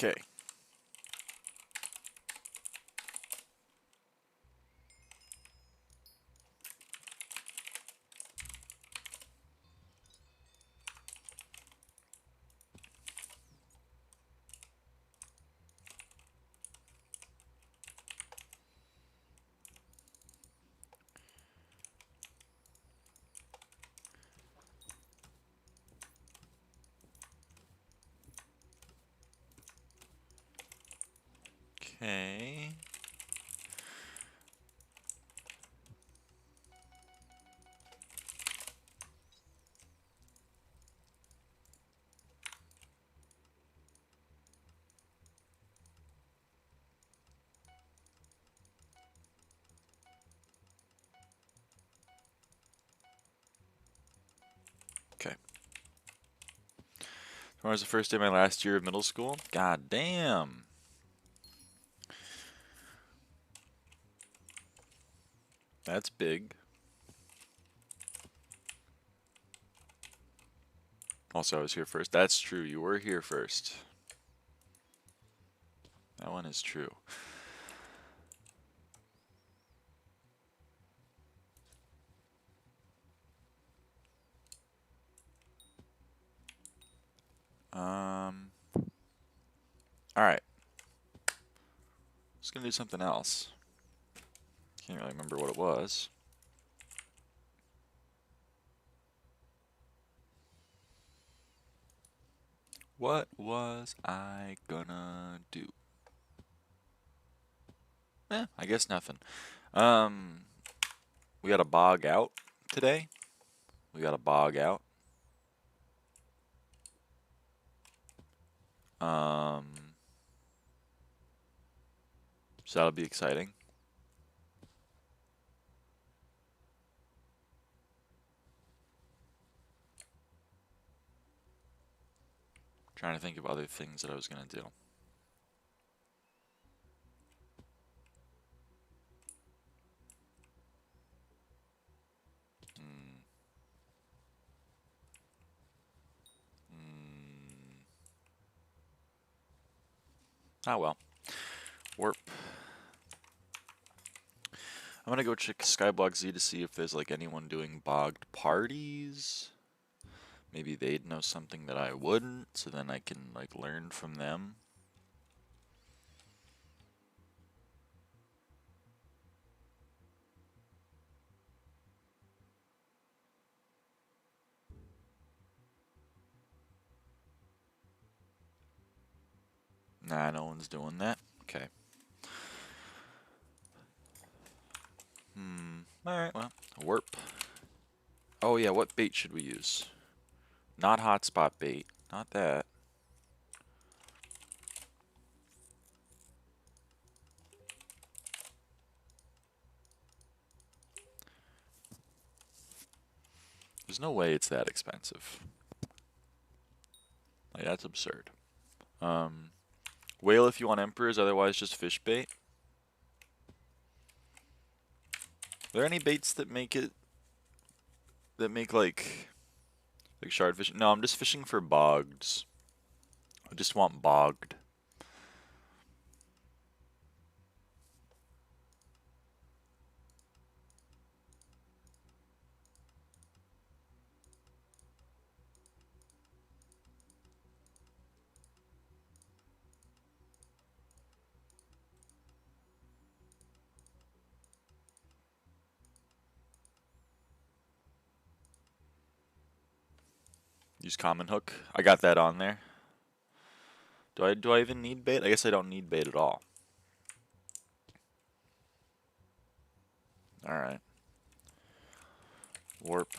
Okay. Okay. Okay. Tomorrow's the first day of my last year of middle school. God damn. That's big. Also, I was here first. That's true. You were here first. That one is true. All right. Just gonna do something else. Can't really remember what it was. What was I gonna do? I guess nothing. We got a bog out today. We got a bog out. So that'll be exciting. Trying to think of other things that I was gonna do. Ah well. Warp. I'm gonna go check SkyBlock Z to see if there's like anyone doing bogged parties. Maybe they'd know something that I wouldn't, so then I can like learn from them. Nah, no one's doing that. Okay. Alright, well, warp. Oh yeah, what bait should we use? Not hotspot bait. Not that. There's no way it's that expensive. Like, that's absurd. Whale if you want emperors, otherwise just fish bait. Are there any baits that make it, that make like shard fishing? No, I'm just fishing for bogs. I just want bogged. Use common hook. I got that on there. Do I even need bait? I guess I don't need bait at all. Alright. Warp.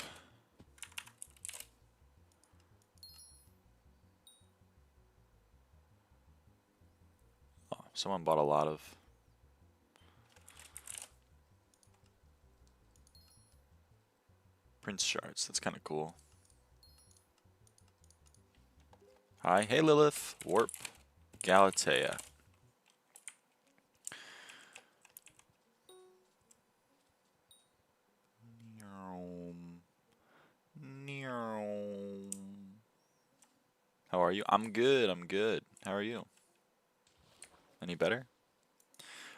Oh, someone bought a lot of Prince shards. That's kind of cool. Hi. Hey, Lilith. Warp. Galatea. How are you? I'm good. I'm good. How are you? Any better?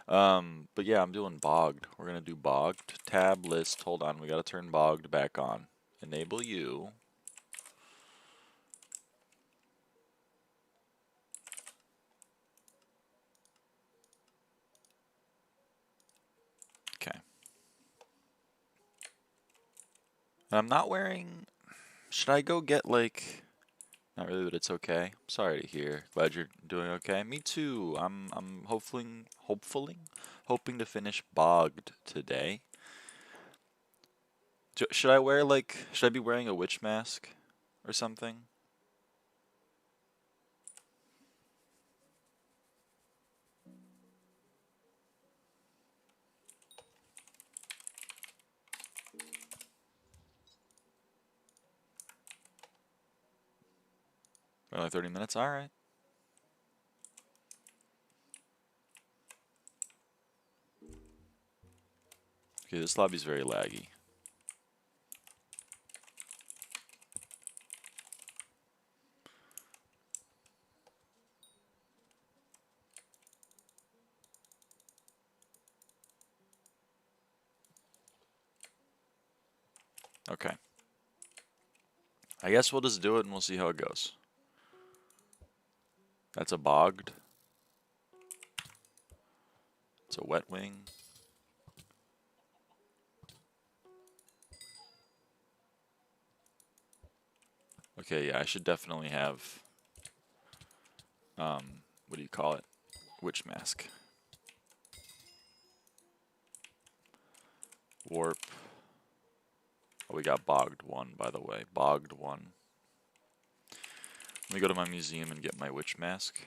But yeah, I'm doing bogged. We're gonna do bogged. Tab list. Hold on, we gotta turn bogged back on. Enable you. Okay. And I'm not wearing. Should I go get like? Not really, but it's okay. Sorry to hear. Glad you're doing okay. Me too. I'm hoping to finish bogged today. Should I wear like? Should I be wearing a witch mask or something? Only 30 minutes. All right. Okay, this lobby's very laggy. Okay. I guess we'll just do it and we'll see how it goes. That's a bogged. It's a wet wing. Okay, yeah, I should definitely have, what do you call it? Witch mask. Warp. Oh, we got bogged one, by the way. Bogged one. Let me go to my museum and get my witch mask.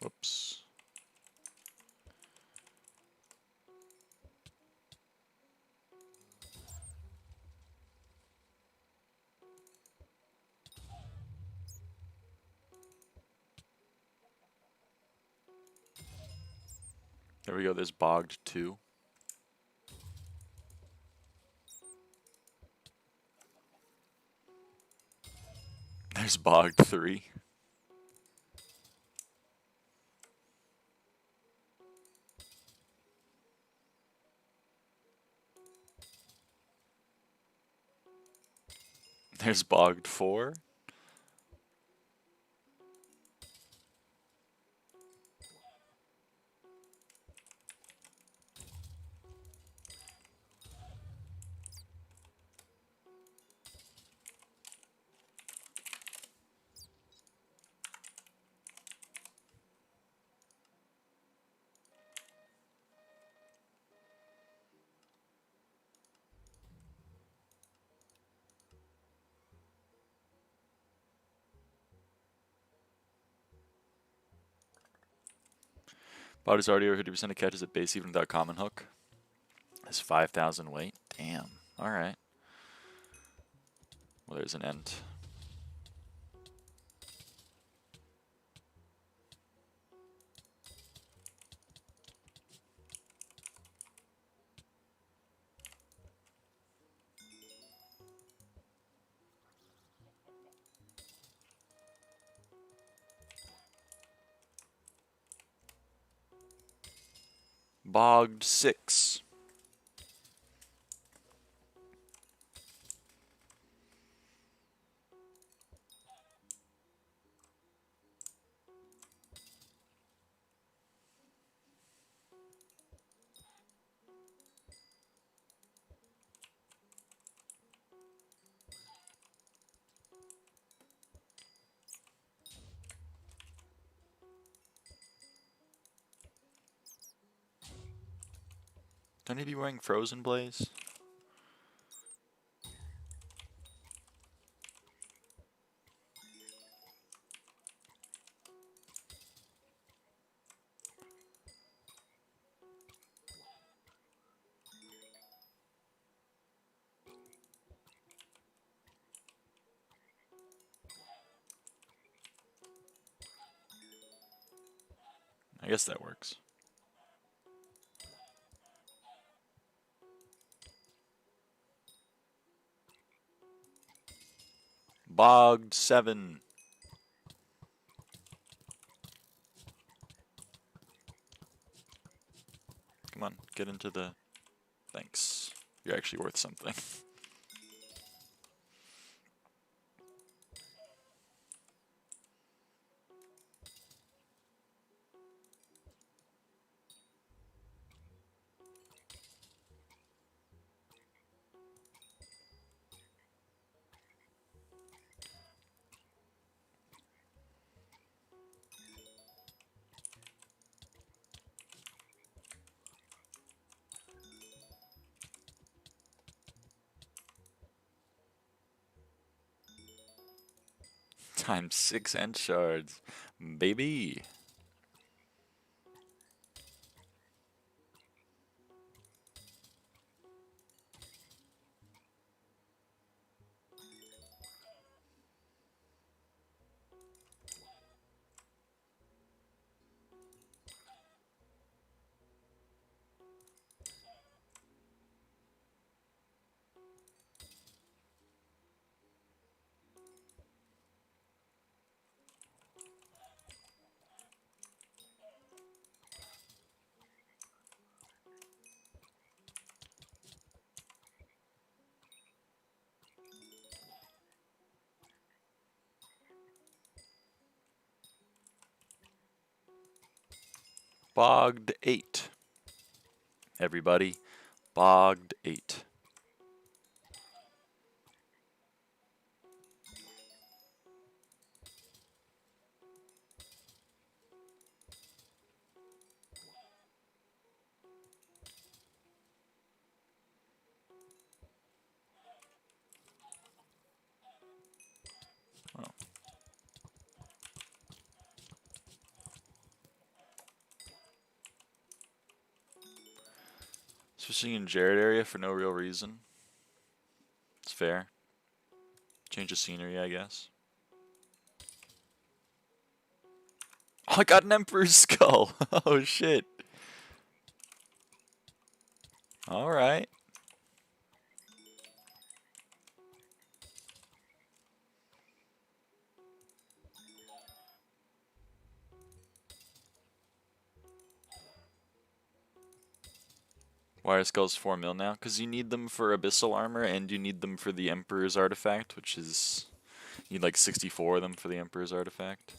Whoops. There we go, there's bogged 2. There's bogged 3. There's bogged 4. Bot is already over 50% of catches at base even without common hook. Has 5,000 weight. Damn. Alright. Well, there's an end. Bogged 6. Don't you be wearing Frozen Blaze? I guess that works. Bogged 7. Come on, get into the... Thanks. You're actually worth something. Times 6 end shards. Baby. Bogged 8. Everybody, bogged 8. Oh. Switching in Jared area for no real reason. It's fair. Change of scenery, I guess. Oh, I got an Emperor's Skull. Oh, shit. Alright. Wire Skull's 4 mil now? Because you need them for Abyssal Armor, and you need them for the Emperor's Artifact, which is... You need like 64 of them for the Emperor's Artifact.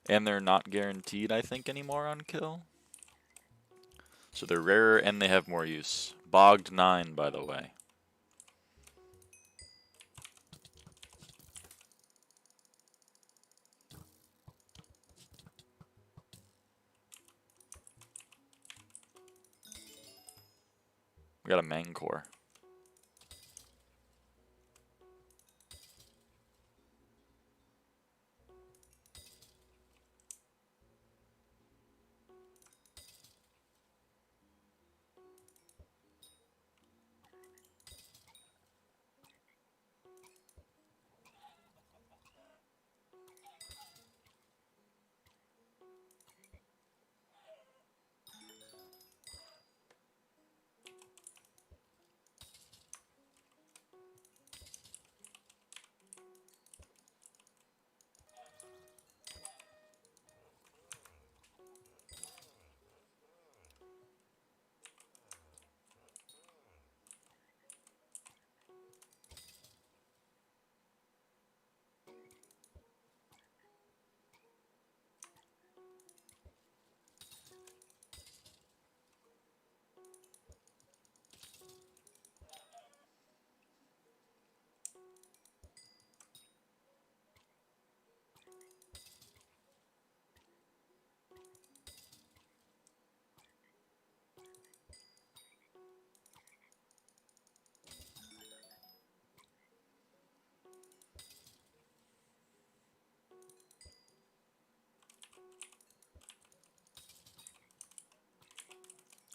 And they're not guaranteed, I think, anymore on kill. So they're rarer, and they have more use. Bogged 9, by the way. We got a Mangkor.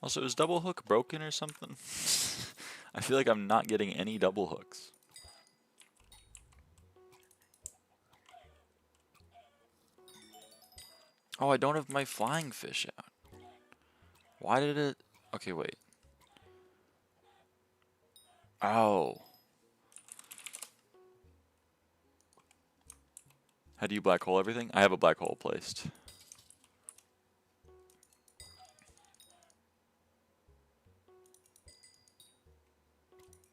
Also, is double hook broken or something? I feel like I'm not getting any double hooks. Oh, I don't have my flying fish out. Why did it... Okay, wait. Oh. How do you black hole everything? I have a black hole placed.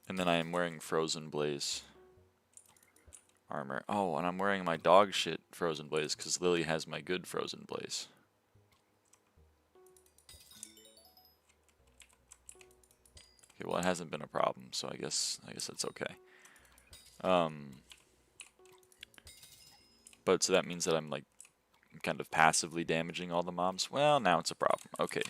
And then I am wearing Frozen Blaze armor. Oh, and I'm wearing my dog shit Frozen Blaze because Lily has my good Frozen Blaze. Okay, well, it hasn't been a problem, so I guess that's okay. But so that means that I'm like kind of passively damaging all the mobs. Well, now it's a problem. Okay.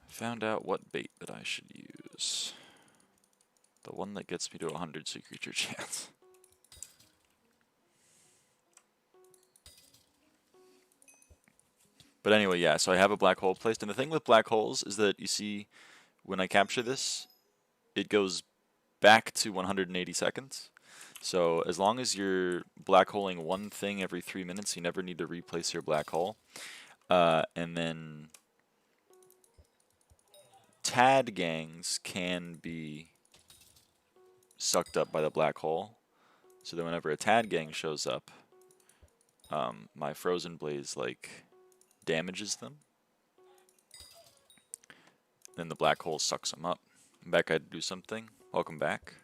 Found out what bait that I should use. The one that gets me to 100 sea creature chance. But anyway, yeah, so I have a black hole placed. And the thing with black holes is that, you see, when I capture this, it goes back to 180 seconds. So as long as you're black holing one thing every 3 minutes, you never need to replace your black hole. And then Tad gangs can be sucked up by the black hole. So then whenever a Tad gang shows up, my Frozen Blaze, like, damages them. Then the black hole sucks them up. I'm back, I had to do something. Welcome back.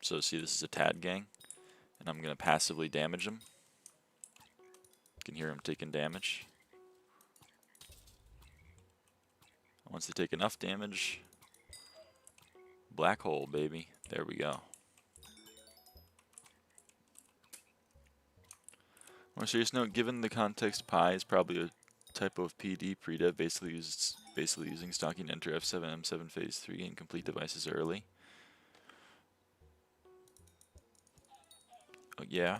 So see, this is a Tad gang, and I'm going to passively damage him. You can hear him taking damage. Once they take enough damage, black hole, baby. There we go. On a serious note, given the context, pi is probably a typo of PD predev, basically using stocking enter F7 M7 phase 3 and complete devices early. Oh, yeah.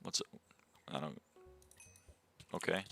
What's it? I don't. Okay.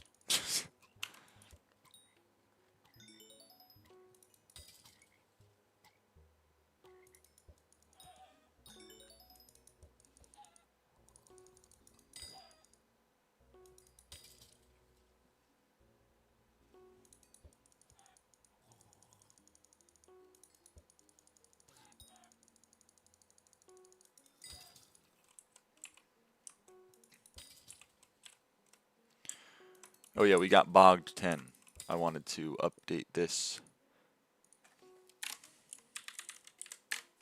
Oh yeah, we got bogged 10. I wanted to update this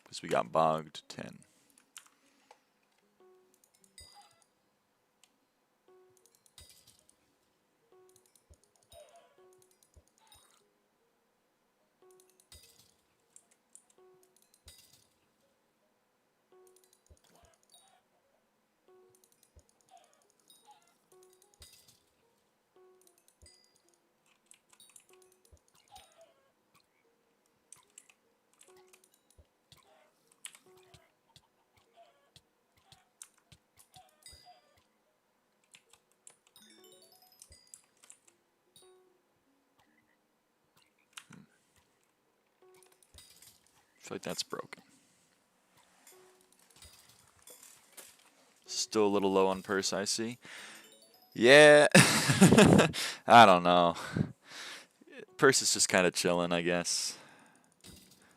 because we got bogged 10. I feel like that's broken. Still a little low on purse, I see. Yeah, I don't know. Purse is just kind of chilling, I guess.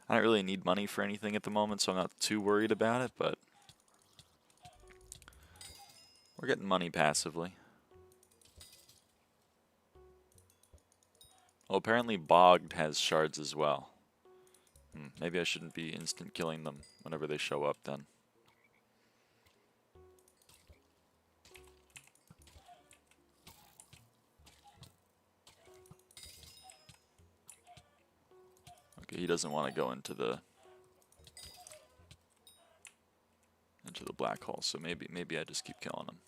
I don't really need money for anything at the moment, so I'm not too worried about it, but we're getting money passively. Well, apparently bogged has shards as well. Maybe I shouldn't be instant killing them whenever they show up then. Okay, he doesn't want to go into the black hole, so maybe I just keep killing him.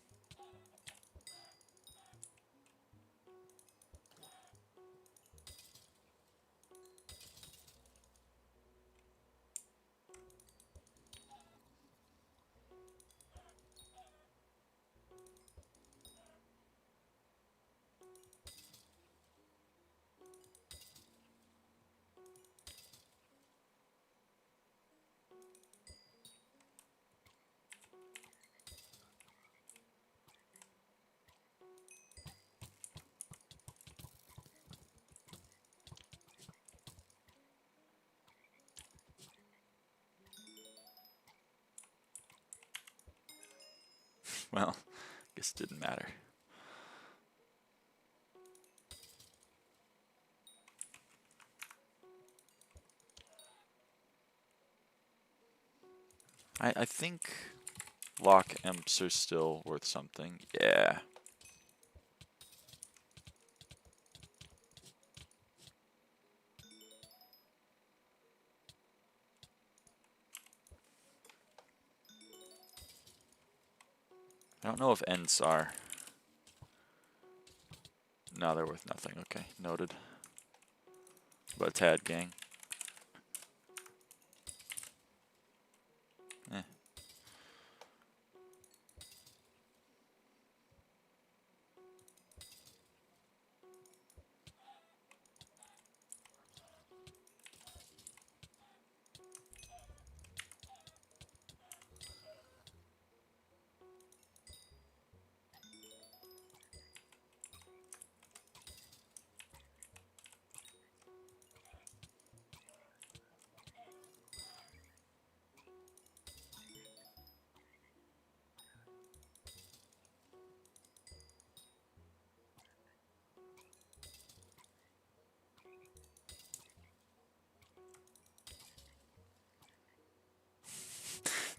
Well, guess it didn't matter. I think lock emps are still worth something. Yeah. I don't know if ents are. No, they're worth nothing. Okay, noted. But Tad gang. Eh.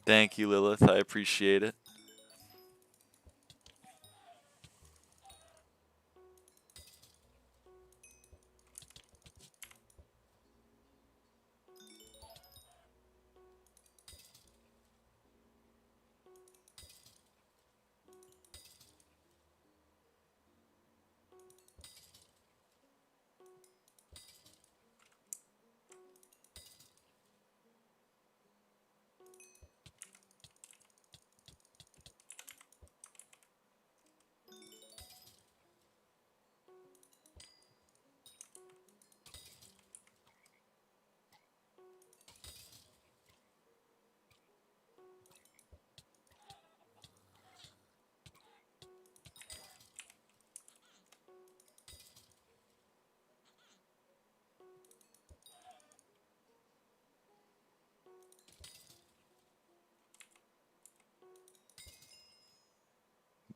Thank you, Lilith. I appreciate it.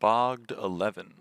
Bogged 11.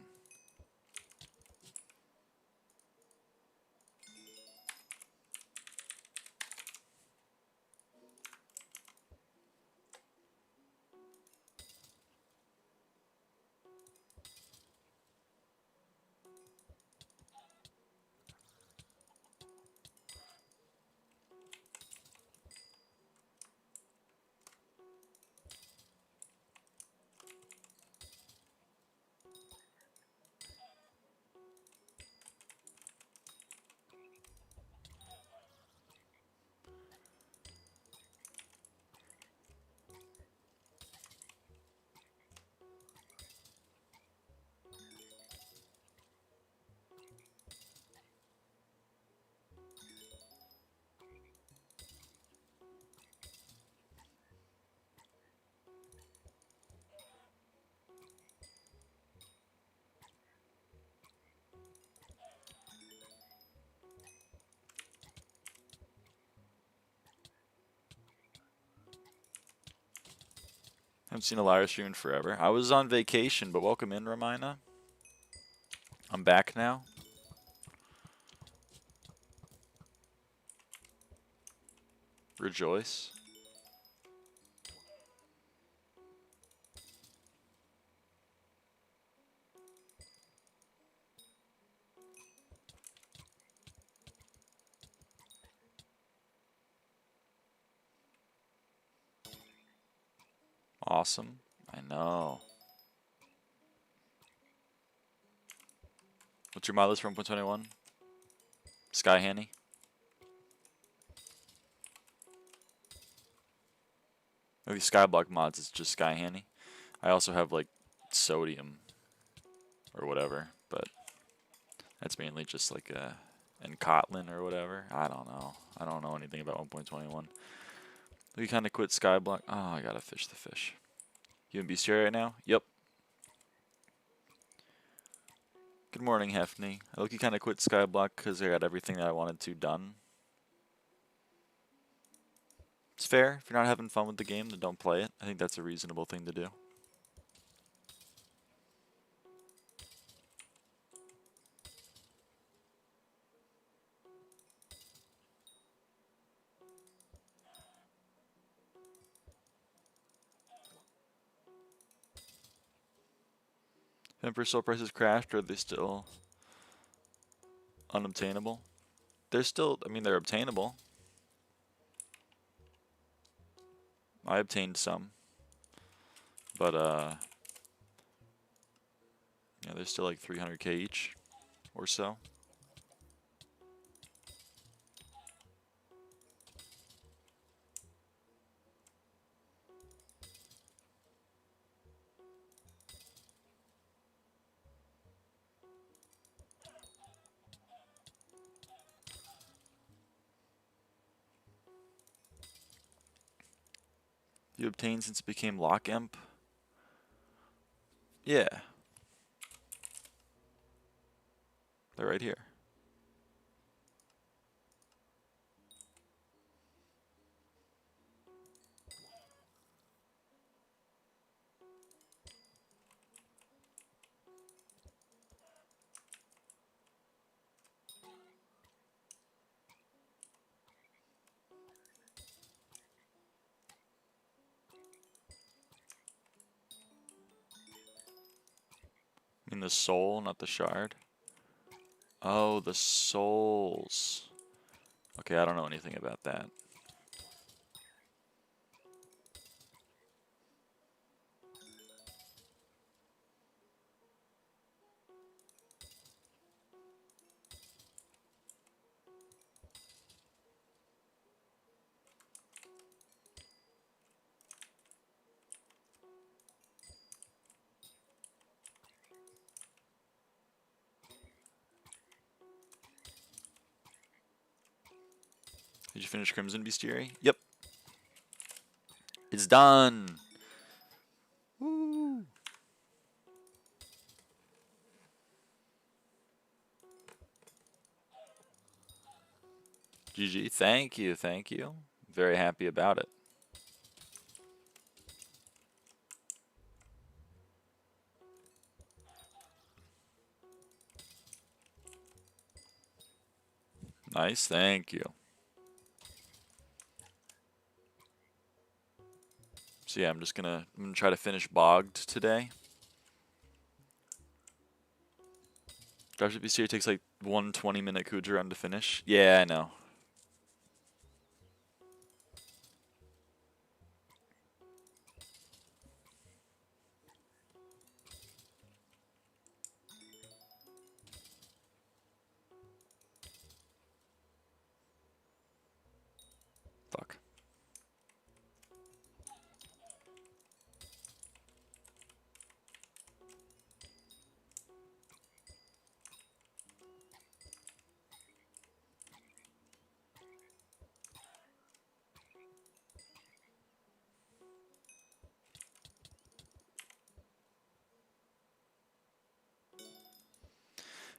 Haven't seen a Lyra stream in forever. I was on vacation, but welcome in, Ramina. I'm back now. Rejoice. Awesome. I know. What's your mileage from 1.21? SkyHanni? Maybe SkyBlock mods is just SkyHanni. I also have like sodium or whatever, but that's mainly just like in Kotlin or whatever. I don't know. I don't know anything about 1.21. We kind of quit SkyBlock. Oh, I gotta fish the fish. You in BCR right now? Yep. Good morning, Hefney. I look, you kind of quit SkyBlock because I got everything that I wanted to done. It's fair. If you're not having fun with the game, then don't play it. I think that's a reasonable thing to do. Emperor Soul prices crashed, or are they still unobtainable? They're still, I mean, they're obtainable. I obtained some. But, yeah, they're still like 300k each or so. You obtained since it became Lock Imp? Yeah. They're right here. I mean the soul, not the shard. Oh, the souls. Okay, I don't know anything about that. Did you finish Crimson Bestiary? Yep. It's done. Woo. GG. Thank you. Thank you. Very happy about it. Nice. Thank you. So yeah, I'm gonna try to finish bogged today. Dropship Bestiary takes like 1 20-minute Kuja run to finish. Yeah, I know. Fuck.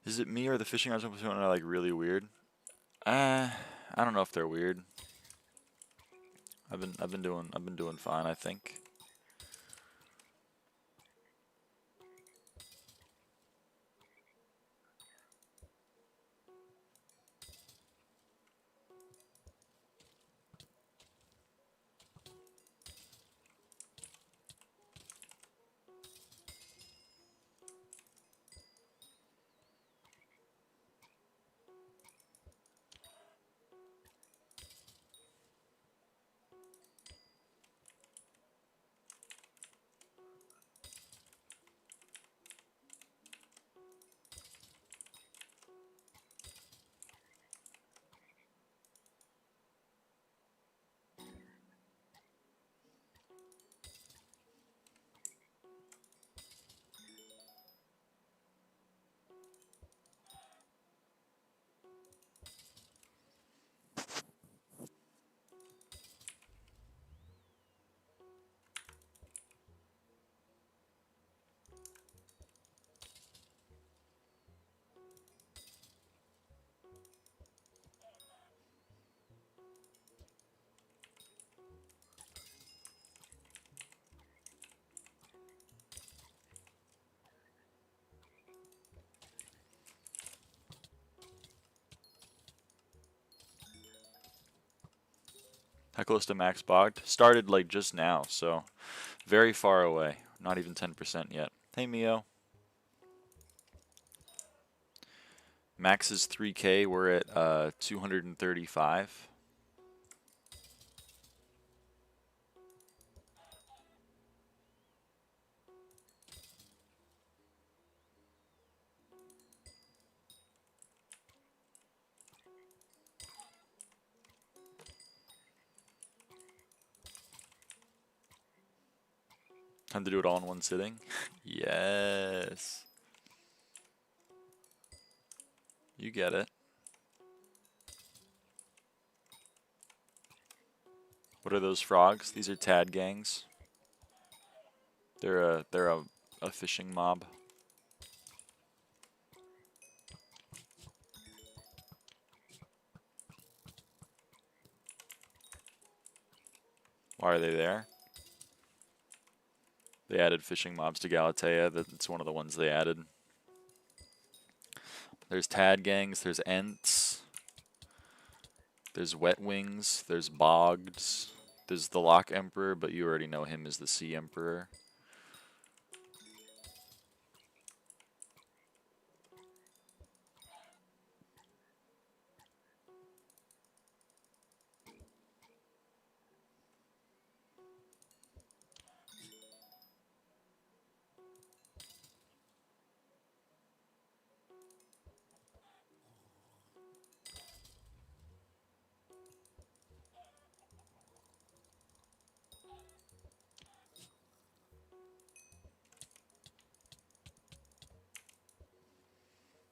Is it me or the fishing rods are like really weird? I don't know if they're weird. I've been doing fine, I think. How close to max bogged? Started like just now, so very far away. Not even 10% yet. Hey, Mio. Max is 3K. We're at 235. Time to do it all in one sitting. Yes. You get it. What are those frogs? These are tad gangs. They're a fishing mob. Why are they there? They added fishing mobs to Galatea. That's one of the ones they added. There's tad gangs, there's ents, there's wet wings, there's bogged, there's the Lock Emperor, but you already know him as the Sea Emperor.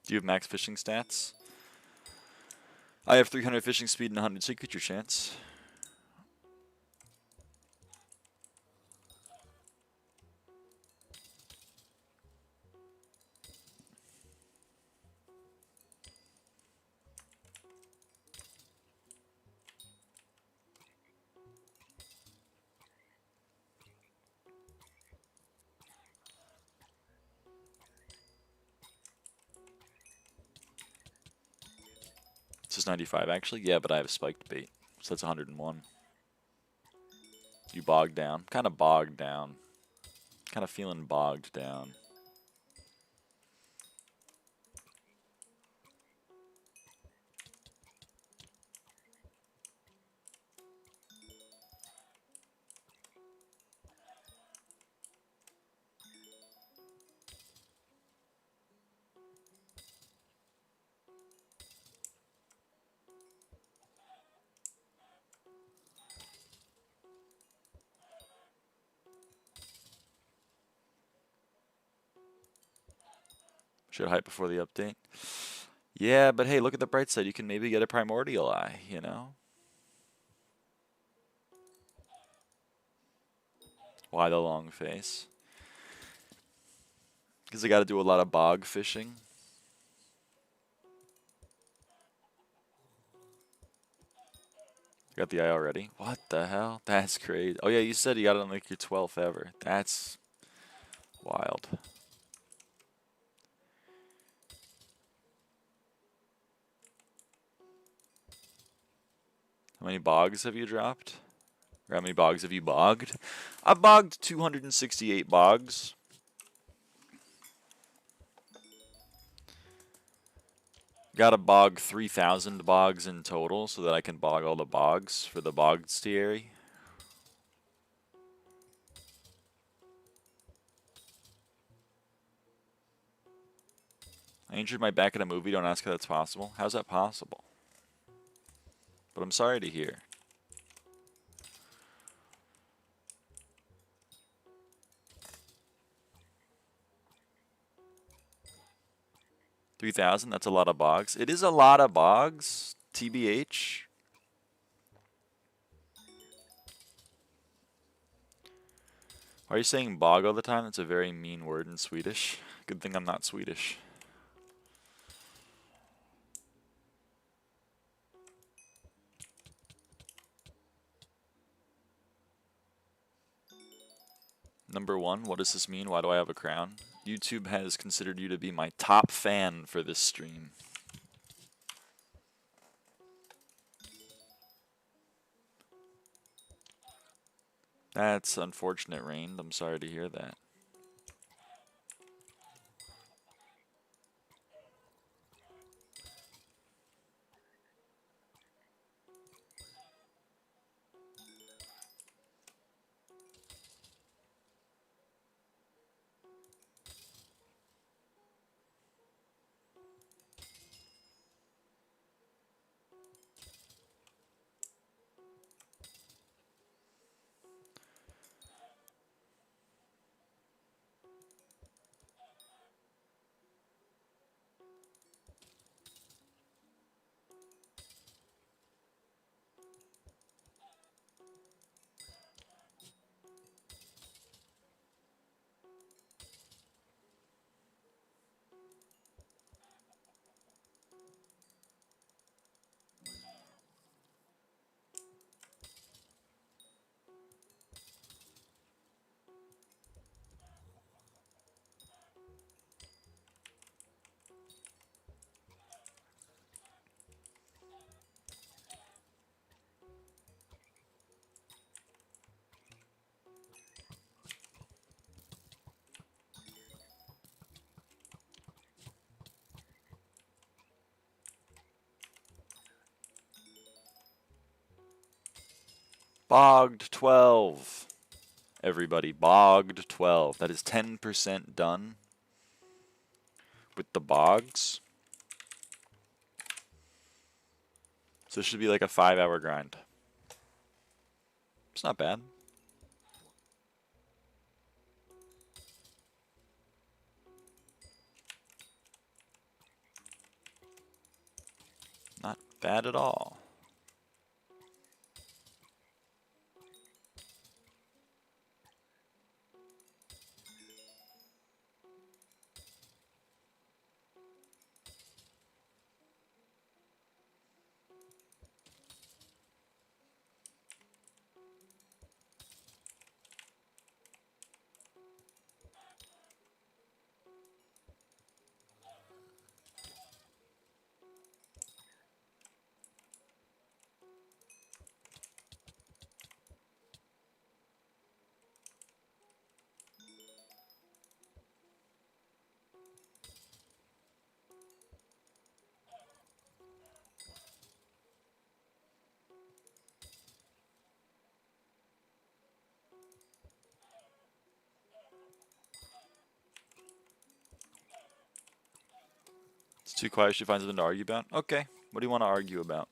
Do you have max fishing stats? I have 300 fishing speed and 100 signature chance. This is 95 actually? Yeah, but I have spiked bait. So that's 101. You bogged down. Kind of bogged down. Kind of feeling bogged down. Should hype before the update. Yeah, but hey, look at the bright side. You can maybe get a primordial eye, you know? Why the long face? Because I got to do a lot of bog fishing. Got the eye already. What the hell? That's crazy. Oh yeah, you said you got it on like your 12th ever. That's wild. How many bogs have you dropped? Or how many bogs have you bogged? I've bogged 268 bogs. Got to bog 3,000 bogs in total so that I can bog all the bogs for the bogstiary. I injured my back in a movie. Don't ask how that's possible. How's that possible? But I'm sorry to hear. 3,000, that's a lot of bogs. It is a lot of bogs, TBH. Why are you saying bog all the time? That's a very mean word in Swedish. Good thing I'm not Swedish. Number 1, what does this mean? Why do I have a crown? YouTube has considered you to be my top fan for this stream. That's unfortunate, Rain. I'm sorry to hear that. Bogged 12. Everybody, bogged 12. That is 10% done with the bogs. So this should be like a 5-hour grind. It's not bad. Not bad at all. It's too quiet. She finds something to argue about. Okay. What do you want to argue about?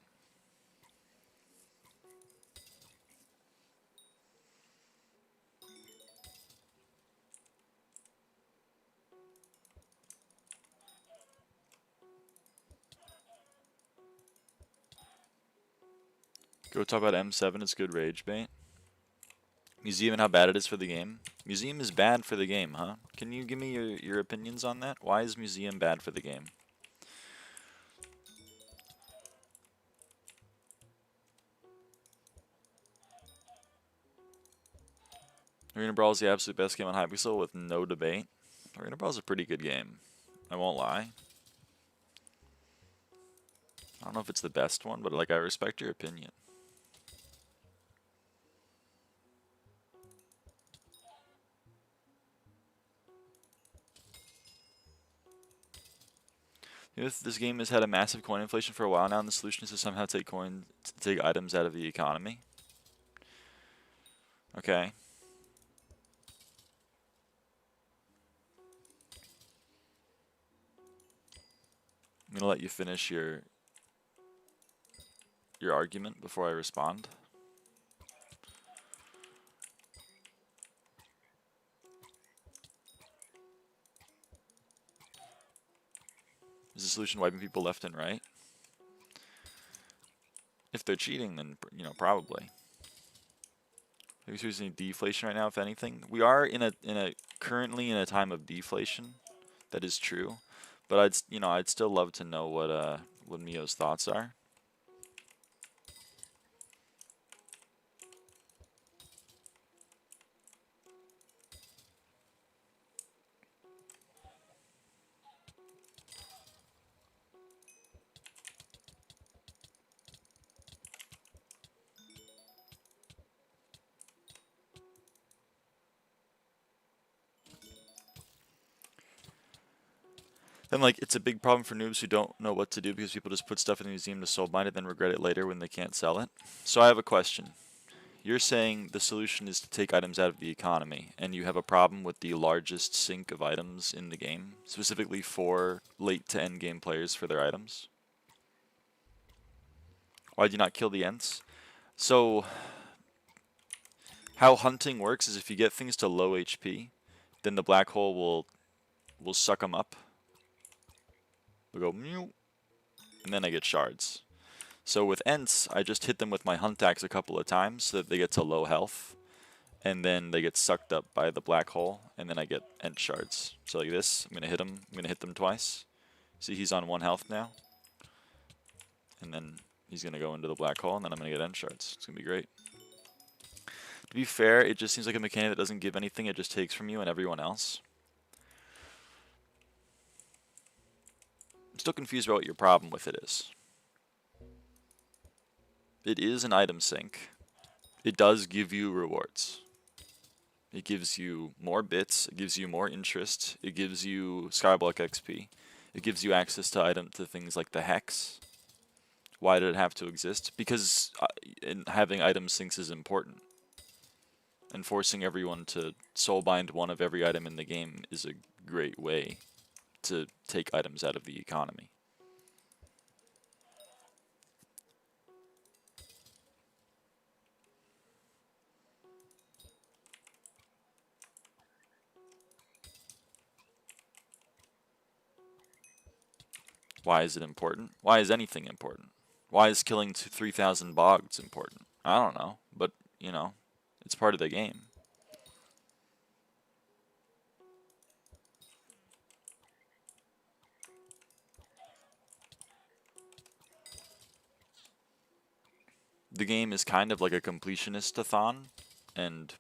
Go talk about M7. It's good rage bait. Museum and how bad it is for the game. Museum is bad for the game, huh? Can you give me your opinions on that? Why is Museum bad for the game? Arena Brawl is the absolute best game on Hypixel with no debate. Arena Brawl is a pretty good game. I won't lie. I don't know if it's the best one, but like I respect your opinion. This game has had a massive coin inflation for a while now, and the solution is to somehow take items out of the economy. Okay. I'm gonna let you finish your argument before I respond. Is the solution wiping people left and right? If they're cheating, then probably. Maybe we're seeing deflation right now. If anything, we are currently in a time of deflation. That is true, but I'd still love to know what Mio's thoughts are. Then, like, it's a big problem for noobs who don't know what to do because people just put stuff in the museum to soul bind it, then regret it later when they can't sell it. So I have a question. You're saying the solution is to take items out of the economy, and you have a problem with the largest sink of items in the game, specifically for late to end game players for their items? Why do you not kill the ents? So, how hunting works is if you get things to low HP, then the black hole will suck them up. They'll go mew, and then I get shards. So with ents, I just hit them with my hunt axe a couple of times so that they get to low health, and then they get sucked up by the black hole, and then I get ent shards. So like this, I'm gonna hit them twice. See, he's on 1 health now, and then he's gonna go into the black hole, and then I'm gonna get ent shards. It's gonna be great. To be fair, it just seems like a mechanic that doesn't give anything; it just takes from you and everyone else. I'm still confused about what your problem with it is. It is an item sink. It does give you rewards. It gives you more bits, it gives you more interest, it gives you SkyBlock XP, it gives you access to things like the hex. Why did it have to exist? Because having item sinks is important. And forcing everyone to soulbind one of every item in the game is a great way to take items out of the economy. Why is it important? Why is anything important? Why is killing 3,000 boggeds important? I don't know, but, you know, it's part of the game. The game is kind of like a completionist-a-thon, and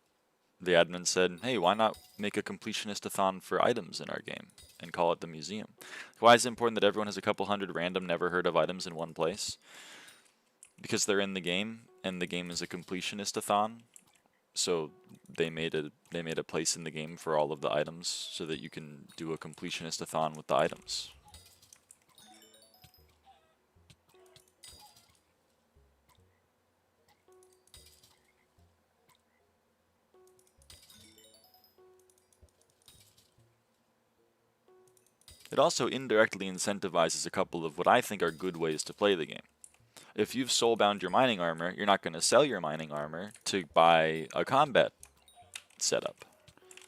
the admin said, hey, why not make a completionist-a-thon for items in our game and call it the museum? Why is it important that everyone has a couple hundred random, never-heard-of items in one place? Because they're in the game, and the game is a completionist-a-thon, so they made a place in the game for all of the items so that you can do a completionist-a-thon with the items. It also indirectly incentivizes a couple of what I think are good ways to play the game. If you've soulbound your mining armor, you're not going to sell your mining armor to buy a combat setup,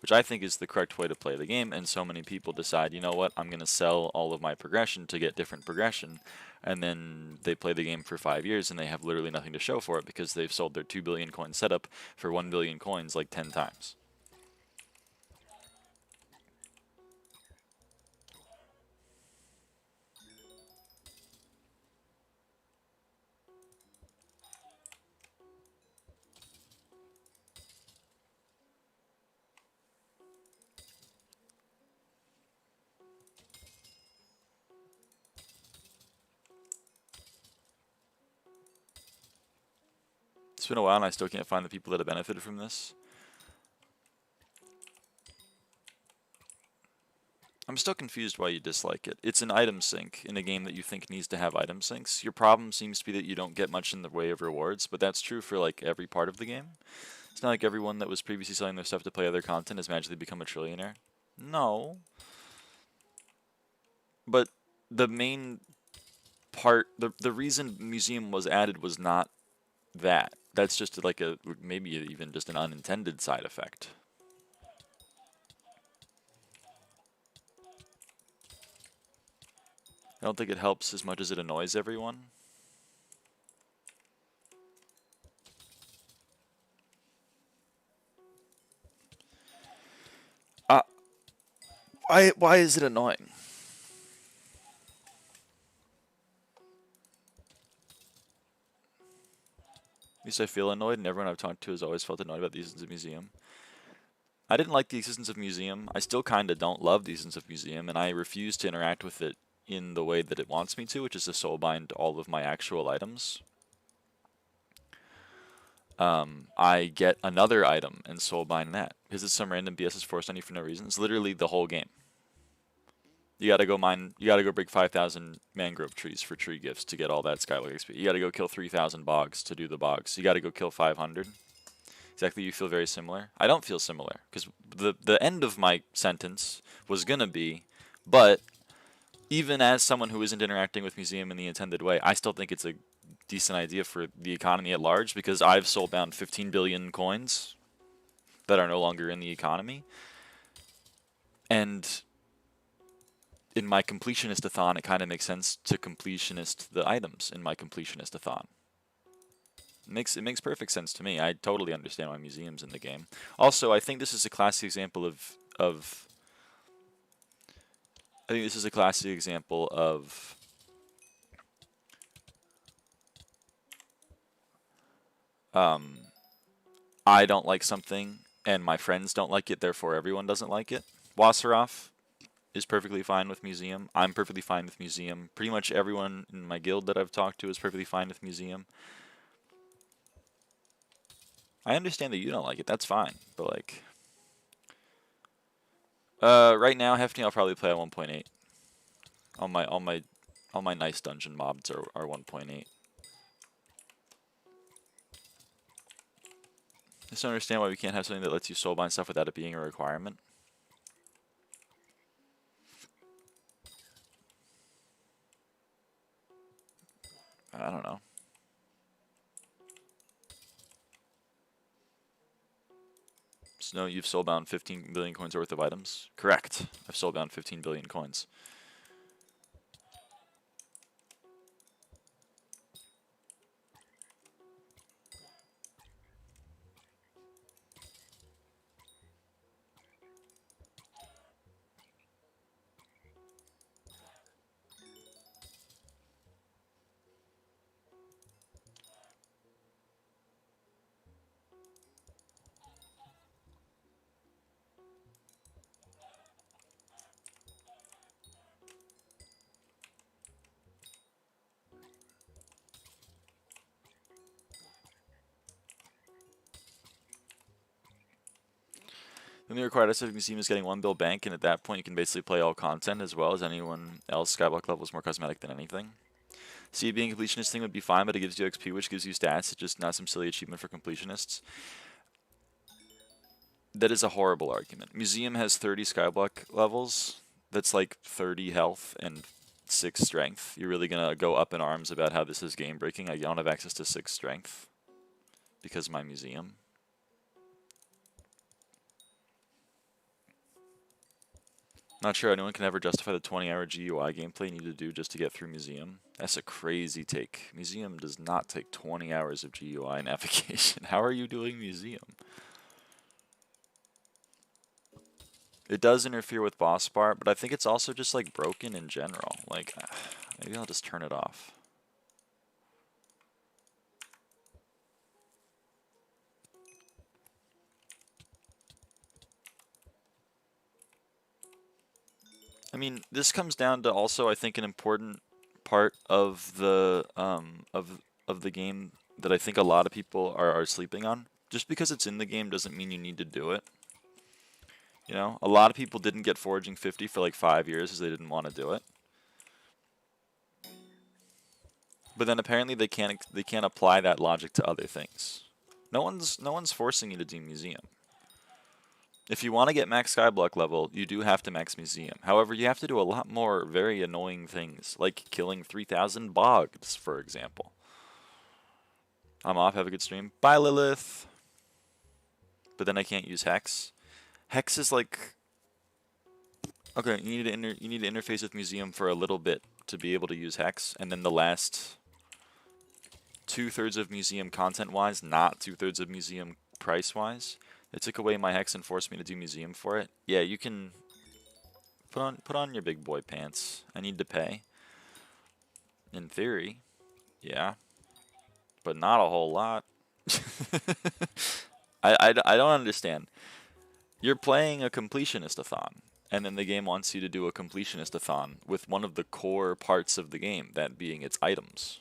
which I think is the correct way to play the game, and so many people decide, you know what, I'm going to sell all of my progression to get different progression, and then they play the game for 5 years and they have literally nothing to show for it because they've sold their 2 billion coin setup for 1 billion coins like 10 times. It's been a while and I still can't find the people that have benefited from this. I'm still confused why you dislike it. It's an item sink in a game that you think needs to have item sinks. Your problem seems to be that you don't get much in the way of rewards, but that's true for like every part of the game. It's not like everyone that was previously selling their stuff to play other content has magically become a trillionaire. No. But the main part, the reason museum was added was not that. That's just like a, maybe even just an unintended side effect. I don't think it helps as much as it annoys everyone. Why is it annoying? At least I feel annoyed, and everyone I've talked to has always felt annoyed about the existence of museum. I didn't like the existence of museum. I still kind of don't love the existence of museum, and I refuse to interact with it in the way that it wants me to, which is to soulbind all of my actual items. I get another item and soulbind that because it's some random BS is forced on you for no reason. It's literally the whole game. You gotta go mine. You gotta go break 5,000 mangrove trees for tree gifts to get all that SkyBlock XP. You gotta go kill 3,000 bogs to do the bogs. You gotta go kill 500. Exactly, you feel very similar. I don't feel similar because the end of my sentence was gonna be, but even as someone who isn't interacting with museum in the intended way, I still think it's a decent idea for the economy at large because I've soulbound 15 billion coins that are no longer in the economy, and in my completionist-a-thon, it kind of makes sense to completionist the items in my completionist-a-thon. It makes perfect sense to me. I totally understand why museum's in the game. Also, I think this is a classic example of I think this is a classic example of I don't like something and my friends don't like it, therefore everyone doesn't like it. Wasserhoff is perfectly fine with museum. I'm perfectly fine with museum. Pretty much everyone in my guild that I've talked to is perfectly fine with museum. I understand that you don't like it. That's fine, but like, right now, Hefty, I'll probably play at 1.8. All my nice dungeon mobs are 1.8. just don't understand why we can't have something that lets you soulbind stuff without it being a requirement. I don't know. Snow, you've soulbound 15 billion coins worth of items? Correct. I've soulbound 15 billion coins. The only required SFX museum is getting 1 bill bank, and at that point you can basically play all content as well as anyone else. SkyBlock level is more cosmetic than anything. See, being a completionist thing would be fine, but it gives you XP, which gives you stats. It's just not some silly achievement for completionists. That is a horrible argument. Museum has 30 SkyBlock levels. That's like 30 health and 6 strength. You're really going to go up in arms about how this is game breaking. I don't have access to 6 strength because of my museum. Not sure anyone can ever justify the 20-hour GUI gameplay you need to do just to get through Museum. That's a crazy take. Museum does not take 20 hours of GUI navigation. How are you doing Museum? It does interfere with boss bar, but I think it's also just like broken in general. Like, maybe I'll just turn it off. I mean, this comes down to also, I think, an important part of the game that I think a lot of people are sleeping on. Just because it's in the game doesn't mean you need to do it. You know, a lot of people didn't get Foraging 50 for like 5 years because they didn't want to do it. But then apparently they can't apply that logic to other things. No one's forcing you to do Museum. If you want to get max SkyBlock level, you do have to max Museum. However, you have to do a lot more very annoying things, like killing 3,000 bogged, for example. I'm off, have a good stream. Bye, Lilith! But then I can't use Hex. Hex is like... Okay, you need to interface with Museum for a little bit to be able to use Hex, and then the last 2/3 of Museum content-wise, not 2/3 of Museum price-wise. They took away my Hex and forced me to do Museum for it. Yeah, you can put on your big boy pants. I need to pay. In theory, yeah, but not a whole lot. I don't understand. You're playing a completionist-a-thon, and then the game wants you to do a completionist-a-thon with one of the core parts of the game, that being its items.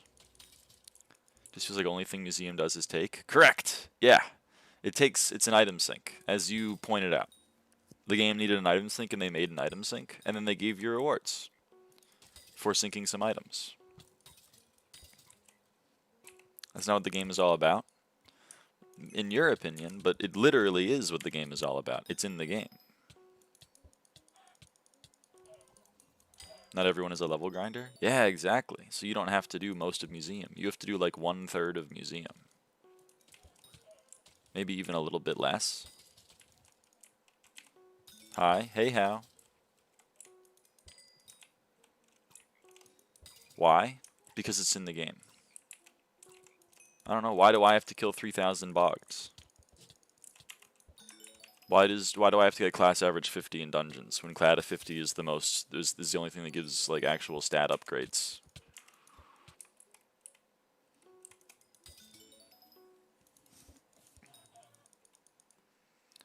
Just feels like the only thing Museum does is take. Correct! Yeah. It's an item sync, as you pointed out. The game needed an item sync, and they made an item sync, and then they gave you rewards for syncing some items. That's not what the game is all about, in your opinion, but it literally is what the game is all about. It's in the game. Not everyone is a level grinder? Yeah, exactly. So you don't have to do most of Museum. You have to do like 1/3 of Museum. Maybe even a little bit less. Hi. Hey, how? Why? Because it's in the game. I don't know. Why do I have to kill 3,000 bogs? Why do I have to get class average 50 in dungeons when class 50 is the most is the only thing that gives like actual stat upgrades?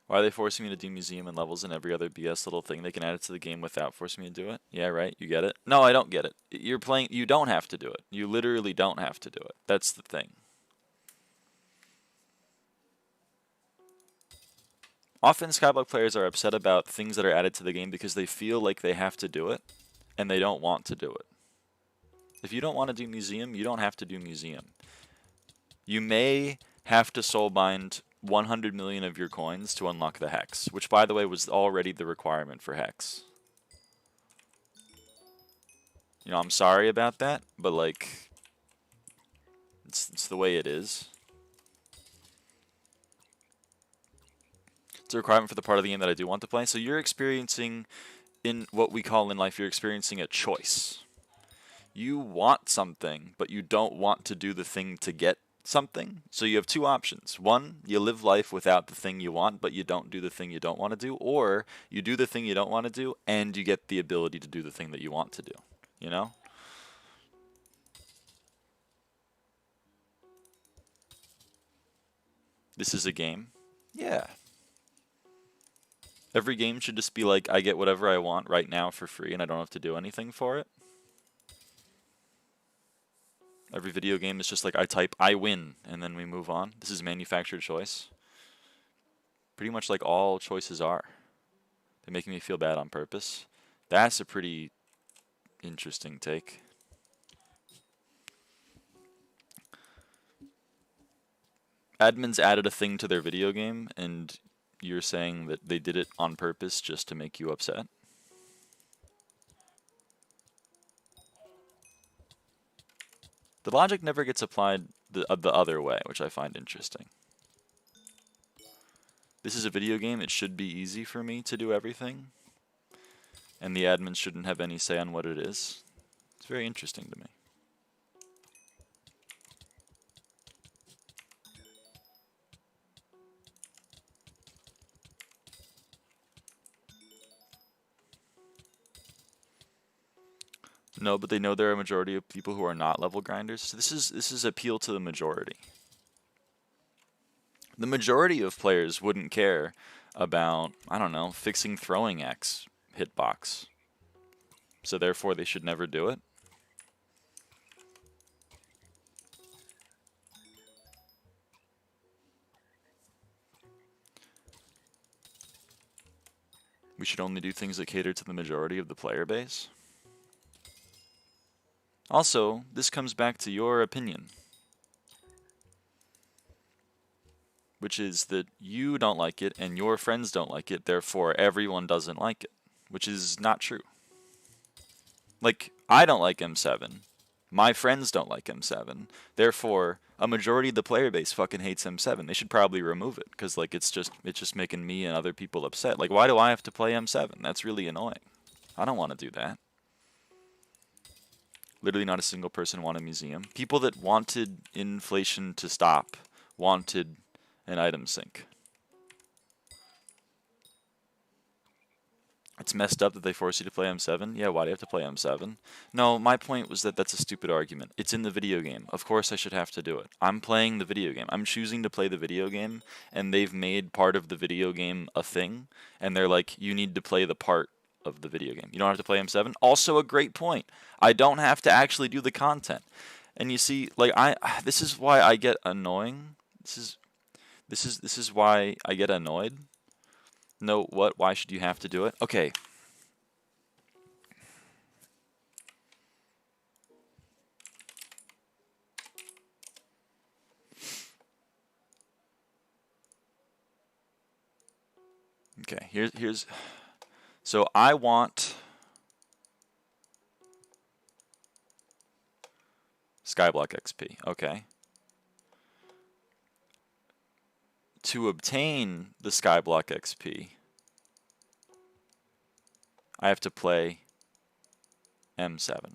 Why are they forcing me to do Museum and levels and every other BS little thing? They can add it to the game without forcing me to do it? Yeah, right? You get it? No, I don't get it. You're playing... You don't have to do it. You literally don't have to do it. That's the thing. Often SkyBlock players are upset about things that are added to the game because they feel like they have to do it, and they don't want to do it. If you don't want to do Museum, you don't have to do Museum. You may have to soulbind 100 million of your coins to unlock the hex, which, by the way, was already the requirement for hex. You know, I'm sorry about that, but, like, it's the way it is. It's a requirement for the part of the game that I do want to play. So you're experiencing, in what we call in life, you're experiencing a choice. You want something, but you don't want to do the thing to get something. So you have two options. One, you live life without the thing you want, but you don't do the thing you don't want to do. Or you do the thing you don't want to do, and you get the ability to do the thing that you want to do. You know? This is a game. Yeah. Every game should just be like, I get whatever I want right now for free, and I don't have to do anything for it. Every video game is just like, I type, I win, and then we move on. This is manufactured choice. Pretty much like all choices are. They're making me feel bad on purpose. That's a pretty interesting take. Admins added a thing to their video game, and you're saying that they did it on purpose just to make you upset? The logic never gets applied the other way, which I find interesting. This is a video game. It should be easy for me to do everything, and the admins shouldn't have any say on what it is. It's very interesting to me. No, but they know there are a majority of people who are not level grinders. So this is appeal to the majority. The majority of players wouldn't care about, I don't know, fixing throwing X hitbox. So therefore they should never do it. We should only do things that cater to the majority of the player base. Also, this comes back to your opinion, which is that you don't like it and your friends don't like it, therefore everyone doesn't like it, which is not true. Like, I don't like M7, my friends don't like M7, therefore a majority of the player base fucking hates M7. They should probably remove it, because like it's just making me and other people upset. Like, why do I have to play M7? That's really annoying. I don't want to do that. Literally not a single person wanted a museum. People that wanted inflation to stop wanted an item sink. It's messed up that they force you to play M7. Yeah, why do you have to play M7? No, my point was that that's a stupid argument. It's in the video game. Of course I should have to do it. I'm playing the video game. I'm choosing to play the video game, and they've made part of the video game a thing, and they're like, you need to play the part of the video game. You don't have to play M7. Also a great point. I don't have to actually do the content. And you see, like, this is why I get annoying. This is why I get annoyed. No, what? Why should you have to do it? Okay. Okay, here's so I want SkyBlock XP, okay. To obtain the SkyBlock XP, I have to play M7.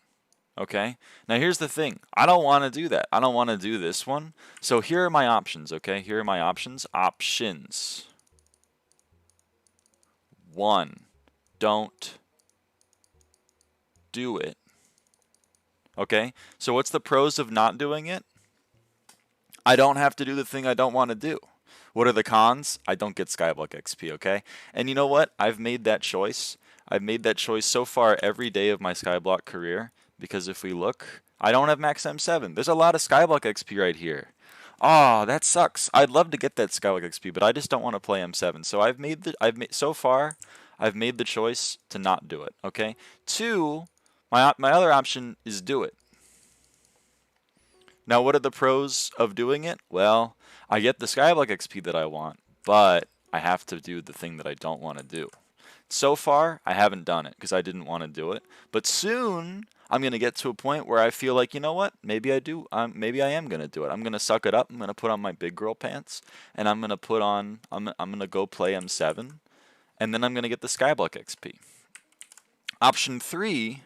Okay? Now here's the thing. I don't want to do that. I don't want to do this one. So here are my options, okay? Here are my options. Options. 1. Don't do it. Okay? So what's the pros of not doing it? I don't have to do the thing I don't want to do. What are the cons? I don't get SkyBlock XP, okay? And you know what? I've made that choice. I've made that choice so far every day of my SkyBlock career, because if we look, I don't have max M7. There's a lot of SkyBlock XP right here. Oh, that sucks. I'd love to get that SkyBlock XP, but I just don't want to play M7. So so far I've made the choice to not do it, okay? 2, my other option is do it. Now, what are the pros of doing it? Well, I get the SkyBlock XP that I want, but I have to do the thing that I don't want to do. So far, I haven't done it because I didn't want to do it. But soon, I'm going to get to a point where I feel like, you know what? Maybe I do. Maybe I am going to do it. I'm going to suck it up. I'm going to put on my big girl pants, and I'm going to put on. I'm going to go play M7, and then I'm going to get the SkyBlock XP. Option 3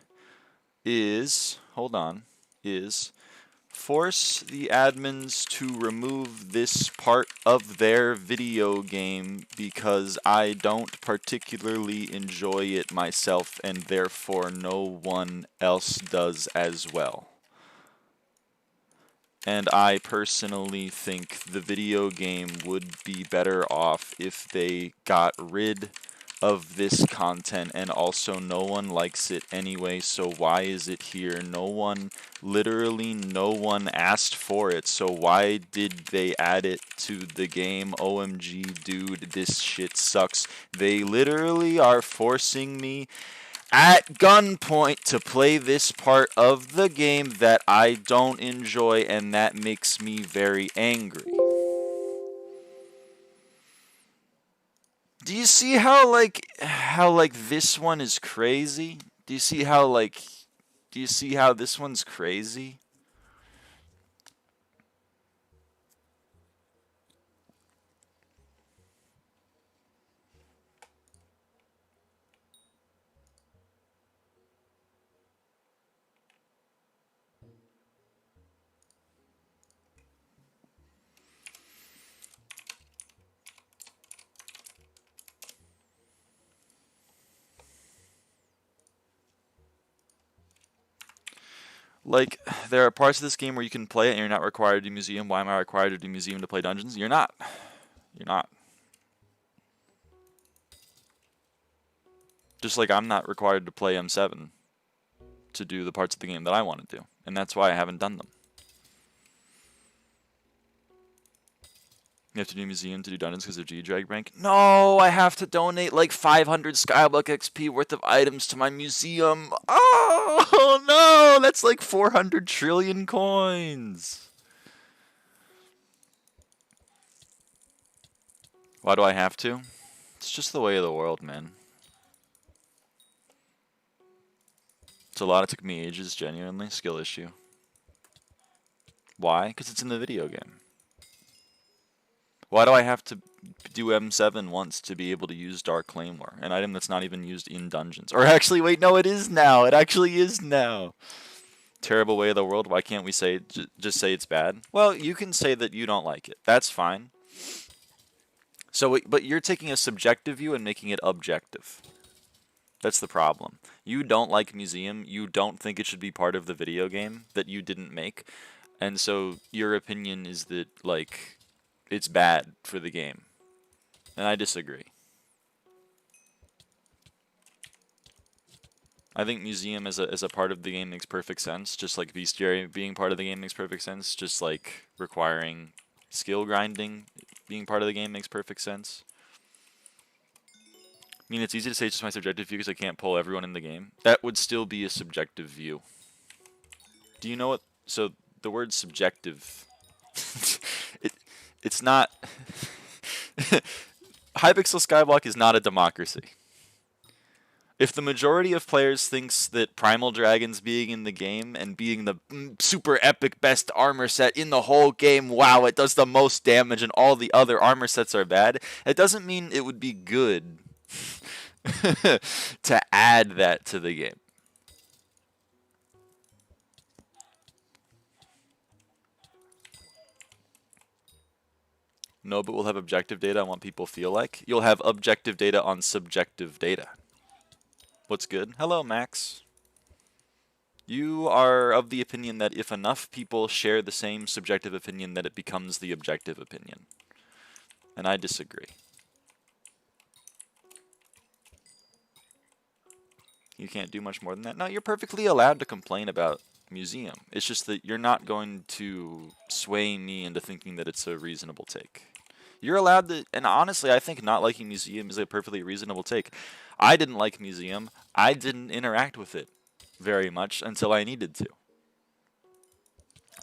is, hold on, is force the admins to remove this part of their video game because I don't particularly enjoy it myself and therefore no one else does as well. And I personally think the video game would be better off if they got rid of this content, and also no one likes it anyway, so why is it here? Literally no one asked for it, so why did they add it to the game? OMG, dude, this shit sucks. They literally are forcing me at gunpoint to play this part of the game that I don't enjoy, and that makes me very angry. Do you see how this one is crazy? Do you see how this one's crazy? Like, there are parts of this game where you can play it and you're not required to do museum. Why am I required to do museum to play dungeons? You're not. You're not. Just like I'm not required to play M7 to do the parts of the game that I want to do. And that's why I haven't done them. You have to do museum to do dungeons because of G-Drag rank? No, I have to donate like 500 SkyBlock XP worth of items to my museum. Oh no, that's like 400 trillion coins. Why do I have to? It's just the way of the world, man. It's a lot. It took me ages, genuinely. Skill issue. Why? Because it's in the video game. Why do I have to do M7 once to be able to use Dark Claymore? An item that's not even used in dungeons. Or actually, wait, no, it is now. It actually is now. Terrible way of the world. Why can't we say just say it's bad? Well, you can say that you don't like it. That's fine. So, but you're taking a subjective view and making it objective. That's the problem. You don't like museum. You don't think it should be part of the video game that you didn't make. And so your opinion is that, like, it's bad for the game. And I disagree. I think museum as a part of the game makes perfect sense. Just like bestiary being part of the game makes perfect sense. Just like requiring skill grinding being part of the game makes perfect sense. I mean, it's easy to say it's just my subjective view because I can't pull everyone in the game. That would still be a subjective view. Do you know what? So the word subjective, it's not. Hypixel SkyBlock is not a democracy. If the majority of players thinks that Primal Dragons being in the game and being the super epic best armor set in the whole game, wow, it does the most damage and all the other armor sets are bad, it doesn't mean it would be good to add that to the game. No, but we'll have objective data on what people feel like. You'll have objective data on subjective data. What's good? Hello, Max. You are of the opinion that if enough people share the same subjective opinion, that it becomes the objective opinion. And I disagree. You can't do much more than that. No, you're perfectly allowed to complain about museum. It's just that you're not going to sway me into thinking that it's a reasonable take. You're allowed to, and honestly, I think not liking museum is a perfectly reasonable take. I didn't like museum. I didn't interact with it very much until I needed to.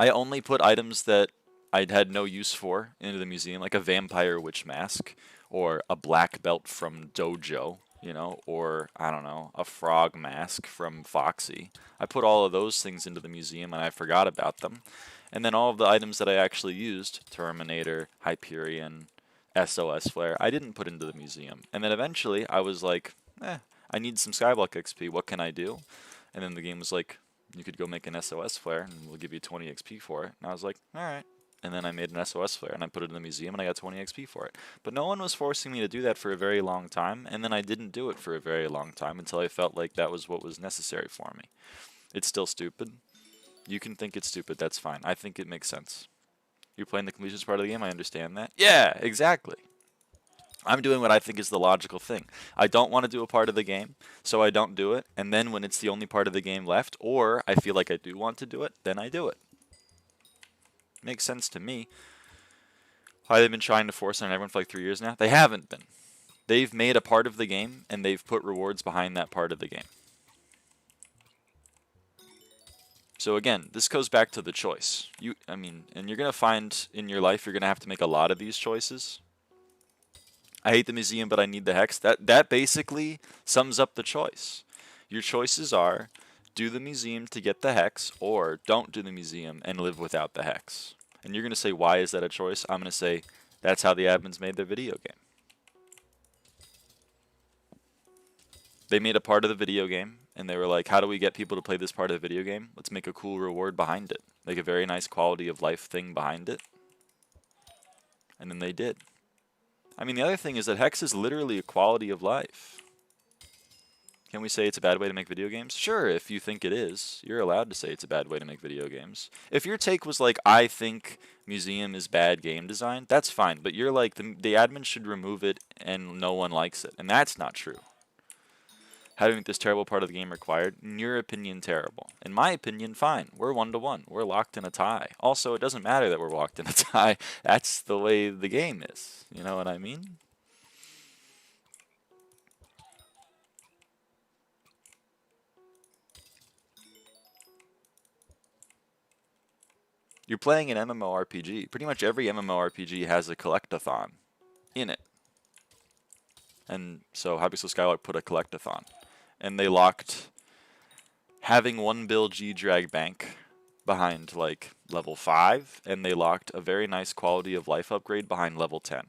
I only put items that I'd had no use for into the museum, like a vampire witch mask, or a black belt from Dojo, you know, or, I don't know, a frog mask from Foxy. I put all of those things into the museum and I forgot about them. And then all of the items that I actually used, Terminator, Hyperion, SOS Flare, I didn't put into the museum. And then eventually I was like, I need some SkyBlock XP, what can I do? And then the game was like, you could go make an SOS Flare and we'll give you 20 XP for it. And I was like, alright. And then I made an SOS Flare and I put it in the museum and I got 20 XP for it. But no one was forcing me to do that for a very long time, and then I didn't do it for a very long time until I felt like that was what was necessary for me. It's still stupid. You can think it's stupid, that's fine. I think it makes sense. You're playing the completions part of the game, I understand that. Yeah, exactly. I'm doing what I think is the logical thing. I don't want to do a part of the game, so I don't do it, and then when it's the only part of the game left, or I feel like I do want to do it, then I do it. Makes sense to me. Why they've been trying to force it on everyone for like 3 years now? They haven't been. They've made a part of the game, and they've put rewards behind that part of the game. So again, this goes back to the choice. And you're going to find in your life you're going to have to make a lot of these choices. I hate the museum, but I need the hex. That basically sums up the choice. Your choices are, do the museum to get the hex, or don't do the museum and live without the hex. And you're going to say, why is that a choice? I'm going to say, that's how the admins made their video game. They made a part of the video game, and they were like, how do we get people to play this part of the video game? Let's make a cool reward behind it. Make a very nice quality of life thing behind it. And then they did. I mean, the other thing is that hex is literally a quality of life. Can we say it's a bad way to make video games? Sure, if you think it is. You're allowed to say it's a bad way to make video games. If your take was like, I think museum is bad game design, that's fine. But you're like, the admin should remove it and no one likes it. And that's not true. Having this terrible part of the game required, in your opinion, terrible. In my opinion, fine. We're 1-1. We're locked in a tie. Also, it doesn't matter that we're locked in a tie. That's the way the game is. You know what I mean? You're playing an MMORPG. Pretty much every MMORPG has a collectathon in it. And so Hypixel SkyBlock put a collectathon. And they locked having 1 bill G drag bank behind like level 5, and they locked a very nice quality of life upgrade behind level 10.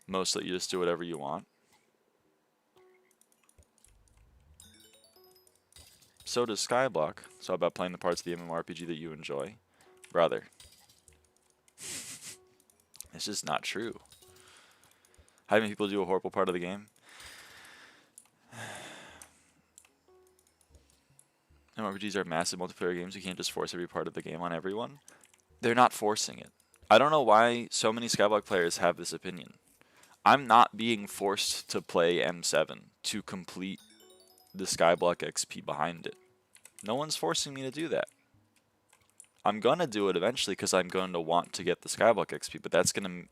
Mostly you just do whatever you want. So does SkyBlock. So how about playing the parts of the MMORPG that you enjoy? Brother. It's just not true. Having people do a horrible part of the game. MMORPGs are massive multiplayer games. You can't just force every part of the game on everyone. They're not forcing it. I don't know why so many SkyBlock players have this opinion. I'm not being forced to play M7 to complete the SkyBlock XP behind it. No one's forcing me to do that. I'm gonna do it eventually because I'm going to want to get the SkyBlock XP, but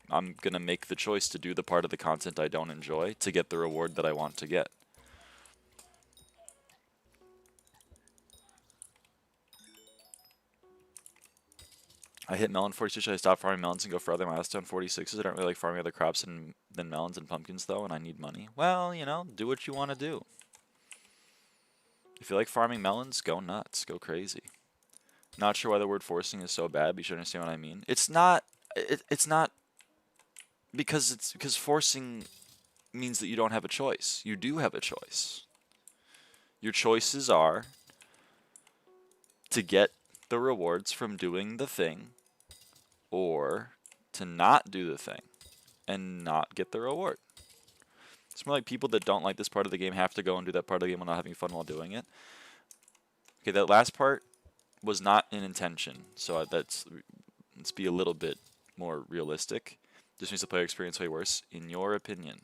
I'm gonna make the choice to do the part of the content I don't enjoy to get the reward that I want to get. I hit melon 46. Should I stop farming melons and go for other milestone 46s? I don't really like farming other crops than melons and pumpkins though, and I need money. Well, you know, do what you want to do. If you like farming melons, go nuts, go crazy. Not sure why the word forcing is so bad, but you should understand what I mean. It's not because forcing means that you don't have a choice. You do have a choice. Your choices are to get the rewards from doing the thing, or to not do the thing and not get the reward. It's more like people that don't like this part of the game have to go and do that part of the game while not having fun while doing it. Okay, that last part was not an intention, so let's be a little bit more realistic. This makes the player experience way worse, in your opinion.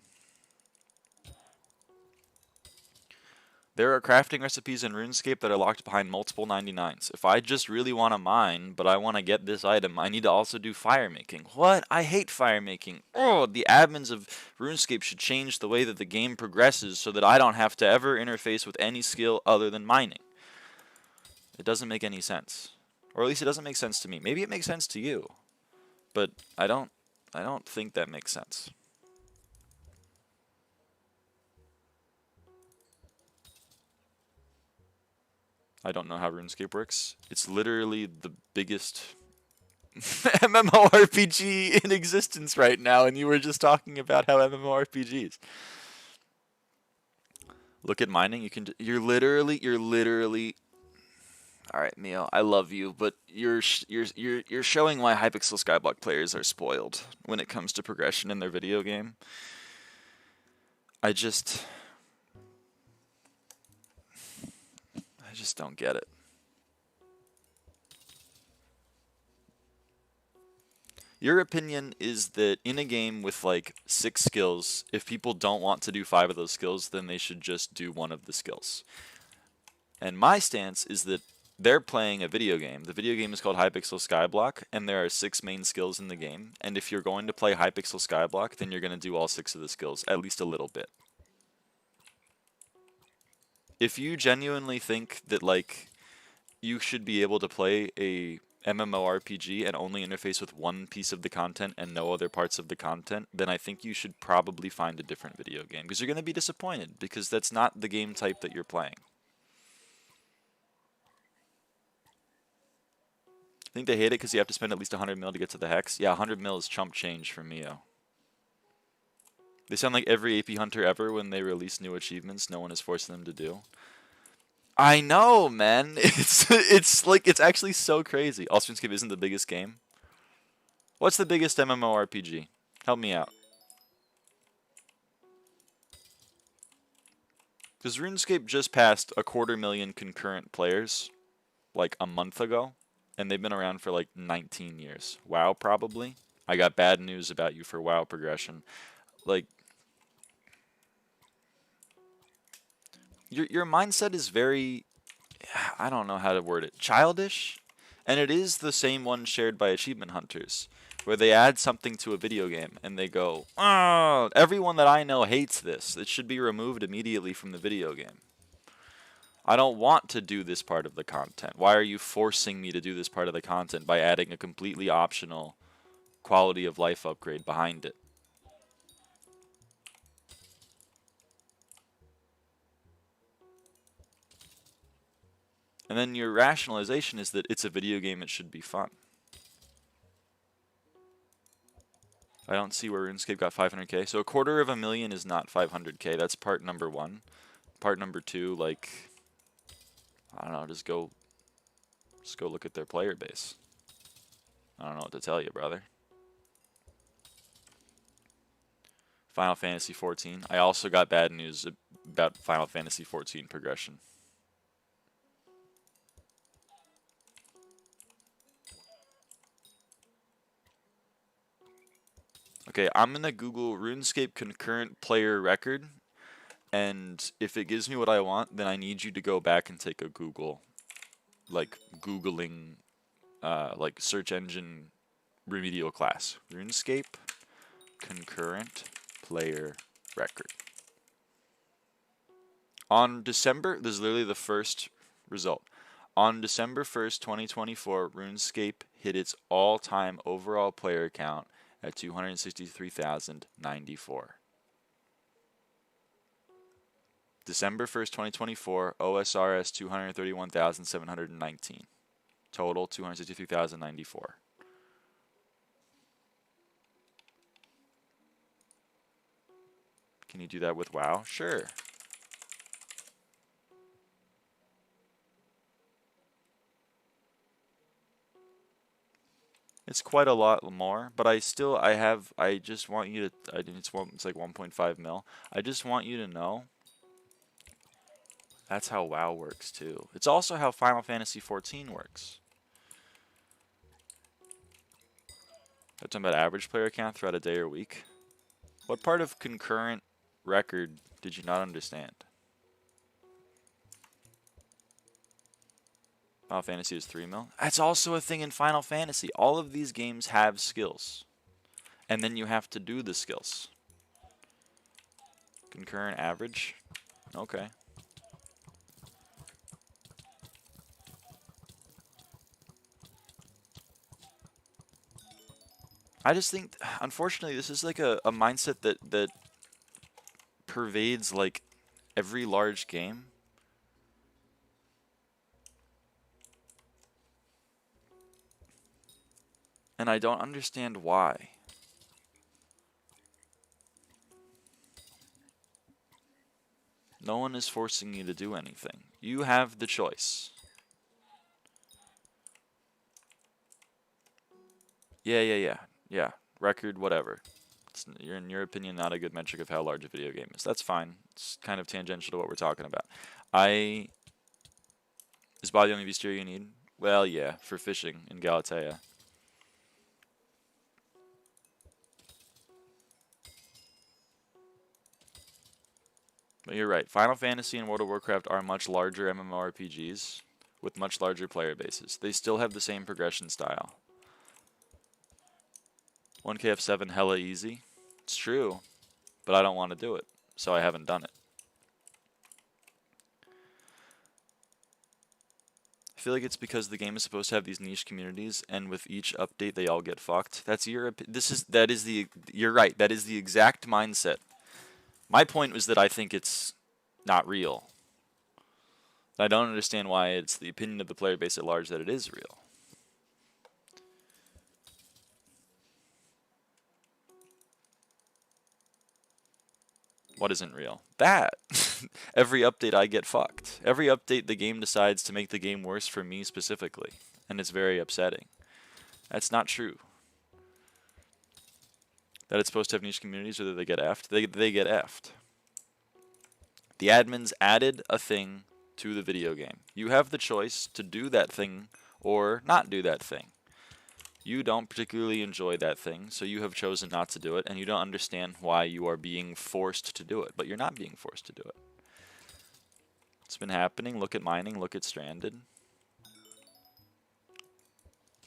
There are crafting recipes in RuneScape that are locked behind multiple 99s. If I just really want to mine, but I want to get this item, I need to also do fire making. What? I hate fire making. Oh, the admins of RuneScape should change the way that the game progresses so that I don't have to ever interface with any skill other than mining. It doesn't make any sense. Or at least it doesn't make sense to me. Maybe it makes sense to you. But I don't think that makes sense. I don't know how RuneScape works. It's literally the biggest MMORPG in existence right now, and you were just talking about how MMORPGs. Look at mining. You're literally. All right, Mio, I love you, but you're showing why Hypixel SkyBlock players are spoiled when it comes to progression in their video game. I just don't get it. Your opinion is that in a game with like 6 skills, if people don't want to do 5 of those skills, then they should just do 1 of the skills. And my stance is that they're playing a video game. The video game is called Hypixel SkyBlock, and there are 6 main skills in the game. And if you're going to play Hypixel SkyBlock, then you're going to do all 6 of the skills, at least a little bit. If you genuinely think that like you should be able to play a MMORPG and only interface with 1 piece of the content and no other parts of the content, then I think you should probably find a different video game, because you're going to be disappointed, because that's not the game type that you're playing. I think they hate it because you have to spend at least 100 mil to get to the hex. Yeah, 100 mil is chump change for Mio. They sound like every AP hunter ever when they release new achievements no one is forcing them to do. I know, man. It's actually so crazy. RuneScape isn't the biggest game. What's the biggest MMORPG? Help me out. Because RuneScape just passed 250,000 concurrent players like a month ago, and they've been around for like 19 years. WoW probably. I got bad news about you for WoW progression. Like, your mindset is very, I don't know how to word it, childish, and it is the same one shared by achievement hunters, where they add something to a video game and they go, oh, everyone that I know hates this. It should be removed immediately from the video game. I don't want to do this part of the content. Why are you forcing me to do this part of the content by adding a completely optional quality of life upgrade behind it? And then your rationalization is that it's a video game, it should be fun. I don't see where RuneScape got 500k. So 250,000 is not 500k. That's part number 1. Part number 2, like, I don't know, just go look at their player base. I don't know what to tell you, brother. Final Fantasy 14. I also got bad news about Final Fantasy 14 progression. Okay, I'm going to Google RuneScape concurrent player record, and if it gives me what I want, then I need you to go back and take a Google, like Googling, like search engine remedial class. RuneScape concurrent player record. On December, this is literally the first result. On December 1st, 2024, RuneScape hit its all-time overall player count at 263,094. December 1st, 2024, OSRS 231,719. Total 263,094. Can you do that with WoW? Sure. It's quite a lot more, but I just want you to, it's like 1.5 mil. I just want you to know that's how WoW works too. It's also how Final Fantasy 14 works. We're talking about average player count throughout a day or week. What part of concurrent record did you not understand? Final Fantasy is 3 mil. That's also a thing in Final Fantasy. All of these games have skills. And then you have to do the skills. Concurrent average. Okay. I just think, unfortunately, this is like a mindset that pervades like every large game. And I don't understand why. No one is forcing you to do anything. You have the choice. Yeah. Record, whatever. It's, in your opinion, not a good metric of how large a video game is. That's fine. It's kind of tangential to what we're talking about. Is body the only bestiary you need? Well, yeah, for fishing in Galatea. But you're right. Final Fantasy and World of Warcraft are much larger MMORPGs with much larger player bases. They still have the same progression style. 1KF7 hella easy. It's true, but I don't want to do it, so I haven't done it. I feel like it's because the game is supposed to have these niche communities, and with each update they all get fucked. That's your you're right. That is the exact mindset. My point was that I think it's not real. I don't understand why it's the opinion of the player base at large that it is real. What isn't real? That! Every update I get fucked. Every update the game decides to make the game worse for me specifically. And it's very upsetting. That's not true. That it's supposed to have niche communities or that they get effed? They get effed. The admins added a thing to the video game. You have the choice to do that thing or not do that thing. You don't particularly enjoy that thing, so you have chosen not to do it, and you don't understand why you are being forced to do it, but you're not being forced to do it. It's been happening. Look at mining. Look at Stranded.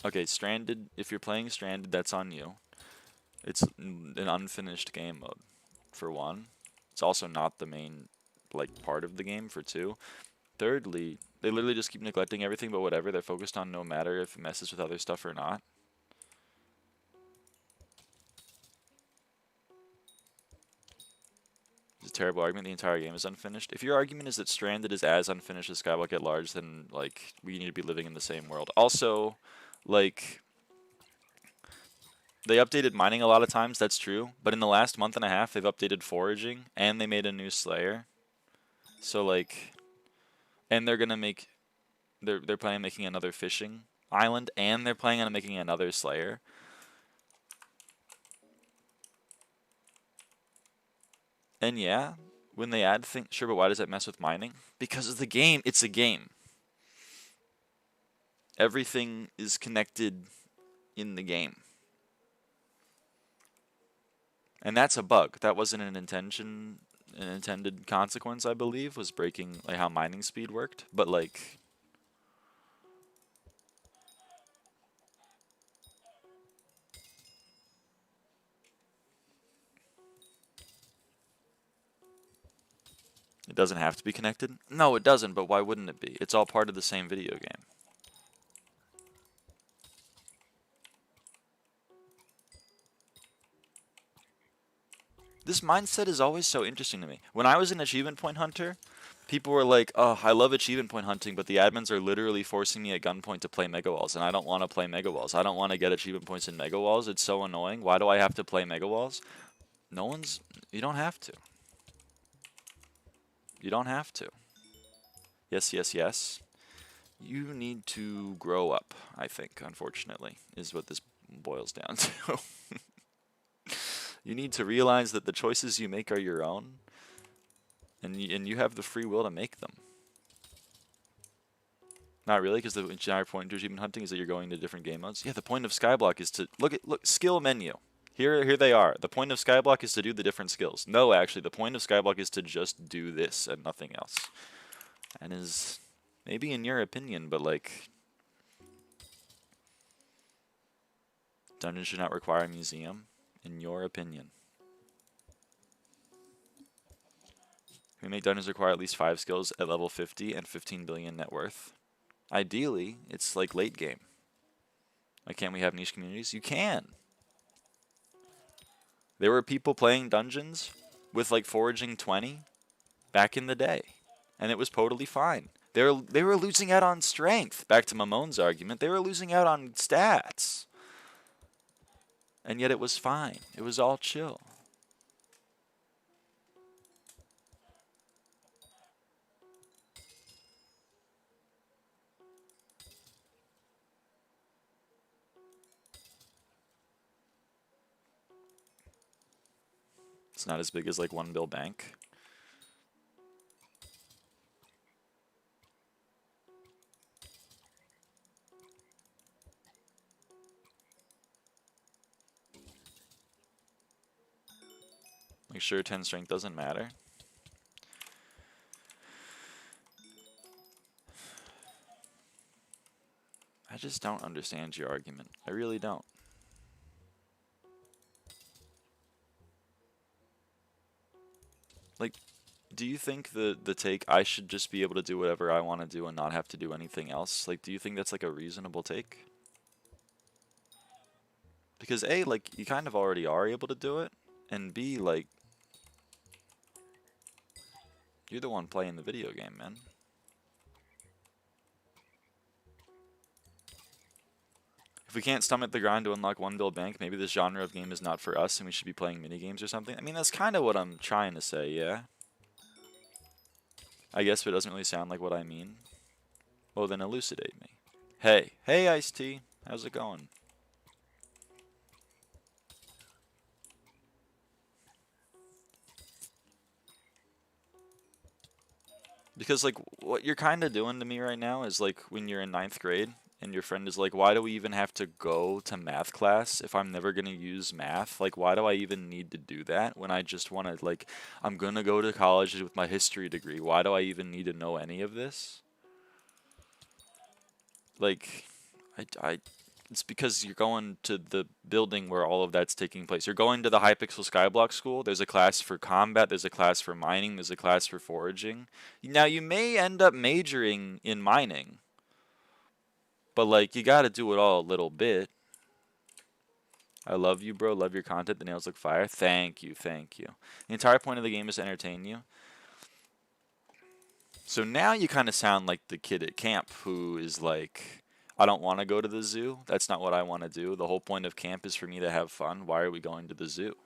Okay, Stranded, if you're playing Stranded, that's on you. It's an unfinished game mode, for one. It's also not the main part of the game, for two. Thirdly, they literally just keep neglecting everything but whatever. They're focused on no matter if it messes with other stuff or not. It's a terrible argument. The entire game is unfinished. If your argument is that Stranded is as unfinished as SkyBlock at large, then we need to be living in the same world. Also, they updated mining a lot of times, that's true, but in the last month and a half they've updated foraging and they made a new Slayer. So and they're gonna make they're planning on making another fishing island, and they're planning on making another Slayer. And yeah, when they add things, sure, but why does that mess with mining? Because of the game. It's a game. Everything is connected in the game. And that's a bug. That wasn't an intended consequence, I believe, was breaking how mining speed worked. But it doesn't have to be connected? No, it doesn't, but why wouldn't it be? It's all part of the same video game. This mindset is always so interesting to me. When I was an achievement point hunter, people were like, oh, I love achievement point hunting, but the admins are literally forcing me at gunpoint to play Mega Walls, and I don't want to play Mega Walls. I don't want to get achievement points in Mega Walls. It's so annoying. Why do I have to play Mega Walls? You don't have to. You don't have to. Yes, yes, yes. You need to grow up, I think, unfortunately, is what this boils down to. You need to realize that the choices you make are your own, and you have the free will to make them. Not really, because the entire point to achievement hunting is that you're going to different game modes. Yeah, the point of SkyBlock is to look skill menu. Here they are. The point of SkyBlock is to do the different skills. No, actually, the point of SkyBlock is to just do this and nothing else. And is maybe in your opinion, but Dungeons should not require a museum, in your opinion. We make dungeons require at least 5 skills at level 50 and 15 billion net worth. Ideally, it's like late game. Why can't we have niche communities? You can. There were people playing dungeons with like foraging 20 back in the day, and it was totally fine. They were losing out on strength. Back to Mamon's argument, they were losing out on stats. And yet it was fine. It was all chill. It's not as big as like 1 bill bank. Like sure, 10 strength doesn't matter. I just don't understand your argument. I really don't. Like, do you think the take, I should just be able to do whatever I want to do and not have to do anything else? Like, do you think that's like a reasonable take? Because A, like, you kind of already are able to do it, and B, like, you're the one playing the video game, man. If we can't stomach the grind to unlock 1 bill bank, maybe this genre of game is not for us and we should be playing minigames or something. I mean, that's kind of what I'm trying to say, yeah? I guess, but it doesn't really sound like what I mean. Well, then elucidate me. Hey. Hey, Ice-T. How's it going? Because, like, what you're kind of doing to me right now is, like, when you're in 9th grade and your friend is like, why do we even have to go to math class if I'm never going to use math? Like, why do I even need to do that when I just want to, like, I'm going to go to college with my history degree. Why do I even need to know any of this? Like, it's because you're going to the building where all of that's taking place. You're going to the Hypixel SkyBlock school. There's a class for combat. There's a class for mining. There's a class for foraging. Now, you may end up majoring in mining. But, like, you gotta do it all a little bit. I love you, bro. Love your content. The nails look fire. Thank you. Thank you. The entire point of the game is to entertain you. So now you kind of sound like the kid at camp who is like, I don't want to go to the zoo. That's not what I want to do. The whole point of camp is for me to have fun. Why are we going to the zoo?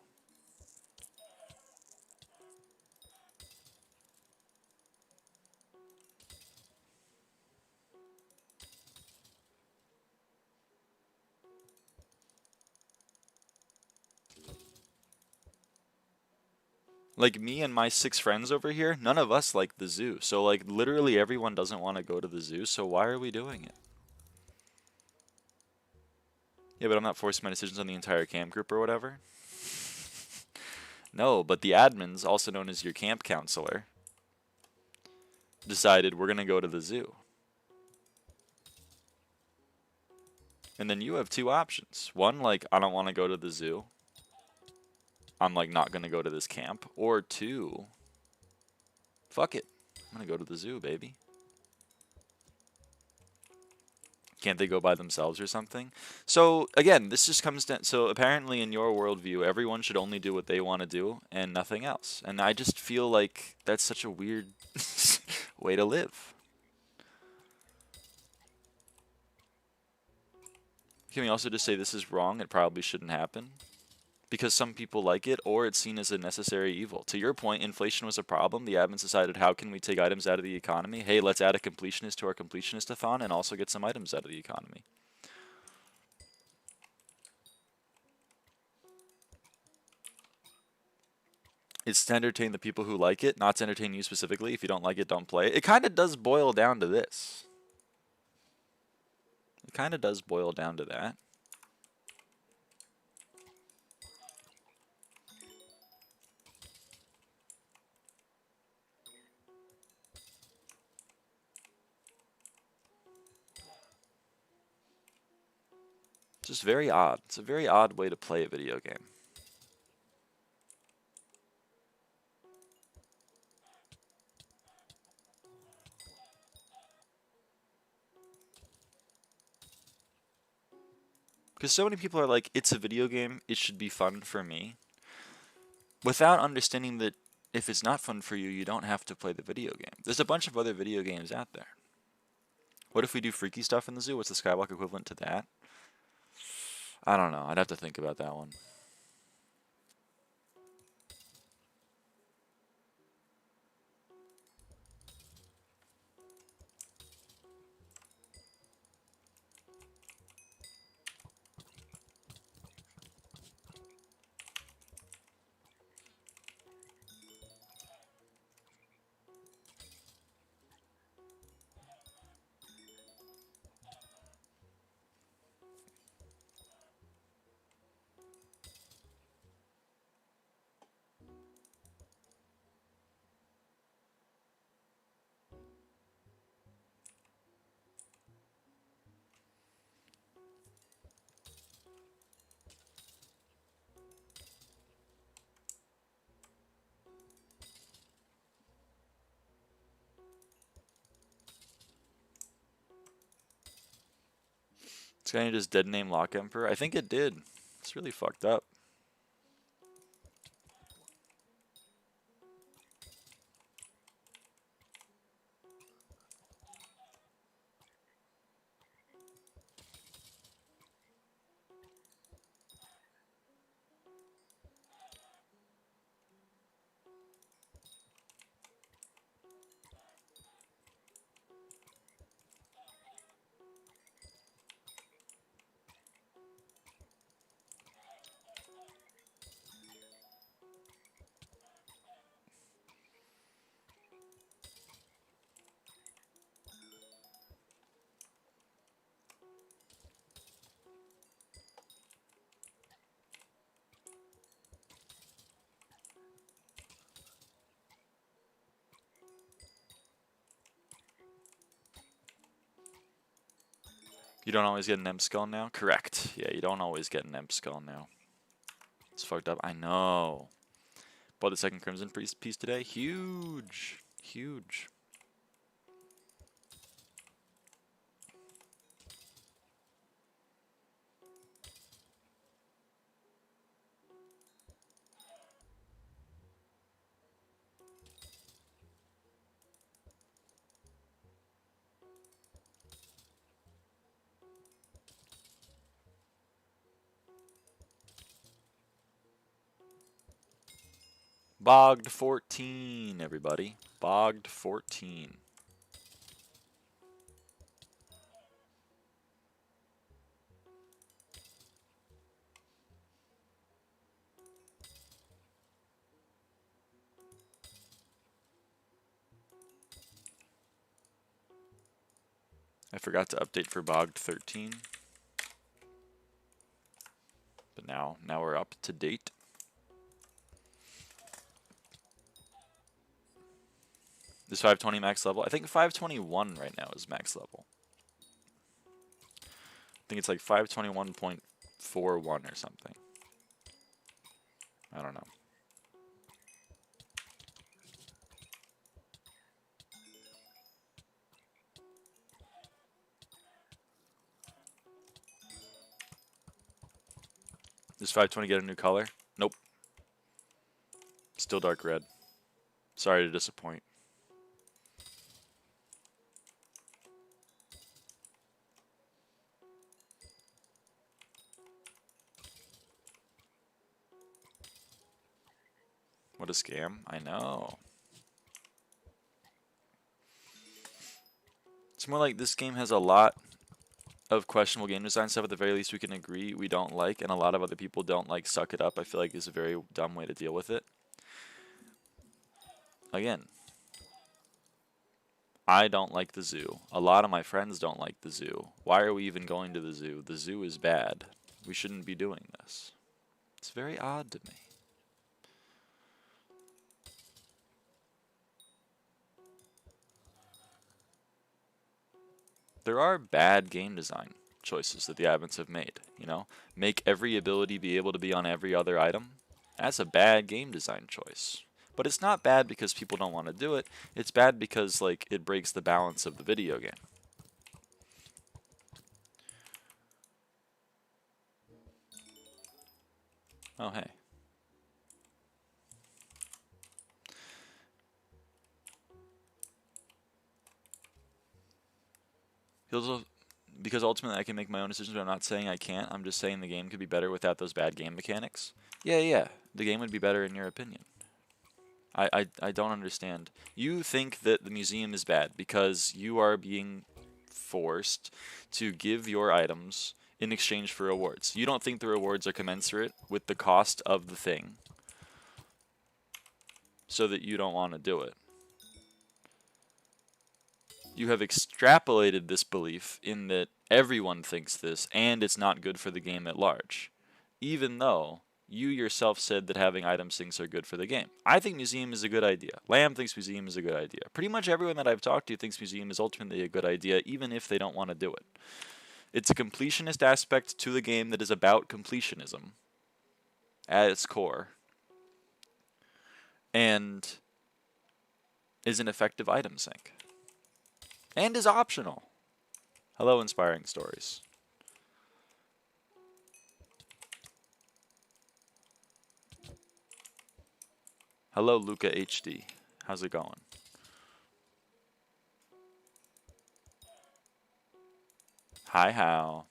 Like, me and my 6 friends over here, none of us like the zoo. So, like, literally everyone doesn't want to go to the zoo, so why are we doing it? Yeah, but I'm not forcing my decisions on the entire camp group or whatever. No, but the admins, also known as your camp counselor, decided we're going to go to the zoo. And then you have 2 options. One, like, I don't want to go to the zoo. I'm, like, not going to go to this camp. Or 2, fuck it. I'm going to go to the zoo, baby. Can't they go by themselves or something? So, again, this just comes down... So, apparently, in your worldview, everyone should only do what they want to do and nothing else. And I just feel like that's such a weird way to live. Can we also just say this is wrong? It probably shouldn't happen? Because some people like it, or it's seen as a necessary evil. To your point, inflation was a problem. The admins decided, how can we take items out of the economy? Hey, let's add a completionist to our completionist-a-thon and also get some items out of the economy. It's to entertain the people who like it, not to entertain you specifically. If you don't like it, don't play it. It kind of does boil down to this. It kind of does boil down to that. just very odd. It's a very odd way to play a video game. Because so many people are like, it's a video game, it should be fun for me. Without understanding that if it's not fun for you, you don't have to play the video game. There's a bunch of other video games out there. What if we do freaky stuff in the zoo? What's the SkyBlock equivalent to that? I don't know. I'd have to think about that one. SkyHanni just dead name Lock Emperor? I think it did. It's really fucked up. You don't always get an M skull now? Correct. Yeah, you don't always get an M skull now. It's fucked up. I know. Bought the second Crimson Priest piece today. Huge. Huge. Bogged 14, everybody. Bogged 14. I forgot to update for bogged 13. But now we're up to date. Is 520 max level? I think 521 right now is max level. I think it's like 521.41 or something. I don't know. Does 520 get a new color? Nope. Still dark red. Sorry to disappoint. What a scam. I know. It's more like this game has a lot of questionable game design stuff. At the very least we can agree we don't like, and a lot of other people don't like. Suck it up, I feel like, is a very dumb way to deal with it. Again, I don't like the zoo. A lot of my friends don't like the zoo. Why are we even going to the zoo? The zoo is bad. We shouldn't be doing this. It's very odd to me. There are bad game design. choices that the admins have made, you know? Make every ability be able to be on every other item. That's a bad game design choice. But it's not bad because people don't want to do it. It's bad because, like, it breaks the balance of the video game. Oh, hey. Because ultimately I can make my own decisions, but I'm not saying I can't. I'm just saying the game could be better without those bad game mechanics. Yeah. The game would be better in your opinion. I don't understand. You think that the museum is bad because you are being forced to give your items in exchange for rewards. You don't think the rewards are commensurate with the cost of the thing, so that you don't want to do it. You have extrapolated this belief in that everyone thinks this, and it's not good for the game at large, even though you yourself said that having item sinks are good for the game. I think museum is a good idea. Lamb thinks museum is a good idea. Pretty much everyone that I've talked to thinks museum is ultimately a good idea, even if they don't want to do it. It's a completionist aspect to the game that is about completionism at its core, and is an effective item sink. And is optional. Hello, Inspiring Stories. Hello, Luca HD. How's it going? Hi, how?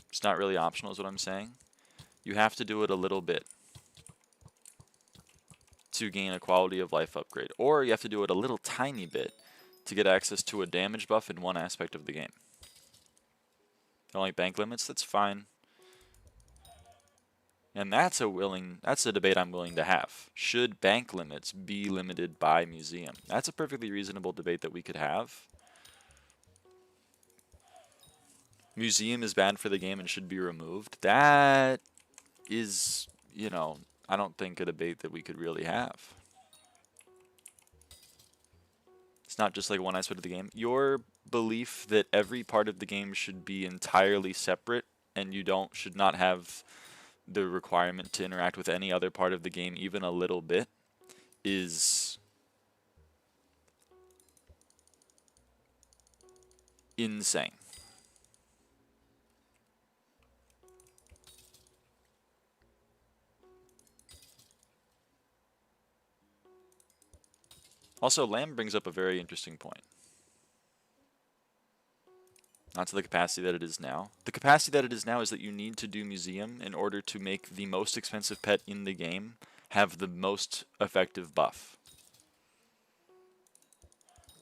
It's not really optional is what I'm saying. You have to do it a little bit to gain a quality of life upgrade. Or you have to do it a little tiny bit to get access to a damage buff in one aspect of the game. Don't like bank limits? That's fine. And that's a debate I'm willing to have. Should bank limits be limited by museum? That's a perfectly reasonable debate that we could have. Museum is bad for the game and should be removed. That is, you know, I don't think a debate that we could really have. It's not just like one aspect of the game. Your belief that every part of the game should be entirely separate and you should not have the requirement to interact with any other part of the game even a little bit is insane. Also, Lamb brings up a very interesting point. Not to the capacity that it is now. The capacity that it is now is that you need to do museum in order to make the most expensive pet in the game have the most effective buff.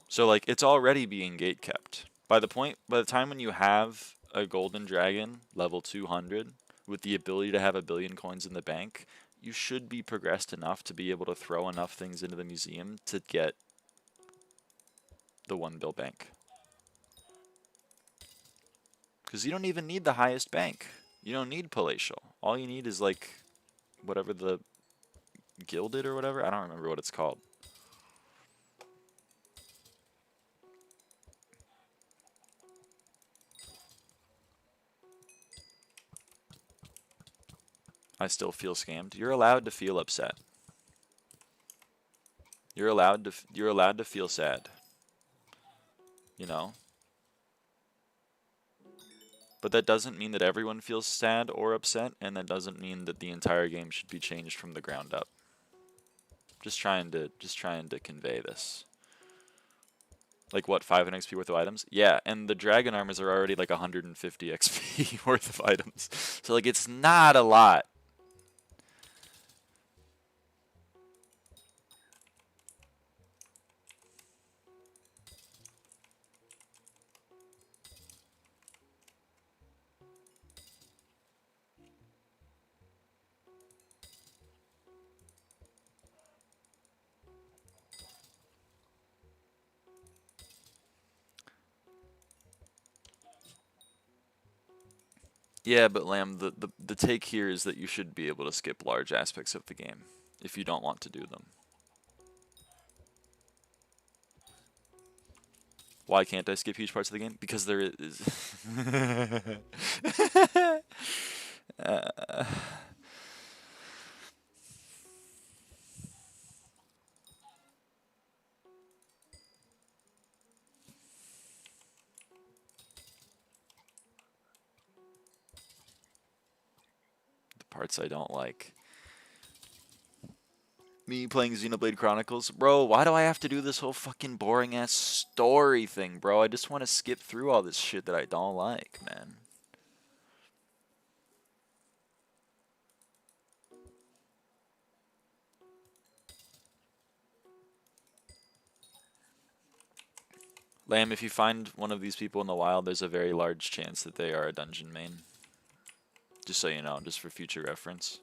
So like it's already being gate kept. By the time when you have a golden dragon level 200 with the ability to have 1 billion coins in the bank, you should be progressed enough to be able to throw enough things into the museum to get the 1 bill bank. Because you don't even need the highest bank. You don't need palatial. All you need is like whatever the gilded or whatever. I don't remember what it's called. I still feel scammed. You're allowed to feel upset. You're allowed to feel sad. You know? But that doesn't mean that everyone feels sad or upset, and that doesn't mean that the entire game should be changed from the ground up. Just trying to convey this. Like what, 500 XP worth of items? Yeah, and the dragon armors are already like 150 XP worth of items. So like it's not a lot. Yeah, but Lamb, the take here is that you should be able to skip large aspects of the game if you don't want to do them. Why can't I skip huge parts of the game? Because there is. uh, the parts I don't like. Me playing Xenoblade Chronicles. Bro, why do I have to do this whole fucking boring ass story thing, bro? I just want to skip through all this shit that I don't like, man. Lamb, if you find one of these people in the wild, there's a very large chance that they are a dungeon main. Just so you know, just for future reference.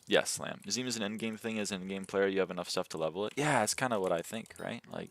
Yes, Lamb. Museum is an endgame thing. As an endgame player, you have enough stuff to level it. Yeah, it's kind of what I think, right? Like,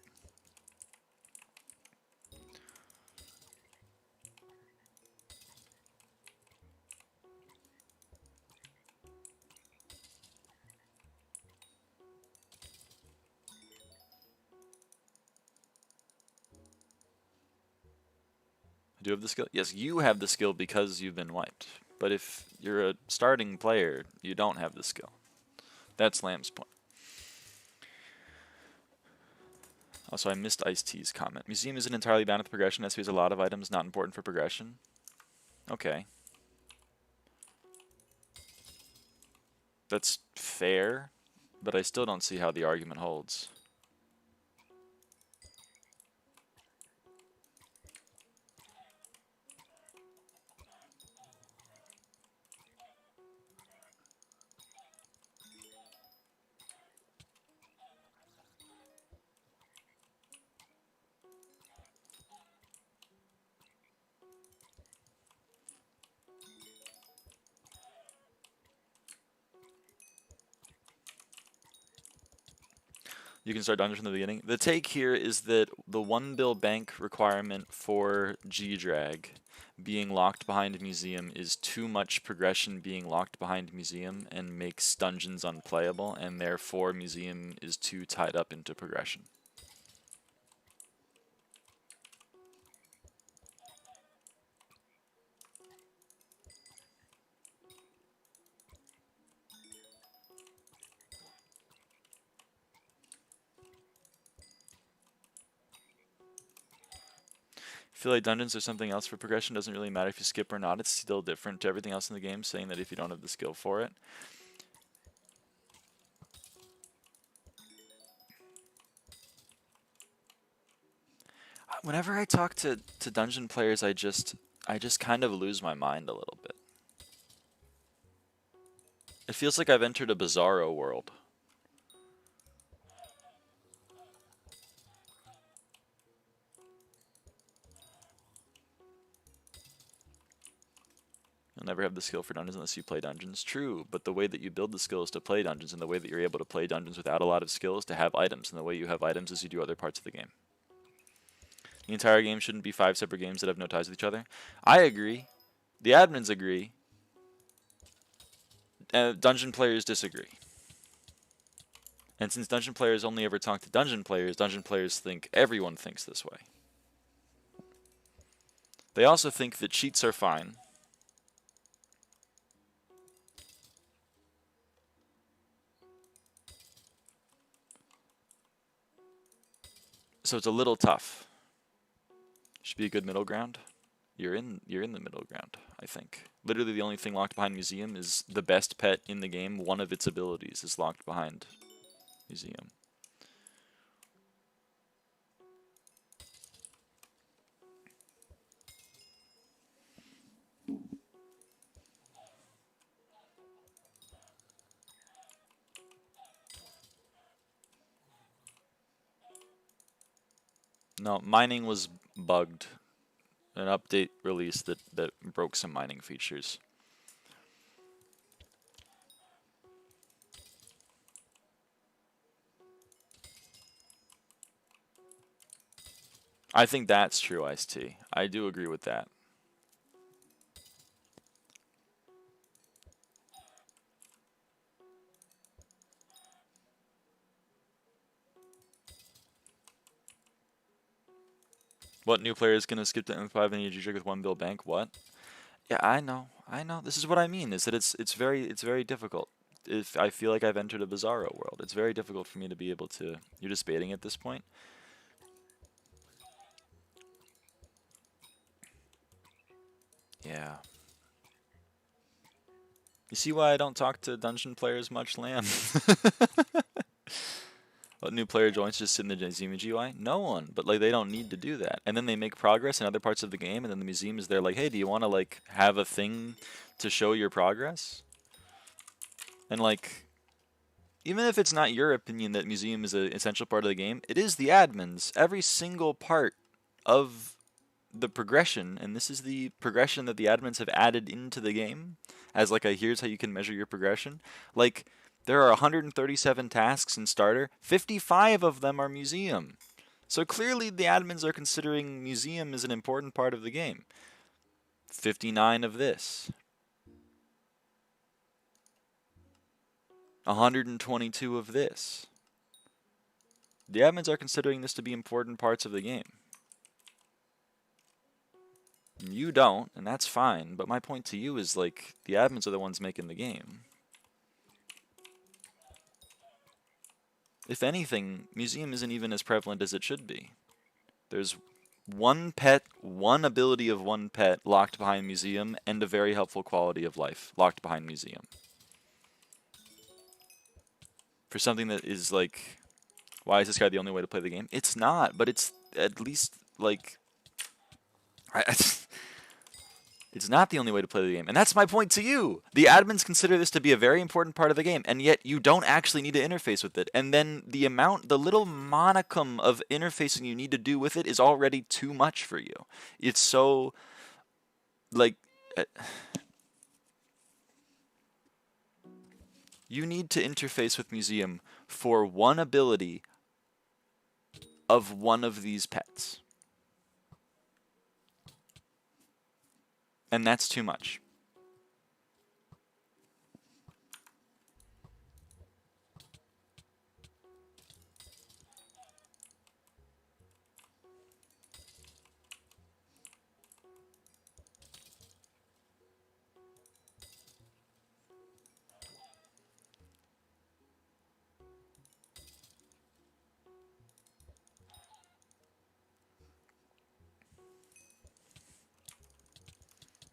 do you have the skill? Yes, you have the skill because you've been wiped. But if you're a starting player, you don't have the skill. That's Lamb's point. Also, I missed Ice-T's comment. Museum isn't entirely bound with progression. SP has a lot of items not important for progression. Okay. That's fair, but I still don't see how the argument holds. You can start dungeons from the beginning. The take here is that the 1 bill bank requirement for G-Drag being locked behind Museum is too much progression being locked behind Museum and makes dungeons unplayable, and therefore Museum is too tied up into progression. I feel like dungeons are something else for progression. Doesn't really matter if you skip or not. It's still different to everything else in the game, saying that if you don't have the skill for it. Whenever I talk to dungeon players, I just kind of lose my mind a little bit. It feels like I've entered a bizarro world. You'll never have the skill for dungeons unless you play dungeons. True, but the way that you build the skill is to play dungeons, and the way that you're able to play dungeons without a lot of skill is to have items, and the way you have items is you do other parts of the game. The entire game shouldn't be 5 separate games that have no ties with each other. I agree. The admins agree. Dungeon players disagree. And since dungeon players only ever talk to dungeon players think everyone thinks this way. They also think that cheats are fine. So it's a little tough. Should be a good middle ground. You're in the middle ground, I think. Literally the only thing locked behind Museum is the best pet in the game. One of its abilities is locked behind Museum. No, mining was bugged. An update release that broke some mining features. I think that's true, Ice-T. I do agree with that. What new player is gonna skip to M5 and EG trick with one bill bank? What? Yeah, I know. This is what I mean. Is that it's very difficult. If I feel like I've entered a bizarro world, it's very difficult for me to be able to. You're just baiting at this point. Yeah. You see why I don't talk to dungeon players much, Lamb? What new player joins just in the museum GUI? No one, but like they don't need to do that. And then they make progress in other parts of the game, and then the museum is there like, hey, do you want to like have a thing to show your progress? And like, even if it's not your opinion that museum is an essential part of the game, it is the admins. Every single part of the progression, and this is the progression that the admins have added into the game as like a here's how you can measure your progression. Like, there are 137 tasks in starter, 55 of them are museum. So clearly the admins are considering museum as an important part of the game. 59 of this. 122 of this. The admins are considering this to be important parts of the game. You don't, and that's fine, but my point to you is like the admins are the ones making the game. If anything, museum isn't even as prevalent as it should be. There's one pet, one ability of one pet locked behind museum, and a very helpful quality of life locked behind museum. For something that is like, why is this guy the only way to play the game? It's not, but it's at least like, it's not the only way to play the game. And that's my point to you. The admins consider this to be a very important part of the game, and yet you don't actually need to interface with it. And then the little monicum of interfacing you need to do with it is already too much for you. It's so, like, you need to interface with museum for one ability of one of these pets. And that's too much.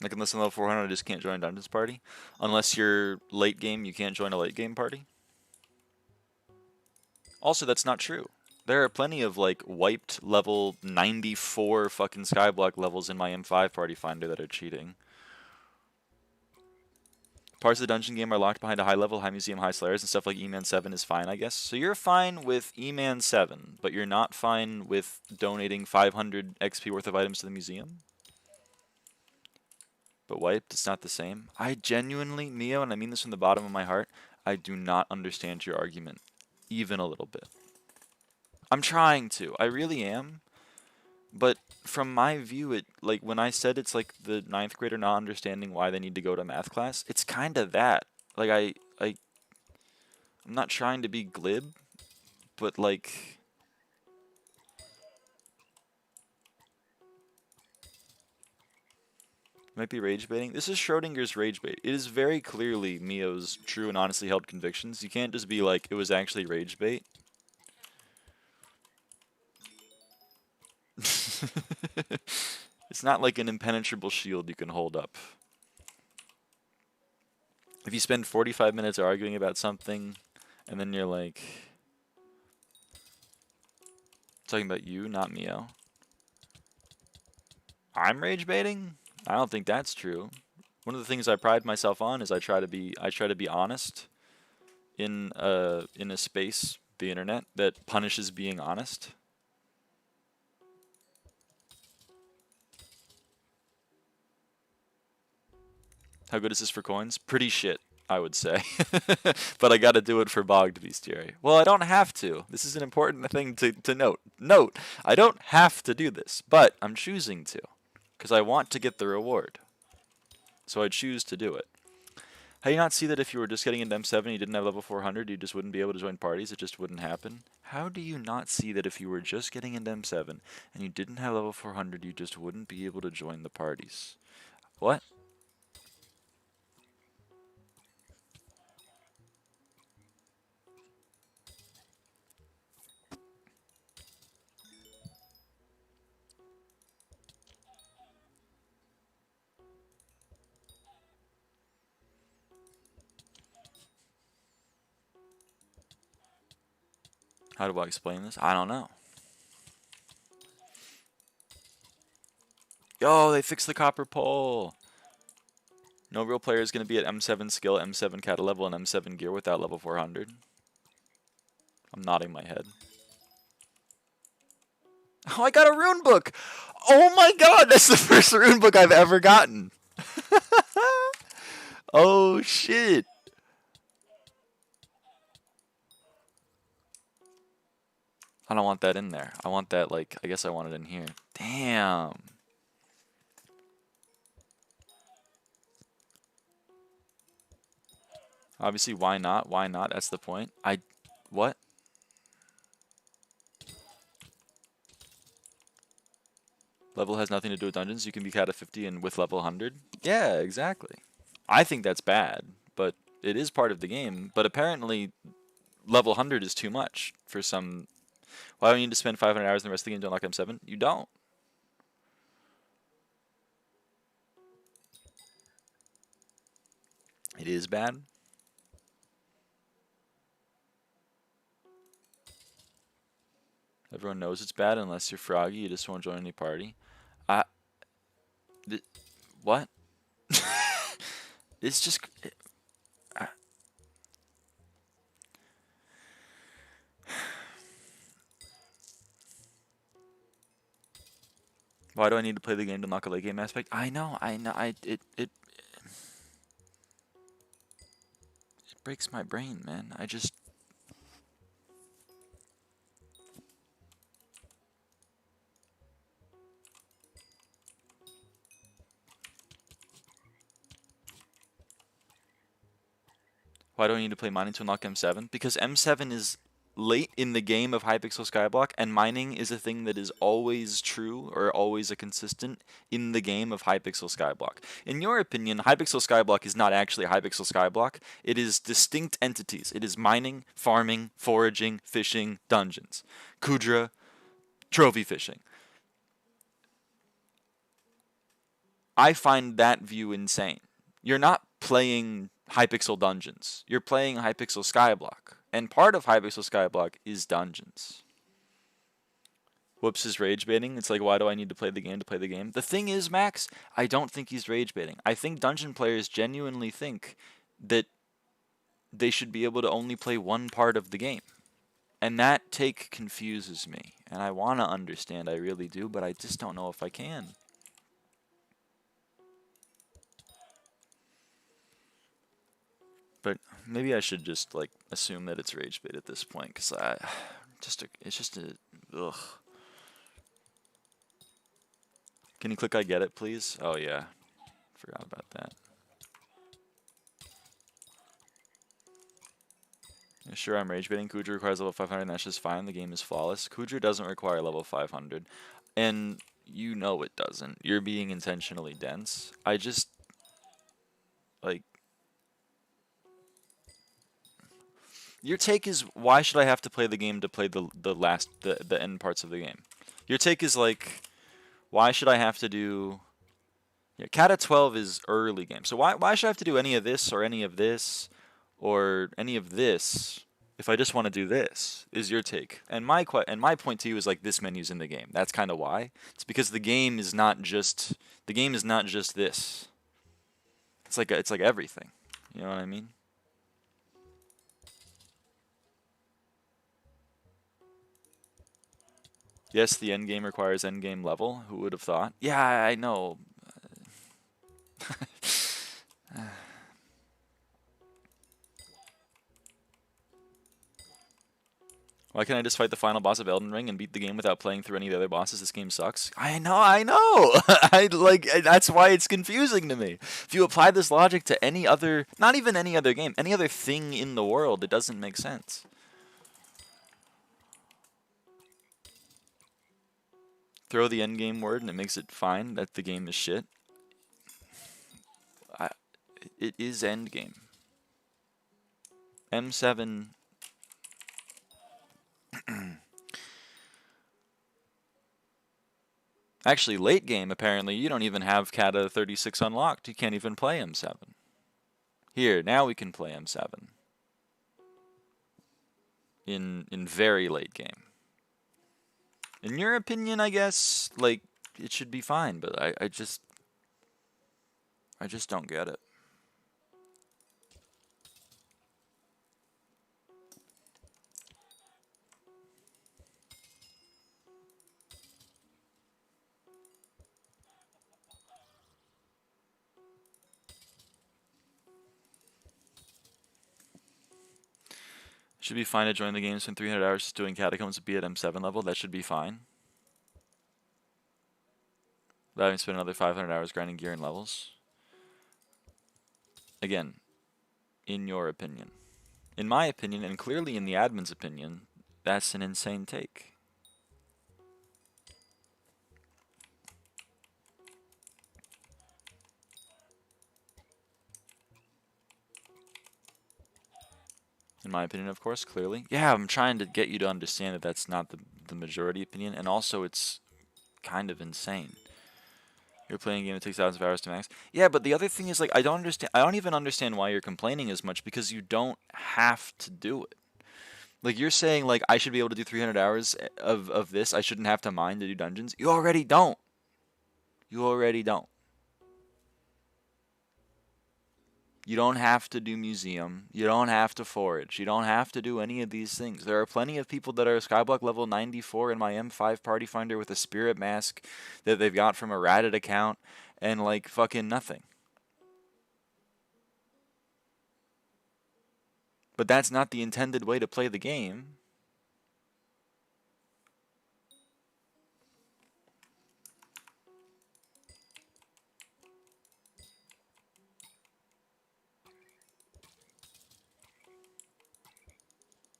Like, unless I'm level 400, I just can't join Dungeons Party. Unless you're late game, you can't join a late game party. Also, that's not true. There are plenty of, like, wiped level 94 fucking SkyBlock levels in my M5 party finder that are cheating. Parts of the dungeon game are locked behind a high level, high museum, high slayers, and stuff like E-Man 7 is fine, I guess. So you're fine with E-Man 7, but you're not fine with donating 500 XP worth of items to the museum? But wiped, it's not the same. I genuinely, Mio, and I mean this from the bottom of my heart, I do not understand your argument, even a little bit. I'm trying to. I really am. But from my view, it like when I said it's like the 9th grader not understanding why they need to go to math class, it's kind of that. Like I'm not trying to be glib, but like might be rage baiting. This is Schrodinger's rage bait. It is very clearly Mio's true and honestly held convictions. You can't just be like, it was actually rage bait. It's not like an impenetrable shield you can hold up. If you spend 45 minutes arguing about something, and then you're like... Talking about you, not Mio. I'm rage baiting? I don't think that's true. One of the things I pride myself on is I try to be honest in a space, the internet, that punishes being honest. How good is this for coins? Pretty shit, I would say. But I gotta do it for bogged bestiary. Well, I don't have to. This is an important thing to note. Note, I don't have to do this, but I'm choosing to. Because I want to get the reward. So I choose to do it. How do you not see that if you were just getting into M7 and you didn't have level 400, you just wouldn't be able to join parties? It just wouldn't happen? How do you not see that if you were just getting into M7 and you didn't have level 400, you just wouldn't be able to join the parties? What? How do I explain this? I don't know. Yo, they fixed the copper pole. No real player is going to be at M7 skill, M7 kata level, and M7 gear without level 400. I'm nodding my head. Oh, I got a rune book! Oh my god, that's the first rune book I've ever gotten! Oh shit! I don't want that in there. I want that, like, I guess I want it in here. Damn! Obviously, why not? Why not? That's the point. What? Level has nothing to do with dungeons. You can be kata 50 and with level 100. Yeah, exactly. I think that's bad, but it is part of the game. But apparently, level 100 is too much for some. Why do you need to spend 500 hours in the rest of the game to unlock M7? You don't. It is bad. Everyone knows it's bad unless you're froggy. You just won't join any party. What? It's just. Why do I need to play the game to unlock a late game aspect? I know. It breaks my brain, man. I just. Why do I need to play mining to unlock M7? Because M7 is late in the game of Hypixel SkyBlock, and mining is a thing that is always true or always a consistent in the game of Hypixel SkyBlock. In your opinion, Hypixel SkyBlock is not actually Hypixel SkyBlock. It is distinct entities. It is mining, farming, foraging, fishing, dungeons. Kudra, trophy fishing. I find that view insane. You're not playing Hypixel Dungeons. You're playing Hypixel SkyBlock. And part of Hypixel SkyBlock is dungeons. Whoops is rage baiting. It's like, why do I need to play the game to play the game? The thing is, Max, I don't think he's rage baiting. I think dungeon players genuinely think that they should be able to only play one part of the game. And that take confuses me. And I want to understand, I really do, but I just don't know if I can. But maybe I should just, like, assume that it's rage bait at this point, because it's just a, ugh. Can you click I get it, please? Oh, yeah. Forgot about that. Yeah, sure, I'm rage baiting. Kudra requires level 500, and that's just fine. The game is flawless. Kudra doesn't require level 500, and you know it doesn't. You're being intentionally dense. I just, like, your take is, why should I have to play the game to play the end parts of the game? Your take is like, why should I have to do... Yeah, Kata 12 is early game. So why should I have to do any of this or any of this or any of this if I just want to do this, is your take. And my point to you is like, this menu's in the game. That's kind of why. It's because the game is not just this. It's like everything. You know what I mean? Yes, the end game requires end game level. Who would have thought? Yeah, I know. Why can't I just fight the final boss of Elden Ring and beat the game without playing through any of the other bosses? This game sucks. I know. I like that's why it's confusing to me. If you apply this logic to any other, not even any other game, any other thing in the world, it doesn't make sense. Throw the end game word and it makes it fine that the game is shit. It is end game. M7. Actually, late game, apparently, you don't even have Kata 36 unlocked. You can't even play M7. Here, now we can play M7. In very late game. In your opinion, I guess, like, it should be fine, but I just don't get it. Should be fine to join the game, spend 300 hours just doing catacombs to be at M7 level. That should be fine. Without having spent another 500 hours grinding gear and levels. Again, in your opinion. In my opinion, and clearly in the admin's opinion, that's an insane take. In my opinion, of course, clearly. Yeah, I'm trying to get you to understand that that's not the majority opinion, and also it's kind of insane. You're playing a game that takes thousands of hours to max. Yeah, but the other thing is, like, I don't even understand why you're complaining as much, because you don't have to do it. Like, you're saying, like, I should be able to do 300 hours of this. I shouldn't have to mine to do dungeons. You already don't. You already don't. You don't have to do museum. You don't have to forage. You don't have to do any of these things. There are plenty of people that are SkyBlock level 94 in my M5 party finder with a spirit mask that they've got from a ratted account and like fucking nothing. But that's not the intended way to play the game.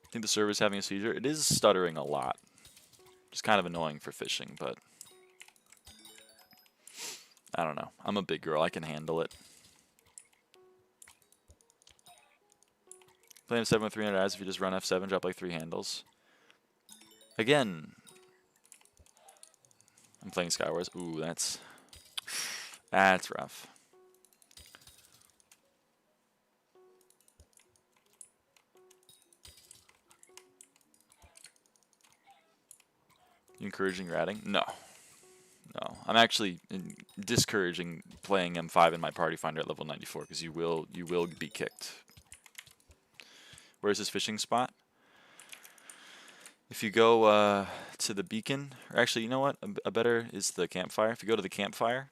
I think the server's having a seizure. It is stuttering a lot. It's kind of annoying for fishing, but I don't know. I'm a big girl. I can handle it. Play M7 with 300 eyes if you just run F7, drop like 3 handles. Again, I'm playing Skywars. Ooh, that's rough. You encouraging ratting? No. No. I'm actually discouraging playing M5 in my party finder at level 94 because you will be kicked. Where's this fishing spot? If you go to the beacon, or actually, you know what? A better is the campfire. If you go to the campfire,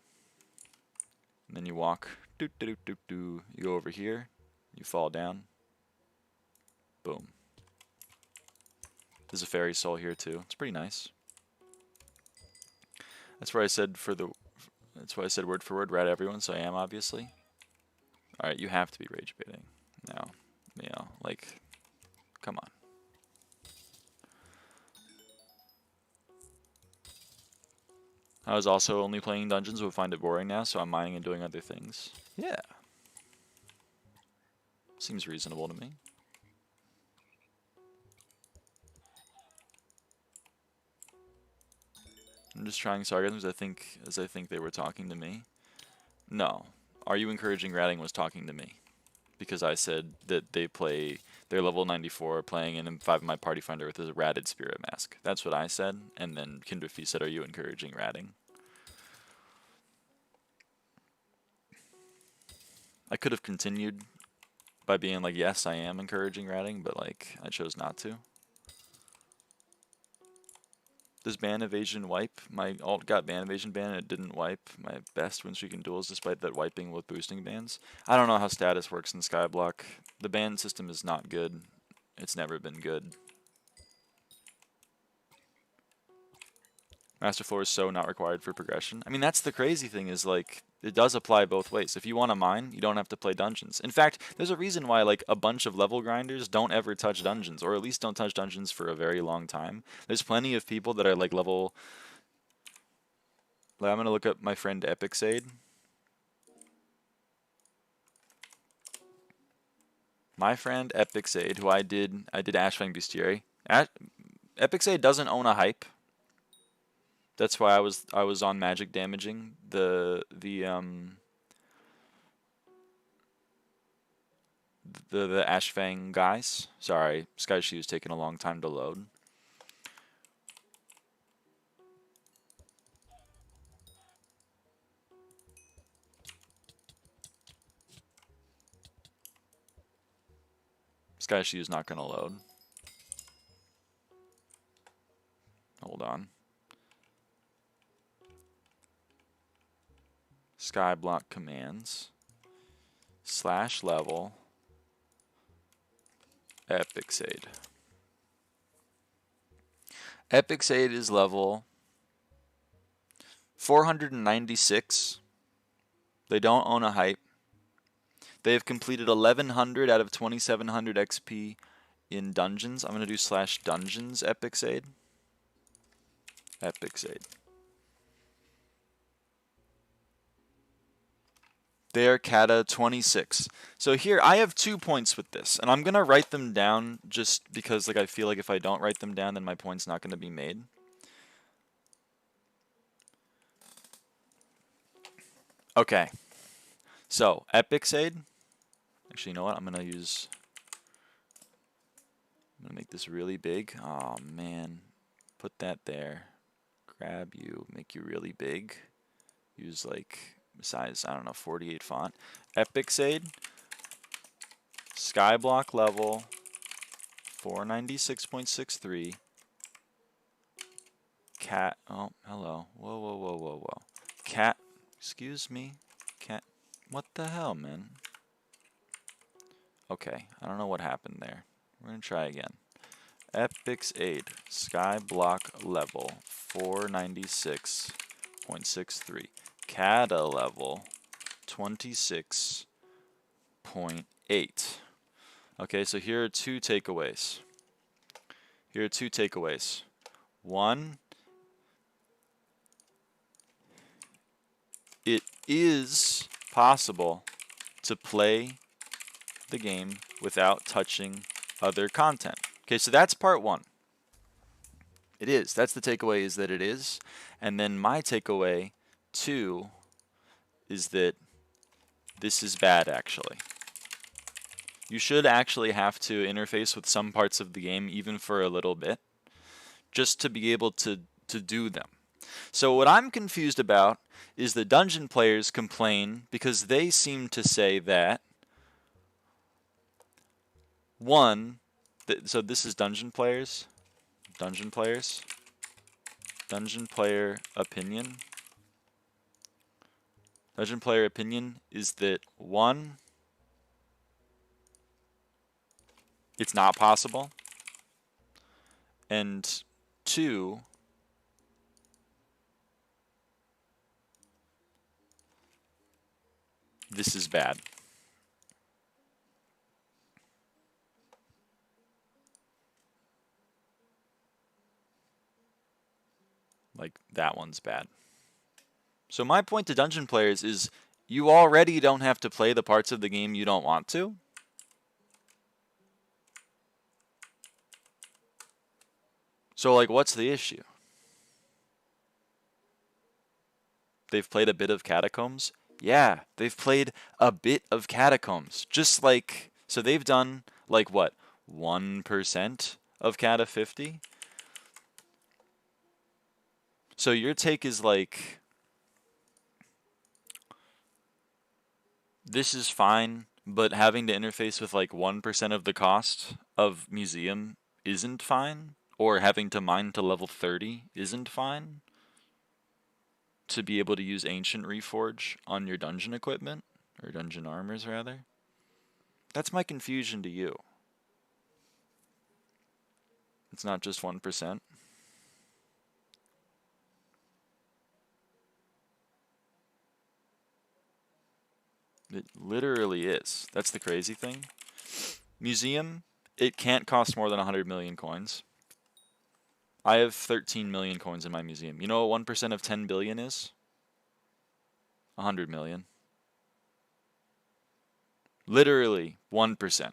and then you walk, you go over here, you fall down, boom. There's a fairy soul here too. It's pretty nice. That's where I said that's why I said word for word, rat everyone, so I am obviously. Alright, you have to be rage baiting. No. You know, like, come on. I was also only playing dungeons, but find it boring now, so I'm mining and doing other things. Yeah. Seems reasonable to me. I'm just trying sarcasms as I think they were talking to me. No. Are you encouraging ratting was talking to me. Because I said that they're level 94 playing in M5 in my party finder with a ratted spirit mask. That's what I said, and then Kinderfee said, are you encouraging ratting? I could have continued by being like, yes, I am encouraging ratting, but like, I chose not to. Does ban evasion wipe? My alt got ban evasion ban and it didn't wipe my best win streak in duels despite that wiping with boosting bans. I don't know how status works in SkyBlock. The ban system is not good. It's never been good. Master floor is so not required for progression. I mean, that's the crazy thing is like it does apply both ways. If you want to mine, you don't have to play dungeons. In fact, there's a reason why like a bunch of level grinders don't ever touch dungeons, or at least don't touch dungeons for a very long time. There's plenty of people that are like level. Like, I'm gonna look up my friend Hypixel. My friend Hypixel, who I did Ashfang Bestiary. Hypixel doesn't own a hype. That's why I was on magic damaging the Ashfang guys. Sorry, SkyShiiyu was taking a long time to load. SkyShiiyu is not gonna load. Hold on. SkyBlock commands /level Hypixel. Hypixel is level 496. They don't own a hype. They have completed 1100 out of 2700 XP in dungeons. I'm going to do /dungeons Hypixel. Hypixel. They are Kata 26. So here, I have 2 points with this, and I'm going to write them down just because like I feel like if I don't write them down, then my point's not going to be made. Okay. So, Hypixel. Actually, you know what? I'm going to make this really big. Oh, man. Put that there. Grab you. Make you really big. Use like size, I don't know, 48 font. Hypixel, SkyBlock level 496.63. Cat, oh, hello. Whoa, whoa, whoa, whoa, whoa. Cat, excuse me. Cat, what the hell, man? Okay, I don't know what happened there. We're going to try again. Hypixel, SkyBlock level 496.63. Kata level 26.8. Okay, so here are 2 takeaways. One, it is possible to play the game without touching other content. Okay, so that's part 1. It is. That's the takeaway, is that it is. And then my takeaway 2 is that this is bad, actually. You should actually have to interface with some parts of the game, even for a little bit, just to be able to do them. So what I'm confused about is the dungeon players complain because they seem to say that, so this is dungeon player opinion. Dungeon player opinion is that 1, it's not possible, and 2, this is bad. Like, that one's bad. So my point to dungeon players is you already don't have to play the parts of the game you don't want to. So, like, what's the issue? They've played a bit of Catacombs? Yeah, they've played a bit of Catacombs. Just like, so they've done, like, what, 1% of Cata 50? So your take is like, this is fine, but having to interface with like 1% of the cost of Museum isn't fine? Or having to mine to level 30 isn't fine? To be able to use Ancient Reforge on your dungeon equipment? Or dungeon armors, rather? That's my confusion to you. It's not just 1%. It literally is. That's the crazy thing. Museum, it can't cost more than 100 million coins. I have 13 million coins in my museum. You know what 1% of 10 billion is? 100 million. Literally 1%.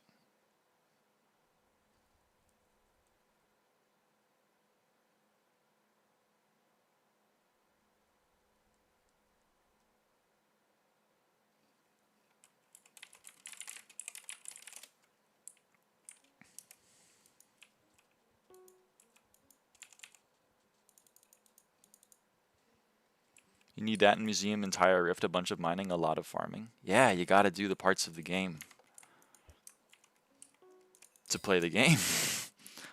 You need that in museum, entire rift, a bunch of mining, a lot of farming. Yeah, you gotta do the parts of the game to play the game.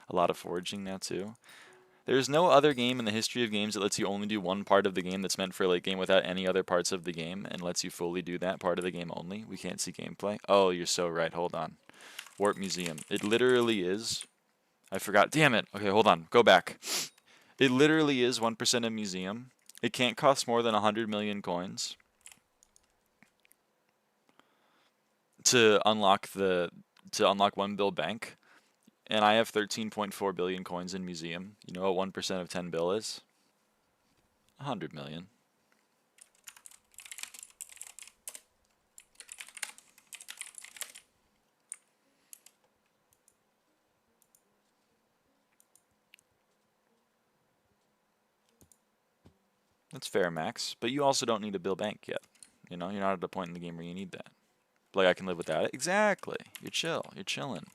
A lot of foraging now too. There's no other game in the history of games that lets you only do one part of the game that's meant for a late game without any other parts of the game and lets you fully do that part of the game only. We can't see gameplay. Oh, you're so right. Hold on. Warp Museum. It literally is. I forgot. Damn it. Okay, hold on. Go back. It literally is 1% of museum. It can't cost more than 100 million coins to unlock 1 bill bank. And I have 13.4 billion coins in museum. You know what 1% of 10 bill is? 100 million. That's fair, Max. But you also don't need a bill bank yet. You know, you're not at a point in the game where you need that. Like, I can live without it. Exactly. You're chill. You're chilling.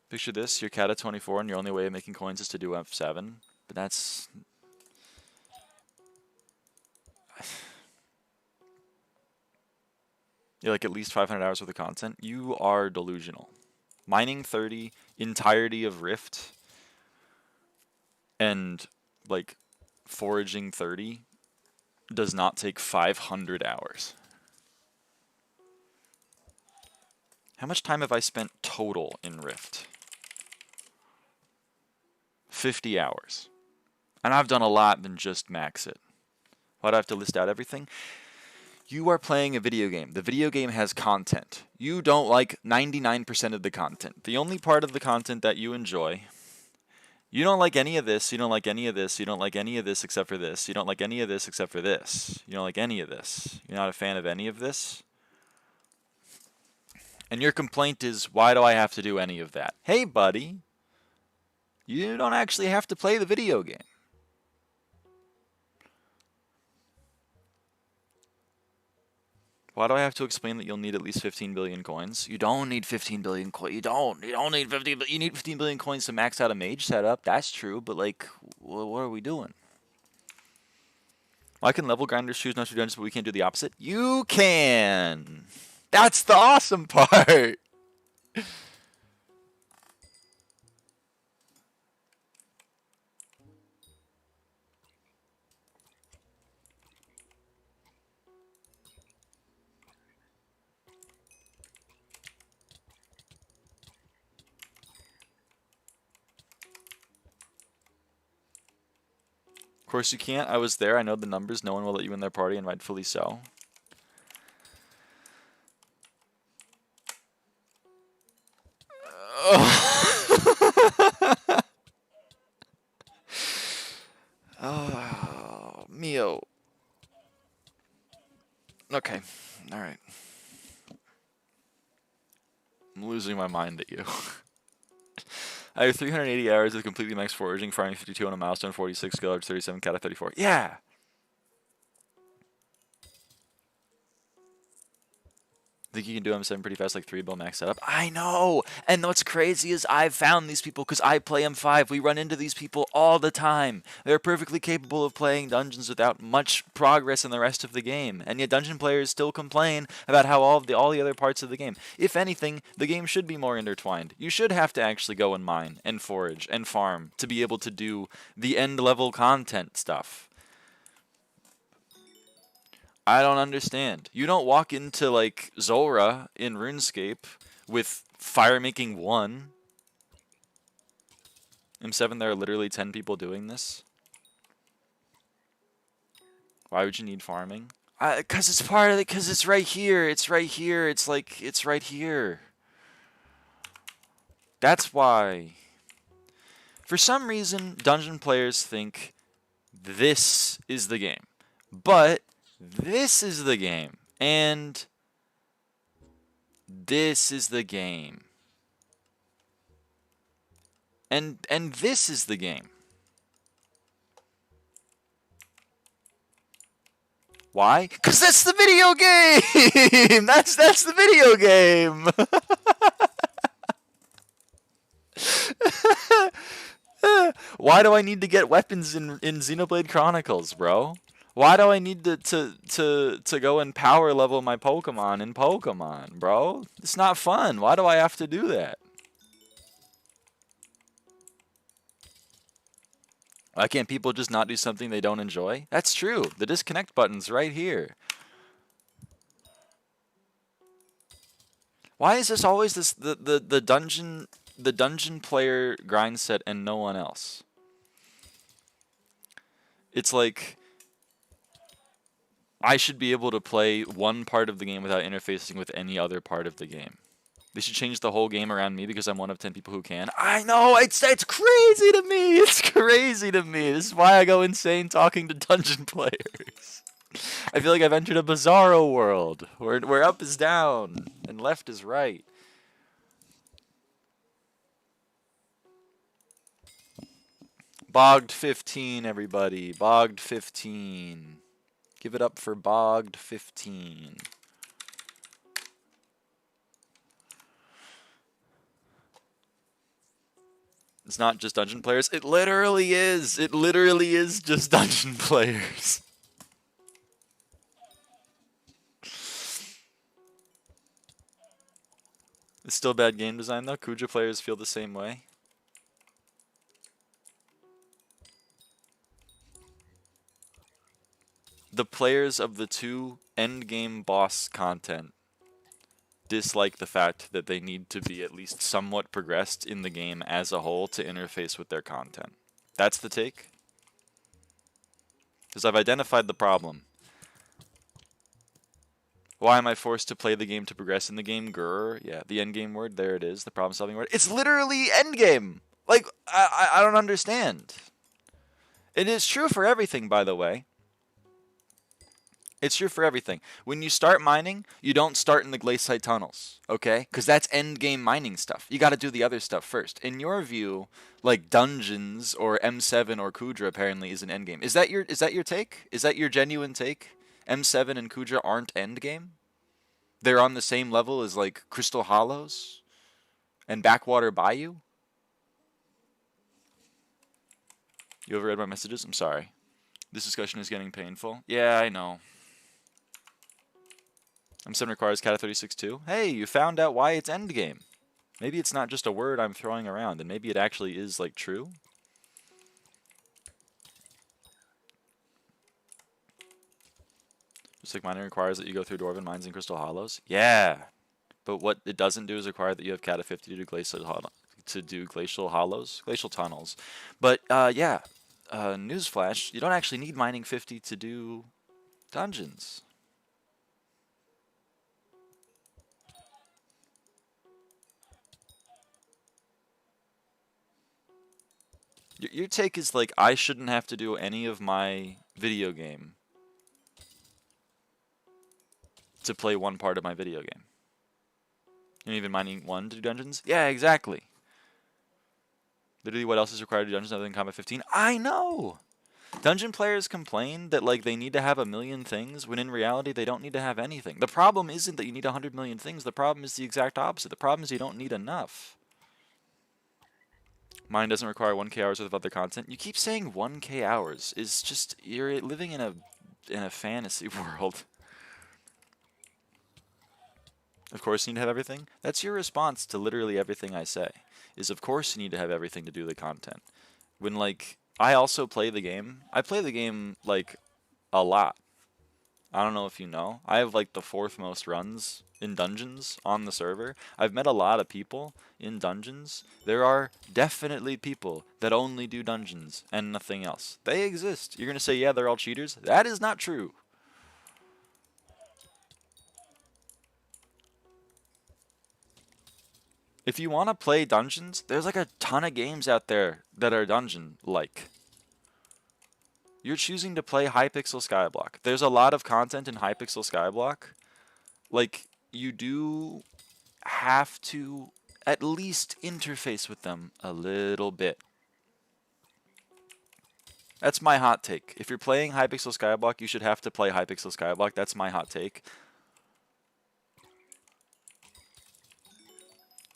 Picture this. You're cat at 24 and your only way of making coins is to do F7. But that's... You're like at least 500 hours worth of content. You are delusional. Mining 30, entirety of Rift, and like foraging 30 does not take 500 hours. How much time have I spent total in Rift? 50 hours. And I've done a lot than just max it. Why do I have to list out everything? You are playing a video game. The video game has content. You don't like 99% of the content. The only part of the content that you enjoy, you don't like any of this, you don't like any of this, you don't like any of this except for this, you don't like any of this except for this, you don't like any of this, you're not a fan of any of this, and your complaint is, why do I have to do any of that? Hey, buddy, you don't actually have to play the video game. Why do I have to explain that you'll need at least 15 billion coins? You don't need 15 billion coins. You don't need 15. You need 15 billion coins to max out a mage setup. That's true, but like, what are we doing? I can level grinders, choose not to do dungeons, but we can't do the opposite. You can. That's the awesome part. Of course you can't. I was there. I know the numbers. No one will let you in their party, and rightfully so. Oh, Mio. Okay. All right. I'm losing my mind at you. I have 380 hours of completely max foraging, farming 52 on a milestone, 46 skill, 37 cat of 34. Yeah! I think you can do M7 pretty fast, like 3 bill max setup. I know! And what's crazy is I've found these people because I play M5. We run into these people all the time. They're perfectly capable of playing dungeons without much progress in the rest of the game. And yet dungeon players still complain about how all the other parts of the game. If anything, the game should be more intertwined. You should have to actually go and mine and forage and farm to be able to do the end level content stuff. I don't understand. You don't walk into, like, Zora in RuneScape with fire making 1. M7, there are literally 10 people doing this. Why would you need farming? Cause it's part of it. Cause it's right here. It's right here. It's like it's right here. That's why. For some reason, dungeon players think this is the game, but this is the game, and this is the game, and this is the game. Why? Because that's the video game! That's the video game! Why do I need to get weapons in Xenoblade Chronicles, bro? Why do I need to go and power level my Pokemon in Pokemon, bro? It's not fun. Why do I have to do that? Why can't people just not do something they don't enjoy? That's true. The disconnect button's right here. Why is this always the dungeon player grind set and no one else? It's like I should be able to play one part of the game without interfacing with any other part of the game. They should change the whole game around me because I'm one of 10 people who can. I know, it's crazy to me. It's crazy to me. This is why I go insane talking to dungeon players. I feel like I've entered a bizarro world where up is down and left is right. Bogged 15, everybody. Bogged 15. Give it up for Bogged 15. It's not just dungeon players. It literally is. It literally is just dungeon players. It's still bad game design though. Kuja players feel the same way. The players of the two endgame boss content dislike the fact that they need to be at least somewhat progressed in the game as a whole to interface with their content. That's the take. Because I've identified the problem. Why am I forced to play the game to progress in the game? Grr. Yeah, the endgame word, there it is, the problem-solving word. It's literally endgame! Like, I don't understand. It is true for everything, by the way. It's true for everything. When you start mining, you don't start in the glaciate tunnels, okay? Because that's endgame mining stuff. You got to do the other stuff first. In your view, like dungeons or M7 or Kudra apparently is an endgame. Is that your take? Is that your genuine take? M7 and Kudra aren't endgame? They're on the same level as like Crystal Hollows and Backwater Bayou? You overread my messages? I'm sorry. This discussion is getting painful. Yeah, I know. M7 requires Kata 36 too. Hey, you found out why it's endgame. Maybe it's not just a word I'm throwing around, and maybe it actually is like true. Just like mining requires that you go through Dwarven mines and Crystal Hollows. Yeah, but what it doesn't do is require that you have Kata 50 to do glacial hollows, glacial tunnels. But yeah, newsflash: you don't actually need mining 50 to do dungeons. Your take is like I shouldn't have to do any of my video game to play one part of my video game. You're even mining 1 to do dungeons? Yeah, exactly. Literally, what else is required to do dungeons other than Combat 15? I know! Dungeon players complain that like they need to have 1,000,000 things, when in reality they don't need to have anything. The problem isn't that you need 100,000,000 things, the problem is the exact opposite. The problem is you don't need enough. Mine doesn't require 1K hours worth of other content. You keep saying 1K hours. Is just, you're living in a fantasy world. Of course you need to have everything. That's your response to literally everything I say. Is of course you need to have everything to do the content. When like I also play the game. I play the game like a lot. I don't know if you know. I have like the 4th most runs in dungeons on the server. I've met a lot of people in dungeons. There are definitely people that only do dungeons and nothing else. They exist. You're going to say, yeah, they're all cheaters? That is not true. If you want to play dungeons, there's like a ton of games out there that are dungeon-like. You're choosing to play Hypixel SkyBlock. There's a lot of content in Hypixel SkyBlock. Like, you do have to at least interface with them a little bit. That's my hot take. If you're playing Hypixel SkyBlock, you should have to play Hypixel SkyBlock. That's my hot take.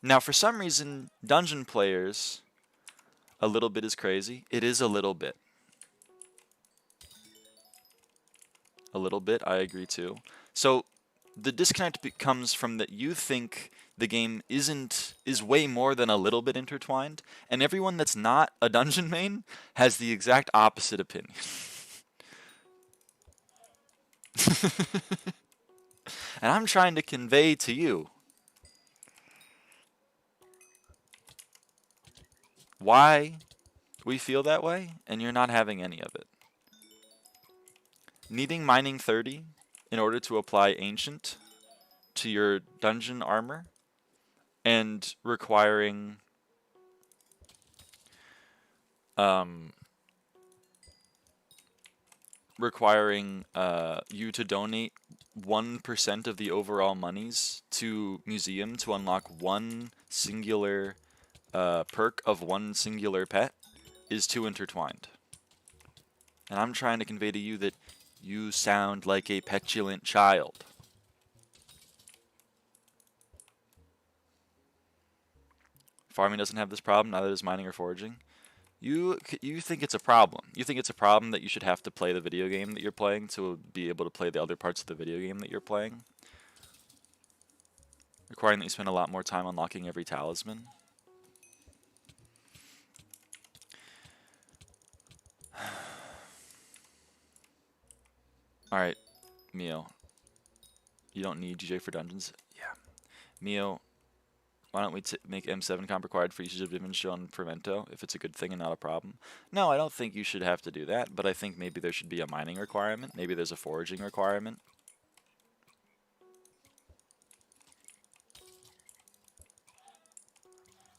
Now, for some reason, dungeon players, a little bit is crazy. It is a little bit. A little bit, I agree too. So the disconnect comes from that you think the game is way more than a little bit intertwined, and everyone that's not a dungeon main has the exact opposite opinion. And I'm trying to convey to you why we feel that way, and you're not having any of it. Needing mining 30 in order to apply ancient to your dungeon armor, and requiring you to donate 1% of the overall monies to museum to unlock one singular perk of one singular pet is too intertwined. And I'm trying to convey to you that you sound like a petulant child. Farming doesn't have this problem, neither does mining or foraging. You think it's a problem. You think it's a problem that you should have to play the video game that you're playing to be able to play the other parts of the video game that you're playing. Requiring that you spend a lot more time unlocking every talisman. Alright, Mio. You don't need GJ for dungeons? Yeah. Mio, why don't we make M7 comp required for usage of Dimension on Fermento if it's a good thing and not a problem? No, I don't think you should have to do that, but I think maybe there should be a mining requirement. Maybe there's a foraging requirement.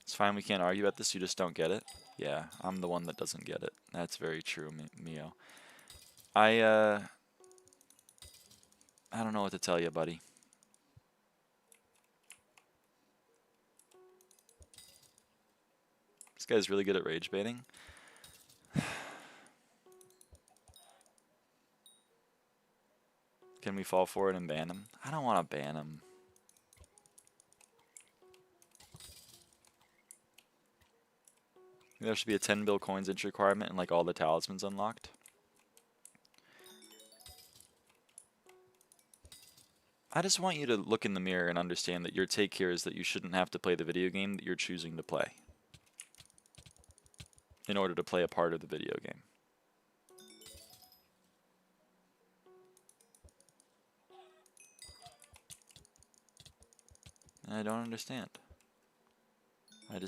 It's fine, we can't argue about this, you just don't get it. Yeah, I'm the one that doesn't get it. That's very true, Mio. I don't know what to tell you, buddy. This guy's really good at rage baiting. Can we fall for it and ban him? I don't want to ban him. There should be a 10 bill coins inch requirement and like all the talismans unlocked. I just want you to look in the mirror and understand that your take here is that you shouldn't have to play the video game that you're choosing to play in order to play a part of the video game. And I don't understand. I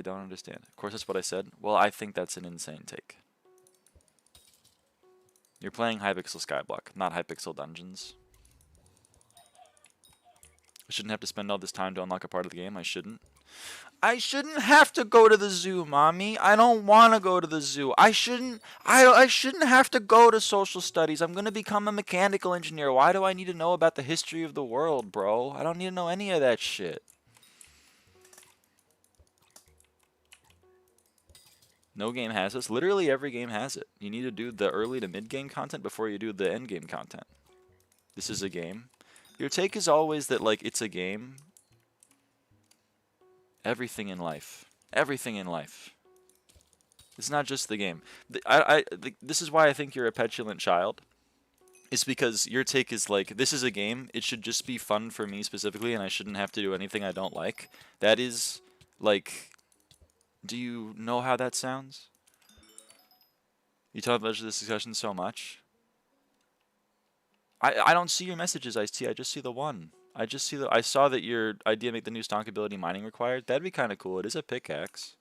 don't understand. Of course, that's what I said. Well, I think that's an insane take. You're playing Hypixel SkyBlock, not Hypixel Dungeons. I shouldn't have to spend all this time to unlock a part of the game. I shouldn't. I shouldn't have to go to the zoo, Mommy. I don't want to go to the zoo. I shouldn't have to go to social studies. I'm going to become a mechanical engineer. Why do I need to know about the history of the world, bro? I don't need to know any of that shit. No game has this. Literally every game has it. You need to do the early to mid game content before you do the end game content. This is a game. Your take is always that, like, it's a game. Everything in life. Everything in life. It's not just the game. This is why I think you're a petulant child. It's because your take is like, this is a game. It should just be fun for me specifically, and I shouldn't have to do anything I don't like. That is, like, do you know how that sounds? You talk about this discussion so much. I don't see your messages, Ice-T. I just see the one. I saw that your idea make the new stonk ability mining required. That'd be kind of cool. It is a pickaxe.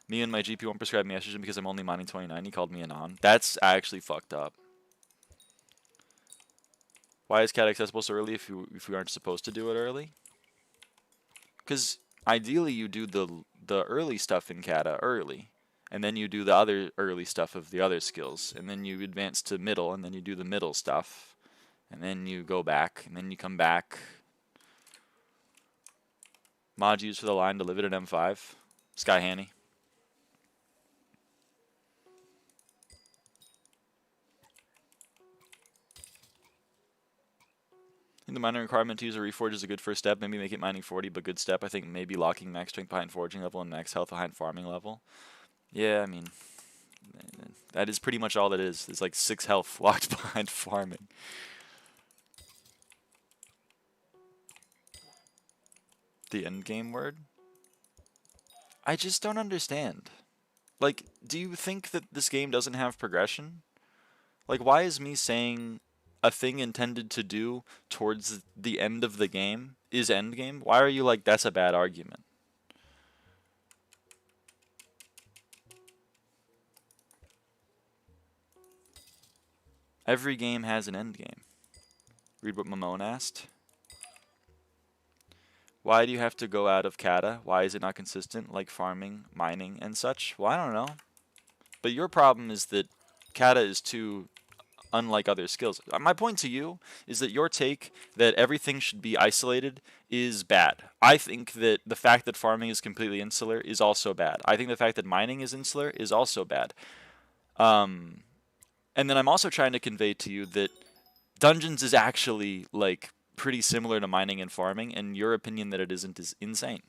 Me and my GP won't prescribe me estrogen because I'm only mining 29. He called me a non. That's actually fucked up. Why is cat accessible so early if we aren't supposed to do it early? Because ideally you do the early stuff in kata early, and then you do the other early stuff of the other skills, and then you advance to middle, and then you do the middle stuff, and then you go back, and then you come back. Mod used for the line to live it at M5. SkyHanni. I think the mining requirement to use a reforge is a good first step. Maybe make it mining 40, but good step. I think maybe locking max strength behind forging level and max health behind farming level. Yeah, I mean, that is pretty much all that is. It's like 6 health locked behind farming. The end game word? I just don't understand. Like, do you think that this game doesn't have progression? Like, why is me saying a thing intended to do towards the end of the game is end game? Why are you like, that's a bad argument? Every game has an end game. Read what Mamone asked. Why do you have to go out of kata? Why is it not consistent, like farming, mining, and such? Well, I don't know. But your problem is that kata is too unlike other skills. My point to you is that your take that everything should be isolated is bad. I think that the fact that farming is completely insular is also bad. I think the fact that mining is insular is also bad. And then I'm also trying to convey to you that dungeons is actually like pretty similar to mining and farming, and your opinion that it isn't is insane.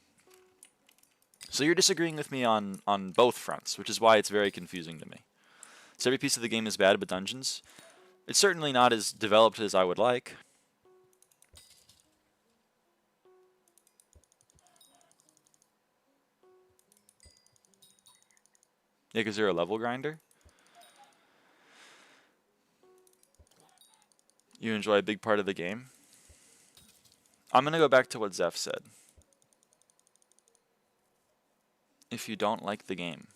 So you're disagreeing with me on both fronts, which is why it's very confusing to me. So every piece of the game is bad, but dungeons? It's certainly not as developed as I would like. Yeah, because you're a level grinder. You enjoy a big part of the game. I'm going to go back to what Zeph said. If you don't like the game,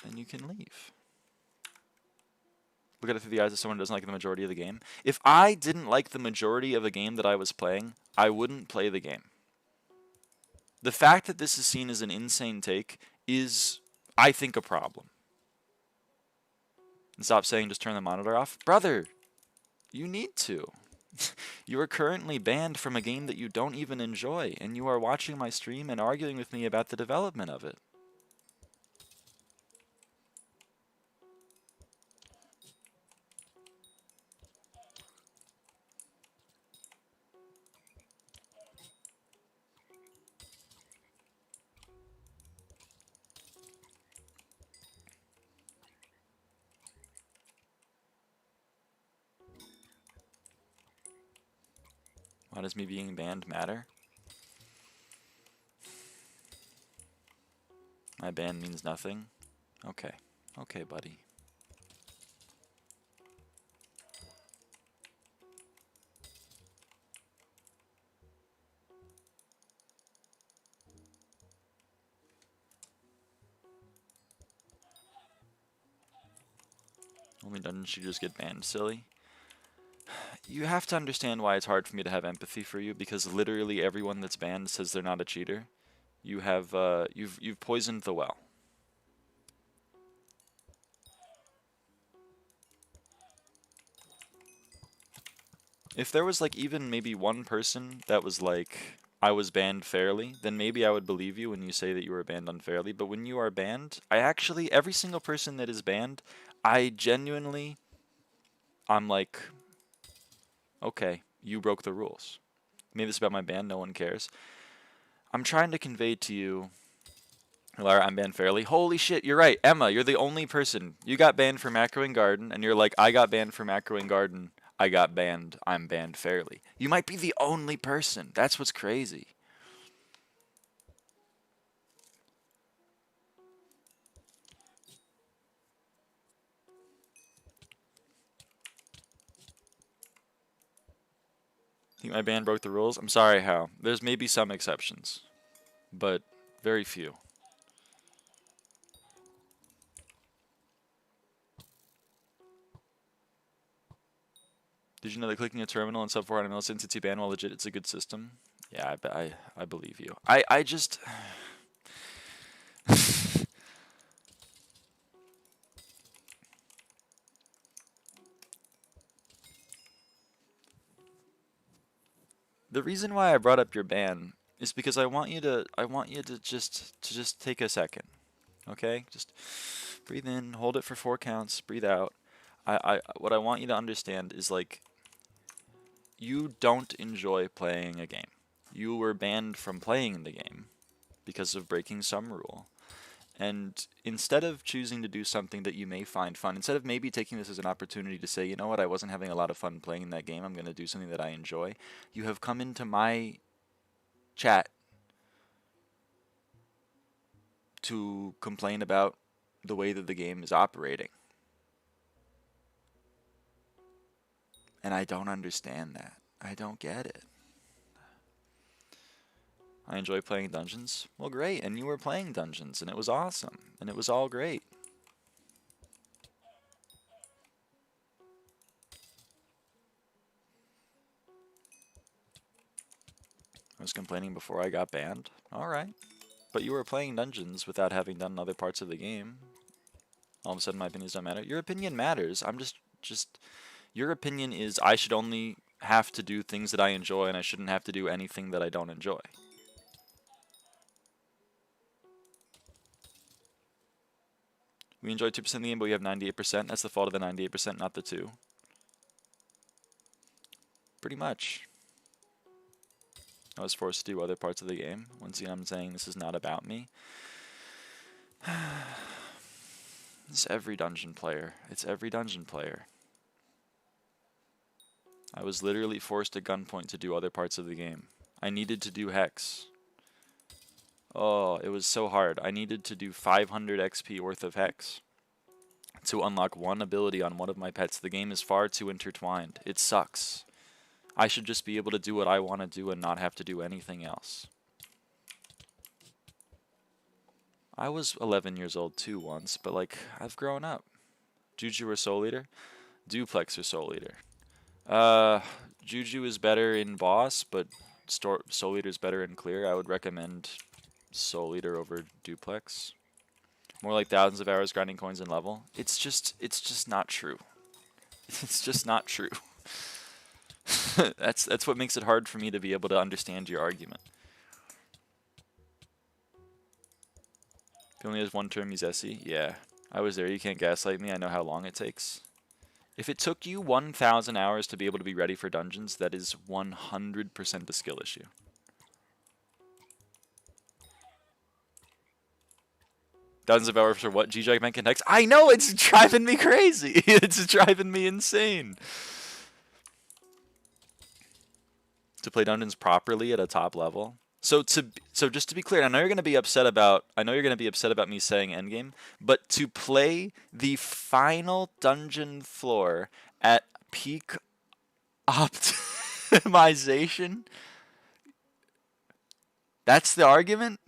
then you can leave. Look at it through the eyes of someone who doesn't like the majority of the game. If I didn't like the majority of a game that I was playing, I wouldn't play the game. The fact that this is seen as an insane take is, I think, a problem. And stop saying just turn the monitor off. Brother, you need to. You are currently banned from a game that you don't even enjoy, and you are watching my stream and arguing with me about the development of it. Why does me being banned matter? My ban means nothing? Okay. Okay, buddy. Only dungeon shooters get banned, silly. You have to understand why it's hard for me to have empathy for you, because literally everyone that's banned says they're not a cheater. You have you've poisoned the well. If there was like even maybe one person that was like, I was banned fairly, then maybe I would believe you when you say that you were banned unfairly. But when you are banned, every single person that is banned, I genuinely, I'm like, okay, you broke the rules. Made this about my ban, no one cares. I'm trying to convey to you, Lara, I'm banned fairly. Holy shit, you're right. Emma, you're the only person. You got banned for macroing garden, and you're like, I got banned for macroing garden. I got banned. I'm banned fairly. You might be the only person. That's what's crazy. Think my ban broke the rules? I'm sorry, How. There's maybe some exceptions, but very few. Did you know that clicking a terminal in sub 400 milliseconds since you ban while legit, it's a good system? Yeah, I believe you. I just... The reason why I brought up your ban is because I want you to just take a second. Okay? Just breathe in, hold it for 4 counts, breathe out. What I want you to understand is, like, you don't enjoy playing a game. You were banned from playing the game because of breaking some rule. And instead of choosing to do something that you may find fun, instead of maybe taking this as an opportunity to say, you know what, I wasn't having a lot of fun playing that game, I'm going to do something that I enjoy, you have come into my chat to complain about the way that the game is operating. And I don't understand that. I don't get it. I enjoy playing dungeons. Well, great, and you were playing dungeons, and it was awesome, and it was all great. I was complaining before I got banned. Alright. But you were playing dungeons without having done other parts of the game. All of a sudden my opinions don't matter. Your opinion matters. I'm just your opinion is I should only have to do things that I enjoy and I shouldn't have to do anything that I don't enjoy. We enjoy 2% of the game, but we have 98%. That's the fault of the 98%, not the 2. Pretty much. I was forced to do other parts of the game. Once again, I'm saying this is not about me. It's every dungeon player. It's every dungeon player. I was literally forced at gunpoint to do other parts of the game. I needed to do Hex. Oh, it was so hard. I needed to do 500 XP worth of Hex to unlock one ability on one of my pets. The game is far too intertwined. It sucks. I should just be able to do what I want to do and not have to do anything else. I was 11 years old too once, but like, I've grown up. Juju or Soul Eater? Duplex or Soul Eater? Juju is better in boss, but Soul Eater is better in clear. I would recommend Soul Eater over Duplex. More like thousands of hours grinding coins in level. It's just not true. It's just not true. That's what makes it hard for me to be able to understand your argument. If he only has one term, he's SE. Yeah, I was there. You can't gaslight me. I know how long it takes. If it took you 1,000 hours to be able to be ready for dungeons, that is 100% a skill issue. Dozens of hours for what? G-Jack Menken Hex? I know, it's driving me crazy. It's driving me insane. To play dungeons properly at a top level. So just to be clear, I know you're going to be upset about me saying endgame, but to play the final dungeon floor at peak optimization, that's the argument?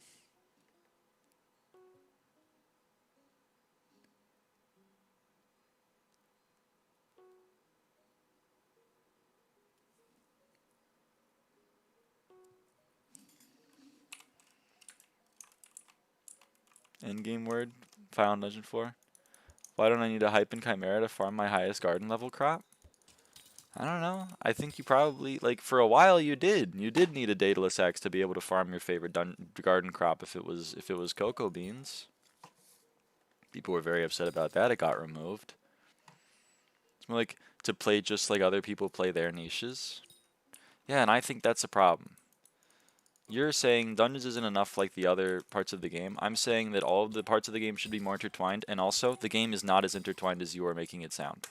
Endgame word, final dungeon floor. Why don't I need a hype and chimera to farm my highest garden level crop? I don't know. I think you probably, like, for a while you did. You did need a Daedalus Axe to be able to farm your favorite garden crop if it was cocoa beans. People were very upset about that. It got removed. It's more like to play just like other people play their niches. Yeah, and I think that's a problem. You're saying dungeons isn't enough like the other parts of the game. I'm saying that all of the parts of the game should be more intertwined, and also the game is not as intertwined as you are making it sound.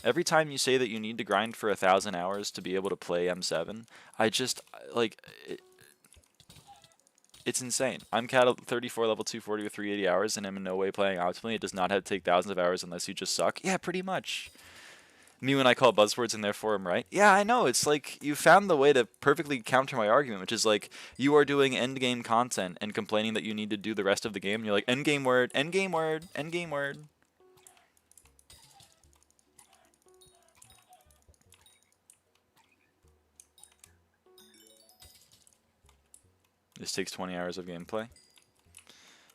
Every time you say that you need to grind for 1,000 hours to be able to play M7, I just, like, it's insane. I'm cat 34 level 240 with 380 hours, and I'm in no way playing optimally. It does not have to take thousands of hours unless you just suck. Yeah, pretty much. Me when I call buzzwords and therefore I'm right. Yeah, I know. It's like you found the way to perfectly counter my argument, which is like you are doing end game content and complaining that you need to do the rest of the game. And you're like end game word, end game word, end game word. This takes 20 hours of gameplay.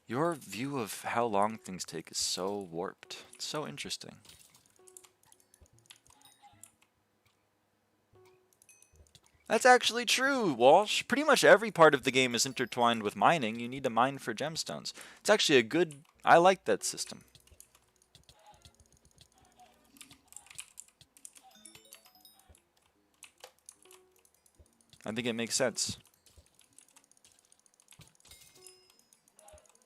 Your view of how long things take is so warped. It's so interesting. That's actually true, Walsh. Pretty much every part of the game is intertwined with mining. You need to mine for gemstones. It's actually a good... I like that system. I think it makes sense.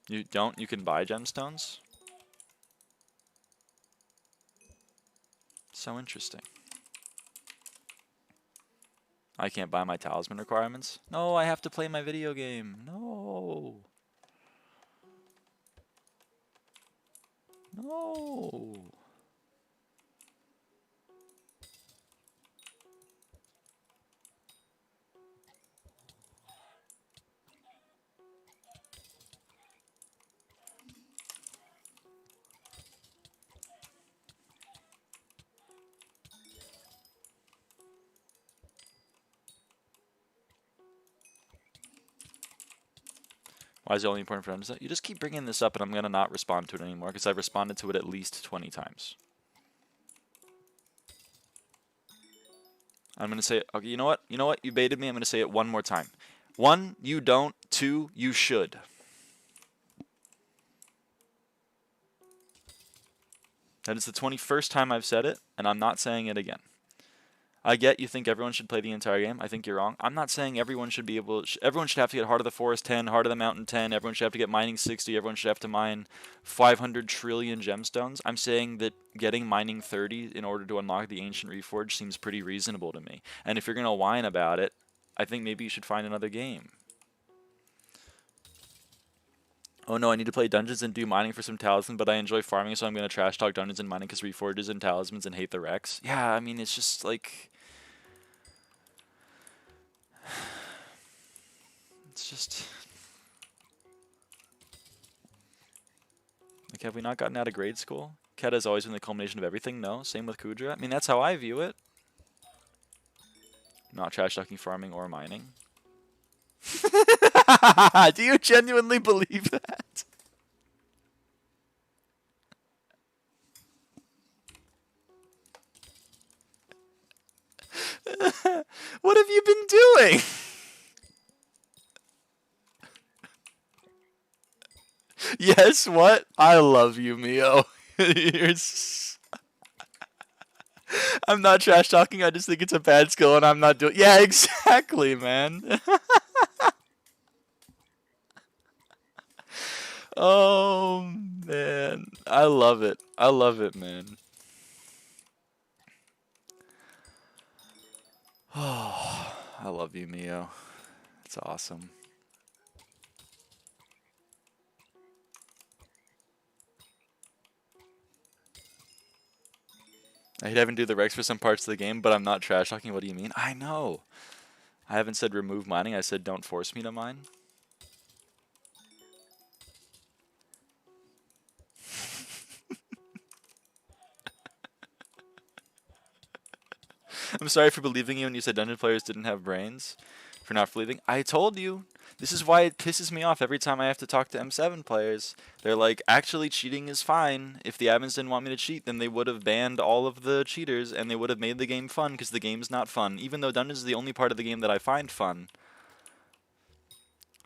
You don't? You can buy gemstones? So interesting. I can't buy my talisman requirements? No, I have to play my video game. No. No. Why is it only important for them to say? You just keep bringing this up and I'm going to not respond to it anymore because I've responded to it at least 20 times. I'm going to say, okay, you know what? You know what? You baited me. I'm going to say it one more time. 1, you don't. 2, you should. That is the 21st time I've said it, and I'm not saying it again. I get you think everyone should play the entire game. I think you're wrong. I'm not saying everyone should be able. Everyone should have to get Heart of the Forest 10, Heart of the Mountain 10. Everyone should have to get mining 60. Everyone should have to mine 500 trillion gemstones. I'm saying that getting mining 30 in order to unlock the Ancient Reforge seems pretty reasonable to me. And if you're gonna whine about it, I think maybe you should find another game. Oh no, I need to play dungeons and do mining for some talisman, but I enjoy farming, so I'm gonna trash talk dungeons and mining because reforges and talismans and hate the Rex. Yeah, I mean it's just like. It's just... Like, have we not gotten out of grade school? Keta has always been the culmination of everything? No. Same with Kudra. I mean, that's how I view it. Not trash talking farming or mining. Do you genuinely believe that? What have you been doing? Yes, what? I love you, Mio. I'm not trash talking, I just think it's a bad skill and I'm not doing... Yeah, exactly, man. Oh, man. I love it. I love it, man. Oh, I love you, Mio. It's awesome. I hate having to do the Rex for some parts of the game, but I'm not trash talking. What do you mean? I know. I haven't said remove mining. I said don't force me to mine. I'm sorry for believing you when you said dungeon players didn't have brains. For not believing. I told you. This is why it pisses me off every time I have to talk to M7 players. They're like, actually, cheating is fine. If the admins didn't want me to cheat, then they would have banned all of the cheaters, and they would have made the game fun, because the game's not fun. Even though dungeons is the only part of the game that I find fun.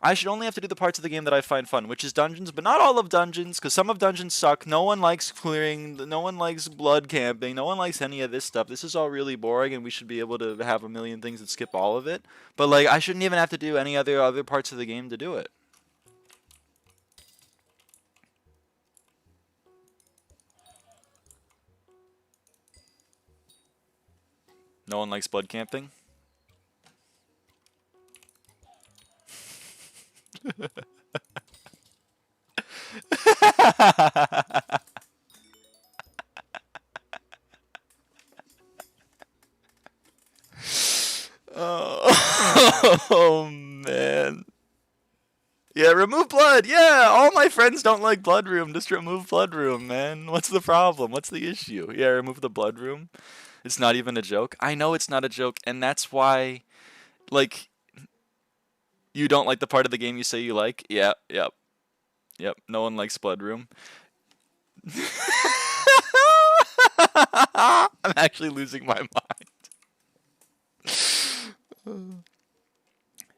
I should only have to do the parts of the game that I find fun, which is dungeons, but not all of dungeons, because some of dungeons suck. No one likes clearing, no one likes blood camping, no one likes any of this stuff. This is all really boring, and we should be able to have a million things that skip all of it. But, like, I shouldn't even have to do any other parts of the game to do it. No one likes blood camping? man. Yeah, remove blood. Yeah, all my friends don't like blood room. Just remove blood room, man. What's the problem? What's the issue? Yeah, remove the blood room. It's not even a joke. I know it's not a joke, and that's why, like, you don't like the part of the game you say you like? Yeah, yep. Yep, no one likes blood room. I'm actually losing my mind.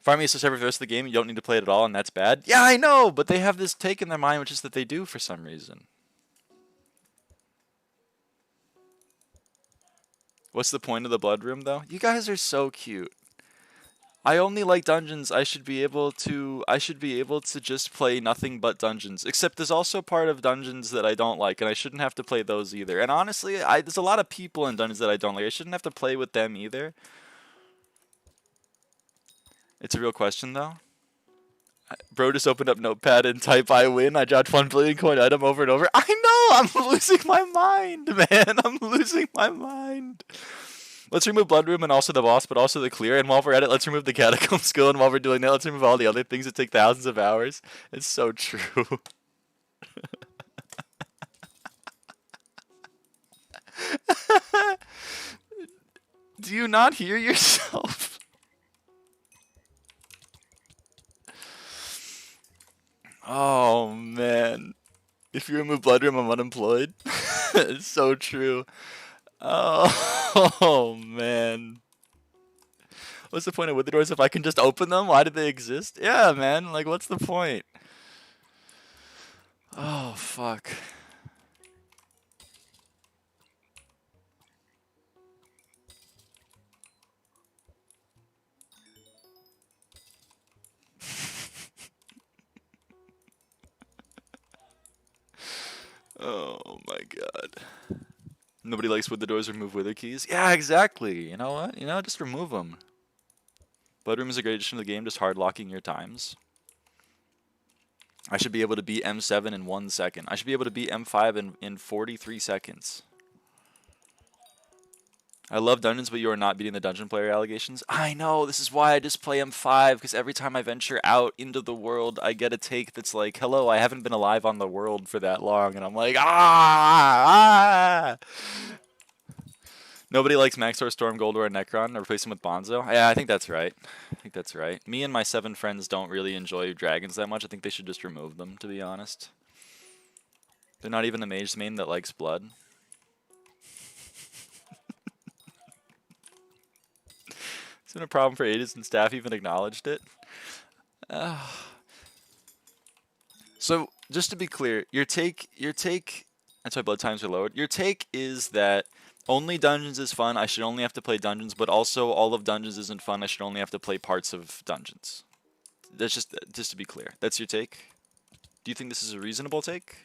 Farming is every verse of the game, you don't need to play it at all, and that's bad. Yeah, I know, but they have this take in their mind, which is that they do for some reason. What's the point of the blood room, though? You guys are so cute. I only like dungeons. I should be able to just play nothing but dungeons. Except there's also part of dungeons that I don't like, and I shouldn't have to play those either. And honestly, there's a lot of people in dungeons that I don't like. I shouldn't have to play with them either. It's a real question, though. Bro just opened up Notepad and type I win. I dropped 1 billion coin item over and over. I know! I'm losing my mind, man. I'm losing my mind. Let's remove blood room and also the boss, but also the clear. And while we're at it, let's remove the catacomb skill. And while we're doing that, let's remove all the other things that take thousands of hours. It's so true. Do you not hear yourself? Oh, man. If you remove blood room, I'm unemployed. It's so true. Oh, man. What's the point of wither doors if I can just open them? Why do they exist? Yeah, man. Like, what's the point? Oh, fuck. Oh, my God. Nobody likes wither doors, remove wither keys? Yeah, exactly. You know what? Just remove them. Blood room is a great addition to the game, just hard locking your times. I should be able to beat M7 in 1 second. I should be able to beat M5 in 43 seconds. I love dungeons, but you are not beating the dungeon player allegations. I know, this is why I just play M5, because every time I venture out into the world, I get a take that's like, hello, I haven't been alive on the world for that long, and I'm like, ah! Nobody likes Maxor, Storm, Goldor, and Necron. Replace them with Bonzo. Yeah, I think that's right. Me and my 7 friends don't really enjoy dragons that much. I think they should just remove them, to be honest. They're not even the mage main that likes blood. It's been a problem for ages, and staff even acknowledged it. So, just to be clear, your take, that's why blood times are lowered. Your take is that only dungeons is fun, I should only have to play dungeons, but also all of dungeons isn't fun, I should only have to play parts of dungeons. That's just to be clear. That's your take? Do you think this is a reasonable take?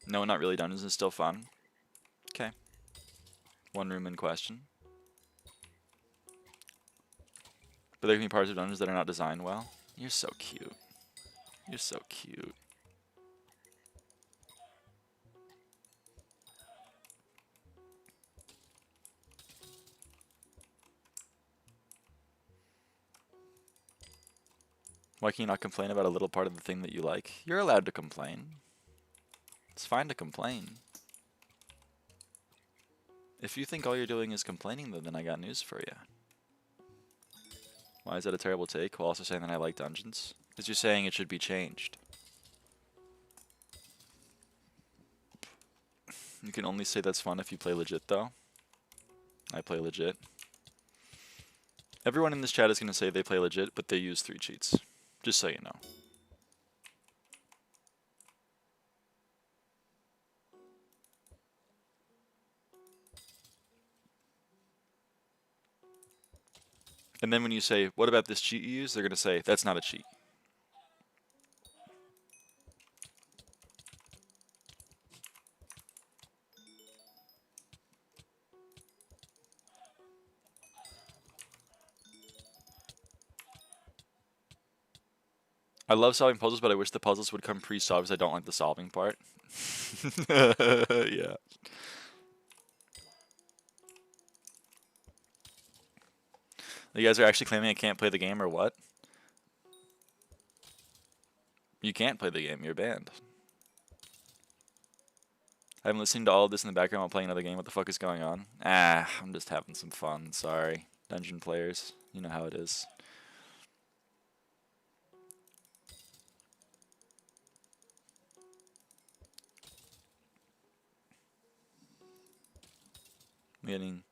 No, not really. Dungeons is still fun. Okay. 1 room in question. But there can be parts of dungeons that are not designed well. You're so cute. You're so cute. Why can you not complain about a little part of the thing that you like? You're allowed to complain. It's fine to complain. If you think all you're doing is complaining, then I got news for you. Why is that a terrible take while also saying that I like dungeons? Because you're saying it should be changed. You can only say that's fun if you play legit, though. I play legit. Everyone in this chat is going to say they play legit, but they use 3 cheats. Just so you know. And then when you say, what about this cheat you use? They're going to say, that's not a cheat. I love solving puzzles, but I wish the puzzles would come pre-solved because I don't like the solving part. Yeah. You guys are actually claiming I can't play the game or what? You can't play the game, you're banned. I'm listening to all of this in the background while playing another game. What the fuck is going on? Ah, I'm just having some fun, sorry. Dungeon players, you know how it is. I'm getting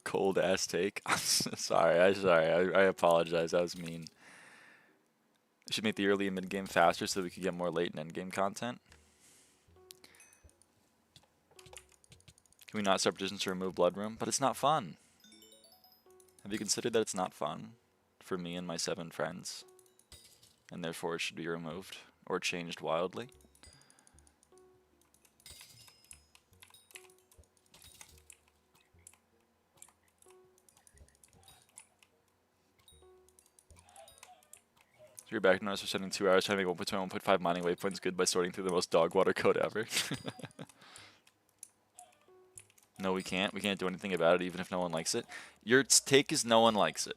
cold ass take. I'm sorry, I apologize, that was mean. We should make the early and mid game faster so that we could get more late and end game content. Can we not start petitions to remove Blood Room? But it's not fun. Have you considered that it's not fun for me and my 7 friends? And therefore it should be removed or changed wildly? So you're back notice for spending 2 hours trying to make 1.5 mining waypoints good by sorting through the most dog water code ever. No, we can't. We can't do anything about it even if no one likes it. Your take is no one likes it.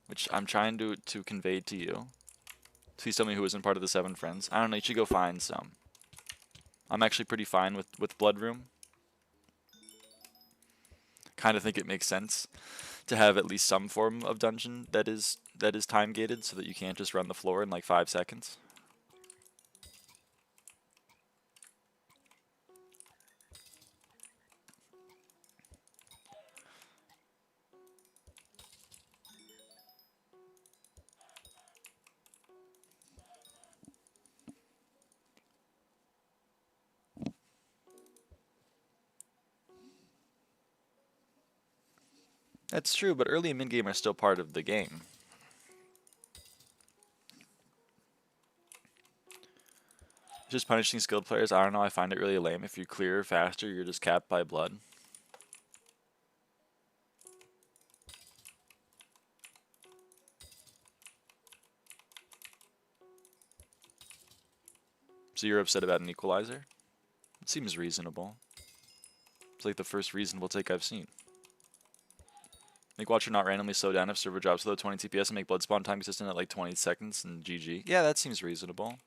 Which I'm trying to convey to you. Please tell me who isn't part of the 7 friends. I don't know, you should go find some. I'm actually pretty fine with Blood Room. Kind of think it makes sense to have at least some form of dungeon that is time gated so that you can't just run the floor in like 5 seconds. That's true, but early and mid game are still part of the game. Just punishing skilled players, I don't know, I find it really lame. If you clear faster, you're just capped by blood. So you're upset about an equalizer? It seems reasonable. It's like the first reasonable take I've seen. Make Watcher not randomly slow down if server drops below 20 TPS and make blood spawn time consistent at like 20 seconds and GG. Yeah, that seems reasonable.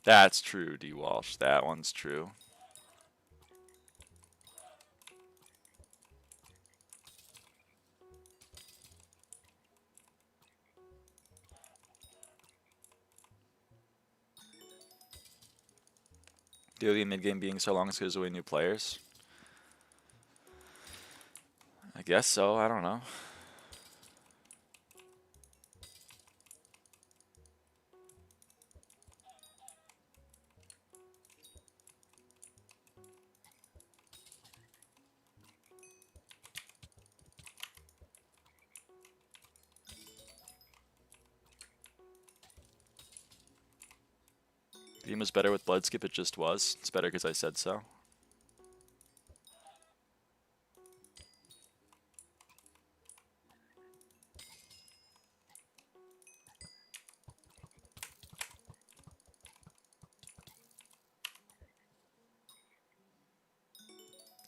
That's true, D. Walsh. That one's true. The early and mid game being so long scares away new players. I guess so. I don't know. The game was better with blood skip. It just was. It's better because I said so.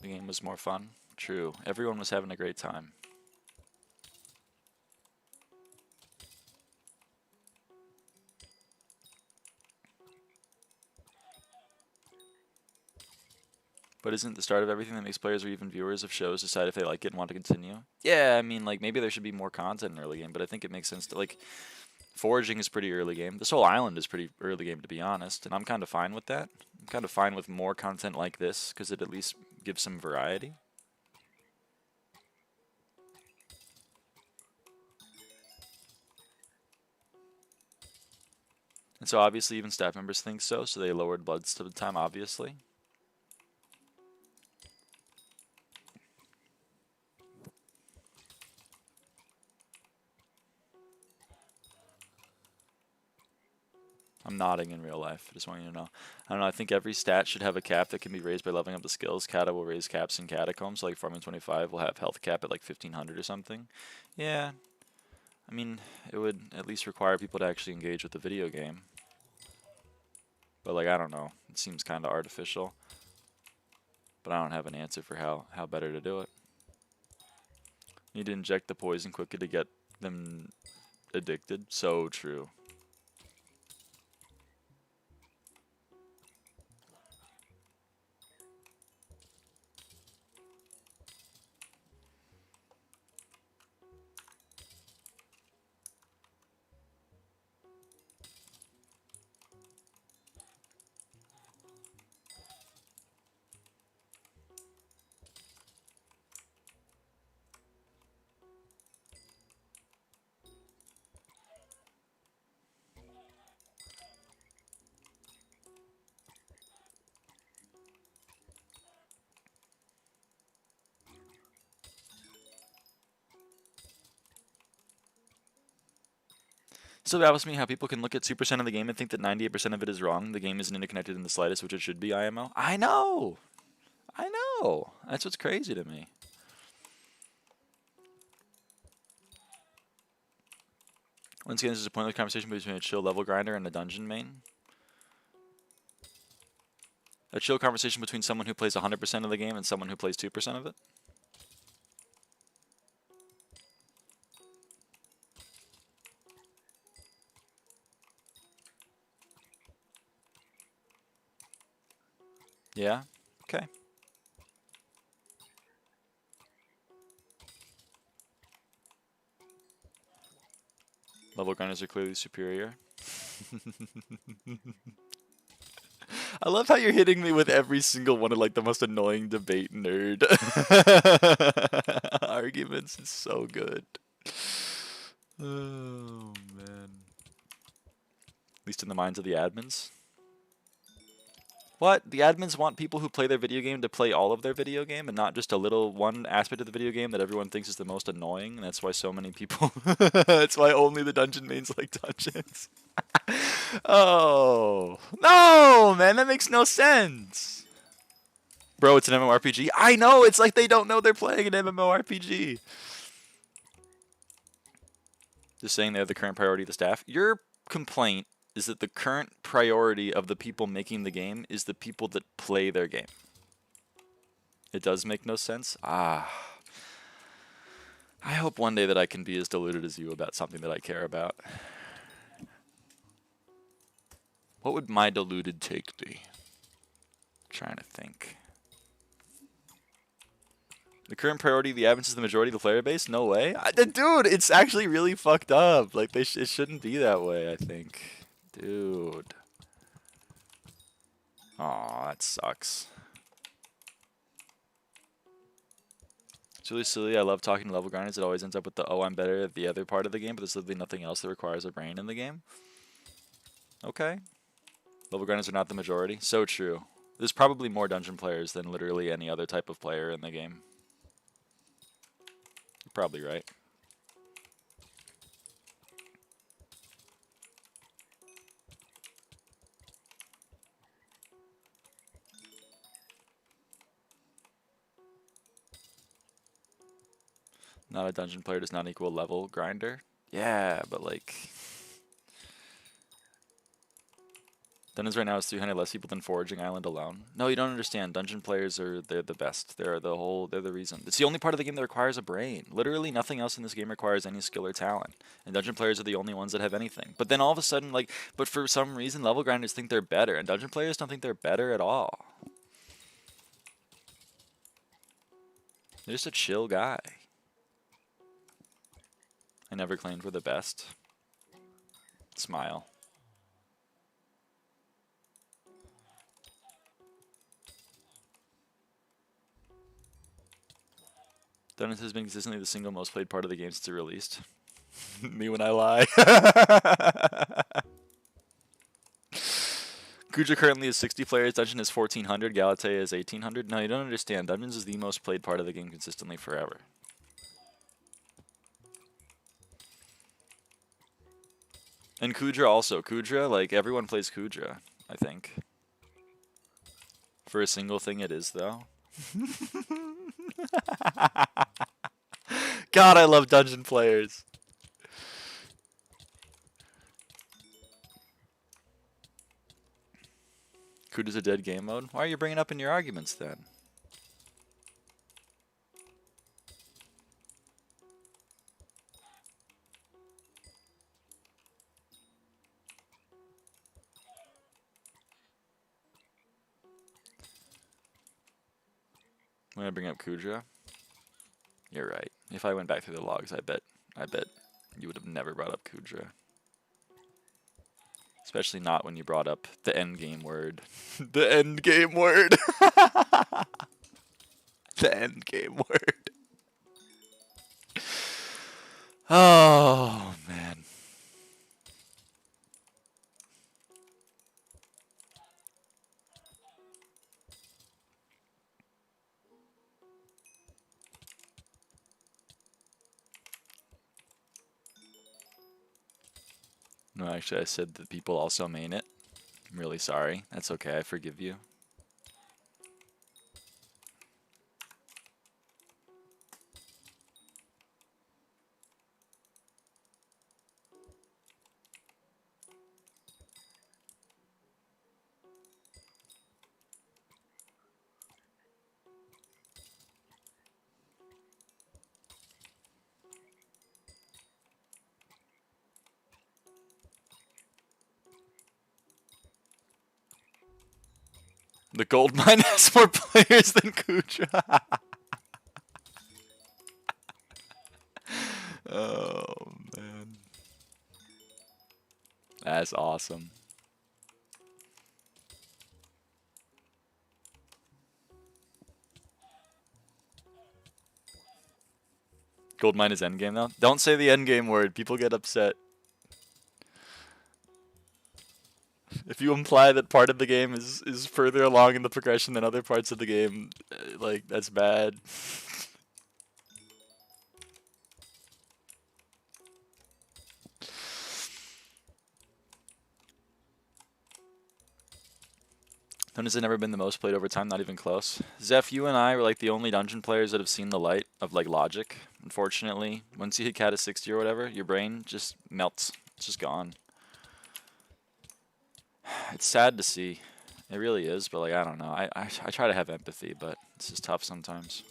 The game was more fun. True. Everyone was having a great time. But isn't the start of everything that makes players or even viewers of shows decide if they like it and want to continue? Yeah, I mean, like, maybe there should be more content in early game, but I think it makes sense to, like, foraging is pretty early game. This whole island is pretty early game, to be honest, and I'm kind of fine with that. I'm kind of fine with more content like this, because it at least gives some variety. And so obviously even staff members think so they lowered blood time, obviously. I'm nodding in real life. I just want you to know. I don't know. I think every stat should have a cap that can be raised by leveling up the skills. Kata will raise caps in Catacombs. Like Farming 25 will have health cap at like 1500 or something. Yeah. I mean, it would at least require people to actually engage with the video game. But like, I don't know. It seems kind of artificial. But I don't have an answer for how better to do it. Need to inject the poison quickly to get them addicted. So true. So that was me how people can look at 2% of the game and think that 98% of it is wrong. The game isn't interconnected in the slightest, which it should be, IMO. I know! I know! That's what's crazy to me. Once again, this is a pointless conversation between a chill level grinder and a dungeon main. A chill conversation between someone who plays 100% of the game and someone who plays 2% of it. Yeah? Okay. Level grinders are clearly superior. I love how you're hitting me with every single one of like the most annoying debate nerd arguments. It's so good. Oh man. At least in the minds of the admins. What? The admins want people who play their video game to play all of their video game and not just a little one aspect of the video game that everyone thinks is the most annoying, and that's why so many people that's why only the dungeon mains like dungeons. Oh. No, man, that makes no sense. Bro, it's an MMORPG. I know, it's like they don't know they're playing an MMORPG. Just saying they're the current priority of the staff. Your complaint is that the current priority of the people making the game is the people that play their game. It does make no sense? Ah. I hope one day that I can be as deluded as you about something that I care about. What would my deluded take be? I'm trying to think. The current priority of the admins is the majority of the player base? No way. Dude, it's actually really fucked up. Like, it shouldn't be that way, I think. Dude. Aw, that sucks. It's really silly. I love talking to level grinders. It always ends up with the, oh, I'm better at the other part of the game, but there's literally nothing else that requires a brain in the game. Okay. Level grinders are not the majority. So true. There's probably more dungeon players than literally any other type of player in the game. You're probably right. Not a dungeon player does not equal level grinder. Yeah, but like... Dungeons right now is 300 less people than Foraging Island alone. No, you don't understand. Dungeon players they're the best. They're the reason. It's the only part of the game that requires a brain. Literally nothing else in this game requires any skill or talent. And dungeon players are the only ones that have anything. But then all of a sudden, like, but for some reason, level grinders think they're better, and dungeon players don't think they're better at all. They're just a chill guy. I never claimed we're the best. Smile. Dungeons has been consistently the single most played part of the game since it released. Me when I lie. Kuja currently is 60 players, Dungeon is 1400, Galatea is 1800. No, you don't understand. Dungeons is the most played part of the game consistently forever. And Kudra also. Kudra, like, everyone plays Kudra, I think. For a single thing it is, though. God, I love dungeon players. Kudra's a dead game mode? Why are you bringing it up in your arguments, then? I'm gonna bring up Kudra. You're right. If I went back through the logs, I bet you would have never brought up Kudra. Especially not when you brought up the end game word. The end game word. The end game word. Oh, man. No, actually, I said that people also main it. I'm really sorry. That's okay. I forgive you. The gold mine has more players than Kudra. Oh, man. That's awesome. Gold mine is endgame though. Don't say the endgame word. People get upset. If you imply that part of the game is further along in the progression than other parts of the game, like, that's bad. Dungeons have never been the most played over time, not even close. Zeph, you and I were like the only dungeon players that have seen the light of like logic. Unfortunately, once you hit cat of 60 or whatever, your brain just melts. It's just gone. It's sad to see. It really is, but like, I don't know. I try to have empathy, but it's just tough sometimes.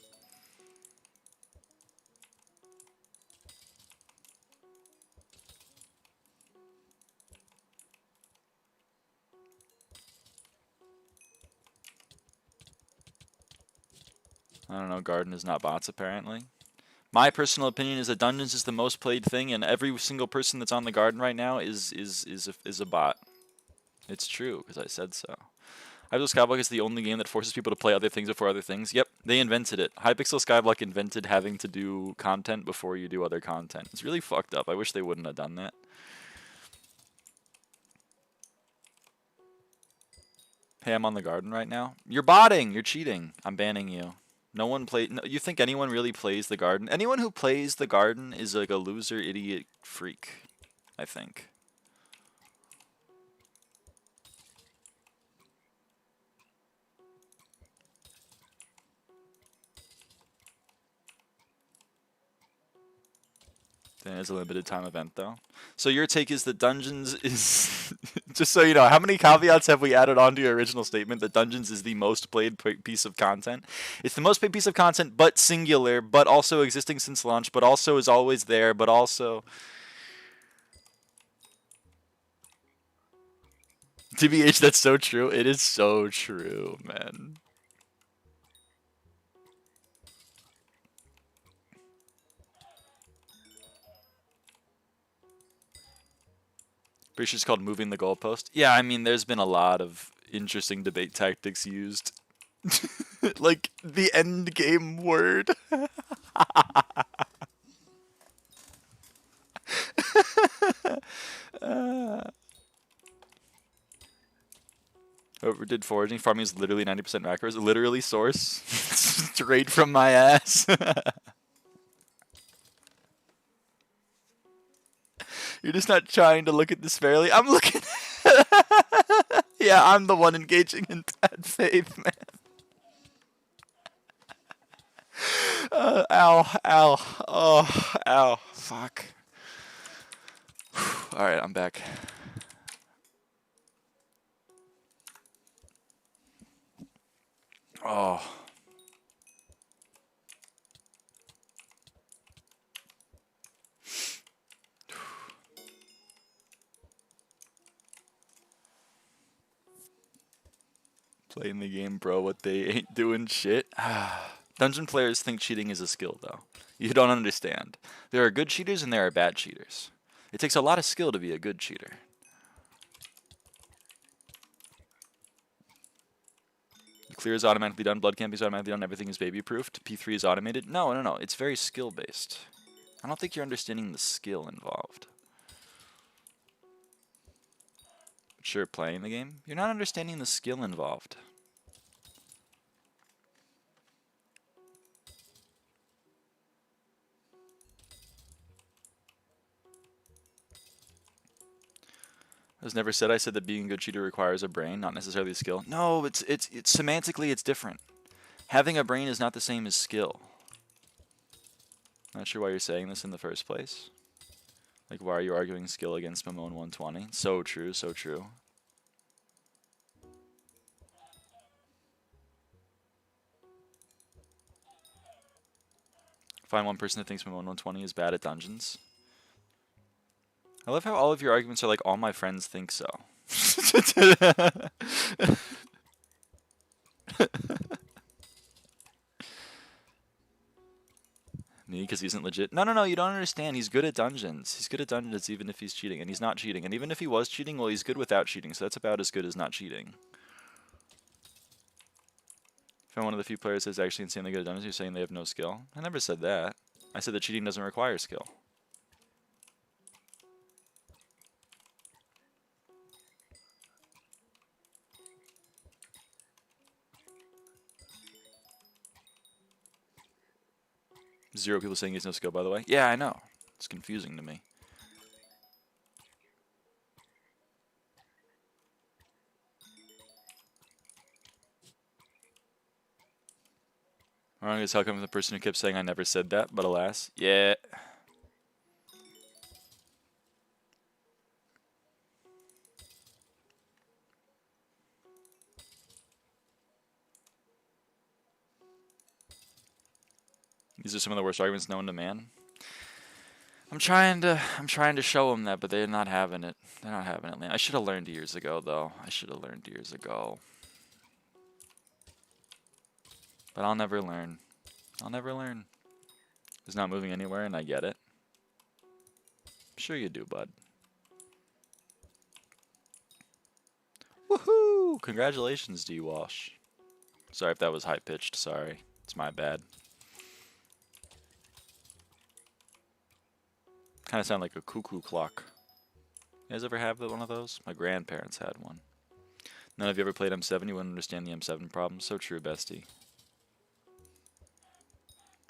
I don't know, Garden is not bots apparently. My personal opinion is that Dungeons is the most played thing, and every single person that's on the Garden right now is a bot. It's true, because I said so. Hypixel SkyBlock is the only game that forces people to play other things before other things. Yep, they invented it. Hypixel SkyBlock invented having to do content before you do other content. It's really fucked up. I wish they wouldn't have done that. Hey, I'm on the Garden right now. You're botting! You're cheating. I'm banning you. No one plays. No, you think anyone really plays the Garden? Anyone who plays the Garden is like a loser, idiot, freak, I think. Then it's a limited time event, though. So your take is that Dungeons is... Just so you know, how many caveats have we added onto your original statement that Dungeons is the most played piece of content? It's the most played piece of content, but singular, but also existing since launch, but also is always there, but also... TBH, that's so true. It is so true, man. Pretty sure it's called moving the goalpost. Yeah, I mean, there's been a lot of interesting debate tactics used. Like, the end game word. Whoever did foraging, farming is literally 90% macros. Literally source. Straight from my ass. You're just not trying to look at this fairly. I'm looking. Yeah, I'm the one engaging in bad faith, man. Ow, ow, oh, ow, fuck. Alright, I'm back. Oh. Playing the game, bro. What they ain't doing shit. Dungeon players think cheating is a skill, though. You don't understand. There are good cheaters and there are bad cheaters. It takes a lot of skill to be a good cheater. Clear is automatically done. Blood camping is automatically done. Everything is baby-proofed. P3 is automated. No, no, no. It's very skill-based. I don't think you're understanding the skill involved. Sure, playing the game. You're not understanding the skill involved. I was never said. I said that being a good cheater requires a brain, not necessarily a skill. No, it's semantically it's different. Having a brain is not the same as skill. Not sure why you're saying this in the first place. Like, why are you arguing skill against Mamone 120? So true, so true. Find one person that thinks Mamone 120 is bad at dungeons. I love how all of your arguments are like, all my friends think so. Me, because he isn't legit. No, no, no, you don't understand. He's good at dungeons. He's good at dungeons even if he's cheating. And he's not cheating. And even if he was cheating, well, he's good without cheating. So that's about as good as not cheating. If I'm one of the few players that's actually insanely good at dungeons, you're saying they have no skill? I never said that. I said that cheating doesn't require skill. Zero people saying he has no skill, by the way. Yeah, I know. It's confusing to me. Wrong as hell coming from the person who kept saying I never said that, but alas. Yeah. These are some of the worst arguments known to man. I'm trying to show them that, but they're not having it. They're not having it. I should have learned years ago, though. I should have learned years ago. But I'll never learn. I'll never learn. It's not moving anywhere, and I get it. Sure you do, bud. Woohoo! Congratulations, D-Walsh. Sorry if that was high-pitched. Sorry. It's my bad. Kind of sound like a cuckoo clock. You guys ever have one of those? My grandparents had one. None of you ever played M7? You wouldn't understand the M7 problem. So true, bestie.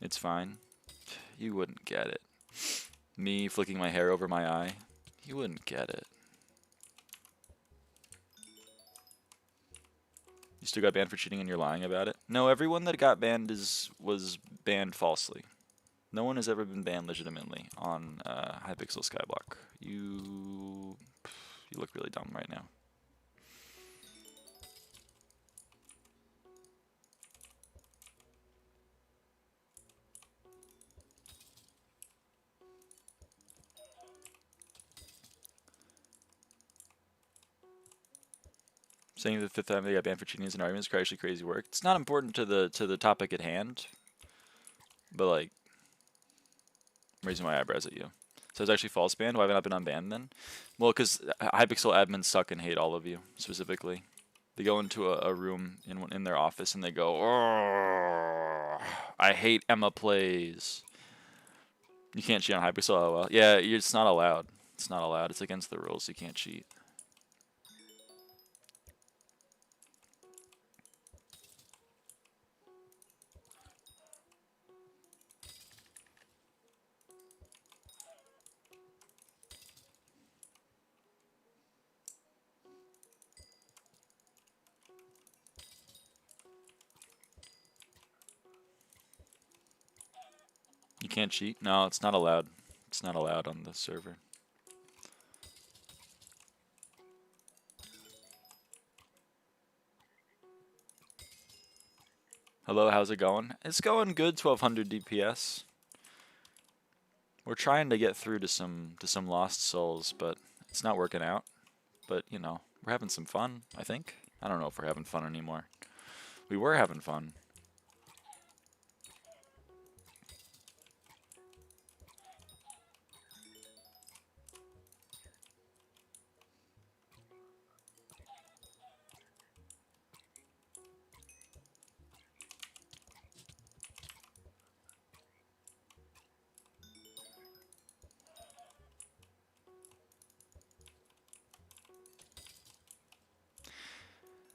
It's fine. You wouldn't get it. Me flicking my hair over my eye? You wouldn't get it. You still got banned for cheating and you're lying about it? No, everyone that got banned was banned falsely. No one has ever been banned legitimately on Hypixel SkyBlock. You look really dumb right now. Saying the fifth time they got banned for cheating is an argument is actually crazy work. It's not important to the topic at hand, but like, I'm raising my eyebrows at you. So it's actually false banned. Why have I not been unbanned then? Well, because Hypixel admins suck and hate all of you specifically. They go into a room in their office and they go, "Oh, I hate NaikoPlays." You can't cheat on Hypixel. Oh well, yeah, it's not allowed. It's not allowed. It's against the rules. You can't cheat. You can't cheat? No, it's not allowed. It's not allowed on the server. Hello, how's it going? It's going good, 1200 DPS. We're trying to get through to some lost souls, but it's not working out. But, you know, we're having some fun, I think. I don't know if we're having fun anymore. We were having fun.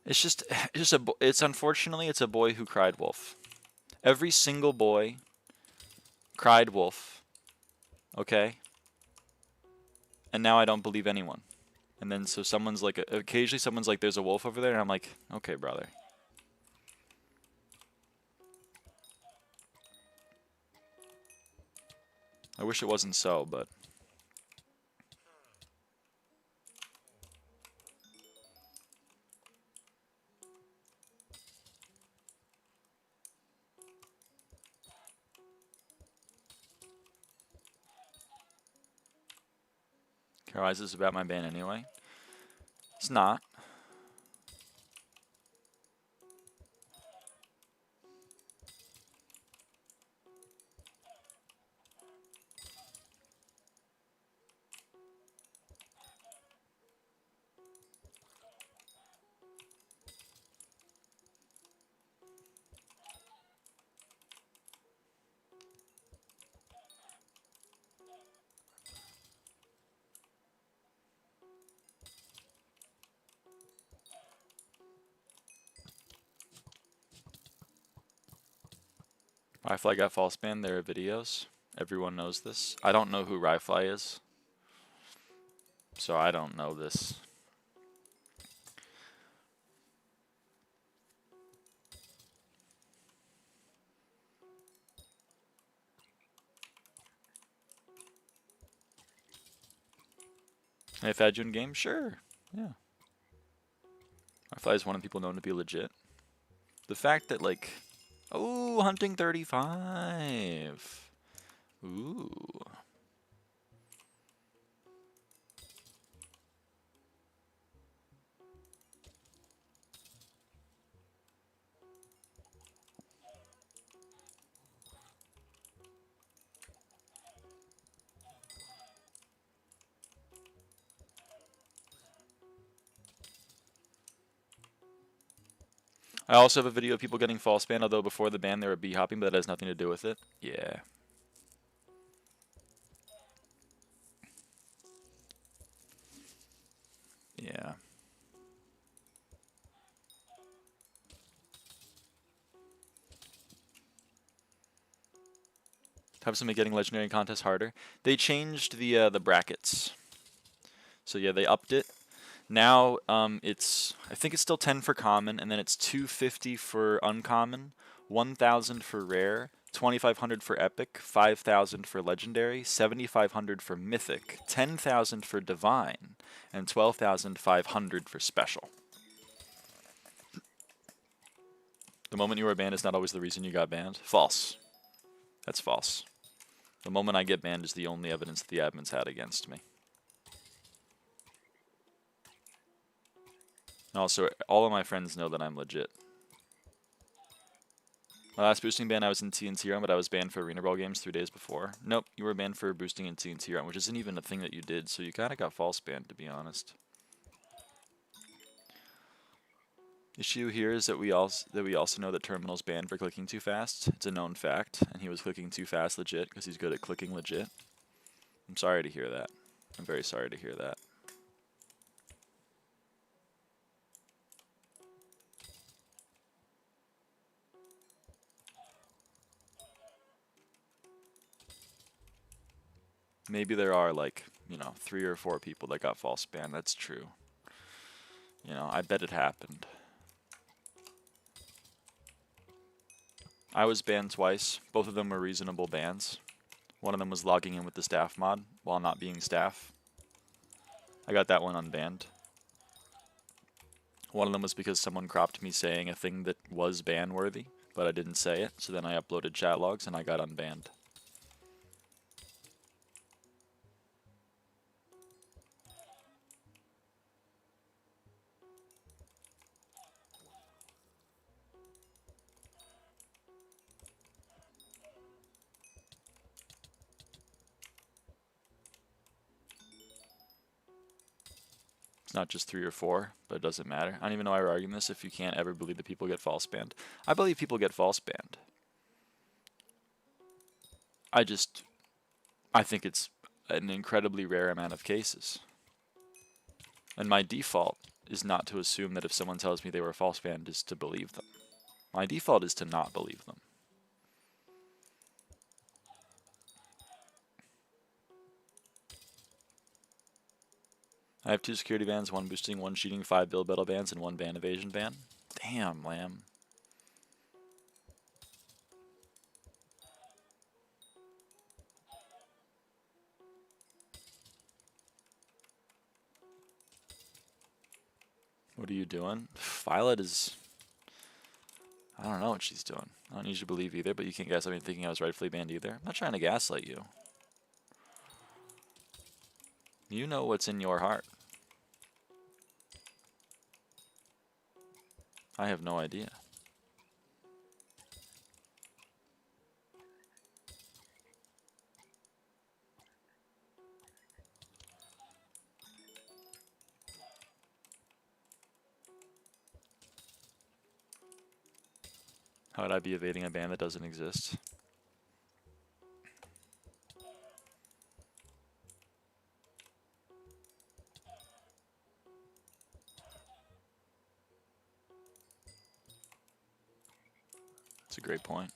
It's unfortunately, it's a boy who cried wolf. Every single boy cried wolf. Okay? And now I don't believe anyone. And then so someone's like, occasionally someone's like, there's a wolf over there, and I'm like, okay, brother. I wish it wasn't so, but... Why is this about my ban anyway? It's not. Ryfly got false banned. There are videos. Everyone knows this. I don't know who Ryfly is, so I don't know this. Hey, if I had you in game, sure. Yeah. Ryfly is one of the people known to be legit. The fact that, like, oh, hunting 35. Ooh. I also have a video of people getting false banned, although before the ban they were b-hopping, but that has nothing to do with it. Yeah. Yeah. Have somebody getting legendary contests harder. They changed the brackets. So yeah, they upped it. Now it's, I think it's still 10 for common, and then it's 250 for uncommon, 1,000 for rare, 2,500 for epic, 5,000 for legendary, 7,500 for mythic, 10,000 for divine, and 12,500 for special. The moment you are banned is not always the reason you got banned. False. That's false. The moment I get banned is the only evidence that the admins had against me. Also, all of my friends know that I'm legit. My last boosting ban, I was in TNT run, but I was banned for Arena Brawl games 3 days before. Nope, you were banned for boosting in TNT run, which isn't even a thing that you did, so you kind of got false banned, to be honest. Issue here is that we also know that Terminal's banned for clicking too fast. It's a known fact, and he was clicking too fast legit because he's good at clicking legit. I'm sorry to hear that. I'm very sorry to hear that. Maybe there are, like, you know, 3 or 4 people that got false banned. That's true. You know, I bet it happened. I was banned twice. Both of them were reasonable bans. One of them was logging in with the staff mod while not being staff. I got that one unbanned. One of them was because someone cropped me saying a thing that was ban worthy, but I didn't say it, so then I uploaded chat logs and I got unbanned. It's not just 3 or 4, but it doesn't matter. I don't even know why we're arguing this if you can't ever believe that people get false banned. I believe people get false banned. I think it's an incredibly rare amount of cases. And my default is not to assume that if someone tells me they were false banned is to believe them. My default is to not believe them. I have 2 security bans, 1 boosting, 1 cheating, 5 build battle bans, and 1 ban evasion ban. Damn, lamb. What are you doing? Violet is... I don't know what she's doing. I don't need you to believe either, but you can't gaslight me thinking I was rightfully banned either. I'm not trying to gaslight you. You know what's in your heart. I have no idea. How would I be evading a ban that doesn't exist? That's a great point.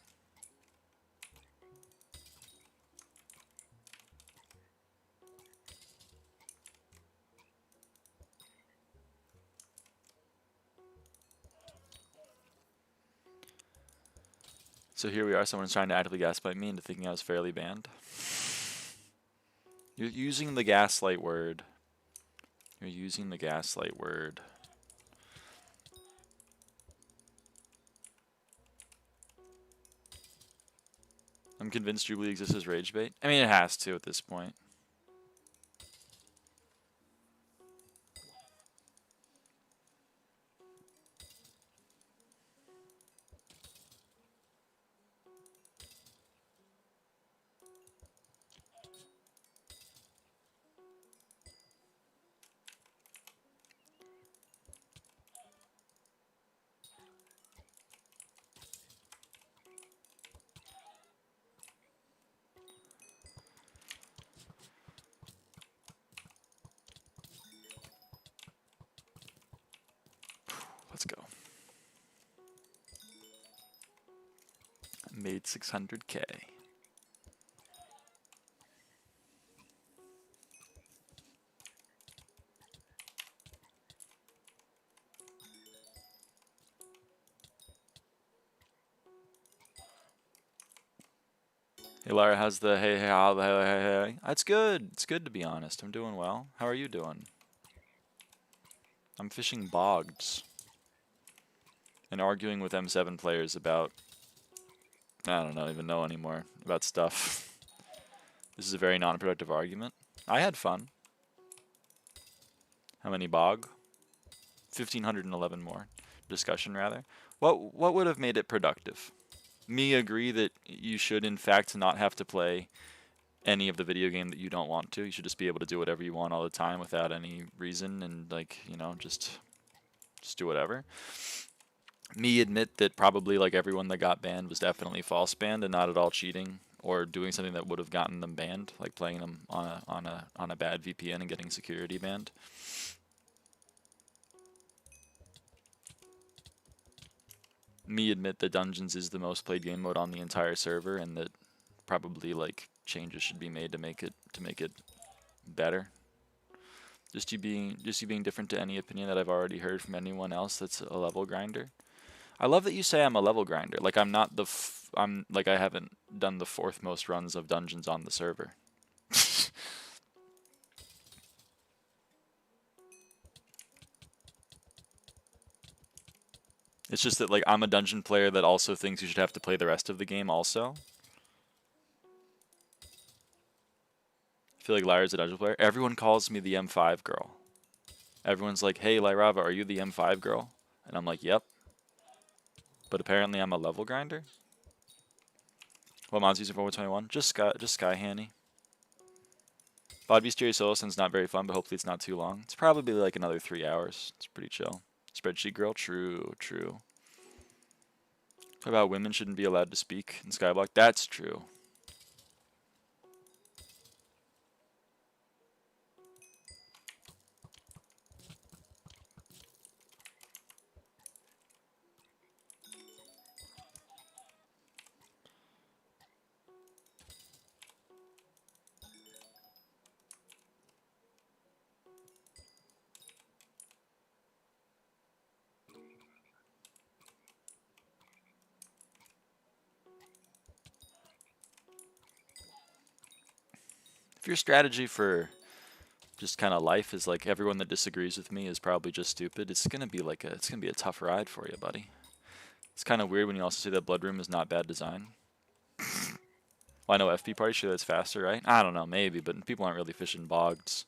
So here we are, someone's trying to actively gaslight me into thinking I was fairly banned. You're using the gaslight word. You're using the gaslight word. I'm convinced Jubilee exists as rage bait. I mean, it has to at this point. Let's go. I made 600K. Hey Lara, how's the hey? That's good. It's good to be honest. I'm doing well. How are you doing? I'm fishing bogged and arguing with M7 players about, I don't even know anymore, about stuff. This is a very non-productive argument. I had fun. How many bog? 1,511 more. Discussion, rather. What would have made it productive? Me agree that you should, in fact, not have to play any of the video game that you don't want to. You should just be able to do whatever you want all the time without any reason and, like, you know, just do whatever. Me admit that probably, like, everyone that got banned was definitely false banned and not at all cheating or doing something that would have gotten them banned, like playing them on a bad VPN and getting security banned. Me admit that Dungeons is the most played game mode on the entire server, and that probably like changes should be made to make it better. Just you being different to any opinion that I've already heard from anyone else that's a level grinder. I love that you say I'm a level grinder. Like I'm not the I'm like I haven't done the 4th most runs of dungeons on the server. It's just that like I'm a dungeon player that also thinks you should have to play the rest of the game also. I feel like Lyra's a dungeon player. Everyone calls me the M5 girl. Everyone's like, "Hey lyraava, are you the M5 girl?" And I'm like, "Yep." But apparently I'm a level grinder. What mod's using for 121? Just SkyHanni. Bod Bestiary solo sounds not very fun, but hopefully it's not too long. It's probably like another 3 hours. It's pretty chill. Spreadsheet girl, true. What about women shouldn't be allowed to speak in SkyBlock? That's true. If your strategy for just kind of life is like everyone that disagrees with me is probably just stupid, it's gonna be a tough ride for you, buddy. It's kind of weird when you also say that Blood Room is not bad design. Well, I know FP party, sure that's faster, right? I don't know, maybe, but people aren't really fishing bogged.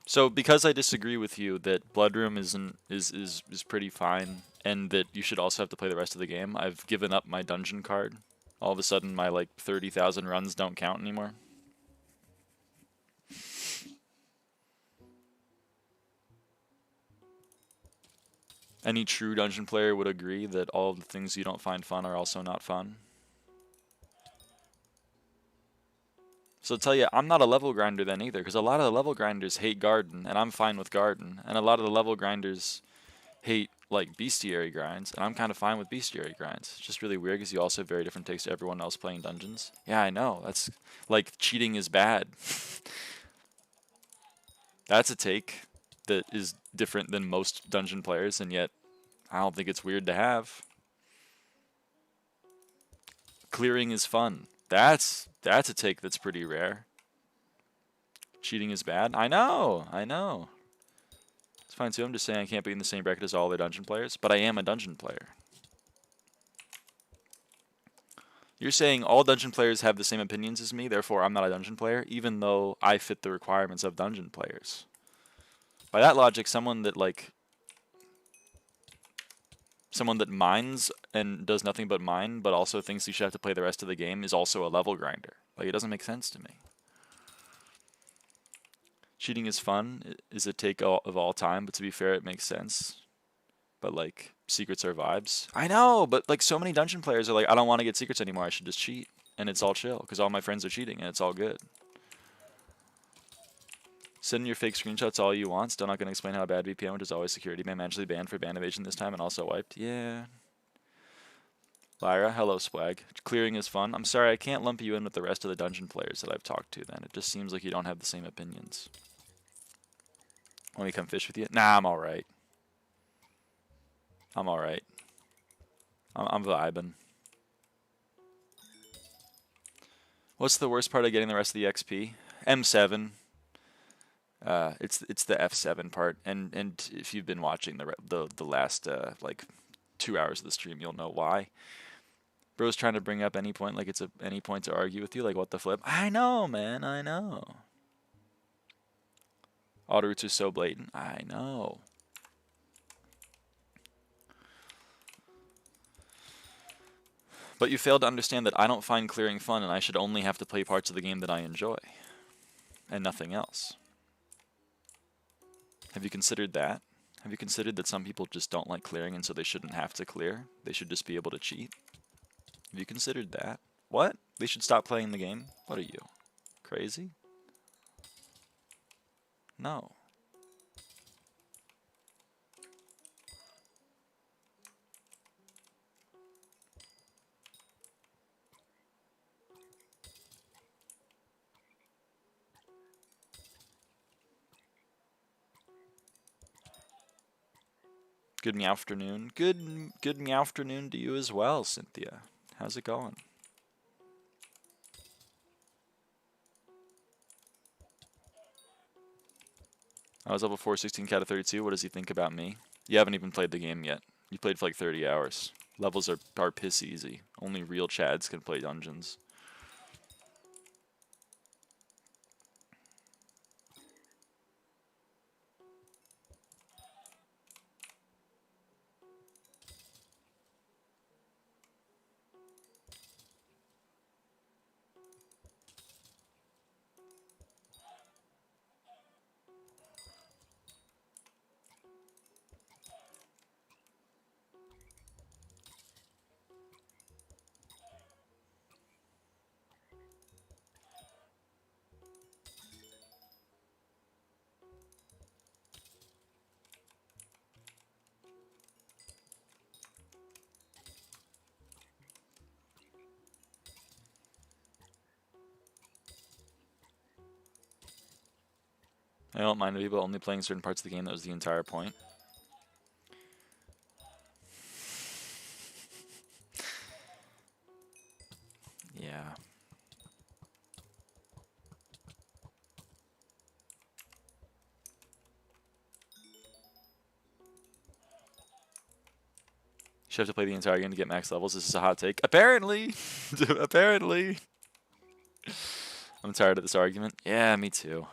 So because I disagree with you that Blood Room is pretty fine, and that you should also have to play the rest of the game, I've given up my dungeon card. All of a sudden, my like 30,000 runs don't count anymore. Any true dungeon player would agree that all of the things you don't find fun are also not fun. So I'll tell you, I'm not a level grinder then either, because a lot of the level grinders hate Garden, and I'm fine with Garden. And a lot of the level grinders hate like bestiary grinds, and I'm kind of fine with bestiary grinds. It's just really weird because you also have very different takes to everyone else playing dungeons. Yeah, I know. That's like cheating is bad. That's a take that is different than most dungeon players, and yet I don't think it's weird to have. Clearing is fun. That's a take that's pretty rare. Cheating is bad. I know. It's fine too. I'm just saying I can't be in the same bracket as all the dungeon players, but I am a dungeon player. You're saying all dungeon players have the same opinions as me, therefore I'm not a dungeon player, even though I fit the requirements of dungeon players. By that logic, someone that mines and does nothing but mine, but also thinks you should have to play the rest of the game is also a level grinder. Like, it doesn't make sense to me. Cheating is fun, is a take of all time, but to be fair, it makes sense. But, like, secrets are vibes. I know, but, like, so many dungeon players are like, I don't want to get secrets anymore, I should just cheat. And it's all chill, because all my friends are cheating, and it's all good. Send your fake screenshots all you want. Still not going to explain how bad VPN, which is always security ban, magically banned for ban evasion this time and also wiped. Yeah. Lyra, hello Swag. Clearing is fun. I'm sorry, I can't lump you in with the rest of the dungeon players that I've talked to then. It just seems like you don't have the same opinions. Want me to come fish with you? Nah, I'm alright. I'm vibing. What's the worst part of getting the rest of the XP? M7. It's the F7 part, and if you've been watching the last like 2 hours of the stream, you'll know why. Bro's trying to bring up any point like it's any point to argue with you, like what the flip? I know, man, I know. Auto routes are so blatant. I know. But you failed to understand that I don't find clearing fun, and I should only have to play parts of the game that I enjoy, and nothing else. Have you considered that? Have you considered that some people just don't like clearing and so they shouldn't have to clear? They should just be able to cheat? Have you considered that? What? They should stop playing the game? What are you? Crazy? No. Good me afternoon. Good me afternoon to you as well, Cynthia. How's it going? I was level 416 cat of 32. What does he think about me? You haven't even played the game yet. You played for like 30 hours. Levels are piss easy. Only real chads can play dungeons. I don't mind people only playing certain parts of the game. That was the entire point. Yeah. Should have to play the entire game to get max levels. This is a hot take. Apparently! Apparently! I'm tired of this argument. Yeah, me too.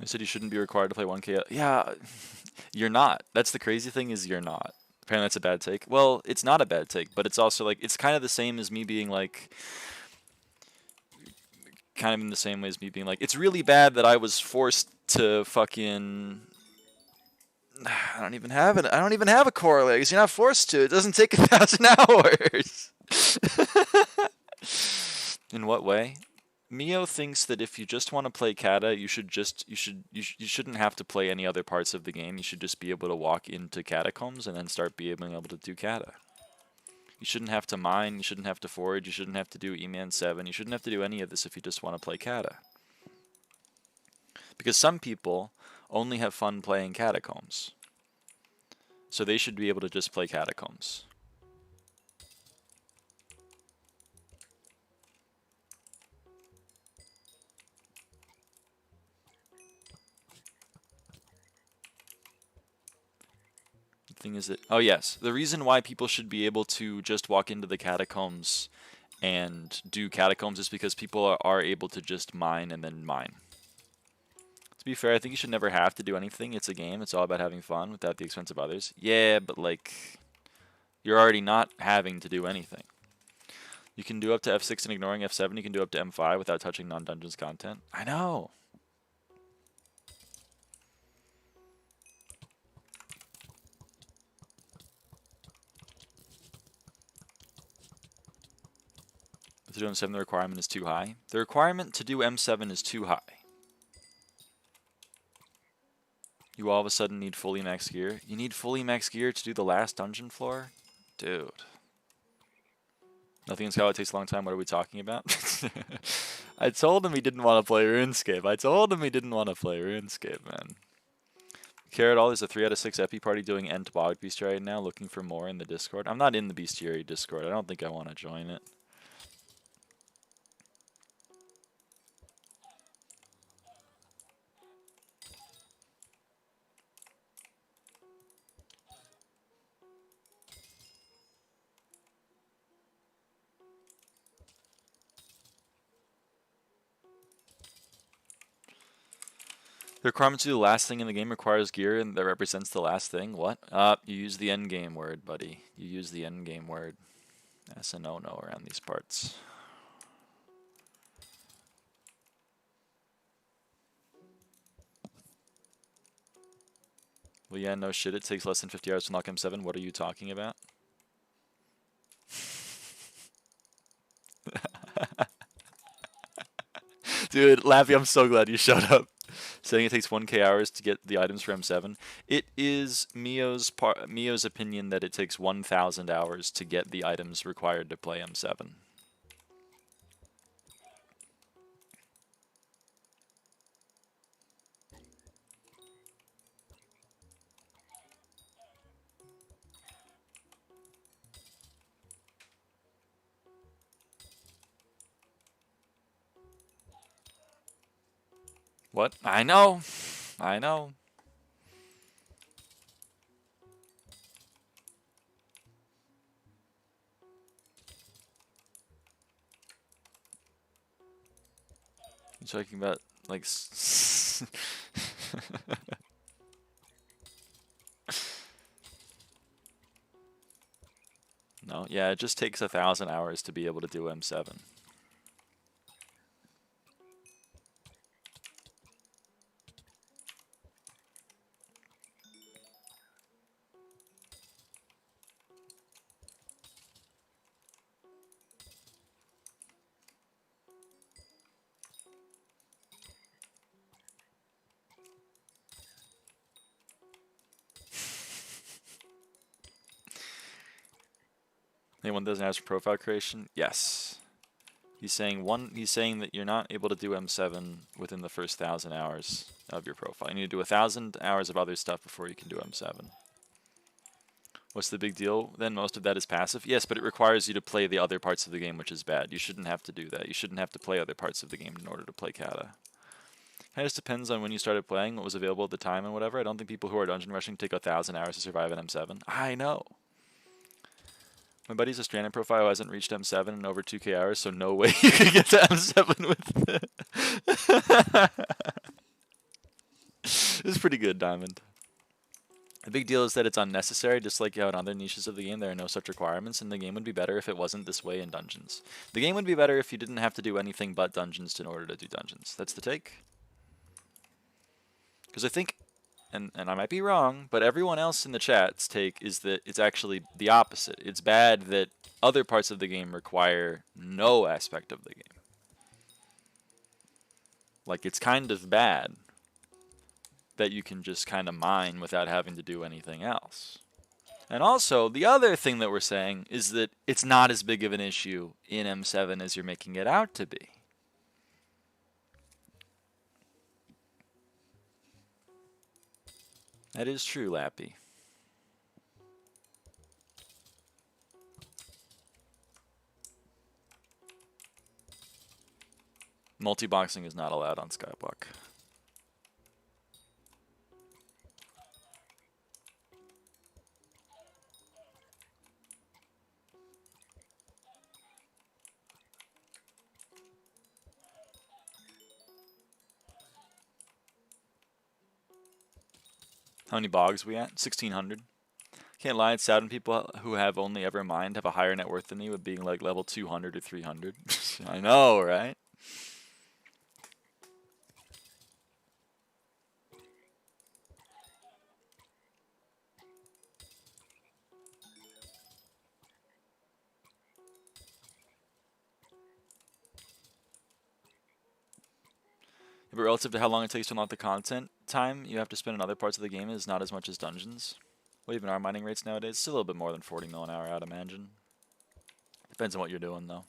I said you shouldn't be required to play 1K. Yeah, you're not. That's the crazy thing is you're not. Apparently that's a bad take. Well, it's not a bad take, but it's also like, it's kind of the same as me being like, kind of in the same way as me being like, it's really bad that I was forced to fucking, I don't even have a core legs. You're not forced to. It doesn't take 1,000 hours. In what way? Mio thinks that if you just want to play kata, you shouldn't have to play any other parts of the game. You should just be able to walk into catacombs and then start being able to do kata. You shouldn't have to mine, you shouldn't have to forage, you shouldn't have to do E-Man 7, you shouldn't have to do any of this if you just want to play kata. Because some people only have fun playing catacombs. So they should be able to just play catacombs. Thing is that, oh yes, the reason why people should be able to just walk into the catacombs and do catacombs is because people are able to just mine and then mine. To be fair, I think you should never have to do anything. It's a game. It's all about having fun without the expense of others. Yeah, but like, you're already not having to do anything. You can do up to F6 and ignoring F7. You can do up to M5 without touching non-dungeons content. I know. To do M7, the requirement is too high. The requirement to do M7 is too high. You all of a sudden need fully max gear. You need fully max gear to do the last dungeon floor? Dude. Nothing in SkyBlock takes a long time. What are we talking about? I told him he didn't want to play RuneScape. I told him he didn't want to play RuneScape, man. Care at all? There's a 3 out of 6 epi party doing End Bogged Bestiary right now, looking for more in the Discord. I'm not in the Bestiary Discord. I don't think I want to join it. The requirement to do the last thing in the game requires gear and that represents the last thing. What? You use the end game word, buddy. You use the end game word. That's a no-no around these parts. Well, yeah, no shit. It takes less than 50 hours to unlock M7. What are you talking about? Dude, Lappy, I'm so glad you showed up. Saying it takes 1k hours to get the items for M7. It is Mio's opinion that it takes 1,000 hours to get the items required to play M7. What? I know. I know. You're talking about, like... No, yeah, it just takes 1,000 hours to be able to do M7. Anyone doesn't have profile creation? Yes. He's saying that you're not able to do M7 within the first 1,000 hours of your profile. You need to do 1,000 hours of other stuff before you can do M7. What's the big deal? Then most of that is passive. Yes, but it requires you to play the other parts of the game, which is bad. You shouldn't have to do that. You shouldn't have to play other parts of the game in order to play kata. It just depends on when you started playing, what was available at the time, and whatever. I don't think people who are dungeon rushing take 1,000 hours to survive an M7. I know. My buddy's a stranded profile who hasn't reached M7 in over 2k hours, so no way you could get to M7 with it. It's pretty good, Diamond. The big deal is that it's unnecessary, just like how in other niches of the game there are no such requirements, and the game would be better if it wasn't this way in dungeons. The game would be better if you didn't have to do anything but dungeons in order to do dungeons. That's the take. Because I think, and I might be wrong, but everyone else in the chat's take is that it's actually the opposite. It's bad that other parts of the game require no aspect of the game. Like, it's kind of bad that you can just kind of mine without having to do anything else. And also, the other thing that we're saying is that it's not as big of an issue in M7 as you're making it out to be. That is true, Lappy. Multi-boxing is not allowed on SkyBlock. How many bogs we at? 1,600. Can't lie, it's sad when people who have only ever mined have a higher net worth than me with being like level 200 or 300. I know, right? But relative to how long it takes to unlock the content, time you have to spend in other parts of the game is not as much as dungeons. What even are mining rates nowadays? It's still a little bit more than 40 mil an hour, I'd imagine. Depends on what you're doing, though.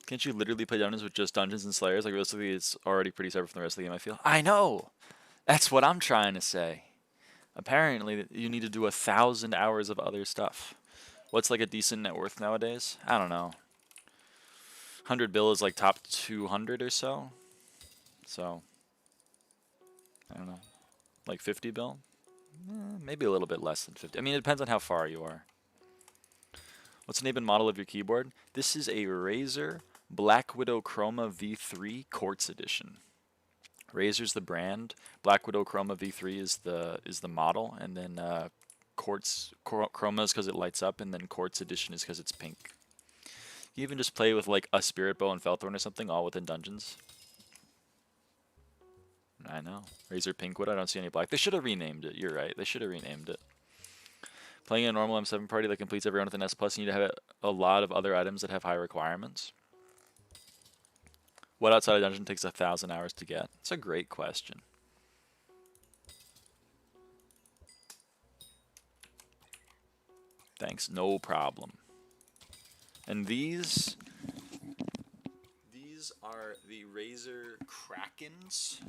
Can't you literally play dungeons with just dungeons and slayers? Like, realistically, it's already pretty separate from the rest of the game, I feel. I know! That's what I'm trying to say. Apparently, you need to do 1,000 hours of other stuff. What's like a decent net worth nowadays? I don't know. 100 bill is like top 200 or so. So, I don't know. Like 50 bill? Maybe a little bit less than 50. I mean, it depends on how far you are. What's the name and model of your keyboard? This is a Razer Black Widow Chroma V3 Quartz Edition. Razer's the brand. Black Widow Chroma V3 is the model, and then Quartz Chroma is because it lights up, and then Quartz Edition is because it's pink. You even just play with like a Spirit Bow and Felthorn or something, all within dungeons. I know. Razer Pinkwood, I don't see any black. They should have renamed it. You're right. They should have renamed it. Playing a normal M7 party that completes everyone with an S+, you need to have a lot of other items that have high requirements. What outside a dungeon takes 1,000 hours to get? It's a great question. Thanks, no problem. And these are the Razor Krakens.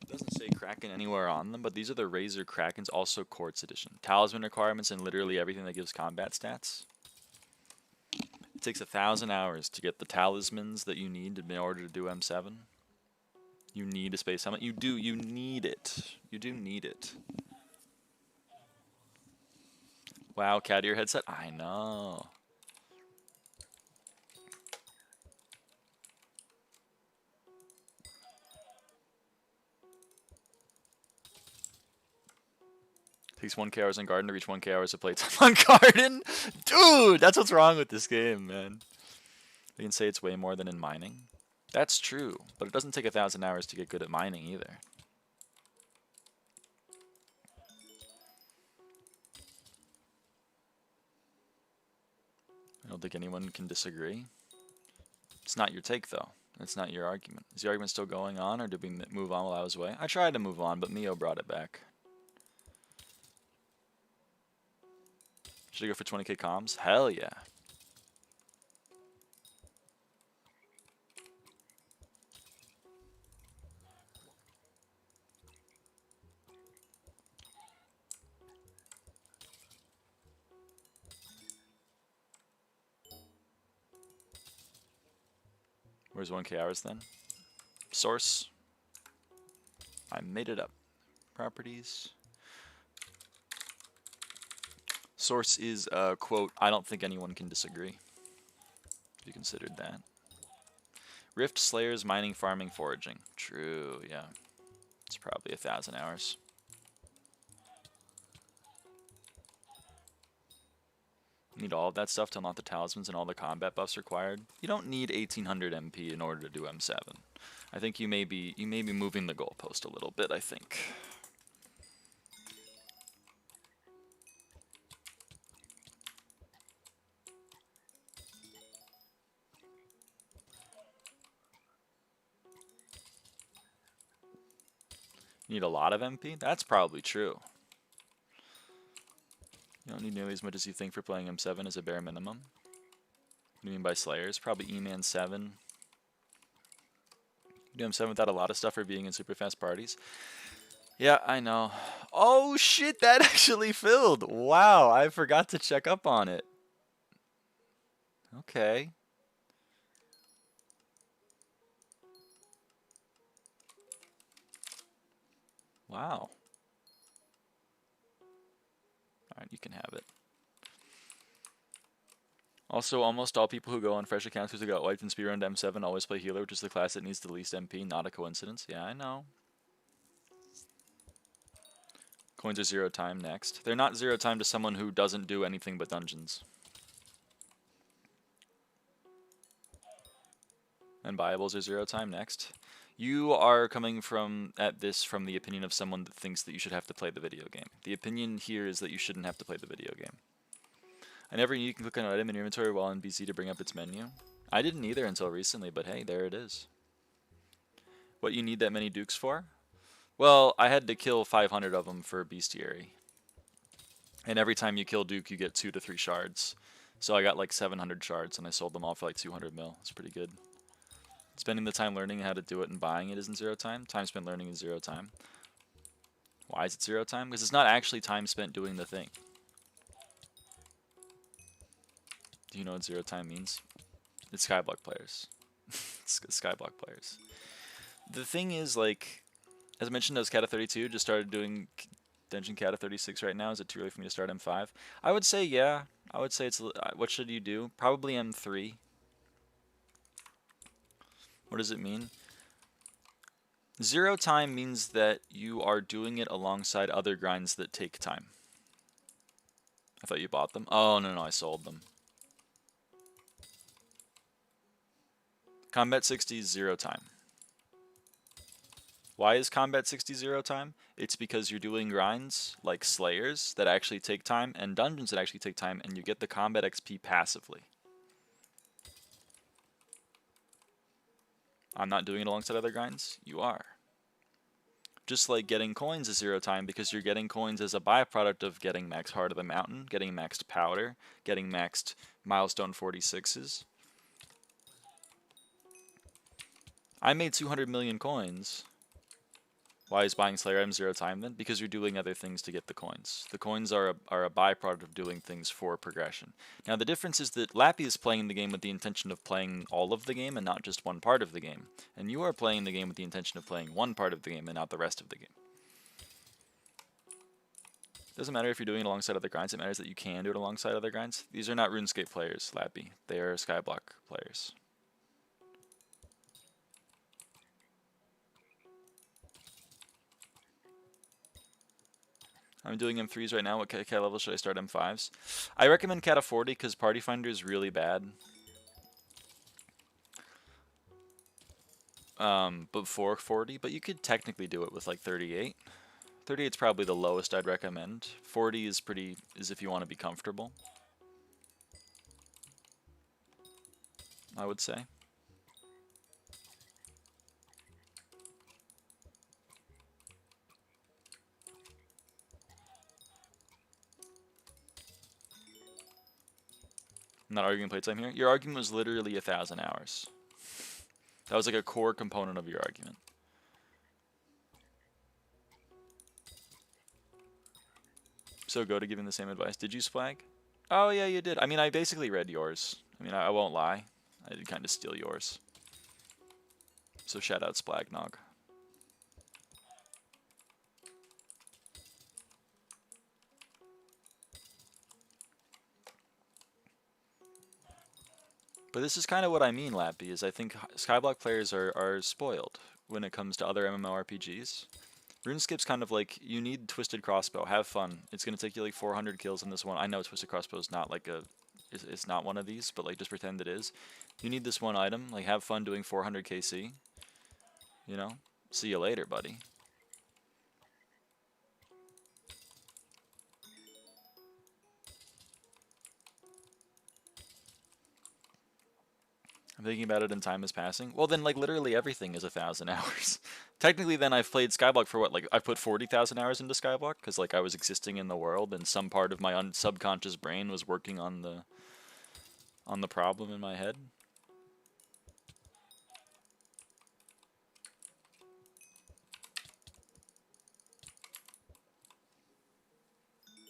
It doesn't say Kraken anywhere on them, but these are the Razor Krakens, also Quartz Edition. Talisman requirements and literally everything that gives combat stats. It takes 1,000 hours to get the talismans that you need in order to do M7. You need a space helmet. You need it. You do need it. Wow, cat ear headset? I know. Takes 1k hours on Garden to reach 1k hours of playtime on Garden? Dude, that's what's wrong with this game, man. You can say it's way more than in mining. That's true, but it doesn't take 1,000 hours to get good at mining either. I don't think anyone can disagree. It's not your take, though. It's not your argument. Is the argument still going on, or did we move on while I was away? I tried to move on, but Mio brought it back. Should I go for 20k comms? Hell yeah. Where's 1k hours then? Source. I made it up. Properties. Source is, quote, I don't think anyone can disagree. If you considered that. Rift, Slayers, Mining, Farming, Foraging. True, yeah. It's probably 1,000 hours. Need all of that stuff to unlock the talismans and all the combat buffs required. You don't need 1800 MP in order to do M7. I think you may be moving the goalpost a little bit, I think. You need a lot of MP? That's probably true. You don't need nearly as much as you think for playing M7 as a bare minimum. What do you mean by Slayers? Probably E-Man 7. You do M7 without a lot of stuff for being in super fast parties. Yeah, I know. Oh shit, that actually filled! Wow, I forgot to check up on it. Okay. Wow. Alright, you can have it. Also, almost all people who go on fresh accounts who got wiped in speedrun to M7 always play healer, which is the class that needs the least MP, not a coincidence. Yeah, I know. Coins are 0 time next. They're not 0 time to someone who doesn't do anything but dungeons. And buyables are 0 time next. You are coming at this from the opinion of someone that thinks that you should have to play the video game. The opinion here is that you shouldn't have to play the video game. I never knew you can click on an item in your inventory while in BC to bring up its menu. I didn't either until recently, but hey, there it is. What you need that many dukes for? Well, I had to kill 500 of them for bestiary. And every time you kill duke, you get 2 to 3 shards. So I got like 700 shards, and I sold them all for like 200 mil. It's pretty good. Spending the time learning how to do it and buying it isn't 0 time. Time spent learning is 0 time. Why is it 0 time? Because it's not actually time spent doing the thing. Do you know what 0 time means? It's SkyBlock players. It's SkyBlock players. The thing is, like, as I mentioned, I was Kata 32, just started doing Dungeon Kata 36 right now. Is it too early for me to start M5? I would say, yeah. I would say it's, what should you do? Probably M3. What does it mean? 0 time means that you are doing it alongside other grinds that take time. I thought you bought them. Oh, no, I sold them. Combat 60 is 0 time. Why is combat 60 0 time? It's because you're doing grinds like slayers that actually take time and dungeons that actually take time, and you get the combat XP passively. I'm not doing it alongside other grinds. You are. Just like getting coins is 0 time because you're getting coins as a byproduct of getting max Heart of the Mountain, getting maxed Powder, getting maxed Milestone 46s. I made 200 million coins. Why is buying Slayer items 0 time then? Because you're doing other things to get the coins. The coins are a byproduct of doing things for progression. Now the difference is that Lappy is playing the game with the intention of playing all of the game and not just one part of the game. And you are playing the game with the intention of playing one part of the game and not the rest of the game. Doesn't matter if you're doing it alongside other grinds, it matters that you can do it alongside other grinds. These are not RuneScape players, Lappy. They are SkyBlock players. I'm doing M3s right now. What cat level should I start M5s? I recommend cat of 40 because Party Finder is really bad. Before 40, but you could technically do it with like 38. 38 is probably the lowest I'd recommend. 40 is if you want to be comfortable, I would say. I'm not arguing playtime here. Your argument was literally 1,000 hours. That was like a core component of your argument. So go to giving the same advice. Did you splag? Oh yeah, you did. I mean, I basically read yours. I mean, I won't lie. I did kind of steal yours. So shout out Splagnog. But this is kind of what I mean, Lappy, is I think SkyBlock players are spoiled when it comes to other MMORPGs. RuneScape's kind of like, you need Twisted Crossbow, have fun. It's going to take you like 400 kills in this one. I know Twisted Crossbow is not like it's not one of these, but like just pretend it is. You need this one item, like have fun doing 400 KC. You know? See you later, buddy. I'm thinking about it and time is passing. Well, then, like, literally everything is 1,000 hours. Technically, then I've played SkyBlock for what? Like, I've put 40,000 hours into SkyBlock because, like, I was existing in the world and some part of my subconscious brain was working on the problem in my head.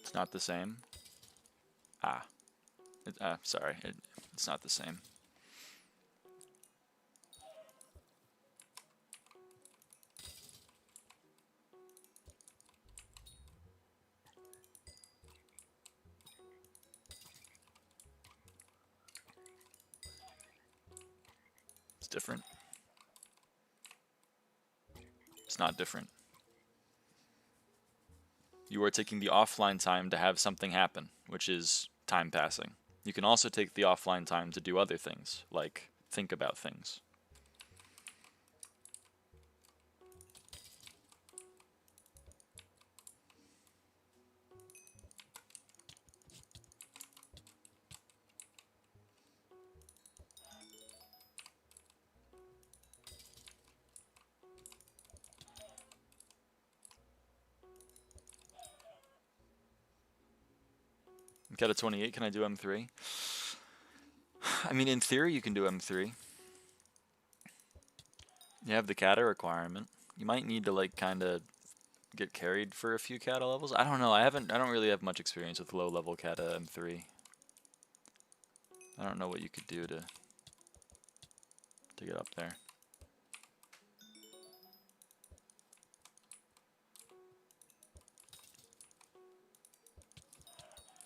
It's not the same. Sorry. It's not the same. It's different. It's not different. You are taking the offline time to have something happen, which is time passing. You can also take the offline time to do other things, like think about things. Got a 28, can I do M3? I mean, in theory, you can do M3. You have the kata requirement. You might need to, like, kind of get carried for a few kata levels. I don't know. I don't really have much experience with low-level kata M3. I don't know what you could do to get up there.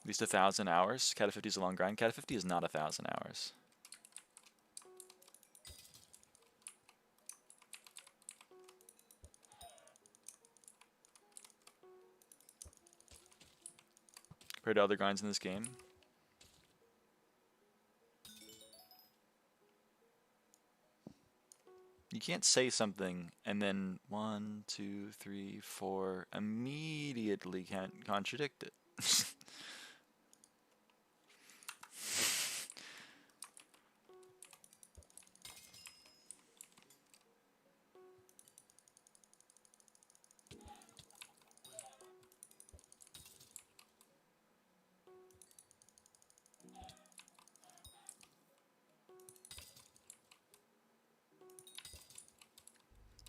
At least 1,000 hours. Kata 50 is a long grind. Kata 50 is not 1,000 hours. Compared to other grinds in this game. You can't say something and then 1, 2, 3, 4 immediately can't contradict it.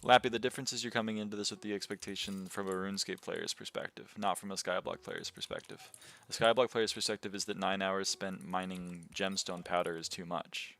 Lappy, the difference is you're coming into this with the expectation from a RuneScape player's perspective, not from a SkyBlock player's perspective. A SkyBlock player's perspective is that 9 hours spent mining gemstone powder is too much.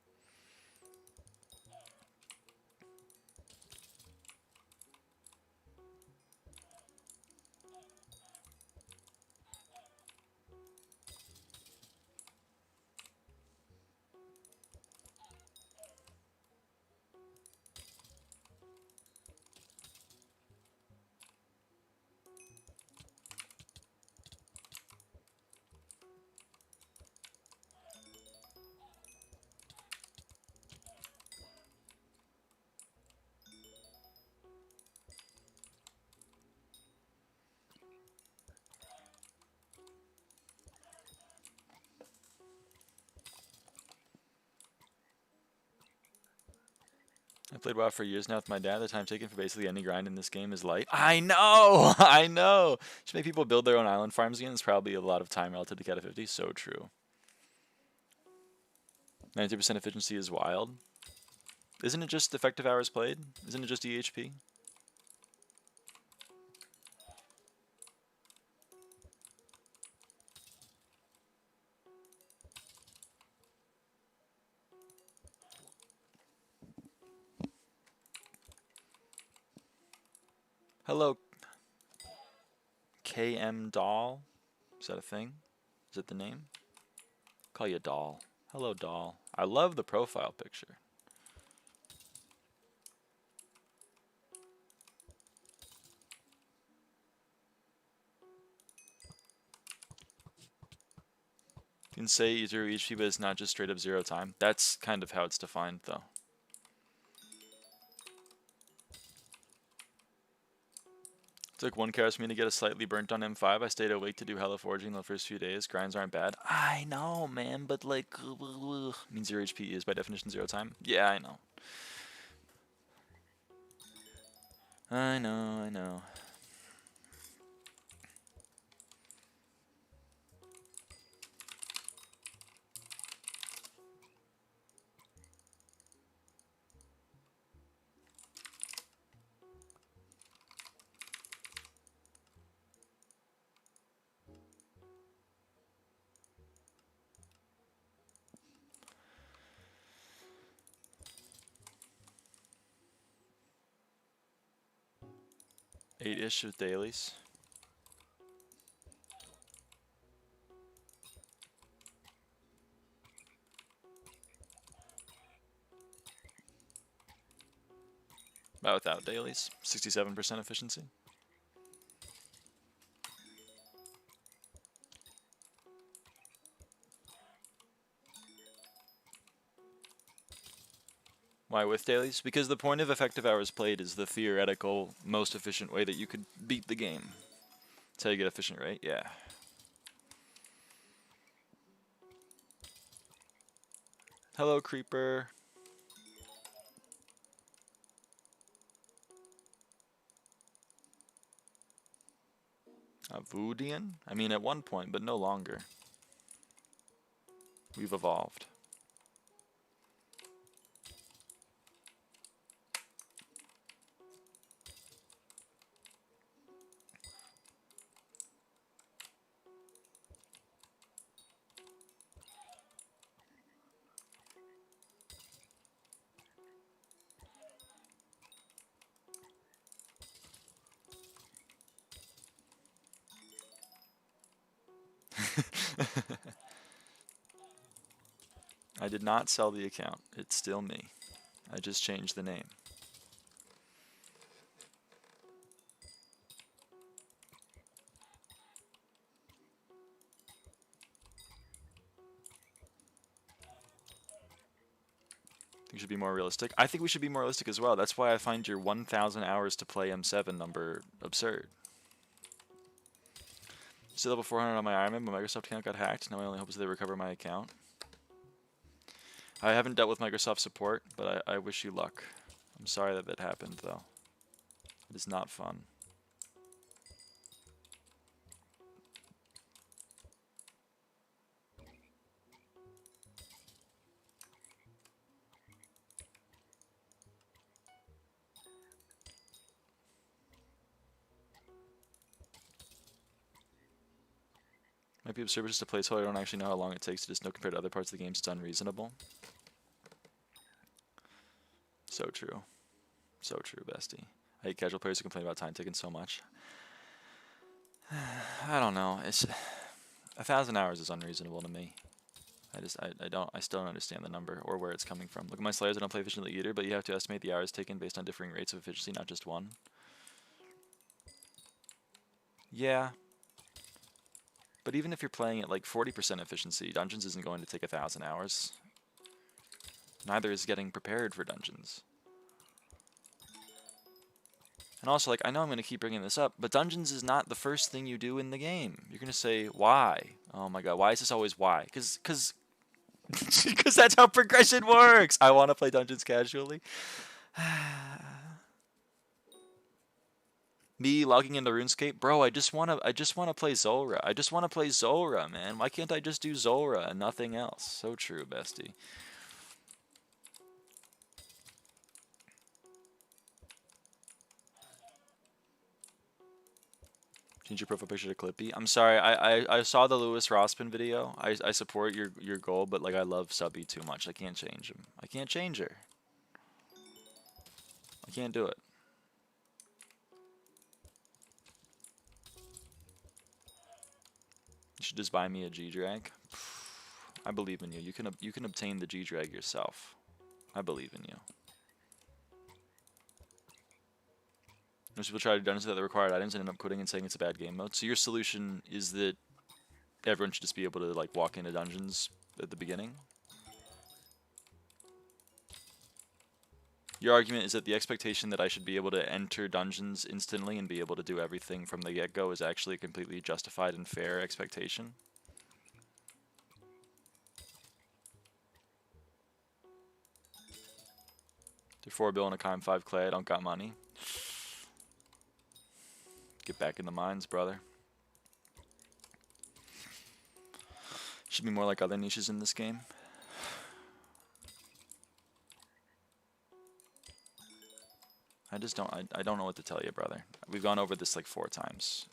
I played WoW for years now with my dad. The time taken for basically any grind in this game is light. I know! I know! Should make people build their own island farms again. It's probably a lot of time relative to Cat 50. So true. 92% efficiency is wild. Isn't it just effective hours played? Isn't it just EHP? Hello, KM Doll. Is that a thing? Is it the name? Call you Doll. Hello, Doll. I love the profile picture. You can say 0 HP, but it's not just straight up 0 time. That's kind of how it's defined, though. Took 1 chaos for me to get a slightly burnt on M5. I stayed awake to do hella forging the first few days. Grinds aren't bad. I know, man, but like, means 0 HP is by definition 0 time. Yeah, I know. I know, I know. Eight-ish with dailies. About without dailies. 67% efficiency. Why with dailies? Because the point of effective hours played is the theoretical most efficient way that you could beat the game. That's how you get efficient, right? Yeah. Hello, Creeper. Voodian? I mean, at one point, but no longer. We've evolved. I did not sell the account. It's still me. I just changed the name. think we should be more realistic. I think we should be more realistic as well. That's why I find your 1,000 hours to play M7 number absurd. Still level 400 on my Ironman, but Microsoft account got hacked. Now my only hope is they recover my account. I haven't dealt with Microsoft support, but I wish you luck. I'm sorry that happened, though. It is not fun. Might be absurd, just a placeholder. I don't actually know how long it takes to just know compared to other parts of the games. It's unreasonable. So true. So true, bestie. I hate casual players who complain about time taken so much. I don't know. It's 1,000 hours is unreasonable to me. I still don't understand the number or where it's coming from. Look at my slayers. I don't play efficiently either, but you have to estimate the hours taken based on differing rates of efficiency, not just one. Yeah. But even if you're playing at like 40% efficiency, dungeons isn't going to take 1,000 hours. Neither is getting prepared for dungeons. And also, like, I know I'm going to keep bringing this up, but dungeons is not the first thing you do in the game. You're going to say, why? Oh my god, why is this always why? Because that's how progression works! I want to play dungeons casually. Me logging into RuneScape, bro. I just wanna play Zulrah. I just wanna play Zulrah, man. Why can't I just do Zulrah and nothing else? So true, bestie. Change your profile picture to Clippy. I'm sorry. I saw the Lewis Rospin video. I support your goal, but like I love Subby too much. I can't change him. I can't change her. I can't do it. You should just buy me a G-Drag. I believe in you. You can obtain the G-Drag yourself. I believe in you. Most people try to do dungeons without the required items and end up quitting and saying it's a bad game mode. So your solution is that everyone should just be able to like walk into dungeons at the beginning? Your argument is that the expectation that I should be able to enter dungeons instantly and be able to do everything from the get-go is actually a completely justified and fair expectation? Do 4 bill and a Kime 5 clay, I don't got money. Get back in the mines, brother. Should be more like other niches in this game. I don't know what to tell you, brother. We've gone over this like 4 times.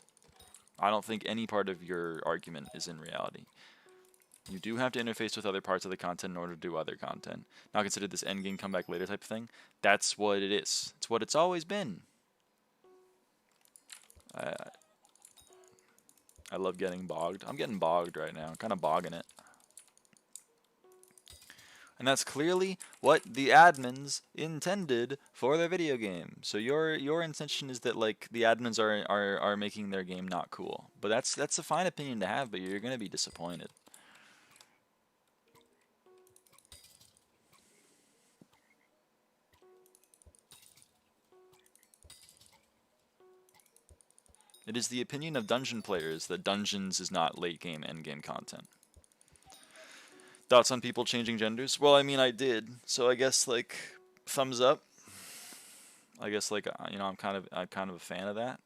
I don't think any part of your argument is in reality. You do have to interface with other parts of the content in order to do other content. Now consider this endgame comeback later type of thing. That's what it is. It's what it's always been. I love getting bogged. I'm getting bogged right now. I'm kind of bogging it. And that's clearly what the admins intended for their video game. So your intention is that like the admins are making their game not cool. But that's a fine opinion to have, but you're gonna be disappointed. It is the opinion of dungeon players that dungeons is not late game, end game content. Thoughts on people changing genders? Well, I mean, I did. So I guess like thumbs up. I guess like you know, I'm kind of a fan of that.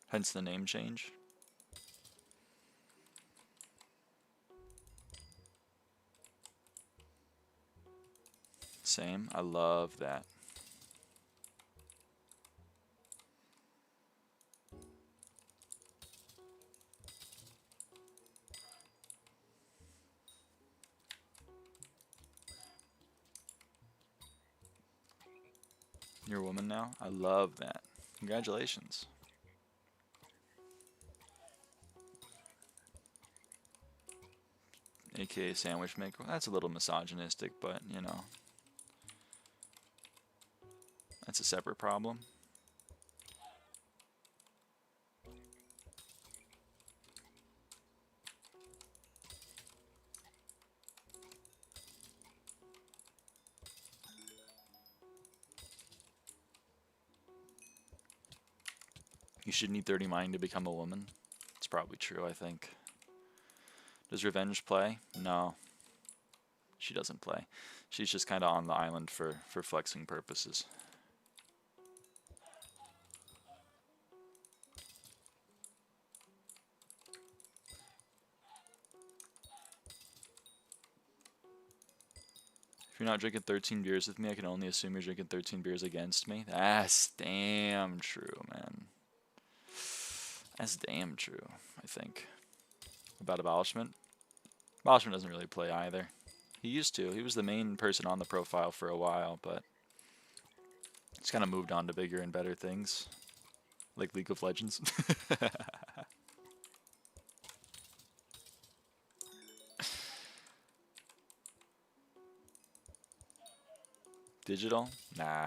Hence the name change. Same. I love that. You're a woman now? I love that. Congratulations. AKA sandwich maker. That's a little misogynistic, but you know. That's a separate problem. You should need 30 mining to become a woman. It's probably true, I think. Does Revenge play? No. She doesn't play. She's just kind of on the island for flexing purposes. If you're not drinking 13 beers with me, I can only assume you're drinking 13 beers against me. That's damn true, man. That's damn true, I think. About Abolishment? Abolishment doesn't really play either. He used to. He was the main person on the profile for a while, but he's kind of moved on to bigger and better things. Like League of Legends. Digital? Nah.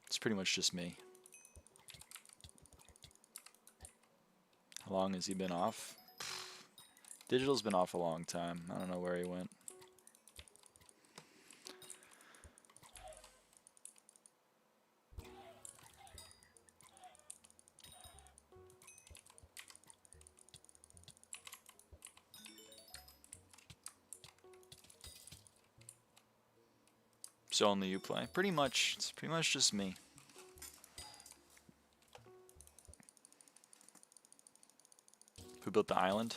It's pretty much just me. How long has he been off? Digital's been off a long time. I don't know where he went. So only you play? Pretty much. It's pretty much just me. Who built the island?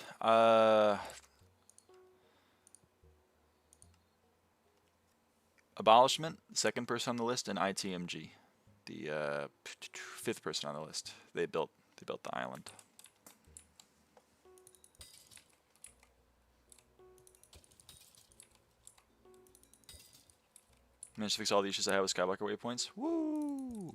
Abolishment, second person on the list, and ITMG, the fifth person on the list. They built the island. Managed to fix all the issues I have with SkyBlock waypoints. Woo!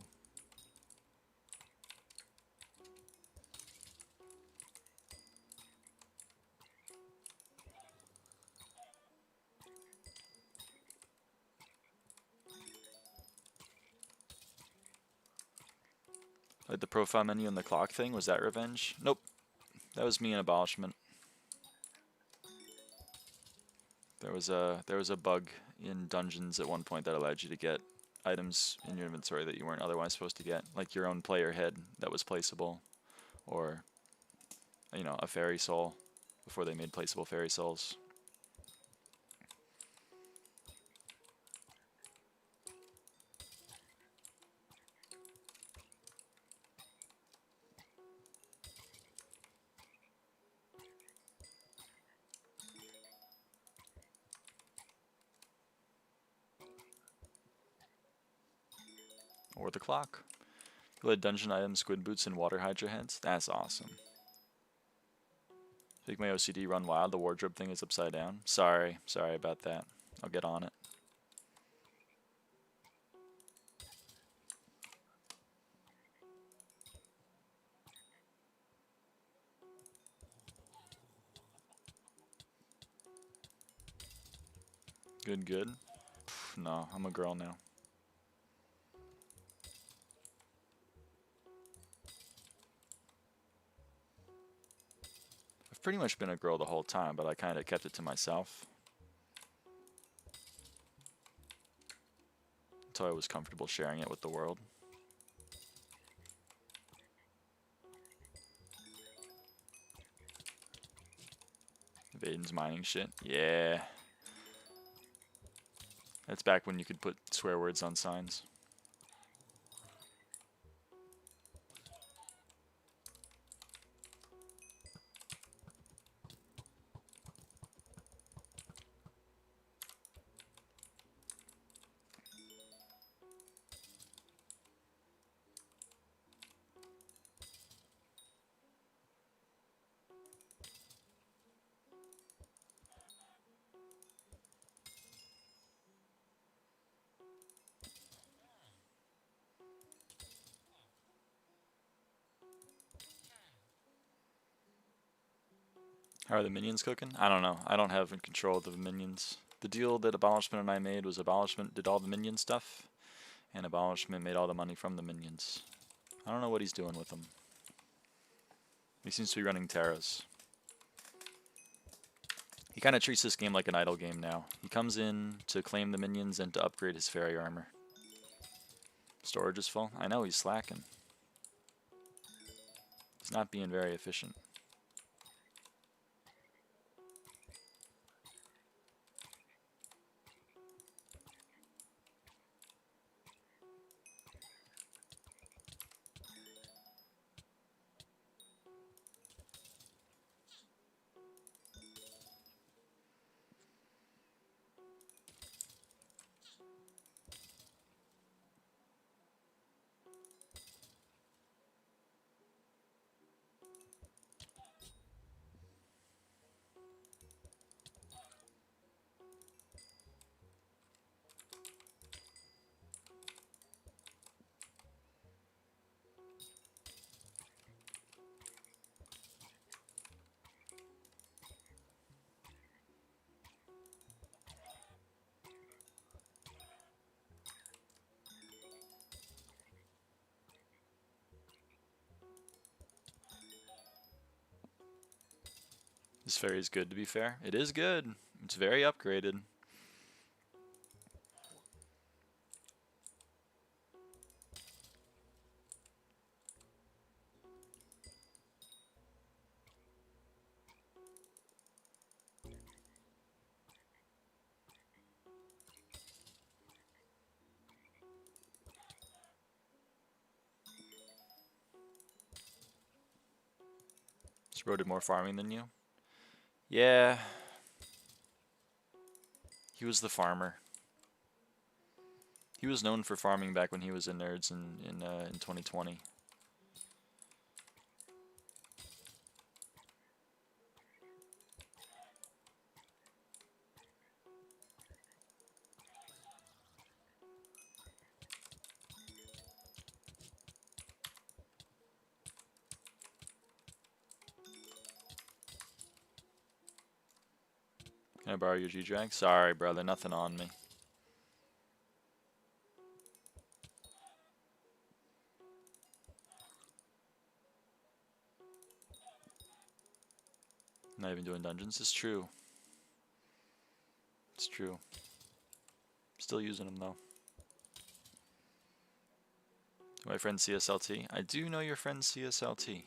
Like the profile menu and the clock thing, was that Revenge? Nope. That was me in Abolishment. There was a bug in dungeons at one point that allowed you to get items in your inventory that you weren't otherwise supposed to get, like your own player head that was placeable, or you know, a fairy soul before they made placeable fairy souls. Or the clock. People had dungeon items, squid boots, and water hydra heads. That's awesome. Make my OCD run wild. The wardrobe thing is upside down. Sorry about that. I'll get on it. Good. No, I'm a girl now. I've pretty much been a girl the whole time, but I kind of kept it to myself until I was comfortable sharing it with the world. Aiden's mining shit. Yeah. That's back when you could put swear words on signs. How are the minions cooking? I don't know. I don't have control of the minions. The deal that Abolishment and I made was Abolishment did all the minion stuff, and Abolishment made all the money from the minions. I don't know what he's doing with them. He seems to be running Terras. He kind of treats this game like an idle game now. He comes in to claim the minions and to upgrade his fairy armor. Storage is full. I know, he's slacking. He's not being very efficient. This fairy is good, to be fair. It is good. It's very upgraded. Scoreboard did more farming than you? Yeah. He was the farmer. He was known for farming back when he was in Nerds in 2020. Can I borrow your G-Drag? Sorry, brother, nothing on me. Not even doing dungeons. It's true. It's true. Still using them though. My friend CSLT. I do know your friend CSLT.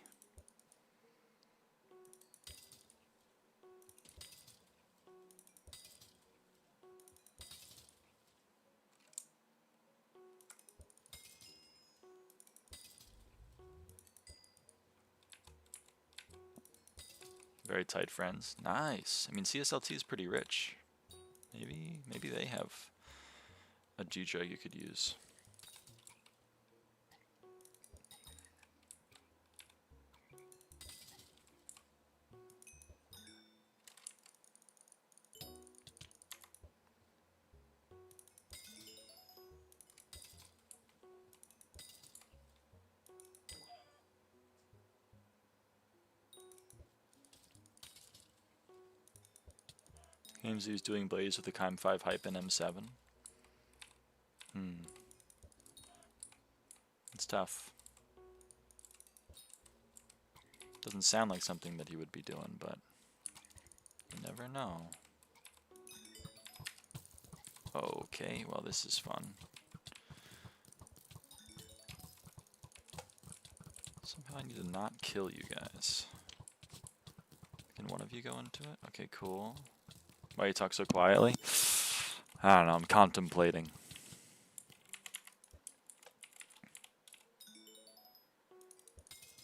Very tight friends. Nice. I mean, CSLT is pretty rich. Maybe they have a G-Drag you could use. Games he's doing Blaze with the Kime 5 hype and M7. It's tough. Doesn't sound like something that he would be doing, but you never know. Okay, well this is fun. Somehow I need to not kill you guys. Can one of you go into it? Okay, cool. Why you talk so quietly? I don't know, I'm contemplating.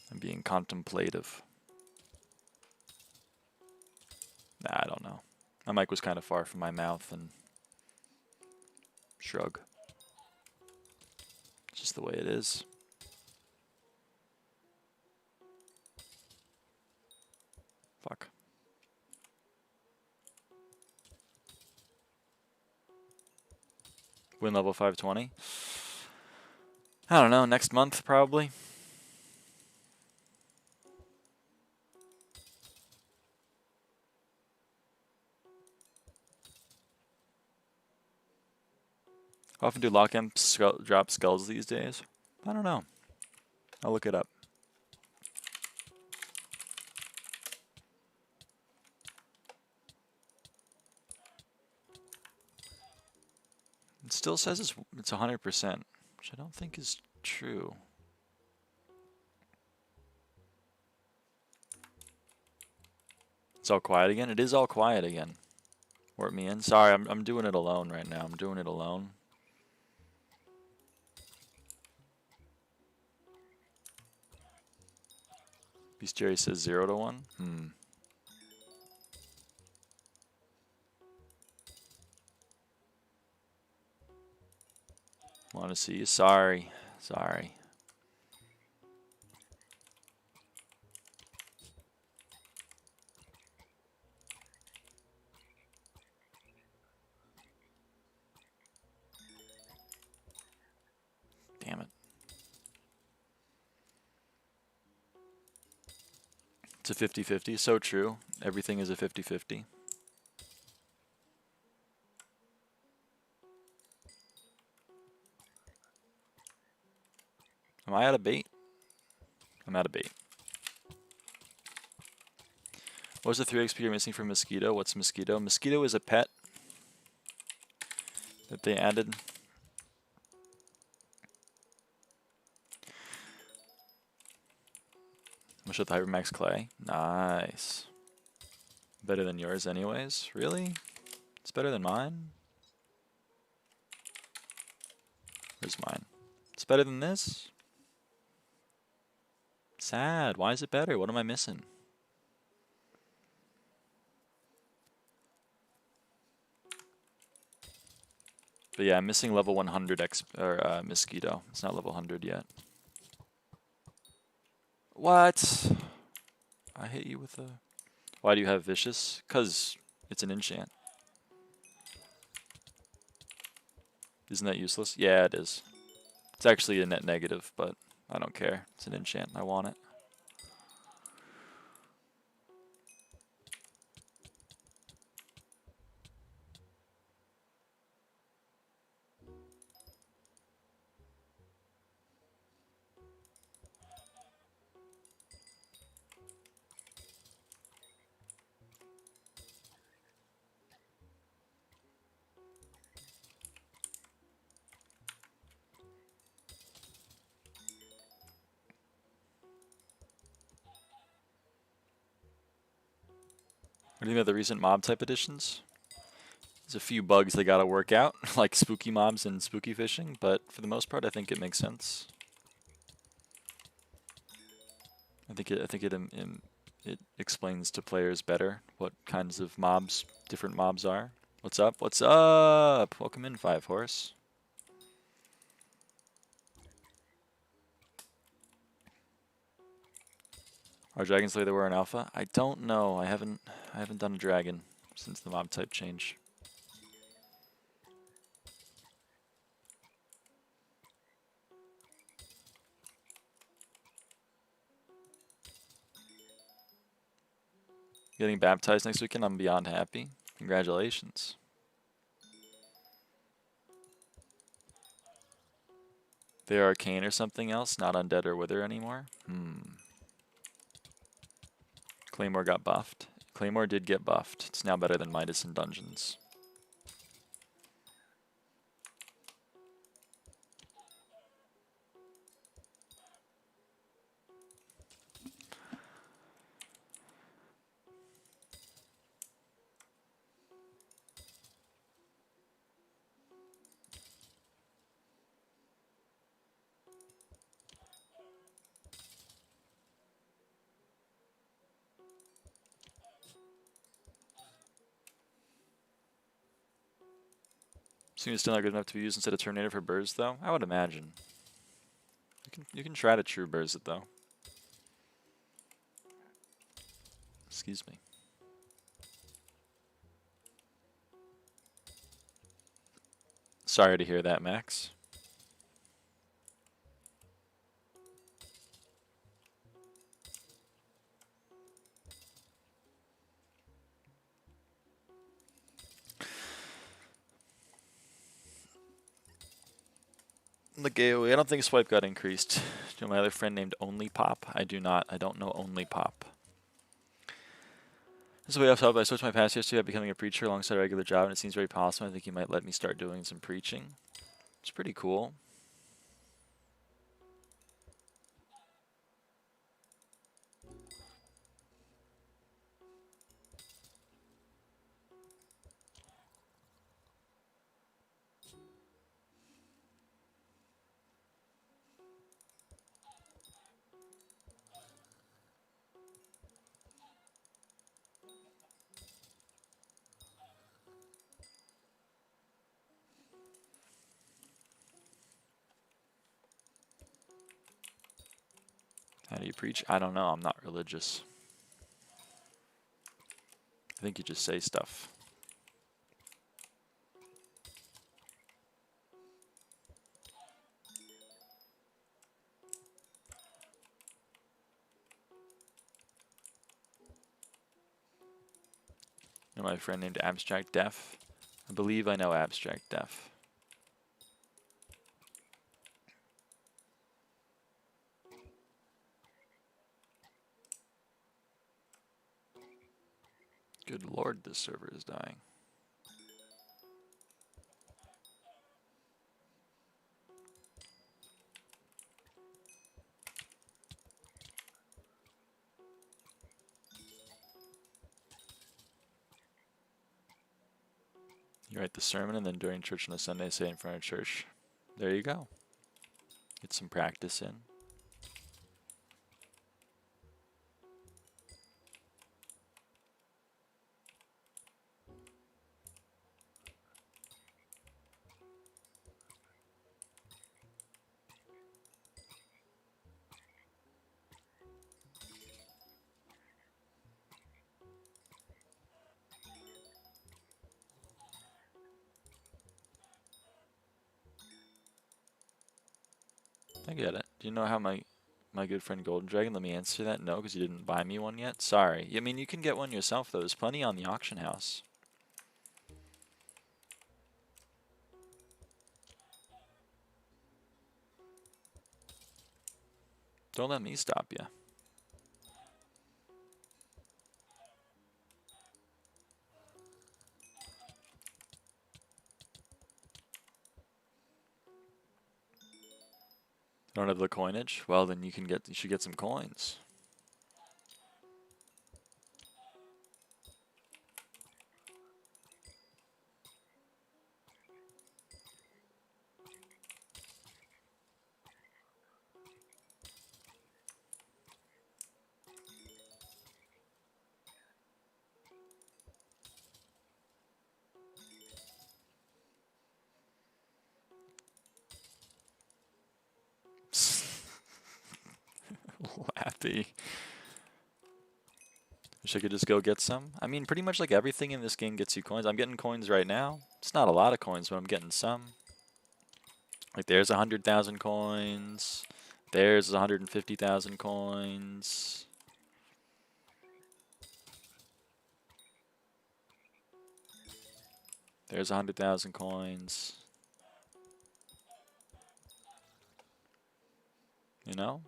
I'm being contemplative. Nah, I don't know. My mic was kind of far from my mouth and shrug. It's just the way it is. Fuck. Win level 520? I don't know, next month probably. How often do lock imps drop skulls these days? I don't know. I'll look it up. It still says it's 100%, which I don't think is true. It's all quiet again? It is all quiet again. Work me in. Sorry, I'm doing it alone right now. I'm doing it alone. Beast Jerry says 0 to 1. Want to see you? Sorry. Sorry. Damn it. It's a 50-50. So true. Everything is a 50-50. Am I out of bait? I'm out of bait. What was the 3 XP you're missing from Mosquito? What's Mosquito? Mosquito is a pet that they added. I'm gonna shut the Hypermax Clay. Nice. Better than yours anyways? Really? It's better than mine? Where's mine? It's better than this? Sad. Why is it better? What am I missing? But yeah, I'm missing level 100 Mosquito. It's not level 100 yet. What? I hit you with a... Why do you have Vicious? Because it's an enchant. Isn't that useless? Yeah, it is. It's actually a net negative, but I don't care. It's an enchant. I want it. What do you think of the recent mob type additions? There's a few bugs they gotta work out, like spooky mobs and spooky fishing, but for the most part, I think it makes sense. I think it explains to players better what kinds of mobs different mobs are. What's up? What's up? Welcome in, 5-Horse. Are dragons like they were in alpha? I don't know. I haven't done a dragon since the mob type change. Getting baptized next weekend, I'm beyond happy. Congratulations. They're arcane or something else, not undead or wither anymore? Claymore got buffed. Claymore did get buffed. It's now better than Midas in dungeons. Seems still not good enough to be used instead of Terminator for birds, though. I would imagine. You can try to true birds it though. Excuse me. Sorry to hear that, Max. The Gaoi, I don't think swipe got increased. Do you know my other friend named Only Pop? I do not. I don't know Only Pop. This is way off topic. I switched my past yesterday about becoming a preacher alongside a regular job, and it seems very possible. I think you might let me start doing some preaching. It's pretty cool. How do you preach? I don't know. I'm not religious. I think you just say stuff. You know my friend named Abstract Def? I believe I know Abstract Def. Good lord, this server is dying. You write the sermon and then during church on a Sunday say in front of church. There you go. Get some practice in. I get it. Do you know how my good friend Golden Dragon, let me answer that? No, because you didn't buy me one yet? Sorry. I mean, you can get one yourself, though. There's plenty on the auction house. Don't let me stop you. Don't have the coinage? Well, then you should get some coins. Lappy. Wish I could just go get some. I mean, pretty much like everything in this game gets you coins. I'm getting coins right now. It's not a lot of coins, but I'm getting some. Like there's 100,000 coins. There's 150,000 coins. There's 100,000 coins. You know?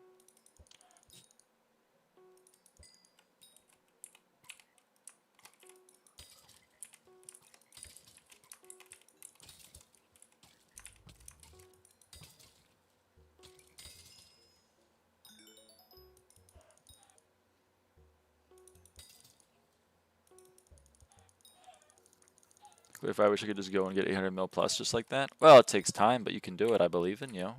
If I wish I could just go and get 800 mil plus just like that. Well, it takes time, but you can do it. I believe in you.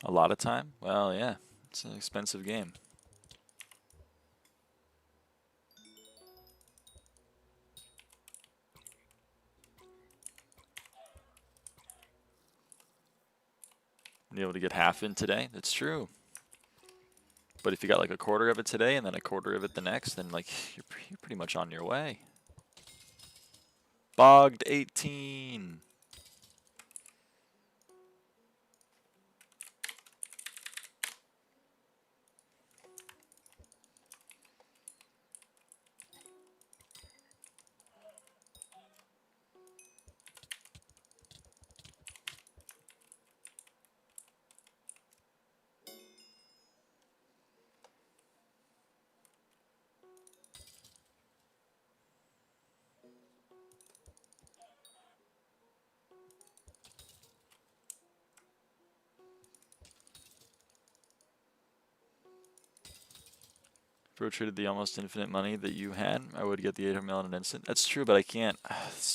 A lot of time? Well, yeah. It's an expensive game. Be able to get half in today? That's true. But if you got like a quarter of it today and then a quarter of it the next, then like you're pretty much on your way. Bogged 18. Bro traded the almost infinite money that you had, I would get the 800 mil in an instant. That's true, but I can't.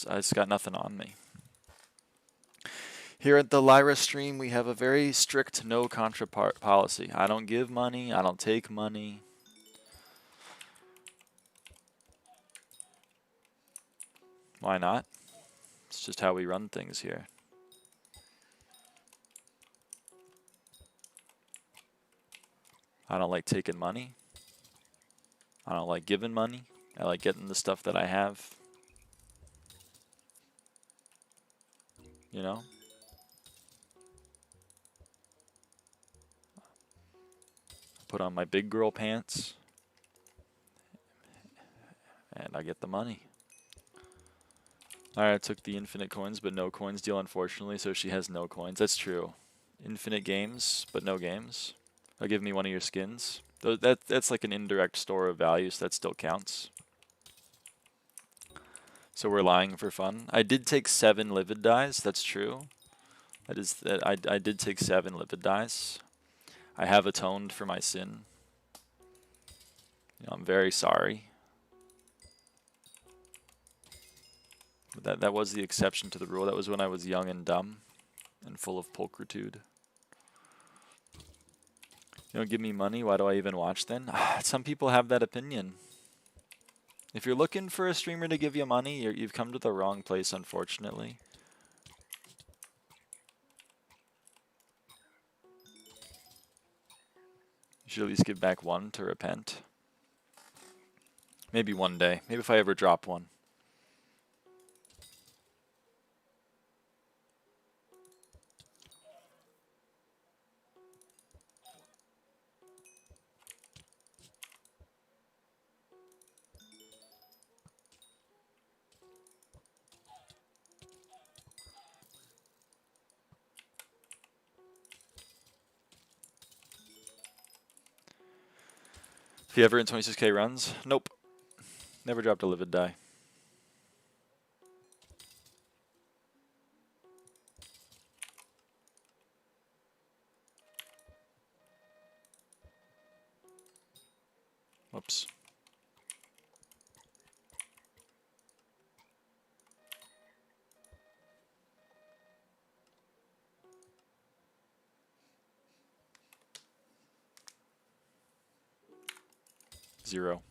I just got nothing on me. Here at the Lyra stream, we have a very strict no contra policy. I don't give money. I don't take money. Why not? It's just how we run things here. I don't like taking money. I don't like giving money. I like getting the stuff that I have. You know? Put on my big girl pants. And I get the money. Alright, I took the infinite coins, but no coins deal, unfortunately, so she has no coins. That's true. Infinite games, but no games. I'll give me one of your skins. That's like an indirect store of value, so that still counts. So we're lying for fun. I did take 7 livid dyes, that's true. I did take 7 livid dyes. I have atoned for my sin. You know, I'm very sorry. But that was the exception to the rule. That was when I was young and dumb and full of pulchritude. You don't give me money, why do I even watch then? Some people have that opinion. If you're looking for a streamer to give you money, you've come to the wrong place, unfortunately. You should at least give back 1 to repent. Maybe one day. Maybe if I ever drop one. If you ever in 26k runs? Nope. Never dropped a livid die. Whoops. Zero.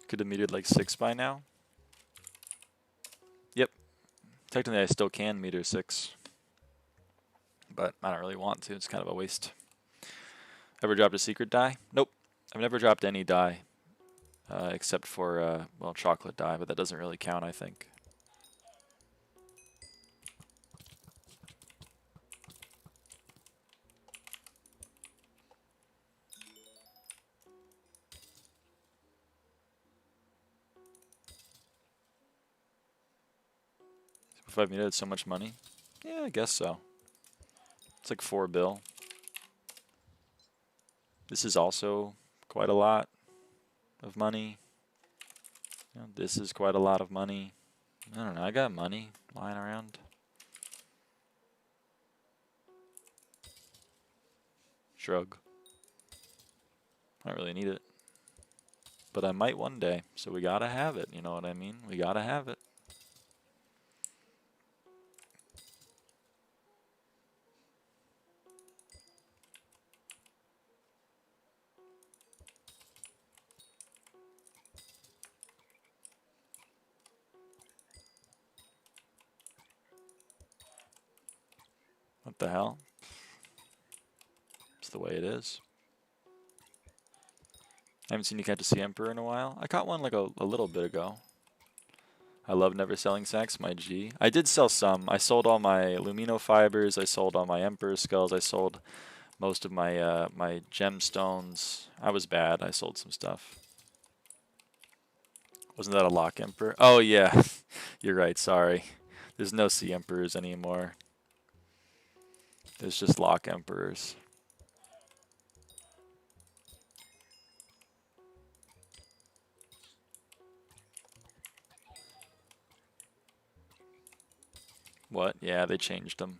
Could have metered like 6 by now. Yep. Technically I still can meter 6. But I don't really want to. It's kind of a waste. Ever dropped a secret die? Nope. I've never dropped any die. Except for, well, chocolate die, but that doesn't really count, I think. If I've needed so much money? Yeah, I guess so. It's like 4 bill. This is also quite a lot of money. You know, this is quite a lot of money. I don't know, I got money lying around. Shrug. I don't really need it. But I might one day, so we gotta have it, you know what I mean? We gotta have it. What the hell? It's the way it is. I haven't seen you catch a Sea Emperor in a while. I caught one like a little bit ago. I love never selling sacks, my G. I did sell some. I sold all my Lumino fibers. I sold all my Emperor skulls. I sold most of my my gemstones. I was bad. I sold some stuff. Wasn't that a lock Emperor? Oh yeah, you're right. Sorry. There's no Sea Emperors anymore. There's just lock emperors. What? Yeah, they changed them.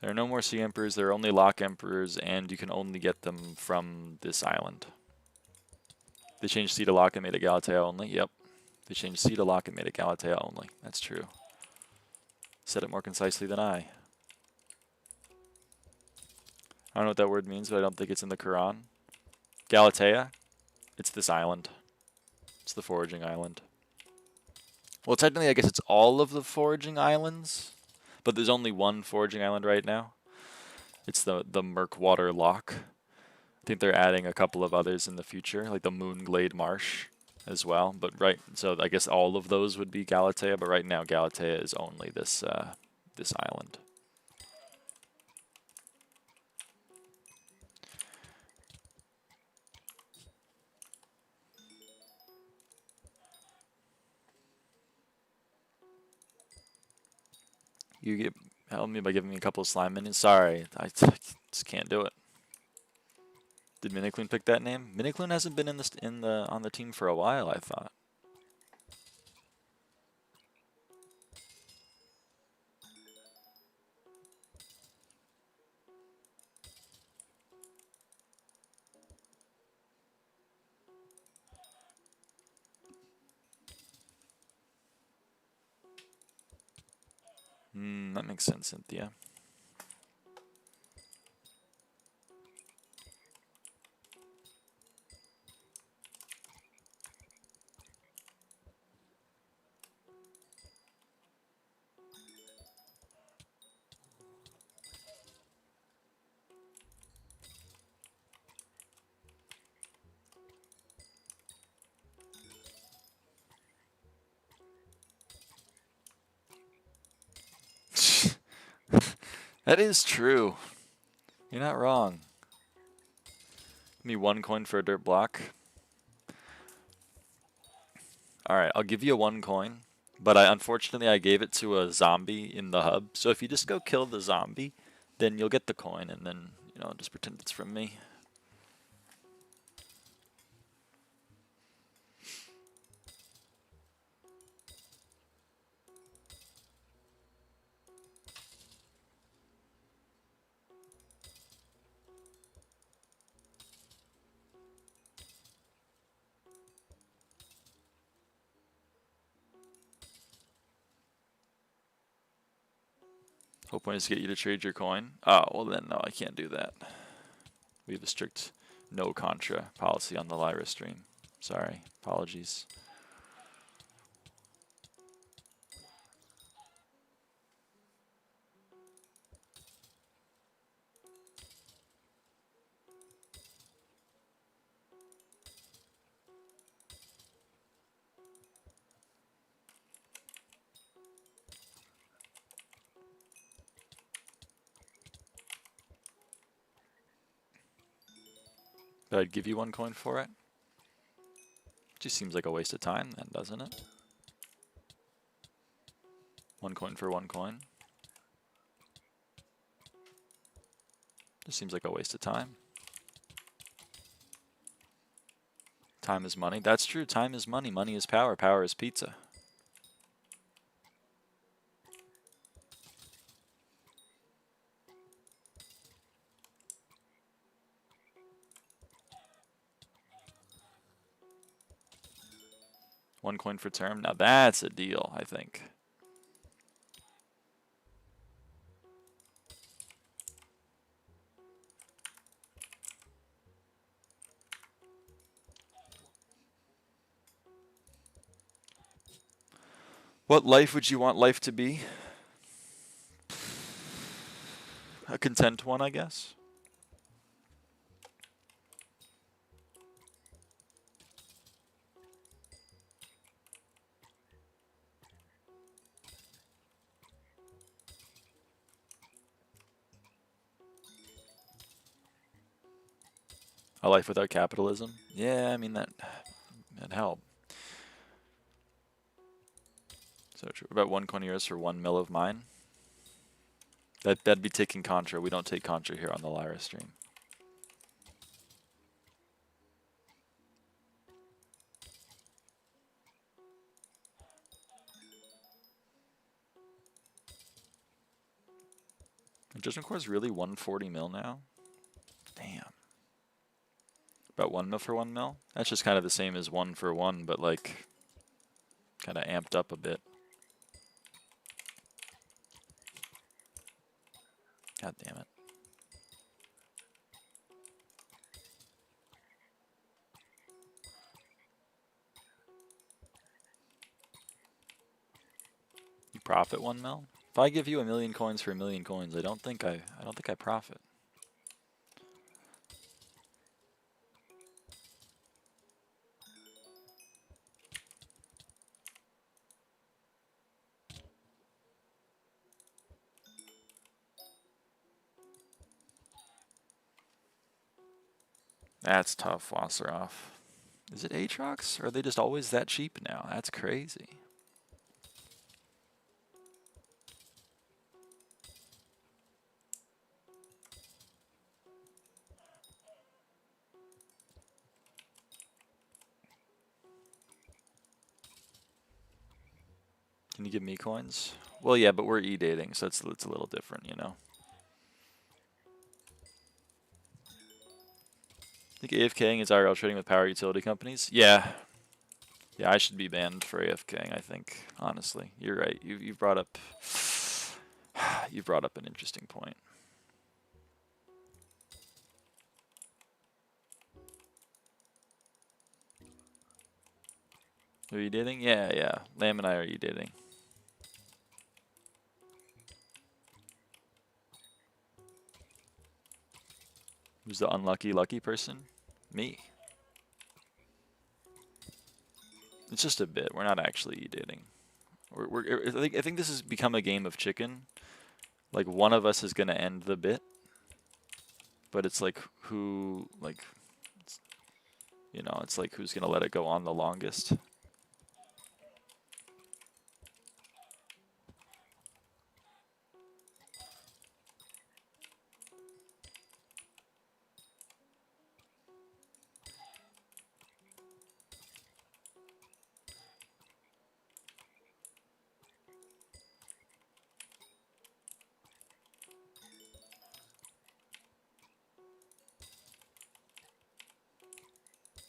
There are no more sea emperors, there are only lock emperors, and you can only get them from this island. They changed sea to lock and made it Galatea only. Yep. They changed sea to lock and made it Galatea only. That's true. Said it more concisely than I. I don't know what that word means, but I don't think it's in the Quran. Galatea? It's this island. It's the foraging island. Well, technically, I guess it's all of the foraging islands, but there's only one foraging island right now. It's the Murkwater Lock. I think they're adding a couple of others in the future, like the Moonglade Marsh as well. But so I guess all of those would be Galatea, but right now Galatea is only this this island. Help me by giving me a couple of slime minions. Sorry, I just can't do it. Did Minikloon pick that name? Minikloon hasn't been on the team for a while, I thought. That makes sense, Cynthia. That is true. You're not wrong. Give me 1 coin for a dirt block. Alright, I'll give you 1 coin. But unfortunately, I gave it to a zombie in the hub. So if you just go kill the zombie, then you'll get the coin, and then, you know, just pretend it's from me. Whole point is to get you to trade your coin. Oh, well then, no, I can't do that. We have a strict no contra policy on the Lyra stream. Sorry, apologies. But I'd give you 1 coin for it. Just seems like a waste of time then, doesn't it? 1 coin for 1 coin. Just seems like a waste of time. Time is money. That's true. Time is money. Money is power. Power is pizza. One coin for term. Now that's a deal, I think. What life would you want life to be? A content one, I guess. A life without capitalism? Yeah, I mean that'd help. So true. About 1 coin euros for 1 mil of mine. That'd be taking Contra. We don't take Contra here on the Lyra stream. Judgment Core is really 140 mil now? Damn. About 1 mil for 1 mil? That's just kind of the same as 1 for 1, but like kind of amped up a bit. God damn it. You profit 1 mil? If I give you 1,000,000 coins for 1,000,000 coins, I don't think I profit. That's tough, Wasseroff. Is it Aatrox? Or are they just always that cheap now? That's crazy. Can you give me coins? Well, yeah, but we're e-dating, so it's a little different, you know. I think AFKing is IRL trading with power utility companies. Yeah. Yeah, I should be banned for AFKing, I think, honestly. You're right. You've brought up an interesting point. Are you dating? Yeah, yeah. Lamb and I are e-dating. Who's the unlucky lucky person? Me. It's just a bit. We're not actually e-dating. I think this has become a game of chicken. Like, one of us is going to end the bit. But it's like who, like, you know, it's like who's going to let it go on the longest.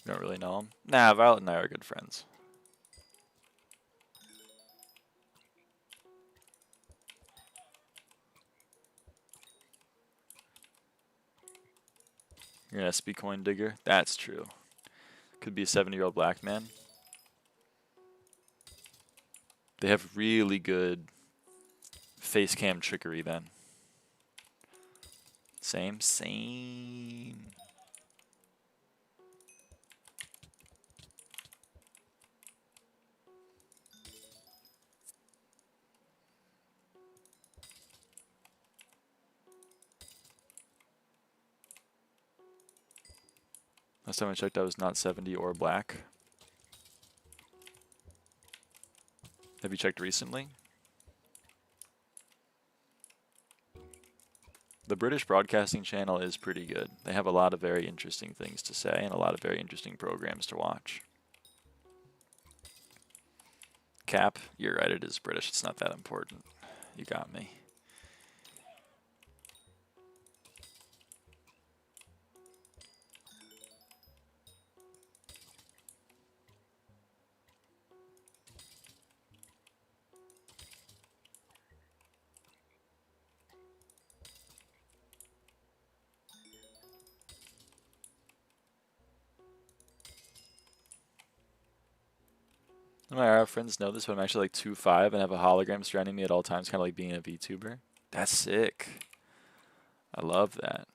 You don't really know him? Nah, Violet and I are good friends. You're an SB coin digger? That's true. Could be a 70-year-old black man. They have really good face cam trickery then. Same. Last time I checked, I was not 70 or black. Have you checked recently? The British Broadcasting Channel is pretty good. They have a lot of very interesting things to say and a lot of very interesting programs to watch. Cap, you're right, it is British. It's not that important. You got me. My Arab friends know this, but I'm actually like 2'5" and have a hologram surrounding me at all times, kind of like being a VTuber. That's sick. I love that.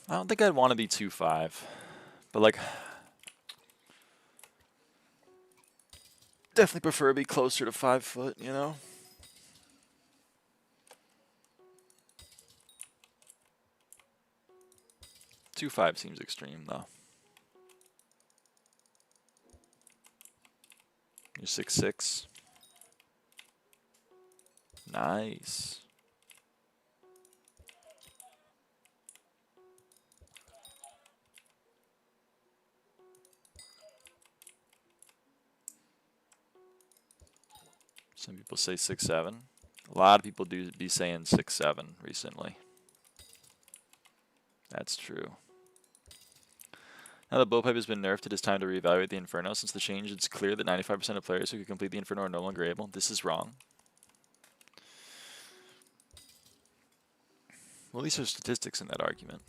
I don't think I'd want to be 2'5", but like, Definitely prefer to be closer to 5 foot, you know? Two 5 seems extreme, though. You're 6'6". Nice. Some people say 6'7". A lot of people do be saying 6'7" recently. That's true. Now that blowpipe has been nerfed, it is time to reevaluate the Inferno. Since the change, it's clear that 95% of players who can complete the Inferno are no longer able. This is wrong. Well, at least there's statistics in that argument.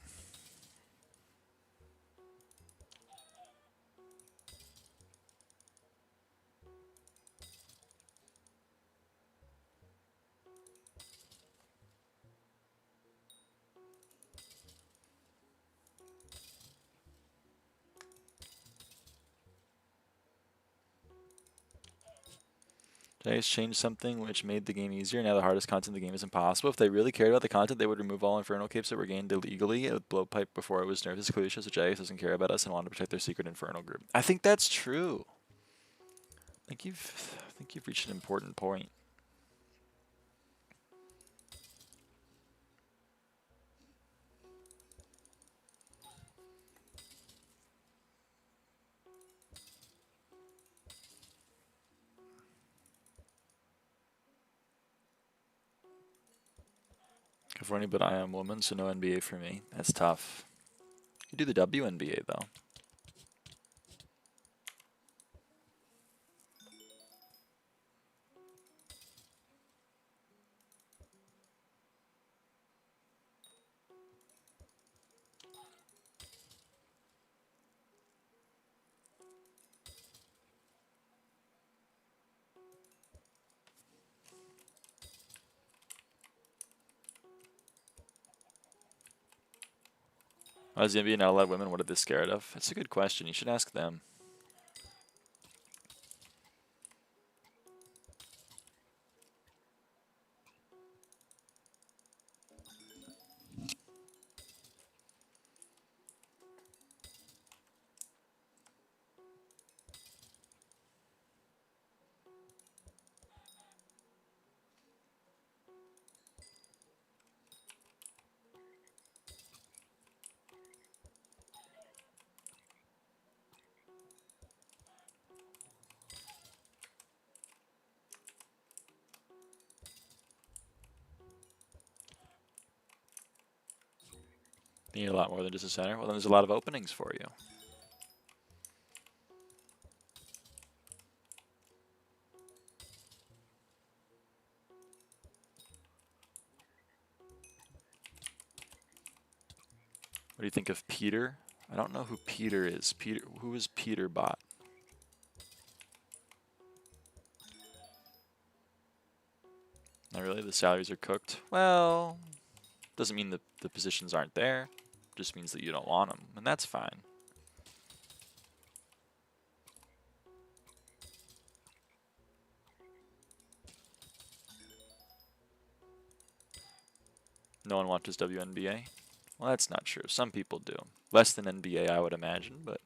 Dice changed something which made the game easier. Now the hardest content in the game is impossible. If they really cared about the content, they would remove all Inferno capes that were gained illegally with blowpipe before it was nerfed. This clearly shows that Jagex doesn't care about us and want to protect their secret Inferno group. I think that's true. I think you've reached an important point. California, but I am woman, so no NBA for me. That's tough. You do the WNBA though. Why is the NBA not allowed women? What are they scared of? It's a good question. You should ask them. You need a lot more than just a center. Well, then there's a lot of openings for you. What do you think of Peter? I don't know who Peter is. Who is Peter bot? Not really. The salaries are cooked. Well, doesn't mean the positions aren't there. Just means that you don't want them, and that's fine. No one watches WNBA? Well, that's not true. Some people do. Less than NBA, I would imagine, but...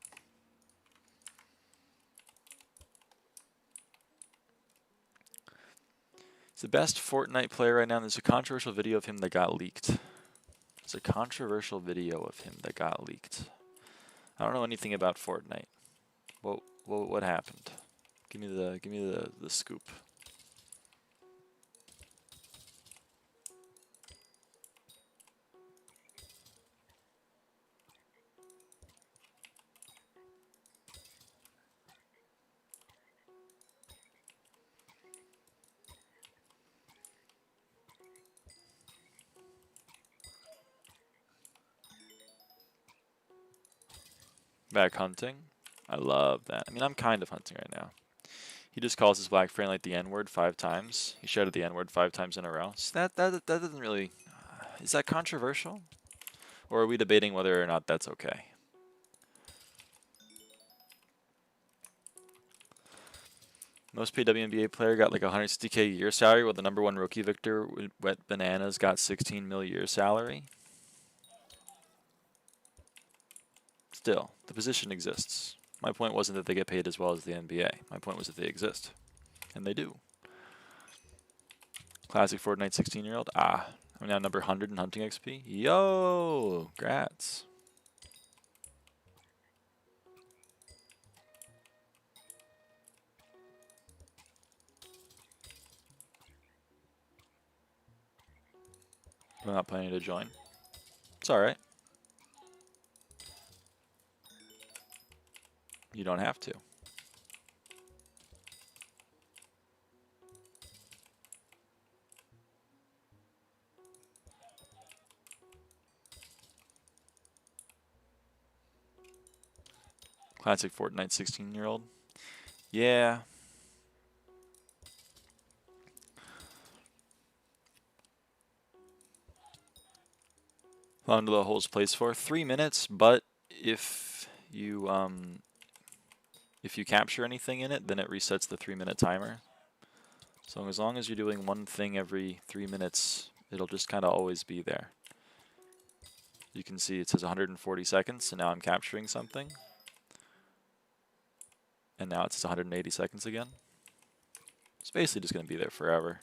He's the best Fortnite player right now. There's a controversial video of him that got leaked. There's a controversial video of him that got leaked. I don't know anything about Fortnite. What happened? Give me the scoop. Back hunting. I love that. I mean, I'm kind of hunting right now. He just calls his black friend like the N-word 5 times. He shouted the N-word 5 times in a row. So that doesn't really... is that controversial? Or are we debating whether or not that's okay? Most paid WNBA player got like 160K a year salary, while the #1 rookie Victor Wet Bananas got 16 mil a year salary. Still, the position exists. My point wasn't that they get paid as well as the NBA. My point was that they exist. And they do. Classic Fortnite 16-year-old. I'm now number 100 in hunting XP. Yo! Grats. I'm not planning to join. It's alright. You don't have to. Classic Fortnite 16-year-old. Yeah. How long do the holes place for? 3 minutes, but if you capture anything in it, then it resets the 3-minute timer. So as long as you're doing one thing every 3 minutes, it'll just kind of always be there. You can see it says 140 seconds, and now I'm capturing something. And now it says 180 seconds again. It's basically just going to be there forever.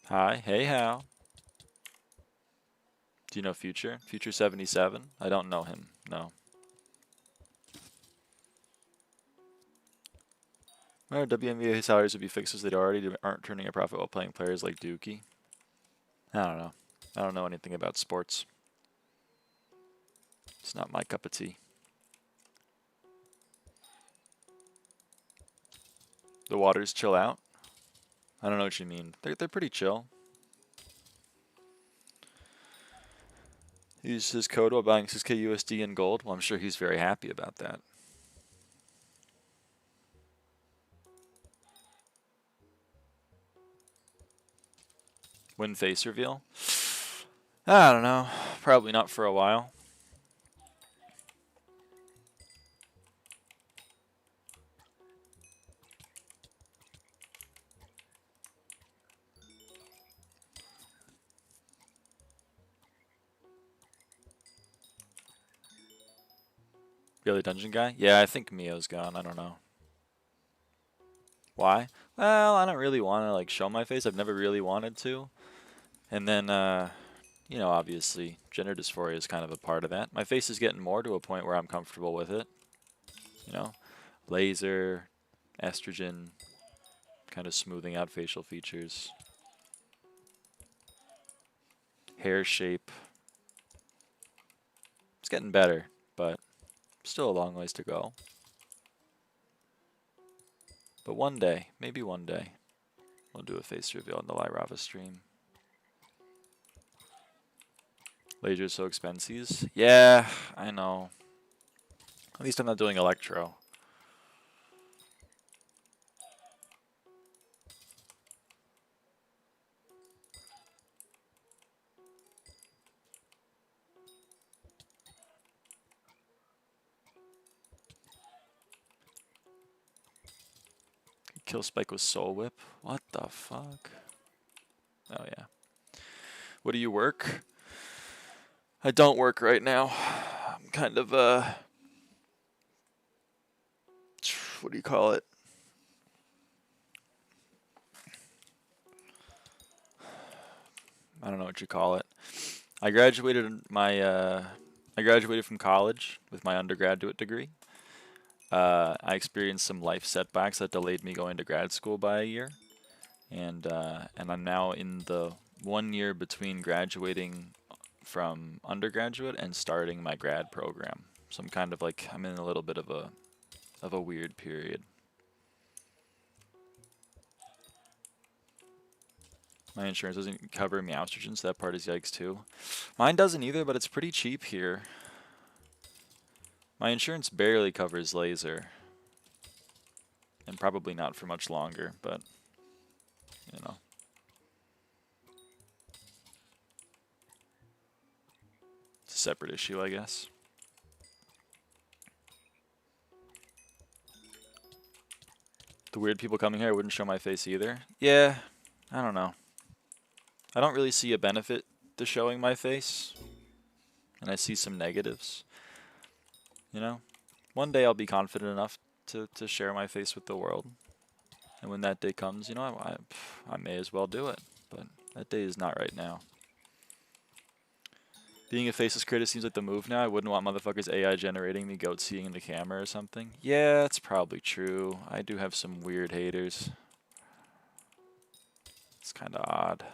Hi, hey, how? Do you know Future? Future 77? I don't know him, no. Well, WNBA salaries would be fixed as they already aren't turning a profit while playing players like Dookie. I don't know. I don't know anything about sports. It's not my cup of tea. The waters chill out? I don't know what you mean. They're pretty chill. He used his code while buying 6K USD in gold. Well, I'm sure he's very happy about that. When face reveal? I don't know. Probably not for a while. Really dungeon guy? Yeah, I think Mio's gone. I don't know. Why? Well, I don't really want to like show my face. I've never really wanted to. And then, you know, obviously, gender dysphoria is kind of a part of that. My face is getting more to a point where I'm comfortable with it. You know, laser, estrogen, kind of smoothing out facial features. Hair shape. It's getting better, but still a long ways to go. But one day, maybe one day, we'll do a face reveal on the lyraava stream. Laser's so expensive. Yeah, I know. At least I'm not doing electro. Kill Spike with Soul Whip? What the fuck? Oh yeah. What do you work? I don't work right now. I'm kind of what do you call it? I don't know what you call it. I graduated from college with my undergraduate degree. I experienced some life setbacks that delayed me going to grad school by a year, and I'm now in the 1 year between graduating from undergraduate and starting my grad program. So I'm kind of like I'm in a little bit of a weird period. My insurance doesn't cover me estrogen, so that part is yikes too. Mine doesn't either, but it's pretty cheap here. My insurance barely covers laser. And probably not for much longer, but, you know. It's a separate issue, I guess. The weird people coming here, I wouldn't show my face either. Yeah, I don't know. I don't really see a benefit to showing my face. And I see some negatives. You know? One day I'll be confident enough to share my face with the world. And when that day comes, you know, I may as well do it. But that day is not right now. Being a faceless creator seems like the move now. I wouldn't want motherfuckers AI generating me goat seeing in the camera or something. Yeah, that's probably true. I do have some weird haters. It's kind of odd.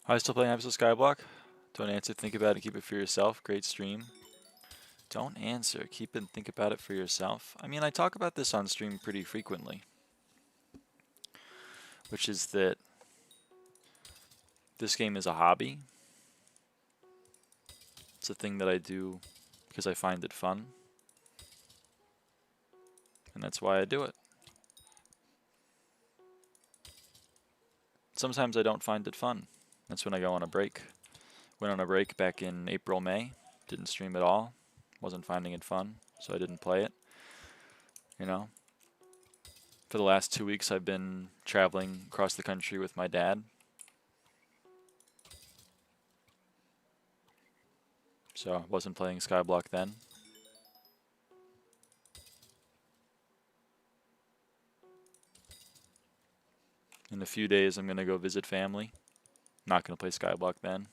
Are you still playing Hypixel SkyBlock? Don't answer, think about it, keep it for yourself. Great stream. Don't answer, keep it and think about it for yourself. I mean, I talk about this on stream pretty frequently. Which is that this game is a hobby. It's a thing that I do because I find it fun. And that's why I do it. Sometimes I don't find it fun. That's when I go on a break. Went on a break back in April, May. Didn't stream at all. Wasn't finding it fun, so I didn't play it. You know? For the last 2 weeks I've been traveling across the country with my dad. So I wasn't playing SkyBlock then. In a few days I'm going to go visit family. Not going to play SkyBlock then.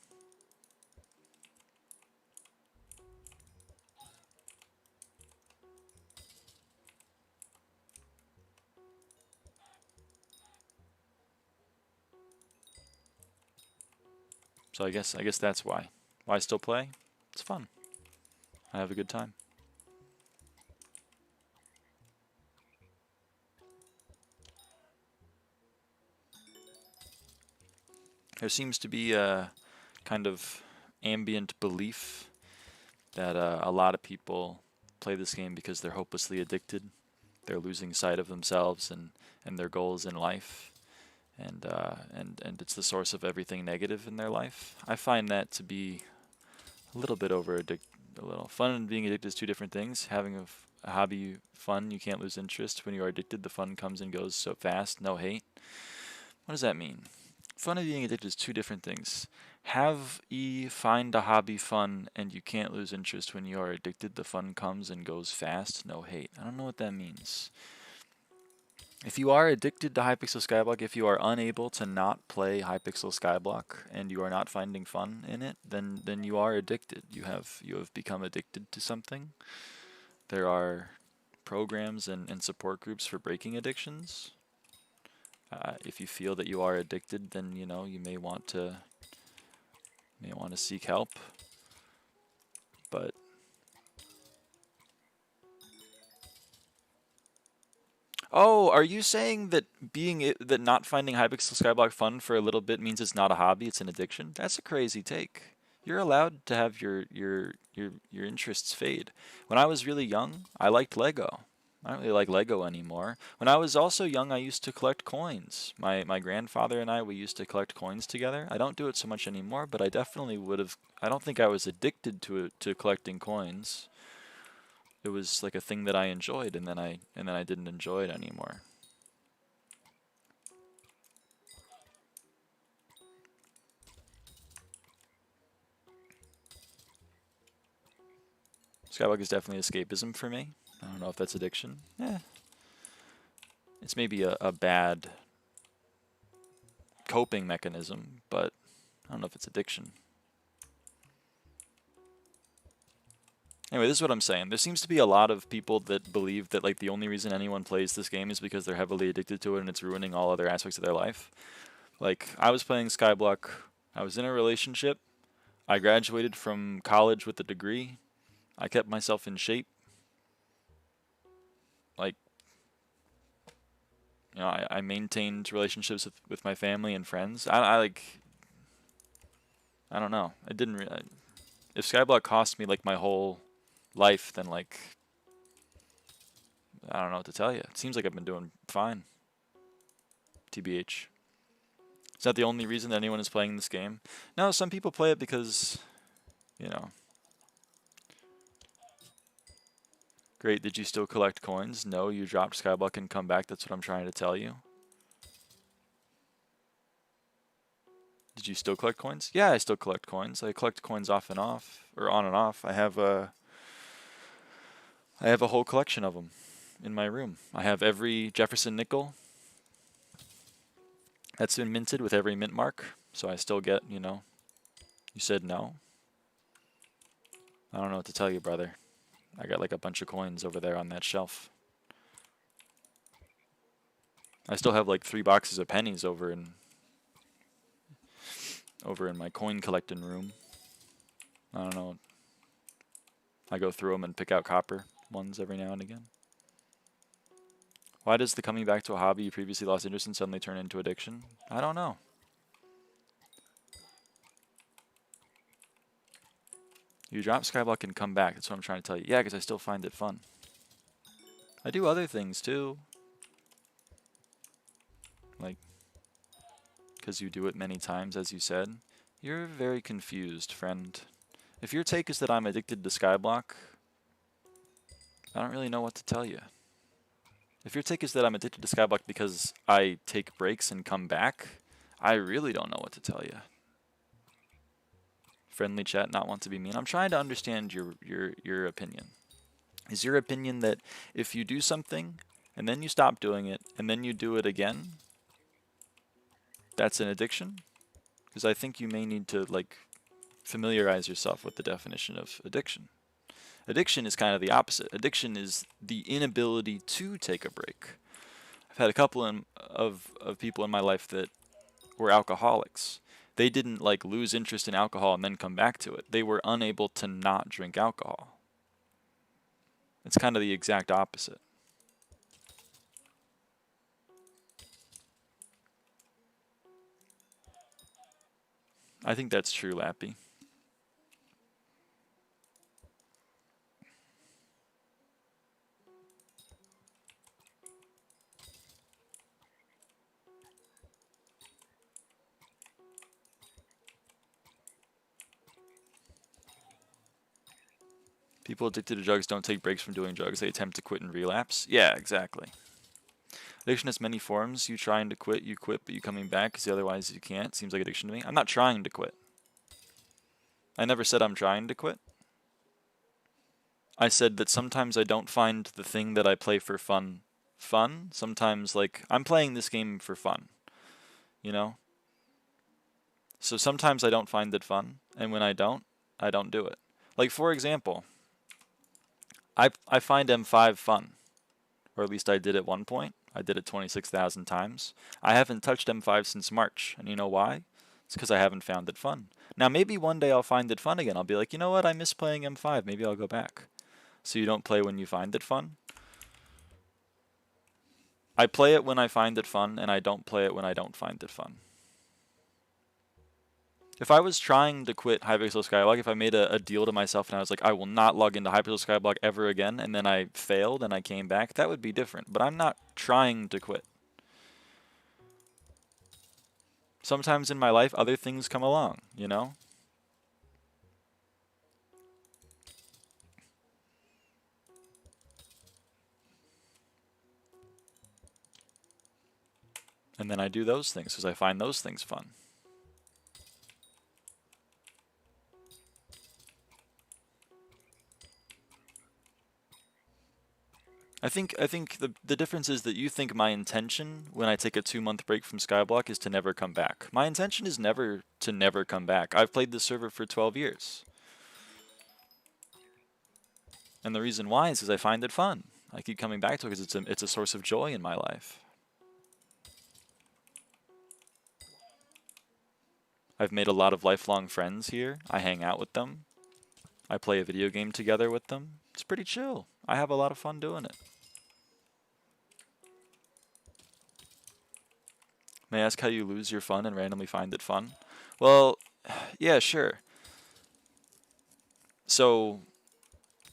So I guess that's why. Why still play? It's fun. I have a good time. There seems to be a kind of ambient belief that a lot of people play this game because they're hopelessly addicted. They're losing sight of themselves and their goals in life. And it's the source of everything negative in their life. I find that to be a little bit a little. Fun and being addicted is two different things. Having a hobby fun, you can't lose interest. When you are addicted, the fun comes and goes so fast. No hate. What does that mean? Fun of being addicted is two different things. Find a hobby fun, and you can't lose interest when you are addicted. The fun comes and goes fast. No hate. I don't know what that means. If you are addicted to Hypixel SkyBlock, if you are unable to not play Hypixel SkyBlock and you are not finding fun in it, then you are addicted. You have become addicted to something. There are programs and support groups for breaking addictions. If you feel that you are addicted, then you may want to seek help. But oh, are you saying that that not finding Hypixel SkyBlock fun for a little bit means it's not a hobby, it's an addiction? That's a crazy take. You're allowed to have your interests fade. When I was really young, I liked Lego. I don't really like Lego anymore. When I was also young, I used to collect coins. My grandfather and we used to collect coins together. I don't do it so much anymore, but I definitely would have. I don't think I was addicted to collecting coins. It was like a thing that I enjoyed, and then I didn't enjoy it anymore. SkyBlock is definitely escapism for me. I don't know if that's addiction. It's maybe a bad coping mechanism, but I don't know if it's addiction. Anyway, this is what I'm saying. There seems to be a lot of people that believe that like the only reason anyone plays this game is because they're heavily addicted to it and it's ruining all other aspects of their life. Like, I was playing SkyBlock. I was in a relationship. I graduated from college with a degree. I kept myself in shape. Like, I maintained relationships with my family and friends. I don't know. I didn't really. If SkyBlock cost me like my whole life, then like I don't know what to tell you. It seems like I've been doing fine. TBH. Is that the only reason that anyone is playing this game? No, some people play it because, Great, did you still collect coins? No, you dropped SkyBlock and come back. That's what I'm trying to tell you. Did you still collect coins? Yeah, I still collect coins. I collect coins off and off, or on and off. I have a whole collection of them in my room. I have every Jefferson nickel that's been minted with every mint mark. So I still get, You said no. I don't know what to tell you, brother. I got like a bunch of coins over there on that shelf. I still have like 3 boxes of pennies over in my coin collecting room. I don't know. I go through them and pick out copper ones every now and again. Why does the coming back to a hobby you previously lost interest in suddenly turn into addiction? I don't know. You drop SkyBlock and come back. That's what I'm trying to tell you. Yeah, because I still find it fun. I do other things too. Like, because you do it many times, as you said. You're very confused, friend. If your take is that I'm addicted to SkyBlock, I don't really know what to tell you. If your take is that I'm addicted to SkyBlock because I take breaks and come back, I really don't know what to tell you. Friendly chat, not want to be mean. I'm trying to understand your opinion. Is your opinion that if you do something and then you stop doing it and then you do it again, that's an addiction? Because I think you may need to like familiarize yourself with the definition of addiction. Addiction is kind of the opposite. Addiction is the inability to take a break. I've had a couple of people in my life that were alcoholics. They didn't like lose interest in alcohol and then come back to it. They were unable to not drink alcohol. It's kind of the exact opposite. I think that's true, Lappy. People addicted to drugs don't take breaks from doing drugs. They attempt to quit and relapse. Yeah, exactly. Addiction has many forms. You trying to quit, you quit, but you coming back because otherwise you can't. Seems like addiction to me. I'm not trying to quit. I never said I'm trying to quit. I said that sometimes I don't find the thing that I play for fun. Sometimes, like, I'm playing this game for fun, you know? So sometimes I don't find it fun, and when I don't do it. Like, for example, I find M5 fun, or at least I did at one point. I did it 26,000 times. I haven't touched M5 since March, and you know why? It's because I haven't found it fun. Now, maybe one day I'll find it fun again. I'll be like, you know what, I miss playing M5. Maybe I'll go back. So you don't play when you find it fun? I play it when I find it fun, and I don't play it when I don't find it fun. If I was trying to quit Hypixel SkyBlock, if I made a deal to myself and I was like, I will not log into Hypixel SkyBlock ever again, and then I failed and I came back, that would be different. But I'm not trying to quit. Sometimes in my life, other things come along, you know? And then I do those things because I find those things fun. I think the difference is that you think my intention when I take a 2-month break from SkyBlock is to never come back. My intention is never to never come back. I've played this server for 12 years. And the reason why is because I find it fun. I keep coming back to it because it's a source of joy in my life. I've made a lot of lifelong friends here. I hang out with them. I play a video game together with them. It's pretty chill. I have a lot of fun doing it. May I ask how you lose your fun and randomly find it fun? Well, yeah, sure. So,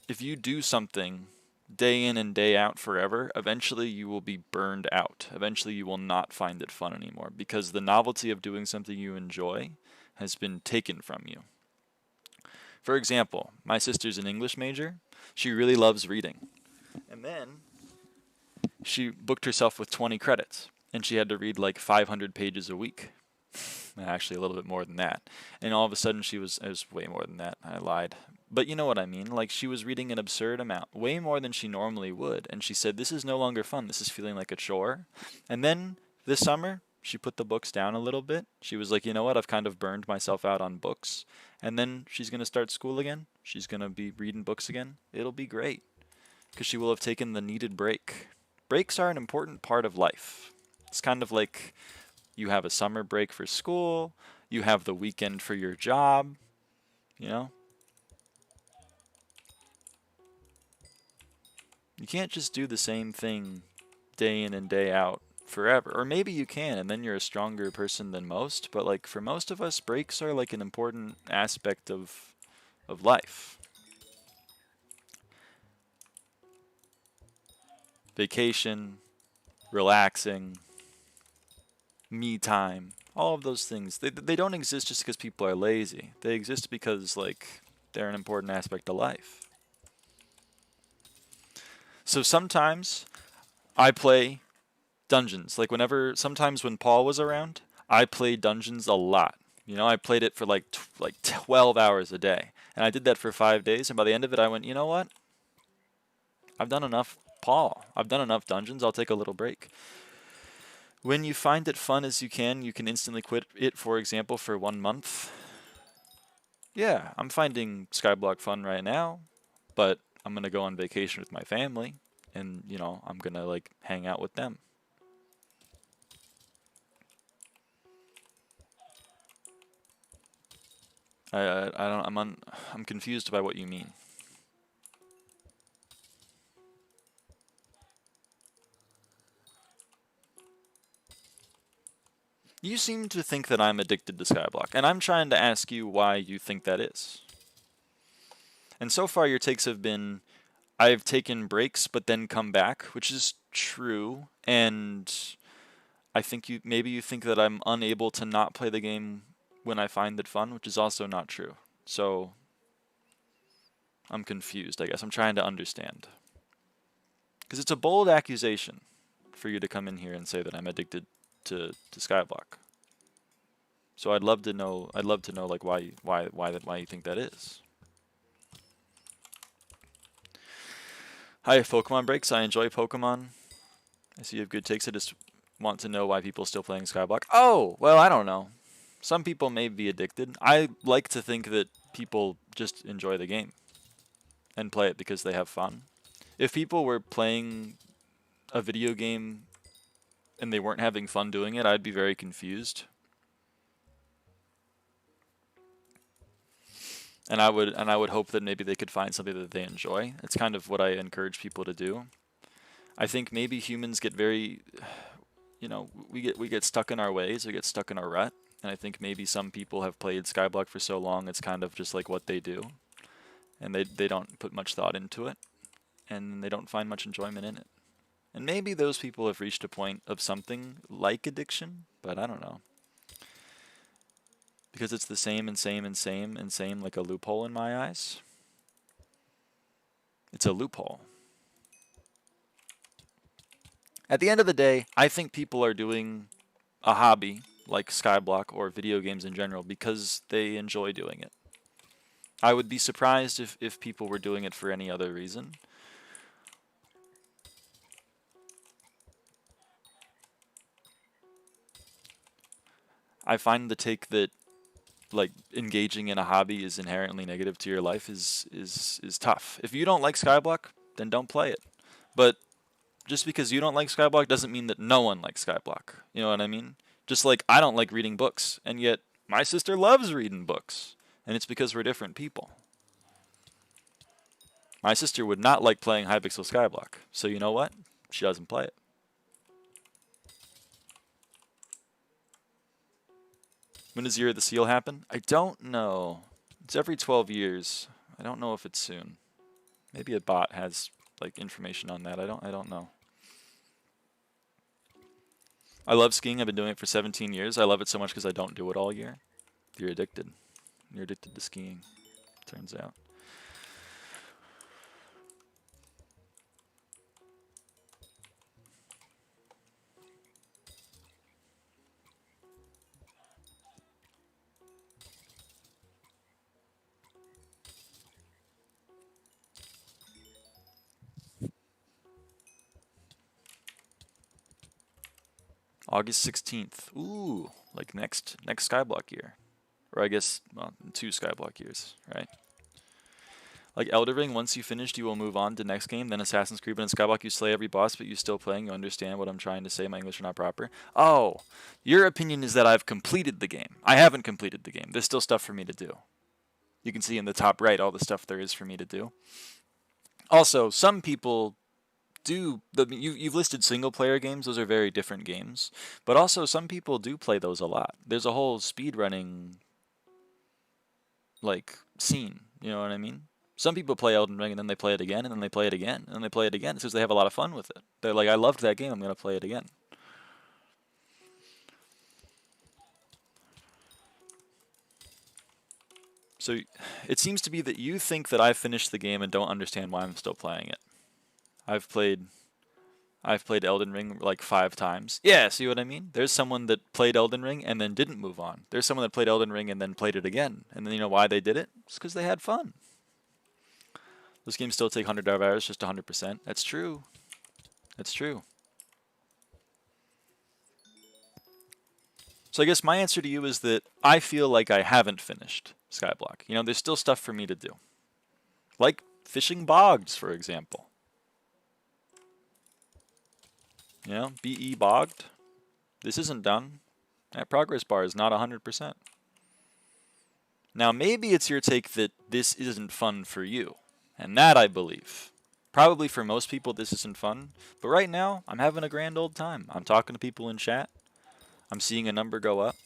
if you do something day in and day out forever, eventually you will be burned out. Eventually you will not find it fun anymore because the novelty of doing something you enjoy has been taken from you. For example, my sister's an English major. She really loves reading. And then she booked herself with 20 credits, and she had to read like 500 pages a week. Actually, a little bit more than that. And all of a sudden, it was way more than that. I lied. But you know what I mean. Like, she was reading an absurd amount, way more than she normally would. And she said, this is no longer fun. This is feeling like a chore. And then this summer, she put the books down a little bit. She was like, you know what? I've kind of burned myself out on books. And then she's going to start school again. She's going to be reading books again. It'll be great because she will have taken the needed break. Breaks are an important part of life. It's kind of like you have a summer break for school. You have the weekend for your job, you know? You can't just do the same thing day in and day out forever. Or maybe you can, and then you're a stronger person than most. But like for most of us, breaks are like an important aspect of life. Vacation, relaxing, me time, all of those things. They don't exist just because people are lazy. They exist because like they're an important aspect of life. So sometimes I play dungeons. Like sometimes when Paul was around, I played dungeons a lot. You know, I played it for like 12 hours a day. And I did that for 5 days. And by the end of it, I went, you know what? I've done enough Paul. I've done enough dungeons. I'll take a little break. When you find it fun as you can instantly quit it, for example, for 1 month. Yeah, I'm finding SkyBlock fun right now, but I'm going to go on vacation with my family, and, you know, I'm going to, like, hang out with them. I'm confused by what you mean. You seem to think that I'm addicted to SkyBlock, and I'm trying to ask you why you think that is. And so far your takes have been, I've taken breaks but then come back, which is true, and I think maybe you think that I'm unable to not play the game when I find it fun, which is also not true. So I'm confused, I guess. I'm trying to understand. Because it's a bold accusation for you to come in here and say that I'm addicted to SkyBlock. So I'd love to know like why you think that is. Hi, Pokemon Breaks. I enjoy Pokemon. I see you have good takes. I just want to know why people are still playing SkyBlock. Oh, well, I don't know. Some people may be addicted. I like to think that people just enjoy the game and play it because they have fun. If people were playing a video game and they weren't having fun doing it, I'd be very confused. And I would hope that maybe they could find something that they enjoy. It's kind of what I encourage people to do. I think maybe humans get very, you know, we get stuck in our ways, we get stuck in our rut, and I think maybe some people have played SkyBlock for so long it's kind of just like what they do, and they don't put much thought into it, and they don't find much enjoyment in it. And maybe those people have reached a point of something like addiction, but I don't know. Because it's the same and same and same and same, like a loophole in my eyes. It's a loophole. At the end of the day, I think people are doing a hobby like SkyBlock or video games in general because they enjoy doing it. I would be surprised if people were doing it for any other reason. I find the take that like engaging in a hobby is inherently negative to your life is tough. If you don't like SkyBlock, then don't play it. But just because you don't like SkyBlock doesn't mean that no one likes SkyBlock. You know what I mean? Just like I don't like reading books, and yet my sister loves reading books, and it's because we're different people. My sister would not like playing Hypixel SkyBlock, so you know what? She doesn't play it. When does Year of the Seal happen? I don't know. It's every 12 years. I don't know if it's soon. Maybe a bot has like information on that. I don't know. I love skiing. I've been doing it for 17 years. I love it so much because I don't do it all year. You're addicted. You're addicted to skiing, turns out. August 16th. Ooh, like next SkyBlock year. Or I guess, well, 2 SkyBlock years, right? Like Elder Ring, once you finished, you will move on to next game. Then Assassin's Creed, but in SkyBlock, you slay every boss, but you still playing. You understand what I'm trying to say. My English are not proper. Oh, your opinion is that I've completed the game. I haven't completed the game. There's still stuff for me to do. You can see in the top right all the stuff there is for me to do. Also, some people do you've listed single player games. Those are very different games, but also some people do play those a lot. There's a whole speedrunning like scene, you know what I mean? Some people play Elden Ring and then they play it again and then they play it again and then they play it again because they have a lot of fun with it. They're like, I loved that game, I'm going to play it again. So it seems to be that you think that I've finished the game and don't understand why I'm still playing it. I've played Elden Ring like 5 times. Yeah, see what I mean? There's someone that played Elden Ring and then didn't move on. There's someone that played Elden Ring and then played it again. And then you know why they did it? It's because they had fun. Those games still take 100 hours, just 100%. That's true. That's true. So I guess my answer to you is that I feel like I haven't finished SkyBlock. You know, there's still stuff for me to do. Like fishing bogs, for example. You know, BE bogged. This isn't done. That progress bar is not 100%. Now, maybe it's your take that this isn't fun for you. And that I believe. Probably for most people this isn't fun. But right now, I'm having a grand old time. I'm talking to people in chat. I'm seeing a number go up.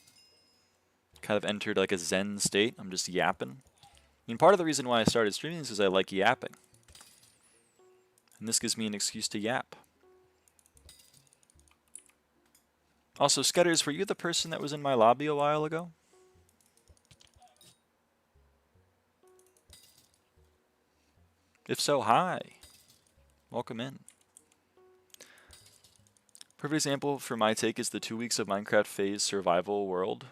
Kind of entered like a zen state. I'm just yapping. I mean, part of the reason why I started streaming is because I like yapping. And this gives me an excuse to yap. Also, Sketters, were you the person that was in my lobby a while ago? If so, hi. Welcome in. Perfect example for my take is the 2 weeks of Minecraft phase survival world.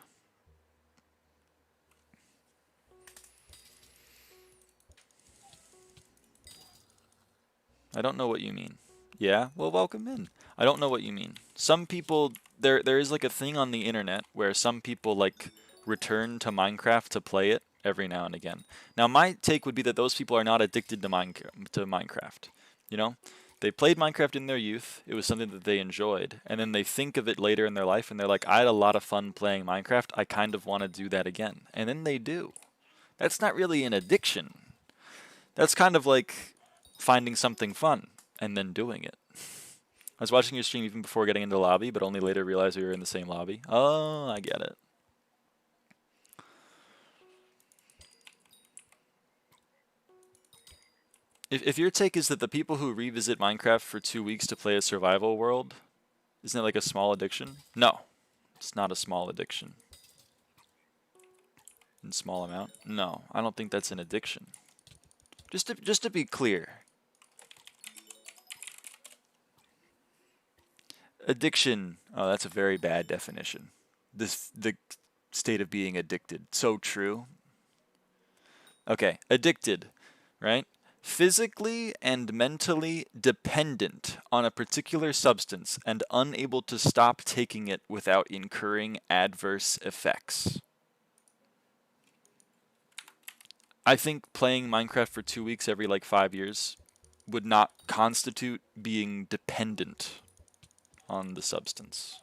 I don't know what you mean. Yeah, well, welcome in. I don't know what you mean. Some people, there is like a thing on the internet where some people like return to Minecraft to play it every now and again. Now, my take would be that those people are not addicted to Minecraft. You know, they played Minecraft in their youth. It was something that they enjoyed, and then they think of it later in their life, and they're like, "I had a lot of fun playing Minecraft. I kind of want to do that again," and then they do. That's not really an addiction. That's kind of like finding something fun and then doing it. I was watching your stream even before getting into the lobby, but only later realized we were in the same lobby. Oh, I get it. If your take is that the people who revisit Minecraft for 2 weeks to play a survival world, isn't it like a small addiction? No, it's not a small addiction. In small amount? No, I don't think that's an addiction. Just to be clear. Addiction, oh, that's a very bad definition. The state of being addicted. So true. Okay, addicted, right? Physically and mentally dependent on a particular substance and unable to stop taking it without incurring adverse effects. I think playing Minecraft for 2 weeks every like 5 years would not constitute being dependent on the substance.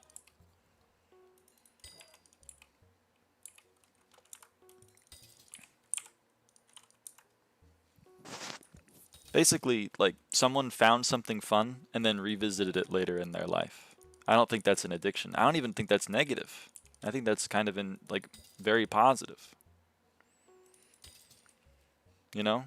Basically, like, someone found something fun and then revisited it later in their life. I don't think that's an addiction. I don't even think that's negative. I think that's kind of like, very positive. You know?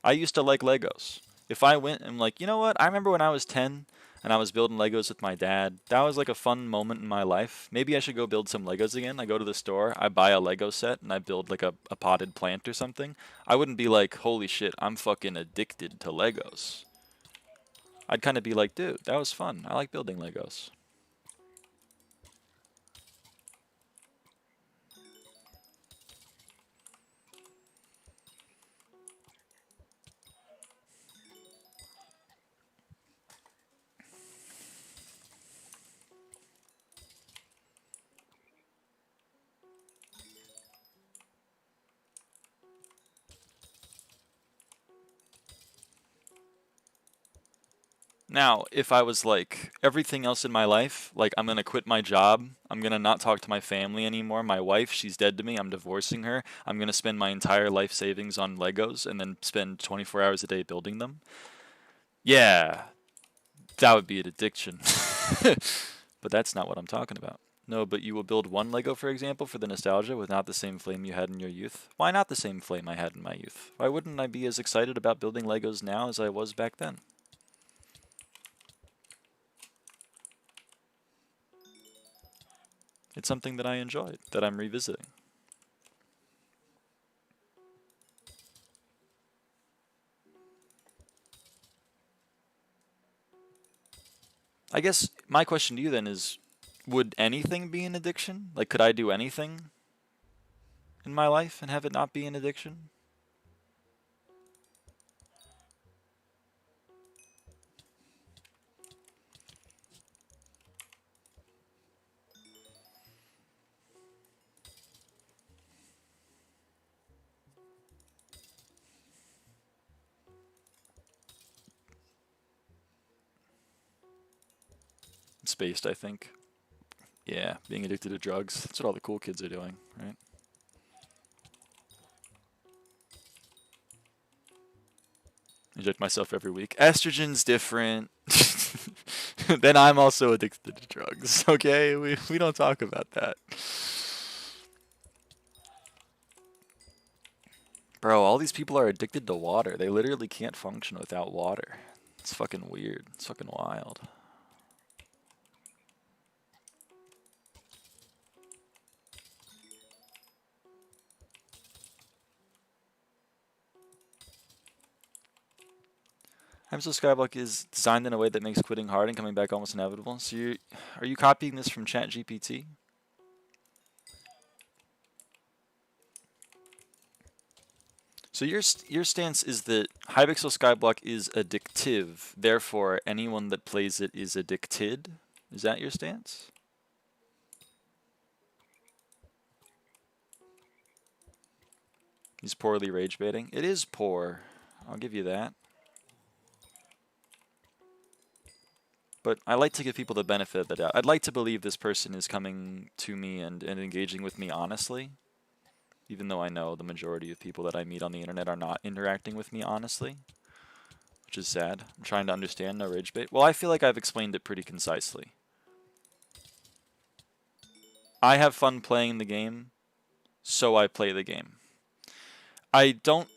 I used to like Legos. If I went and like, you know what? I remember when I was 10 and I was building Legos with my dad. That was like a fun moment in my life. Maybe I should go build some Legos again. I go to the store, I buy a Lego set, and I build like a potted plant or something. I wouldn't be like, holy shit, I'm fucking addicted to Legos. I'd kind of be like, dude, that was fun. I like building Legos. Now, if I was like everything else in my life, like I'm gonna quit my job, I'm gonna not talk to my family anymore, my wife, she's dead to me, I'm divorcing her, I'm gonna spend my entire life savings on Legos and then spend 24 hours a day building them. Yeah, that would be an addiction. But that's not what I'm talking about. No, but you will build one Lego, for example, for the nostalgia with not the same flame you had in your youth. Why not the same flame I had in my youth? Why wouldn't I be as excited about building Legos now as I was back then? It's something that I enjoyed, that I'm revisiting. I guess my question to you then is, would anything be an addiction? Like, could I do anything in my life and have it not be an addiction? Spaced, I think. Yeah, being addicted to drugs. That's what all the cool kids are doing, right? Inject myself every week. Estrogen's different. Then I'm also addicted to drugs, okay? We don't talk about that. Bro, all these people are addicted to water. They literally can't function without water. It's fucking weird. It's fucking wild. Hypixel SkyBlock is designed in a way that makes quitting hard and coming back almost inevitable. So are you copying this from ChatGPT? So your stance is that Hypixel SkyBlock is addictive, therefore anyone that plays it is addicted? Is that your stance? He's poorly rage baiting. It is poor. I'll give you that. But I like to give people the benefit of the doubt. I'd like to believe this person is coming to me and engaging with me honestly, even though I know the majority of people that I meet on the internet are not interacting with me honestly, which is sad. I'm trying to understand, no rage bait. Well, I feel like I've explained it pretty concisely. I have fun playing the game, so I play the game. I don't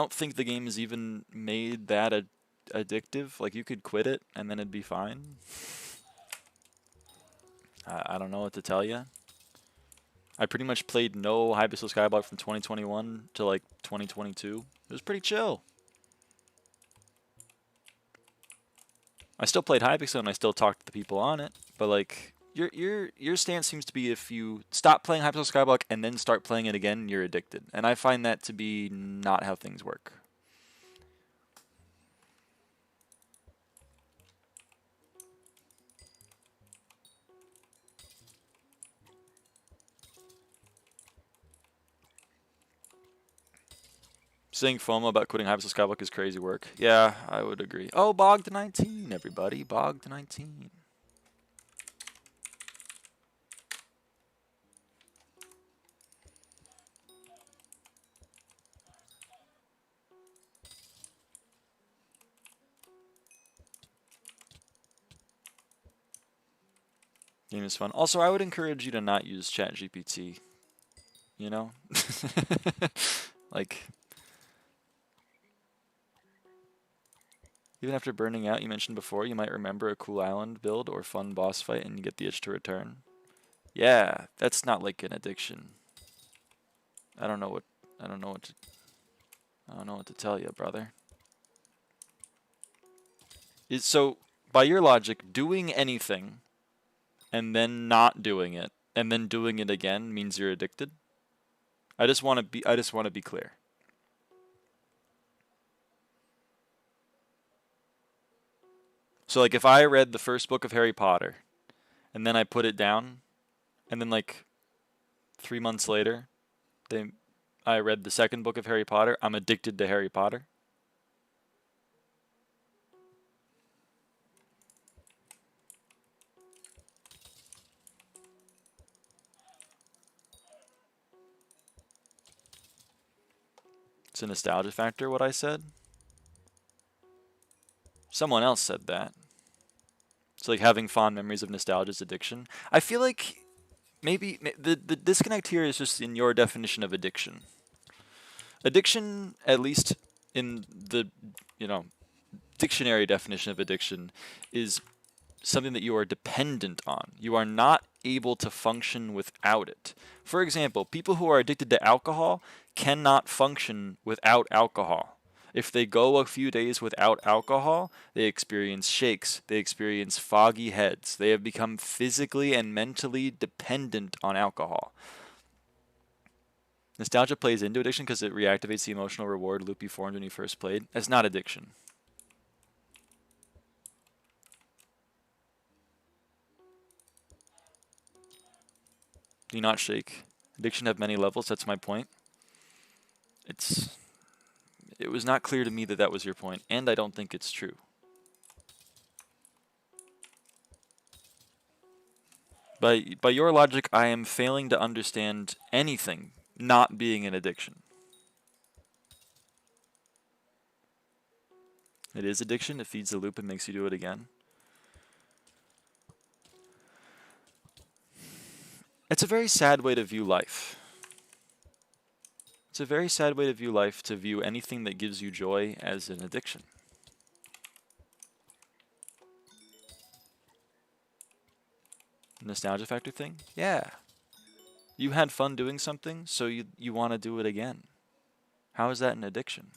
think the game is even made that addictive. Like, you could quit it and then it'd be fine. I don't know what to tell you. I pretty much played no Hypixel SkyBlock from 2021 to like 2022. It was pretty chill. I still played Hypixel and I still talked to the people on it, but like your stance seems to be if you stop playing Hypixel SkyBlock and then start playing it again, you're addicted. And I find that to be not how things work. Saying FOMO about quitting Hypixel SkyBlock is crazy work. Yeah, I would agree. Oh, bogged 19, everybody. Bogged 19. Game is fun. Also, I would encourage you to not use ChatGPT. You know? Like, even after burning out, you mentioned before, you might remember a cool island build or fun boss fight and you get the itch to return. Yeah, that's not like an addiction. I don't know what to tell you, brother. So, by your logic, doing anything and then not doing it and then doing it again means you're addicted? I just want to be clear. So like if I read the first book of Harry Potter and then I put it down and then like 3 months later I read the second book of Harry Potter, I'm addicted to Harry Potter. It's a nostalgia factor, what I said. Someone else said that. It's like having fond memories of nostalgia is addiction. I feel like maybe the disconnect here is just in your definition of addiction. Addiction, at least in the, dictionary definition of addiction, is something that you are dependent on. You are not able to function without it. For example, people who are addicted to alcohol cannot function without alcohol. If they go a few days without alcohol, they experience shakes, they experience foggy heads. They have become physically and mentally dependent on alcohol. Nostalgia plays into addiction because it reactivates the emotional reward loop you formed when you first played. That's not addiction. Do you not shake? Addiction have many levels, that's my point. It was not clear to me that that was your point, and I don't think it's true. By your logic, I am failing to understand anything not being an addiction. It is addiction, it feeds the loop and makes you do it again. It's a very sad way to view life. It's a very sad way to view life, to view anything that gives you joy as an addiction. Nostalgia factor thing? Yeah. You had fun doing something, so you want to do it again. How is that an addiction?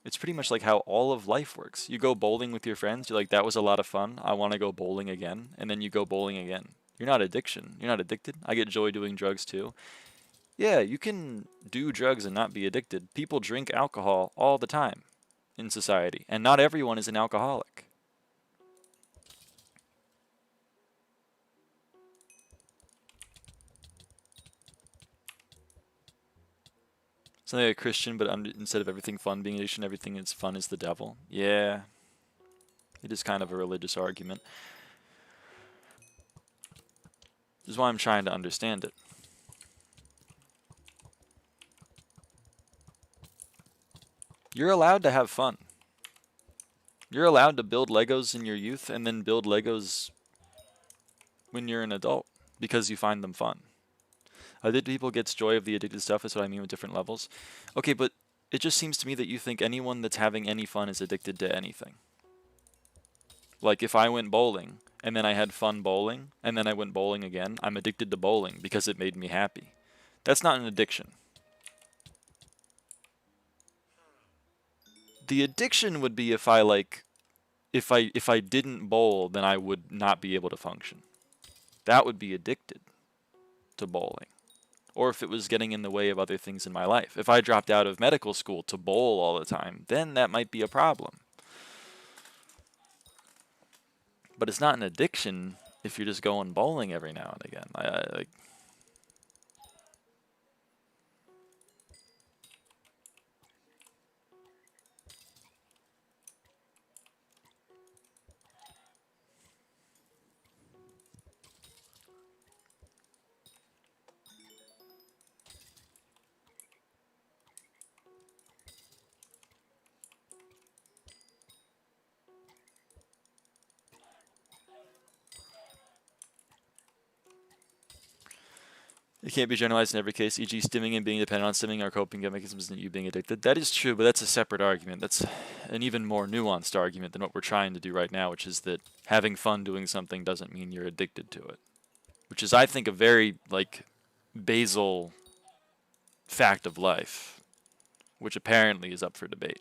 It's pretty much like how all of life works. You go bowling with your friends, you're like, that was a lot of fun, I want to go bowling again, and then you go bowling again. You're not addiction. You're not addicted. I get joy doing drugs too. Yeah, you can do drugs and not be addicted. People drink alcohol all the time in society, and not everyone is an alcoholic. Something like a Christian, but instead of everything fun being addiction, everything that's fun is the devil. Yeah, it is kind of a religious argument. This is why I'm trying to understand it. You're allowed to have fun. You're allowed to build Legos in your youth and then build Legos when you're an adult because you find them fun. Addicted people gets joy of the addicted stuff, is what I mean with different levels. Okay, but it just seems to me that you think anyone that's having any fun is addicted to anything. Like if I went bowling and then I had fun bowling and then I went bowling again, I'm addicted to bowling because it made me happy. That's not an addiction. The addiction would be if I didn't bowl, then I would not be able to function. That would be addicted to bowling. Or if it was getting in the way of other things in my life. If I dropped out of medical school to bowl all the time, then that might be a problem. But it's not an addiction if you're just going bowling every now and again. It can't be generalized in every case, e.g. stimming and being dependent on stimming are coping mechanisms than you being addicted. That is true, but that's a separate argument. That's an even more nuanced argument than what we're trying to do right now, which is that having fun doing something doesn't mean you're addicted to it. Which is, I think, a very, basal fact of life, which apparently is up for debate.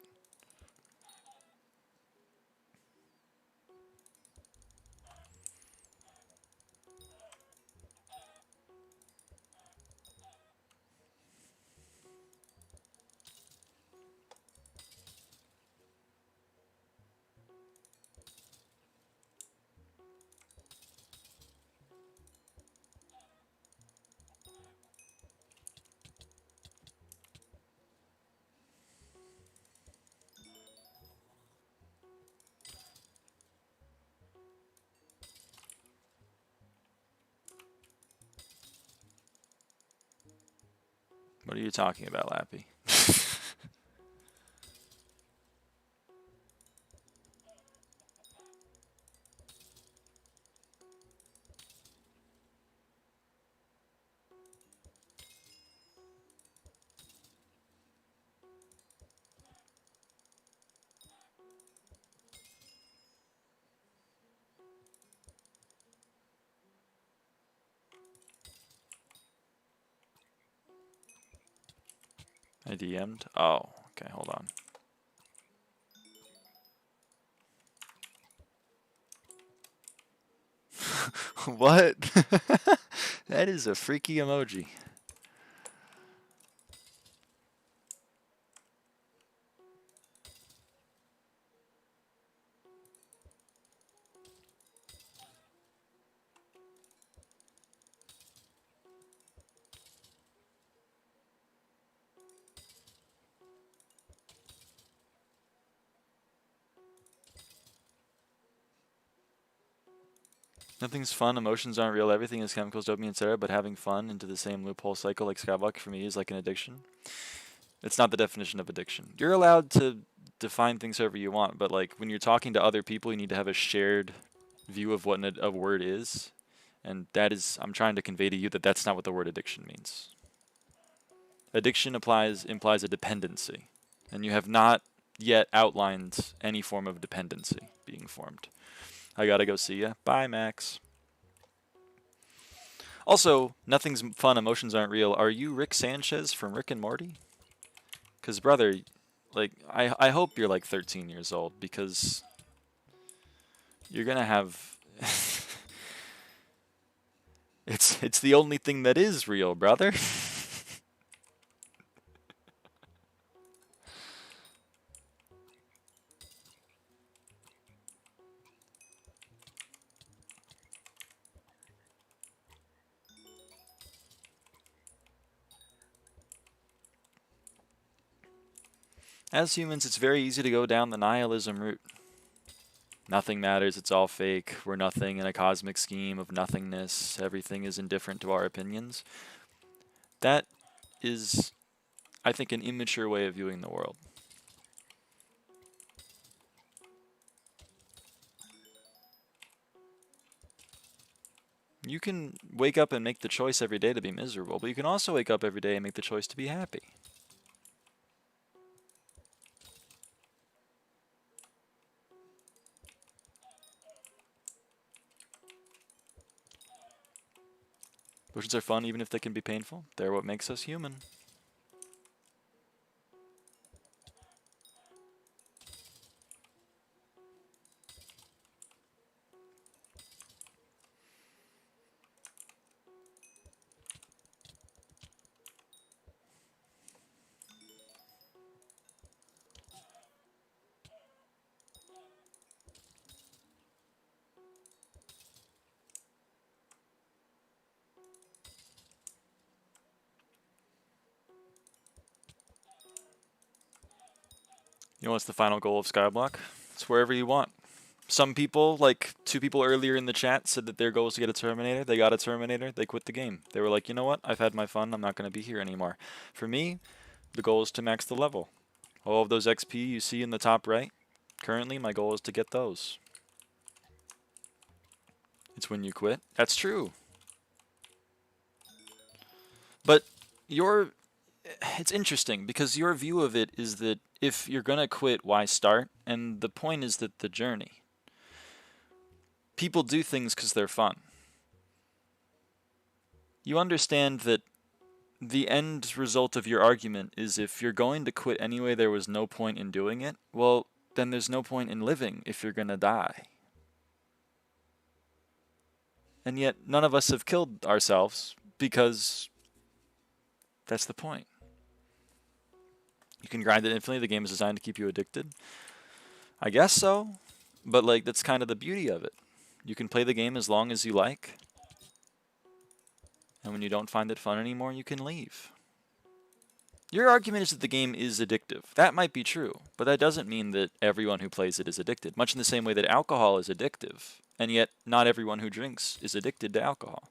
What are you talking about, Lappy? I DM'd? Oh, okay, hold on. What? That is a freaky emoji. Nothing's fun, emotions aren't real, everything is chemicals, dopamine, etc., but having fun into the same loophole cycle like SkyBlock for me is like an addiction. It's not the definition of addiction. You're allowed to define things however you want, but when you're talking to other people, you need to have a shared view of what a word is, and that is, I'm trying to convey to you that that's not what the word addiction means. Addiction implies a dependency, and you have not yet outlined any form of dependency being formed. I gotta go see ya. Bye, Max. Also, nothing's fun, emotions aren't real. Are you Rick Sanchez from Rick and Morty? Because, brother, like, I hope you're like 13 years old, because you're gonna have it's the only thing that is real, brother. As humans, it's very easy to go down the nihilism route. Nothing matters, it's all fake, we're nothing in a cosmic scheme of nothingness, everything is indifferent to our opinions. That is, I think, an immature way of viewing the world. You can wake up and make the choice every day to be miserable, but you can also wake up every day and make the choice to be happy. Emotions are fun even if they can be painful. They're what makes us human. You know what's the final goal of SkyBlock? It's wherever you want. Some people, like 2 people earlier in the chat, said that their goal was to get a Terminator. They got a Terminator, they quit the game. They were like, you know what, I've had my fun, I'm not going to be here anymore. For me, the goal is to max the level. All of those XP you see in the top right, currently my goal is to get those. It's when you quit. That's true. But it's interesting because your view of it is that if you're going to quit, why start? And the point is that the journey. People do things because they're fun. You understand that the end result of your argument is if you're going to quit anyway, there was no point in doing it. Well, then there's no point in living if you're going to die. And yet none of us have killed ourselves because that's the point. You can grind it infinitely. The game is designed to keep you addicted. I guess so. But like, that's kind of the beauty of it. You can play the game as long as you like. And when you don't find it fun anymore, you can leave. Your argument is that the game is addictive. That might be true, but that doesn't mean that everyone who plays it is addicted. Much in the same way that alcohol is addictive, and yet not everyone who drinks is addicted to alcohol.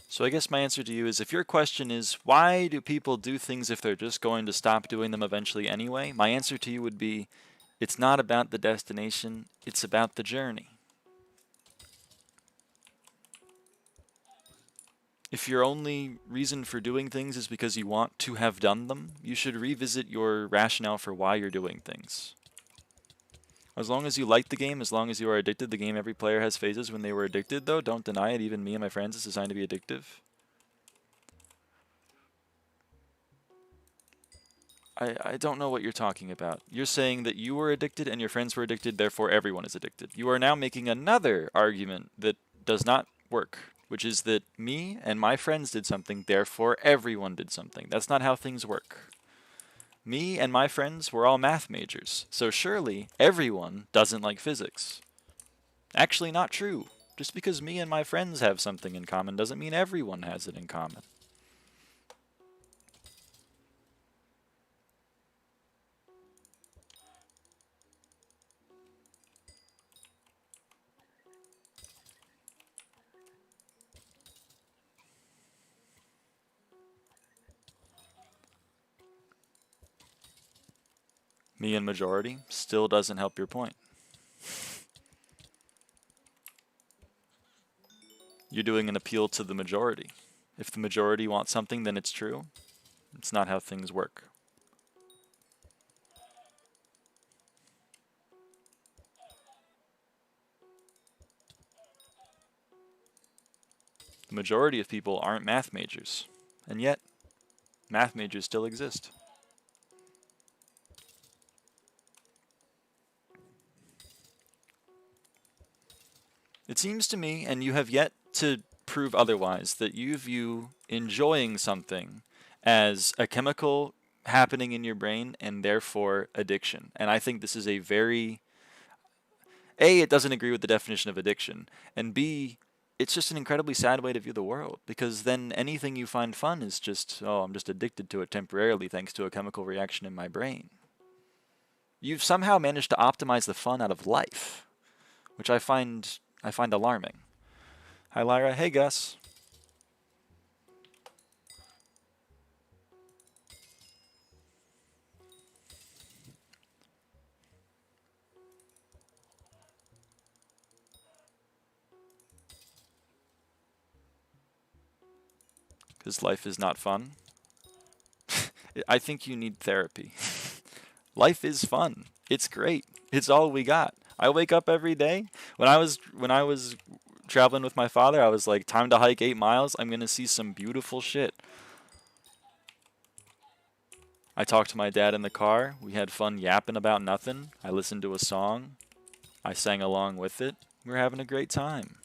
So I guess my answer to you is, if your question is, why do people do things if they're just going to stop doing them eventually anyway? My answer to you would be, it's not about the destination, it's about the journey. If your only reason for doing things is because you want to have done them, you should revisit your rationale for why you're doing things. As long as you like the game, as long as you are addicted, the game, every player has phases when they were addicted, though. Don't deny it. Even me and my friends, it's designed to be addictive. I don't know what you're talking about. You're saying that you were addicted and your friends were addicted, therefore everyone is addicted. You are now making another argument that does not work, which is that me and my friends did something, therefore everyone did something. That's not how things work. Me and my friends were all math majors, so surely everyone doesn't like physics. Actually, not true. Just because me and my friends have something in common doesn't mean everyone has it in common. Me and majority still doesn't help your point. You're doing an appeal to the majority. If the majority wants something, then it's true. It's not how things work. The majority of people aren't math majors, and yet math majors still exist. It seems to me, and you have yet to prove otherwise, that you view enjoying something as a chemical happening in your brain and therefore addiction. And I think this is a very... A, it doesn't agree with the definition of addiction, and B, it's just an incredibly sad way to view the world, because then anything you find fun is just, oh, I'm just addicted to it temporarily thanks to a chemical reaction in my brain. You've somehow managed to optimize the fun out of life, which I find alarming. Hi, Lyra. Hey, Gus. Because life is not fun. I think you need therapy. Life is fun. It's great. It's all we got. I wake up every day. When I was traveling with my father, I was like, time to hike 8 miles. I'm gonna see some beautiful shit. I talked to my dad in the car. We had fun yapping about nothing. I listened to a song. I sang along with it. We were having a great time.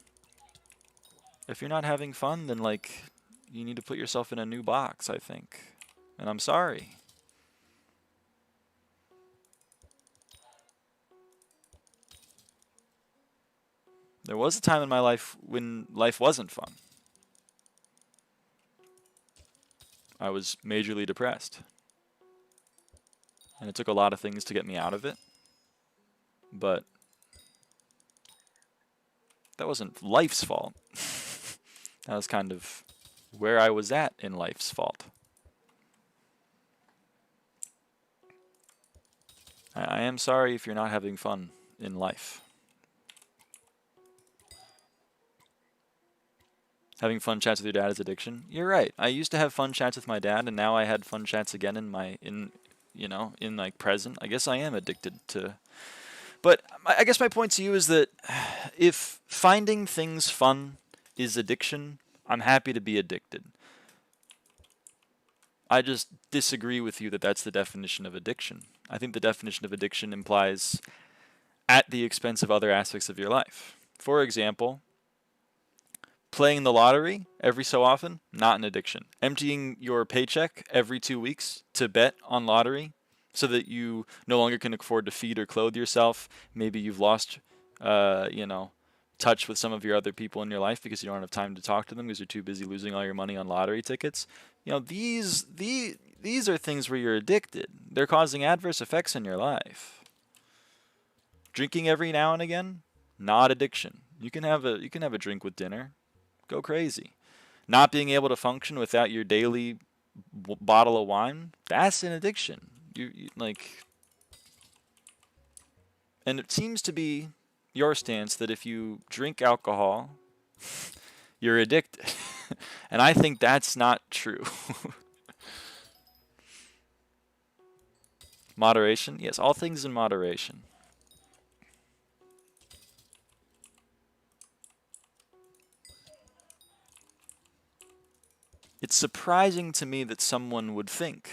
If you're not having fun, then like, you need to put yourself in a new box, I think. And I'm sorry. There was a time in my life when life wasn't fun. I was majorly depressed. And it took a lot of things to get me out of it. But that wasn't life's fault. That was kind of where I was at in life's fault. I am sorry if you're not having fun in life. Having fun chats with your dad is addiction. You're right. I used to have fun chats with my dad, and now I had fun chats again in like present. I guess I am addicted to. But I guess my point to you is that if finding things fun is addiction, I'm happy to be addicted. I just disagree with you that that's the definition of addiction. I think the definition of addiction implies at the expense of other aspects of your life. For example, playing the lottery every so often, not an addiction. Emptying your paycheck every 2 weeks to bet on lottery so that you no longer can afford to feed or clothe yourself. Maybe you've lost, touch with some of your other people in your life because you don't have time to talk to them because you're too busy losing all your money on lottery tickets. These are things where you're addicted. They're causing adverse effects in your life. Drinking every now and again, not addiction. You can have a drink with dinner. Go crazy. Not being able to function without your daily bottle of wine, that's an addiction. And it seems to be your stance that if you drink alcohol, you're addicted. And I think that's not true. Moderation? Yes, all things in moderation. It's surprising to me that someone would think,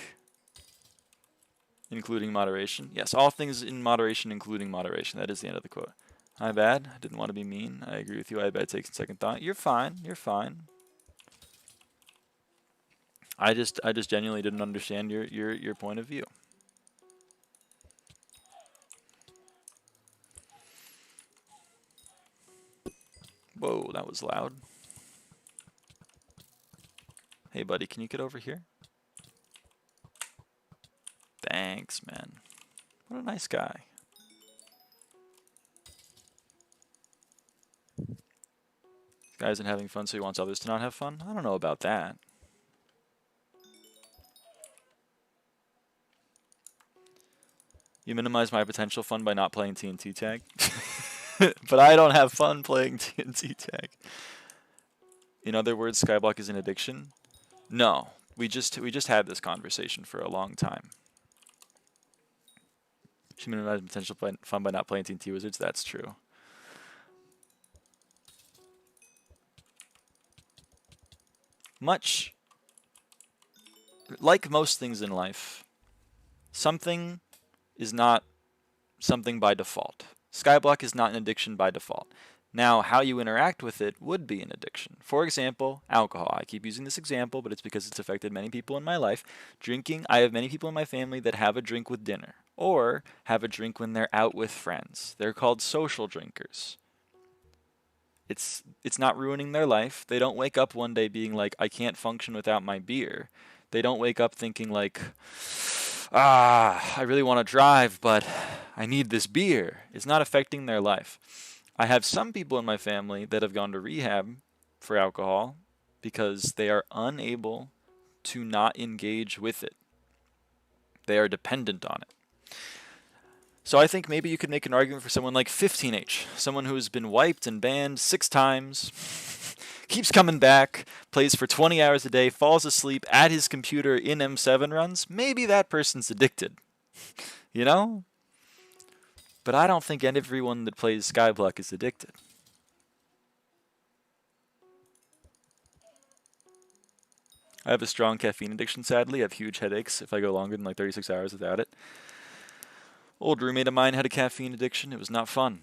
including moderation. Yes, all things in moderation, including moderation. That is the end of the quote. My bad. I didn't want to be mean. I agree with you. I bet it takes a second thought. You're fine. You're fine. I just genuinely didn't understand your point of view. Whoa, that was loud. Hey, buddy, can you get over here? Thanks, man. What a nice guy. This guy isn't having fun, so he wants others to not have fun? I don't know about that. You minimize my potential fun by not playing TNT tag. But I don't have fun playing TNT tag. In other words, SkyBlock is an addiction? No. We just had this conversation for a long time. She minimized potential fun by not playing TNT Wizards. That's true. Much like most things in life, something is not something by default. SkyBlock is not an addiction by default. Now, how you interact with it would be an addiction. For example, alcohol. I keep using this example, but it's because it's affected many people in my life. Drinking, I have many people in my family that have a drink with dinner, or have a drink when they're out with friends. They're called social drinkers. It's not ruining their life. They don't wake up one day being like, I can't function without my beer. They don't wake up thinking like, I really want to drive, but I need this beer. It's not affecting their life. I have some people in my family that have gone to rehab for alcohol because they are unable to not engage with it. They are dependent on it. So I think maybe you could make an argument for someone like 15H, someone who has been wiped and banned 6 times, keeps coming back, plays for 20 hours a day, falls asleep at his computer in M7 runs. Maybe that person's addicted, you know? But I don't think everyone that plays SkyBlock is addicted. I have a strong caffeine addiction, sadly. I have huge headaches if I go longer than like 36 hours without it. Old roommate of mine had a caffeine addiction. It was not fun.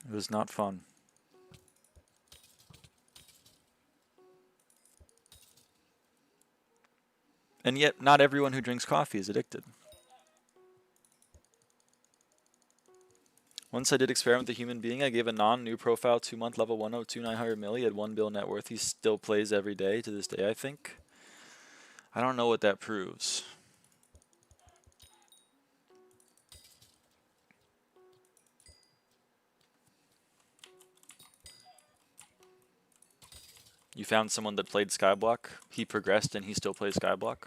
It was not fun. And yet, not everyone who drinks coffee is addicted. Once I did experiment with a human being. I gave a non-new profile 2-month level 102 900 milli. He had 1 bill net worth. He still plays every day to this day, I think. I don't know what that proves. You found someone that played SkyBlock. He progressed and he still plays SkyBlock.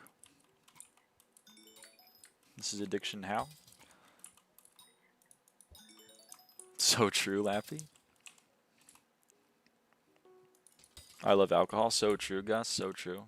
This is addiction how? So true, Lappy. I love alcohol. So true, Gus. So true.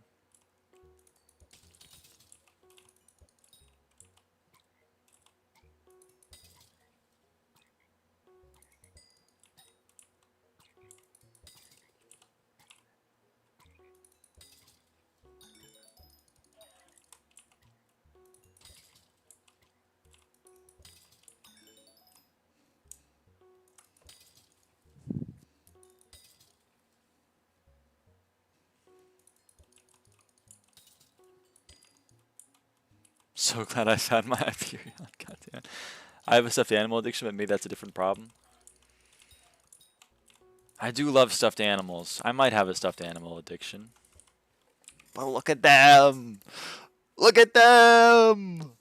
So glad I found my Hyperion. Goddamn. I have a stuffed animal addiction, but maybe that's a different problem. I do love stuffed animals. I might have a stuffed animal addiction. But look at them! Look at them!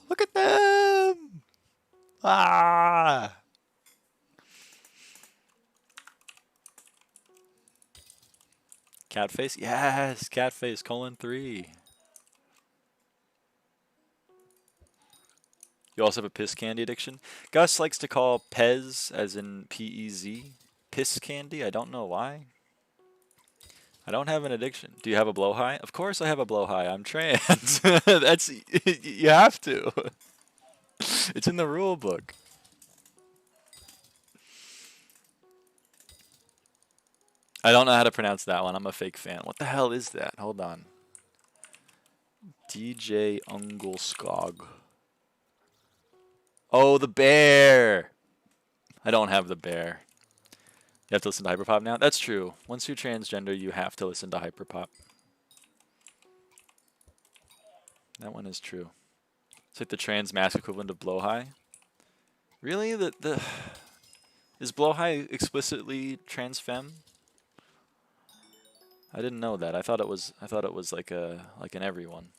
Look at them! Ah! Catface? Yes! Catface, :3. You also have a piss candy addiction? Gus likes to call Pez, as in P-E-Z, piss candy. I don't know why. I don't have an addiction. Do you have a blow high? Of course I have a blow high. I'm trans. That's, you have to. It's in the rule book. I don't know how to pronounce that one. I'm a fake fan. What the hell is that? Hold on. DJ Ungleskog. Oh, the bear! I don't have the bear. You have to listen to Hyperpop now? That's true. Once you're transgender, you have to listen to Hyperpop. That one is true. It's like the trans mask equivalent of Blowhigh. Really? Is Blowhigh explicitly trans femme? I didn't know that. I thought it was like an everyone.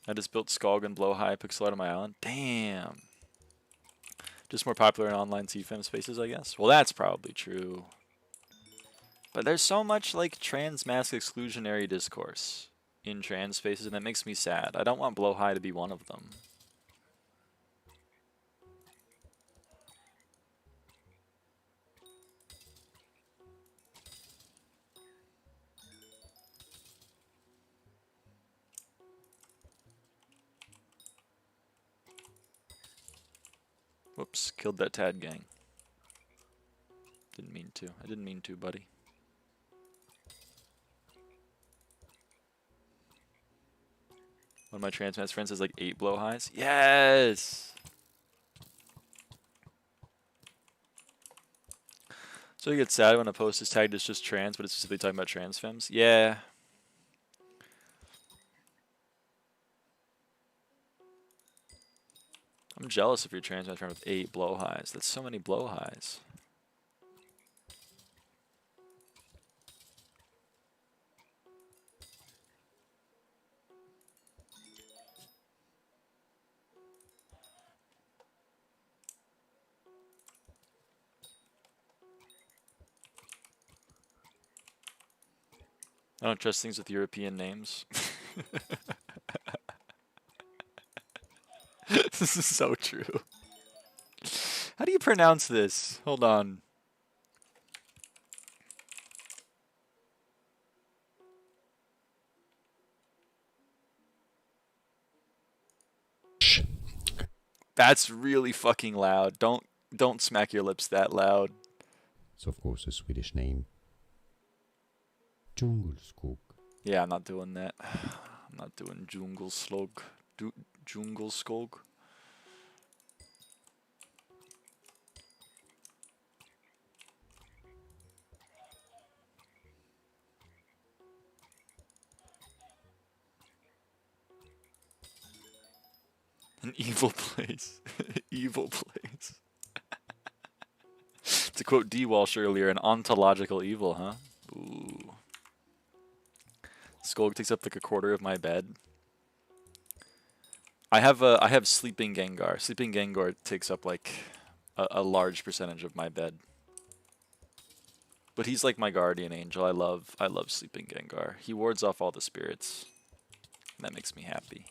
I just built Skog and Blowhigh pixel art on my island. Damn. Just more popular in online TFM spaces, I guess. Well, that's probably true. But there's so much like trans mask exclusionary discourse in trans spaces, and that makes me sad. I don't want blowhigh to be one of them. Whoops, killed that Tad gang. Didn't mean to. I didn't mean to, buddy. One of my trans mask friends has like 8 blowhighs. Yes! So you get sad when a post is tagged as just trans, but it's specifically talking about trans femmes? Yeah. I'm jealous of your trans mask friend with 8 blowhighs. That's so many blowhighs. I don't trust things with European names. This is so true. How do you pronounce this? Hold on. That's really fucking loud. Don't smack your lips that loud. It's of course a Swedish name. Djungelskog. Yeah, I'm not doing that. I'm not doing Djungelskog. Djungelskog. An evil place. Evil place. To quote D. Walsh earlier, an ontological evil, huh? Ooh. Skolg takes up like a quarter of my bed. I have Sleeping Gengar. Sleeping Gengar takes up like a large percentage of my bed. But he's like my guardian angel. I love Sleeping Gengar. He wards off all the spirits. And that makes me happy.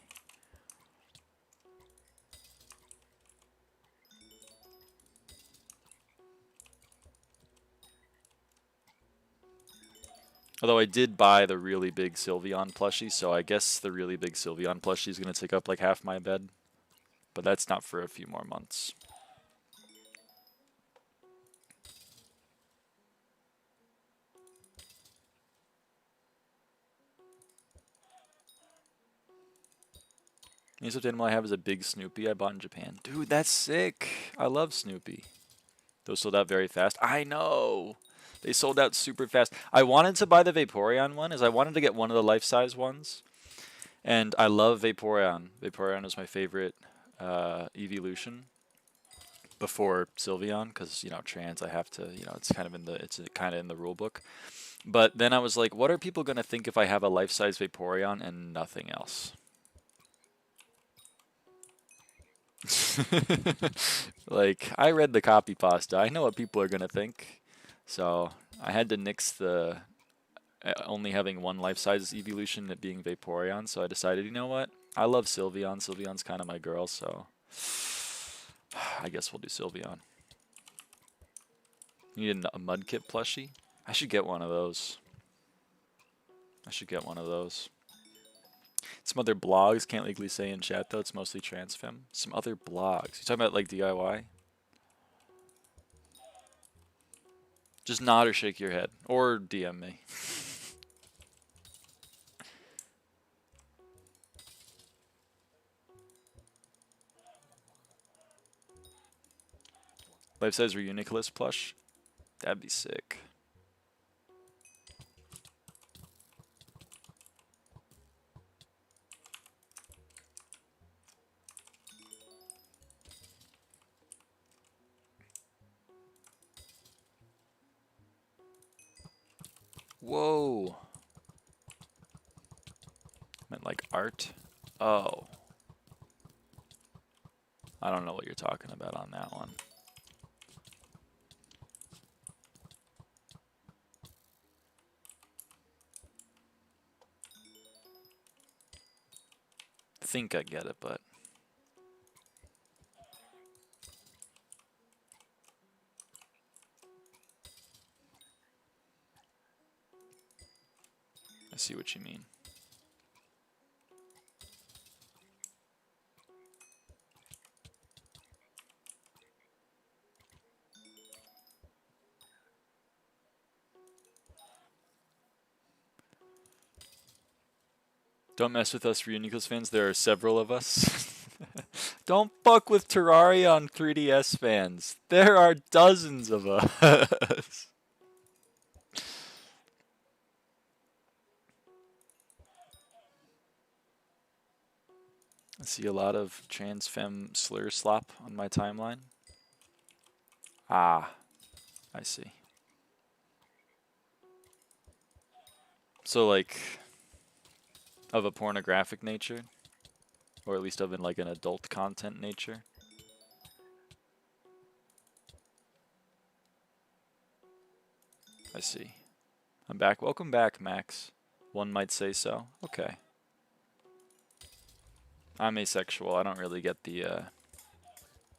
Although I did buy the really big Sylveon plushie, so I guess the really big Sylveon plushie is going to take up like half my bed. But that's not for a few more months. The only animal I have is a big Snoopy I bought in Japan. Dude, that's sick. I love Snoopy. Those sold out very fast. I know. They sold out super fast. I wanted to buy the Vaporeon one, as I wanted to get one of the life-size ones. And I love Vaporeon. Vaporeon is my favorite evolution before Sylveon, because, you know, trans, I have to, you know, it's kind of in the rule book. But then I was like, what are people going to think if I have a life-size Vaporeon and nothing else? Like, I read the copy pasta. I know what people are going to think. So I had to nix the only having one life-size evolution, it being Vaporeon. So I decided, you know what? I love Sylveon. Sylveon's kind of my girl, so I guess we'll do Sylveon. You need a Mudkip plushie? I should get one of those. Some other blogs, can't legally say in chat though, it's mostly trans femme. Some other blogs. You talking about like DIY? Just nod or shake your head. Or DM me. Life-size Reuniculus plush? That'd be sick. Whoa. Meant like art? Oh. I don't know what you're talking about on that one. think I get it, but I see what you mean. Don't mess with us, Reunicles fans. There are several of us. Don't fuck with Terraria on 3DS fans. There are dozens of us. I see a lot of trans femme slur slop on my timeline. Ah, I see. So like of a pornographic nature, or at least of like an adult content nature. I see. I'm back. Welcome back, Max. One might say so. Okay. I'm asexual. I don't really get the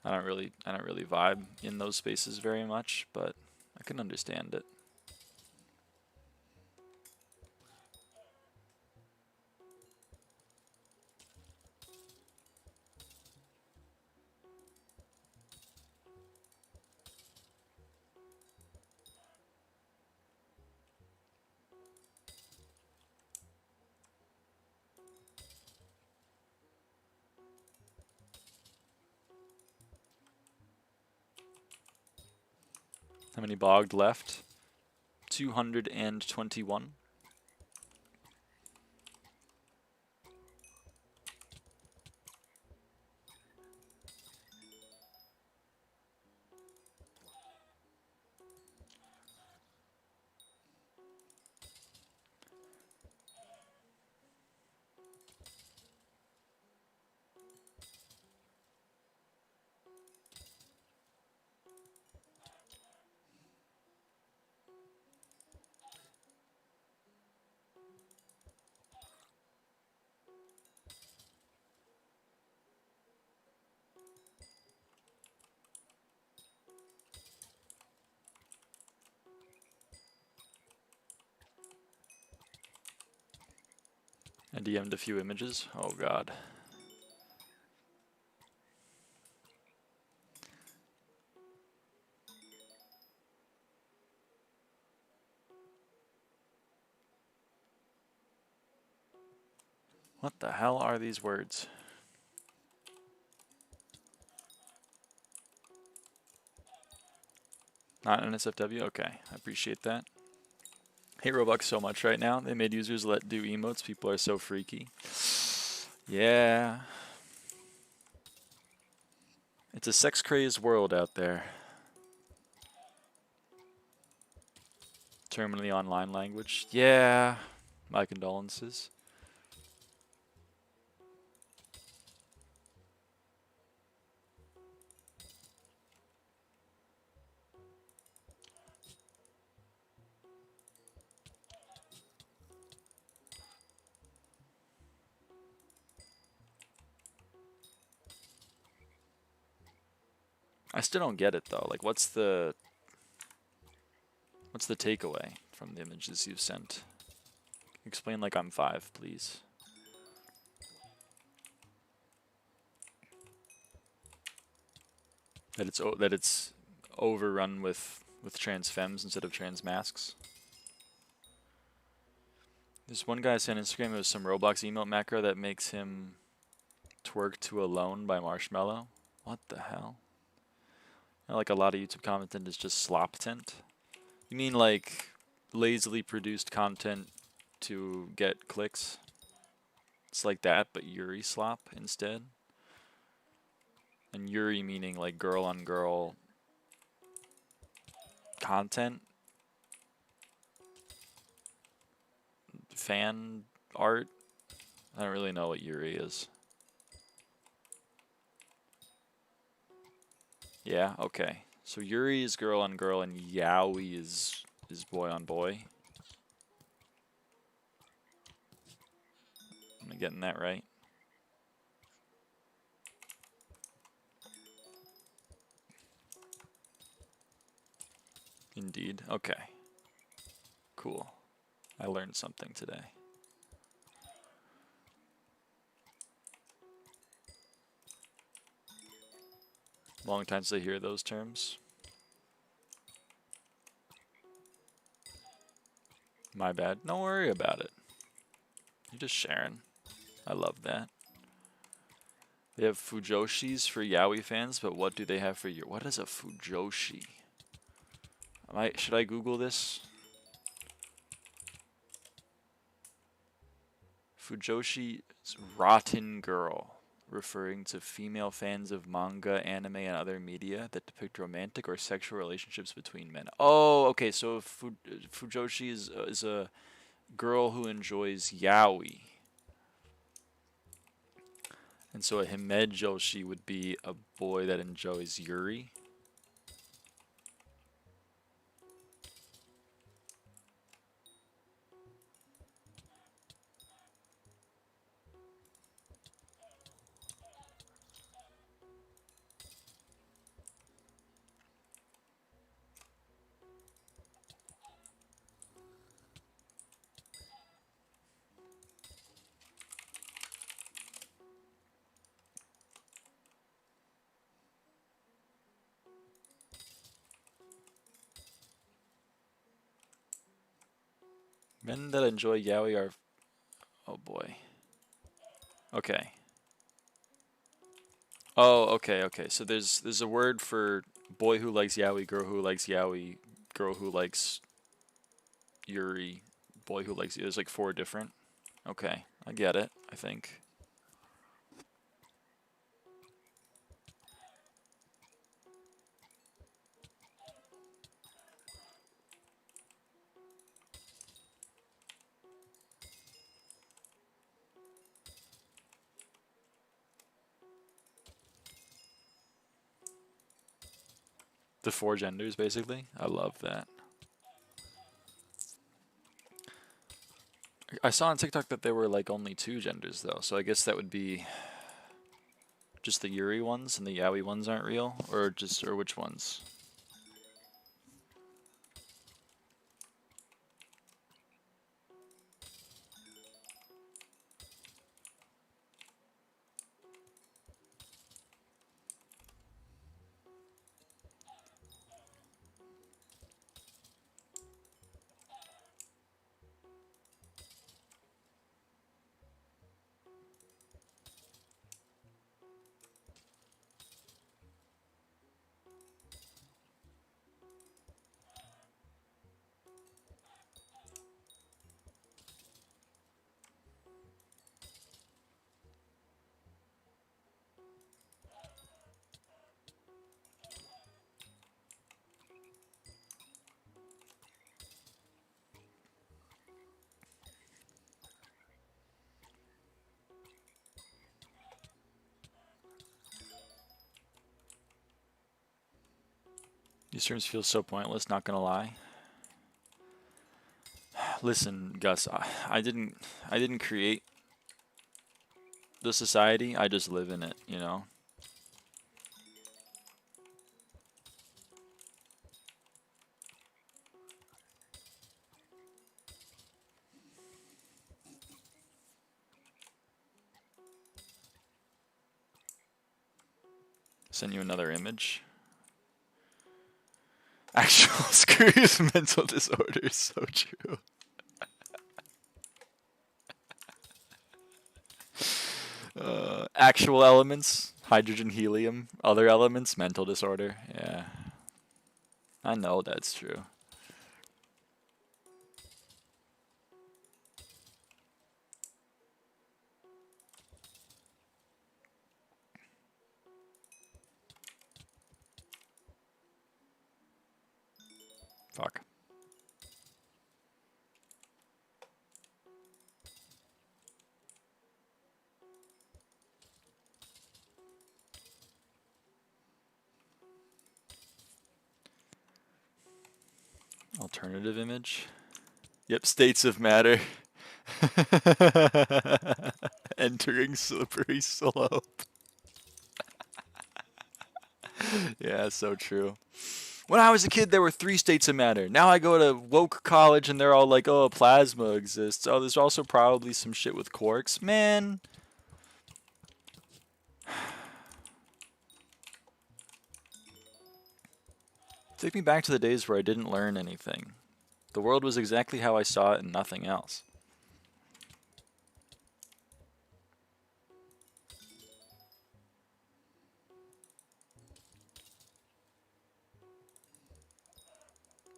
I don't really vibe in those spaces very much, but I can understand it. How many bogged left? 221. I DM'd a few images. Oh god. What the hell are these words? Not NSFW? Okay, I appreciate that. Hate Roblox so much right now. They made users let do emotes. People are so freaky. Yeah. It's a sex-crazed world out there. Terminally online language. Yeah. My condolences. I still don't get it though. Like, what's the takeaway from the images you've sent? Explain like I'm 5, please. That it's overrun with trans femmes instead of trans masks. There's one guy saying on Instagram it was some Roblox emote macro that makes him twerk to Alone by Marshmello. What the hell? You know, like a lot of YouTube content is just slop tent. You mean like lazily produced content to get clicks? It's like that, but Yuri slop instead. And Yuri meaning like girl on girl content. Fan art. I don't really know what Yuri is. Yeah, okay. So Yuri is girl on girl and Yaoi is boy on boy. Am I getting that right? Indeed. Okay. Cool. I learned something today. Long time since I hear those terms. My bad. Don't worry about it. You're just sharing. I love that. They have Fujoshis for yaoi fans, but what do they have for you? What is a Fujoshi? Should I Google this? Fujoshi is rotten girl, referring to female fans of manga, anime, and other media that depict romantic or sexual relationships between men. Oh, okay. So Fujoshi is a girl who enjoys yaoi. And so a Himejoshi would be a boy that enjoys yuri. Men that enjoy yaoi are... Oh boy. Okay. Oh, okay, okay. So there's a word for boy who likes yaoi, girl who likes yaoi, girl who likes yuri, boy who likes... There's like 4 different. Okay, I get it, I think. The 4 genders, basically. I love that. I saw on TikTok that there were like only 2 genders though, so I guess that would be just the yuri ones and the yaoi ones aren't real, or which ones? These terms feel so pointless, not gonna lie. Listen, Gus, I didn't create the society, I just live in it, you know? Send you another image. Actual screws mental disorder is so true. Actual elements, hydrogen, helium. Other elements, mental disorder. Yeah. I know that's true. Fuck. Alternative image. Yep, states of matter. Entering slippery slope. Yeah, so true. When I was a kid, there were 3 states of matter. Now I go to woke college and they're all like, oh, plasma exists. Oh, there's also probably some shit with quarks. Man. Take me back to the days where I didn't learn anything. The world was exactly how I saw it and nothing else.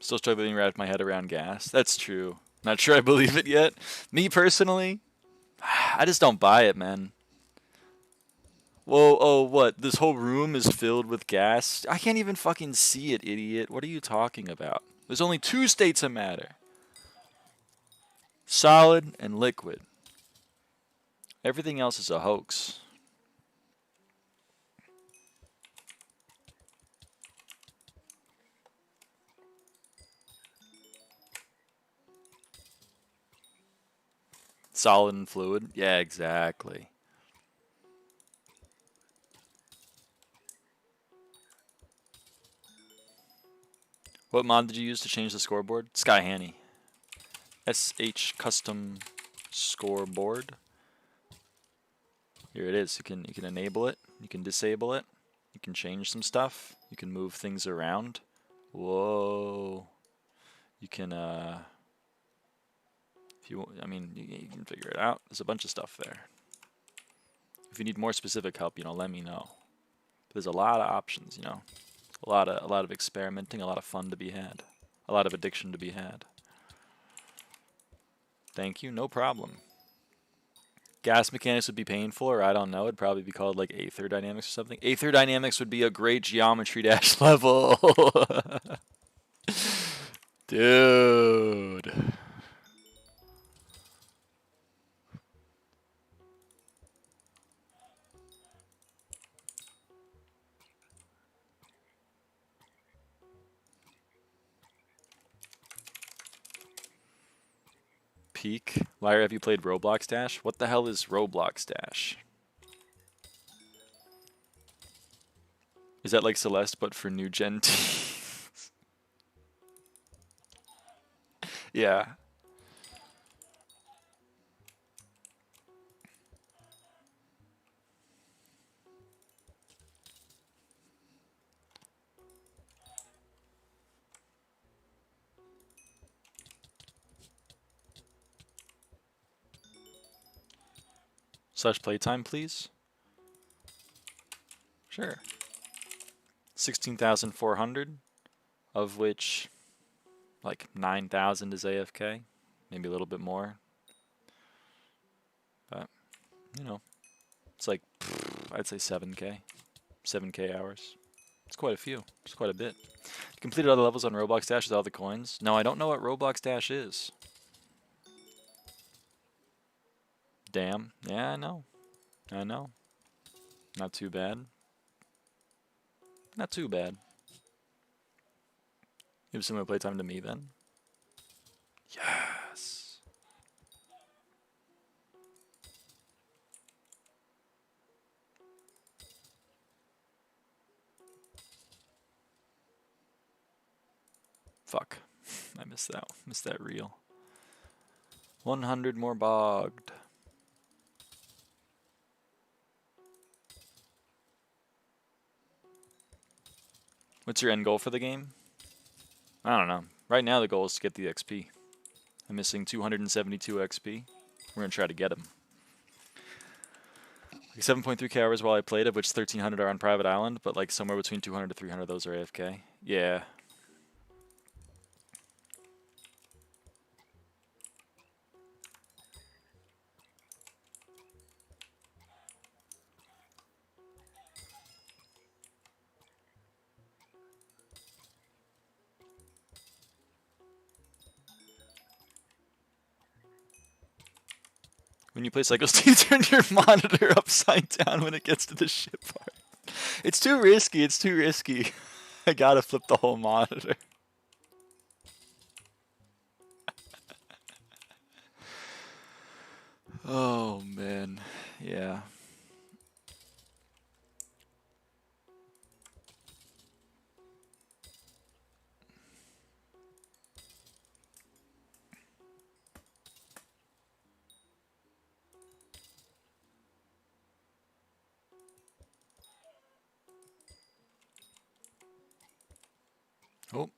Still struggling to wrap my head around gas. That's true. Not sure I believe it yet. Me personally, I just don't buy it, man. Whoa, oh, what? This whole room is filled with gas? I can't even fucking see it, idiot. What are you talking about? There's only 2 states of matter. Solid and liquid. Everything else is a hoax. Solid and fluid? Yeah, exactly. What mod did you use to change the scoreboard? SkyHanni. SH custom scoreboard. Here it is. You can enable it. You can disable it. You can change some stuff. You can move things around. Whoa. You can if you, I mean, you can figure it out. There's a bunch of stuff there. If you need more specific help, let me know. There's a lot of options, A lot of experimenting, a lot of fun to be had. A lot of addiction to be had. Thank you, no problem. Gas mechanics would be painful, or I don't know, it'd probably be called like Aether Dynamics or something. Aether Dynamics would be a great Geometry Dash level. Dude. Peak. Lyra, have you played Roblox Dash? What the hell is Roblox Dash? Is that like Celeste, but for new gen teens? Yeah. / playtime, please. Sure. 16,400, of which like 9,000 is AFK, maybe a little bit more. But, it's like, I'd say 7K. 7K hours. It's quite a few. It's quite a bit. You completed all the levels on Roblox Dash with all the coins? No, I don't know what Roblox Dash is. Damn. Yeah, I know. I know. Not too bad. Not too bad. You have similar playtime to me then? Yes. Fuck. I missed that. Missed that reel. 100 more bogged. What's your end goal for the game? I don't know. Right now the goal is to get the XP. I'm missing 272 XP. We're going to try to get them. Like 7.3k hours while I played, of which 1,300 are on private island, but like somewhere between 200 to 300 of those are AFK. Yeah. When you play Cycles, do you turn your monitor upside down when it gets to the ship part? It's too risky, it's too risky. I gotta flip the whole monitor. Oh, man. Yeah. Oh.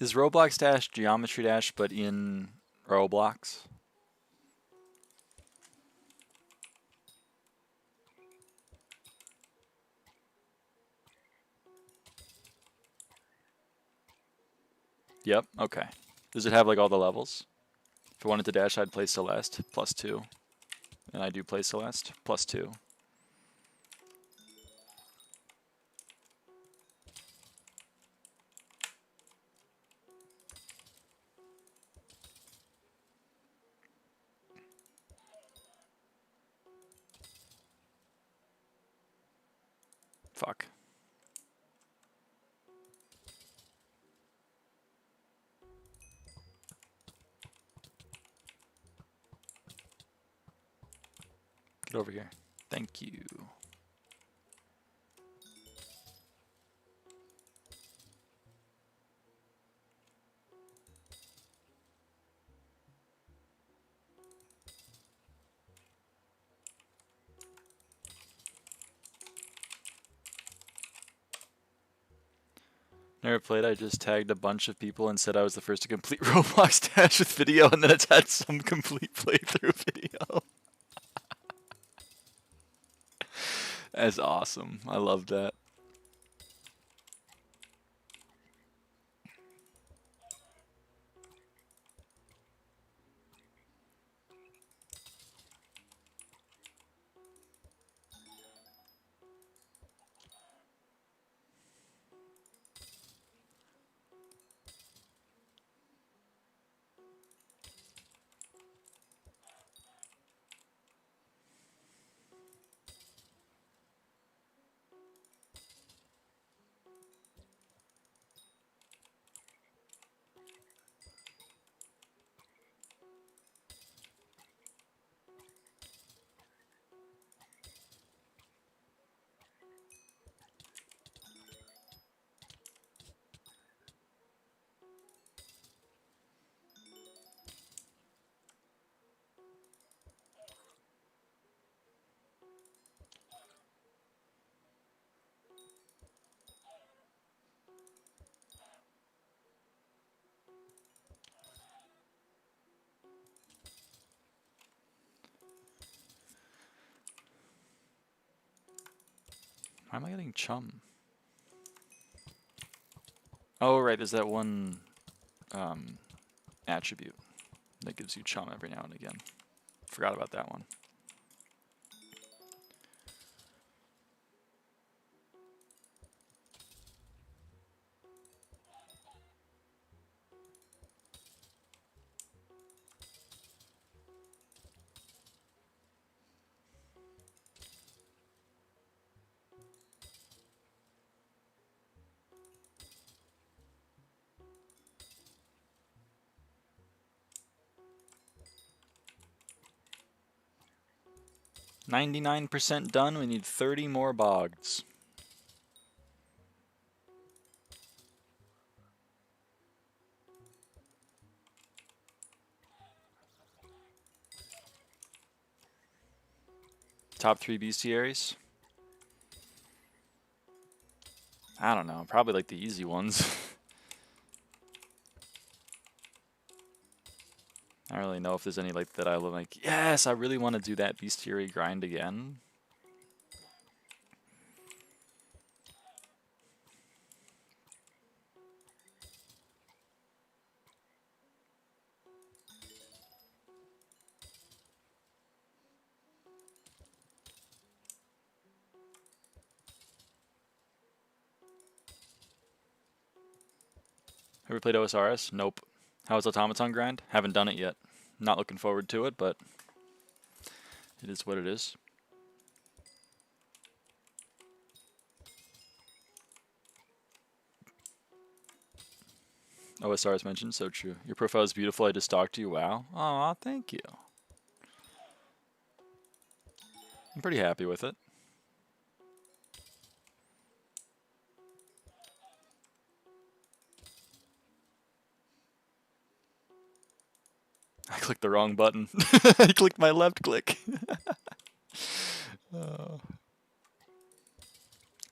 Is Roblox Dash Geometry Dash, but in Roblox? Yep, okay. Does it have like all the levels? If I wanted to dash, I'd play Celeste, +2. And I do play Celeste, +2. Fuck. Get over here. Thank you. Never played, I just tagged a bunch of people and said I was the first to complete Roblox Dash with video, and then it's had some complete playthrough video. That's awesome. I love that. Why am I getting chum? Oh, right, there's that one attribute that gives you chum every now and again. Forgot about that one. %99 done. We need 30 more bogs. Top 3 bestiaries? I don't know. Probably like the easy ones. I don't really know if there's any like that I would like, yes, I really want to do that bestiary grind again. Ever played OSRS? Nope. How's Automaton grind? Haven't done it yet. Not looking forward to it, but it is what it is. OSRS mentioned, so true. Your profile is beautiful. I just stalked you. Wow. Aw, thank you. I'm pretty happy with it. I clicked the wrong button. I clicked my left click. I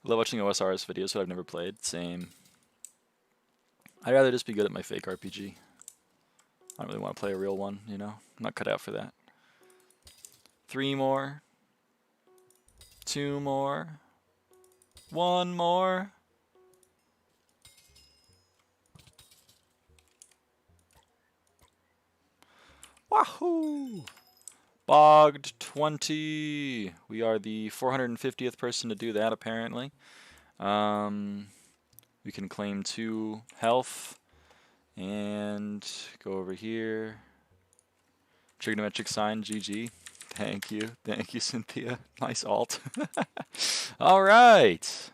love watching OSR's videos, but I've never played. Same. I'd rather just be good at my fake RPG. I don't really want to play a real one, you know? I'm not cut out for that. 3 more. 2 more. 1 more. Wahoo! Bogged 20. We are the 450th person to do that, apparently. We can claim 2 health and go over here. Trigonometric sign, GG. Thank you, Cynthia. Nice alt. All right.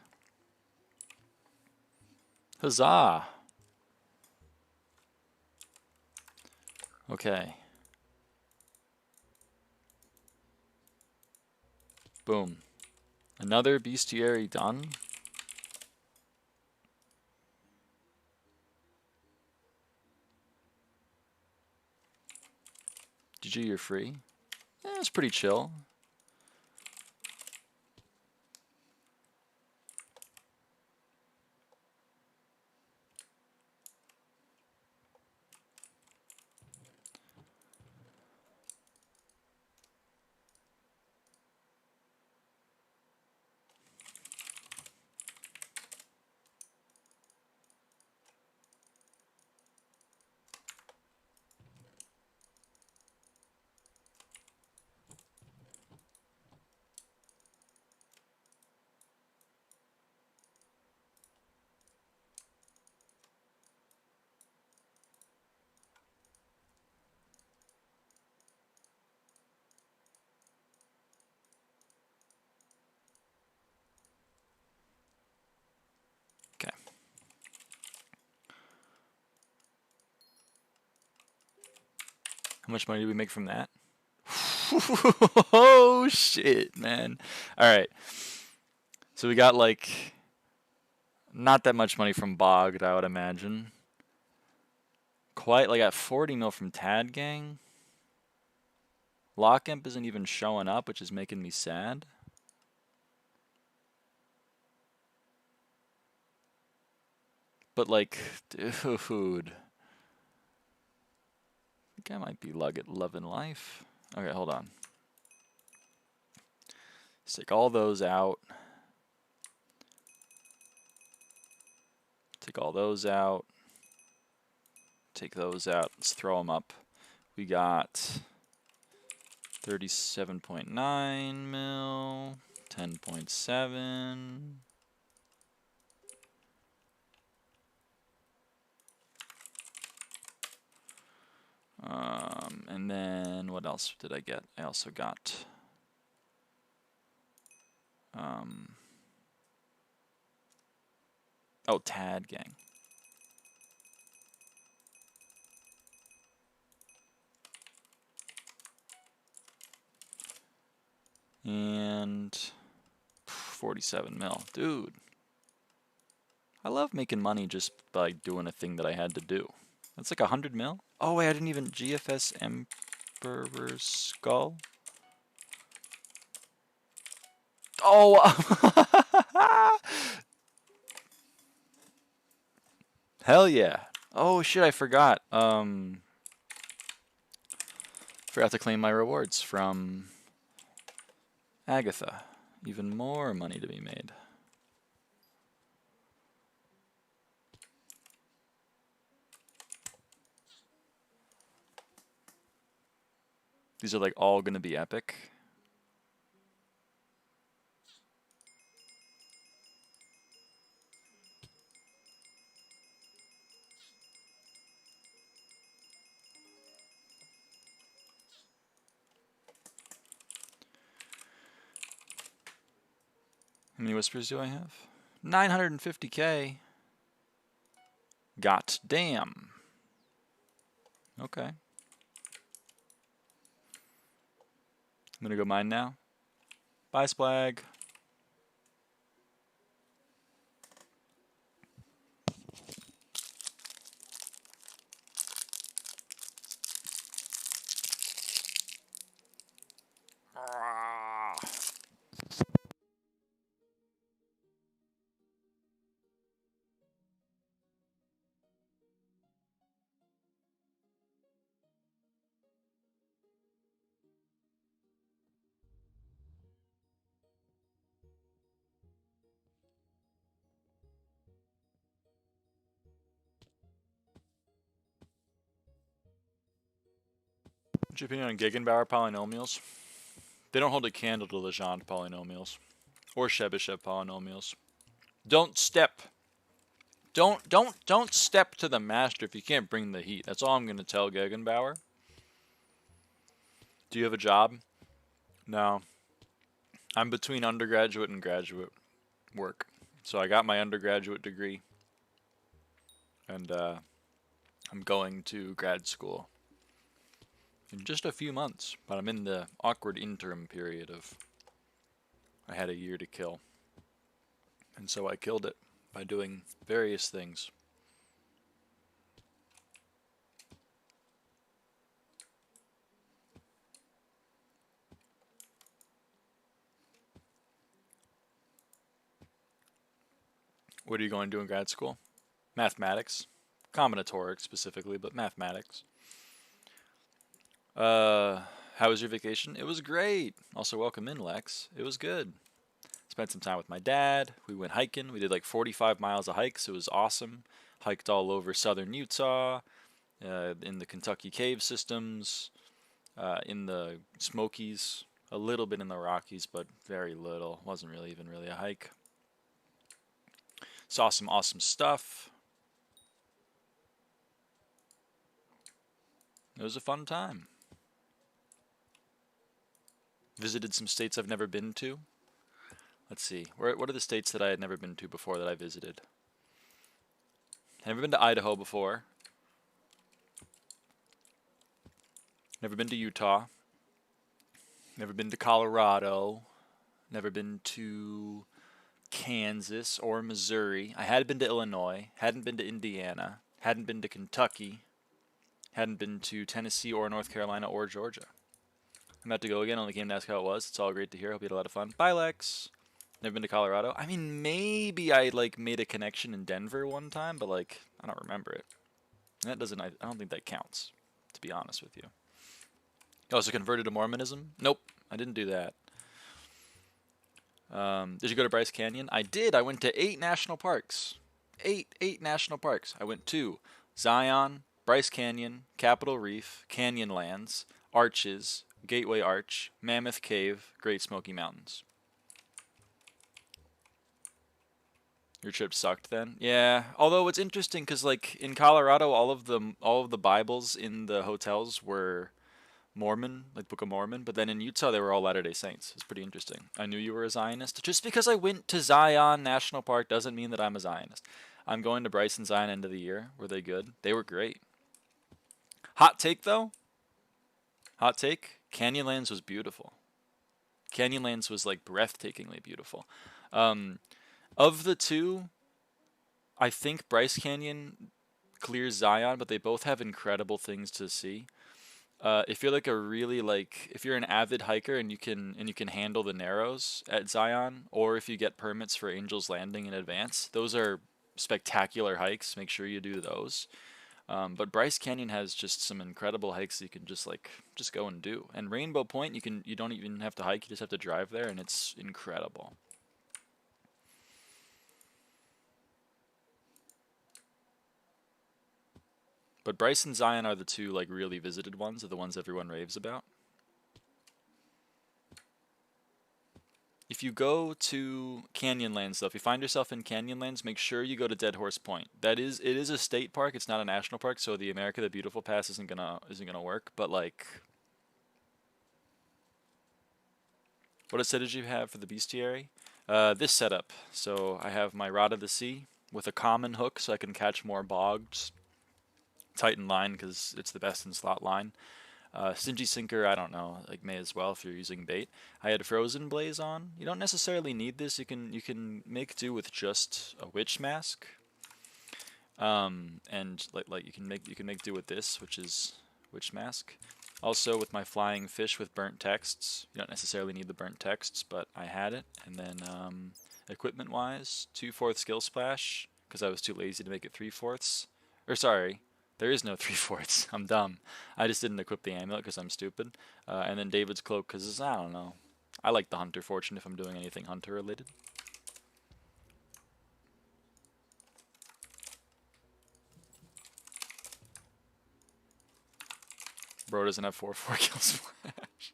Huzzah. Okay. Boom. Another bestiary done. GG, you're free. Yeah, it's pretty chill. Okay. How much money did we make from that? Oh shit, man. Alright. So we got like not that much money from Bogged, I would imagine. Quite like at 40 mil from Tad Gang. Lock Imp isn't even showing up, which is making me sad. But like, dude. I think I might be loving life. Okay, hold on. Let's take all those out. Take all those out. Take those out. Let's throw them up. We got 37.9 mil, 10.7. And then what else did I get? I also got oh, Tad Gang. And 47 mil. Dude. I love making money just by doing a thing that I had to do. That's like 100 mil? Oh wait, I didn't even GFS Emperor's Skull. Oh! Hell yeah. Oh shit, I forgot. Forgot to claim my rewards from Agatha. Even more money to be made. These are like all gonna be epic. How many whispers do I have? 950k. God damn. Okay. I'm gonna go mine now. Bye, Splag. What's your opinion on Gegenbauer polynomials? They don't hold a candle to Legendre polynomials or Chebyshev polynomials. Don't step. Don't step to the master if you can't bring the heat. That's all I'm gonna tell Gegenbauer. Do you have a job? No. I'm between undergraduate and graduate work. So I got my undergraduate degree, and I'm going to grad school in just a few months, but I'm in the awkward interim period of I had a year to kill. And so I killed it by doing various things. What are you going to do in grad school? Mathematics. Combinatorics specifically, but mathematics. How was your vacation? It was great. Also, welcome in, Lex. It was good. Spent some time with my dad. We went hiking. We did like 45 miles of hikes. It was awesome. Hiked all over southern Utah, in the Kentucky cave systems, in the Smokies, a little bit in the Rockies, but very little. Wasn't really even really a hike. Saw some awesome stuff. It was a fun time. Visited some states I've never been to. Let's see. What are the states that I had never been to before that I visited? Never been to Idaho before. Never been to Utah. Never been to Colorado. Never been to Kansas or Missouri. I had been to Illinois. Hadn't been to Indiana. Hadn't been to Kentucky. Hadn't been to Tennessee or North Carolina or Georgia. I'm about to go again. Only came to ask how it was. It's all great to hear. Hope you had a lot of fun. Bye, Lex. Never been to Colorado. I mean, maybe I like made a connection in Denver one time, but like I don't remember it. And that doesn't. I don't think that counts. To be honest with you. You also converted to Mormonism? Nope, I didn't do that. Did you go to Bryce Canyon? I did. I went to 8 national parks. Eight national parks. I went to Zion, Bryce Canyon, Capitol Reef, Canyonlands, Arches, Gateway Arch, Mammoth Cave, Great Smoky Mountains. Your trip sucked then? Yeah. Although it's interesting because like in Colorado, all of the Bibles in the hotels were Mormon, like Book of Mormon, but then in Utah they were all Latter-day Saints. It's pretty interesting. I knew you were a Zionist. Just because I went to Zion National Park doesn't mean that I'm a Zionist. I'm going to Bryce and Zion end of the year. Were they good? They were great. Hot take though? Hot take? Canyonlands was beautiful. Canyonlands was like breathtakingly beautiful. Of the two, I think Bryce Canyon clears Zion, but they both have incredible things to see. If you're like if you're an avid hiker and you can handle the narrows at Zion, or if you get permits for Angel's Landing in advance, those are spectacular hikes. Make sure you do those. But Bryce Canyon has just some incredible hikes that you can just go and do. And Rainbow Point, you don't even have to hike, you just have to drive there, and it's incredible. But Bryce and Zion are the two like really visited ones, are the ones everyone raves about. If you go to Canyonlands though, if you find yourself in Canyonlands, make sure you go to Dead Horse Point. It is a state park, it's not a national park, so the America the Beautiful pass isn't gonna work, but like what set did you have for the bestiary? This setup. So I have my Rod of the Sea with a common hook so I can catch more bogs. Titan line because it's the best in slot line. Stingy Sinker, I don't know, like may as well if you're using bait. I had Frozen Blaze on. You don't necessarily need this. You can make do with just a Witch Mask. And like you can make do with this, which is Witch Mask. Also with my Flying Fish with burnt texts. You don't necessarily need the burnt texts, but I had it. And then equipment wise, 2/4 skill splash, because I was too lazy to make it 3/4. Or sorry, there is no 3/4. I'm dumb. I just didn't equip the amulet because I'm stupid. And then David's cloak because I don't know. I like the Hunter Fortune if I'm doing anything Hunter related. Bro doesn't have 4/4 kill splash.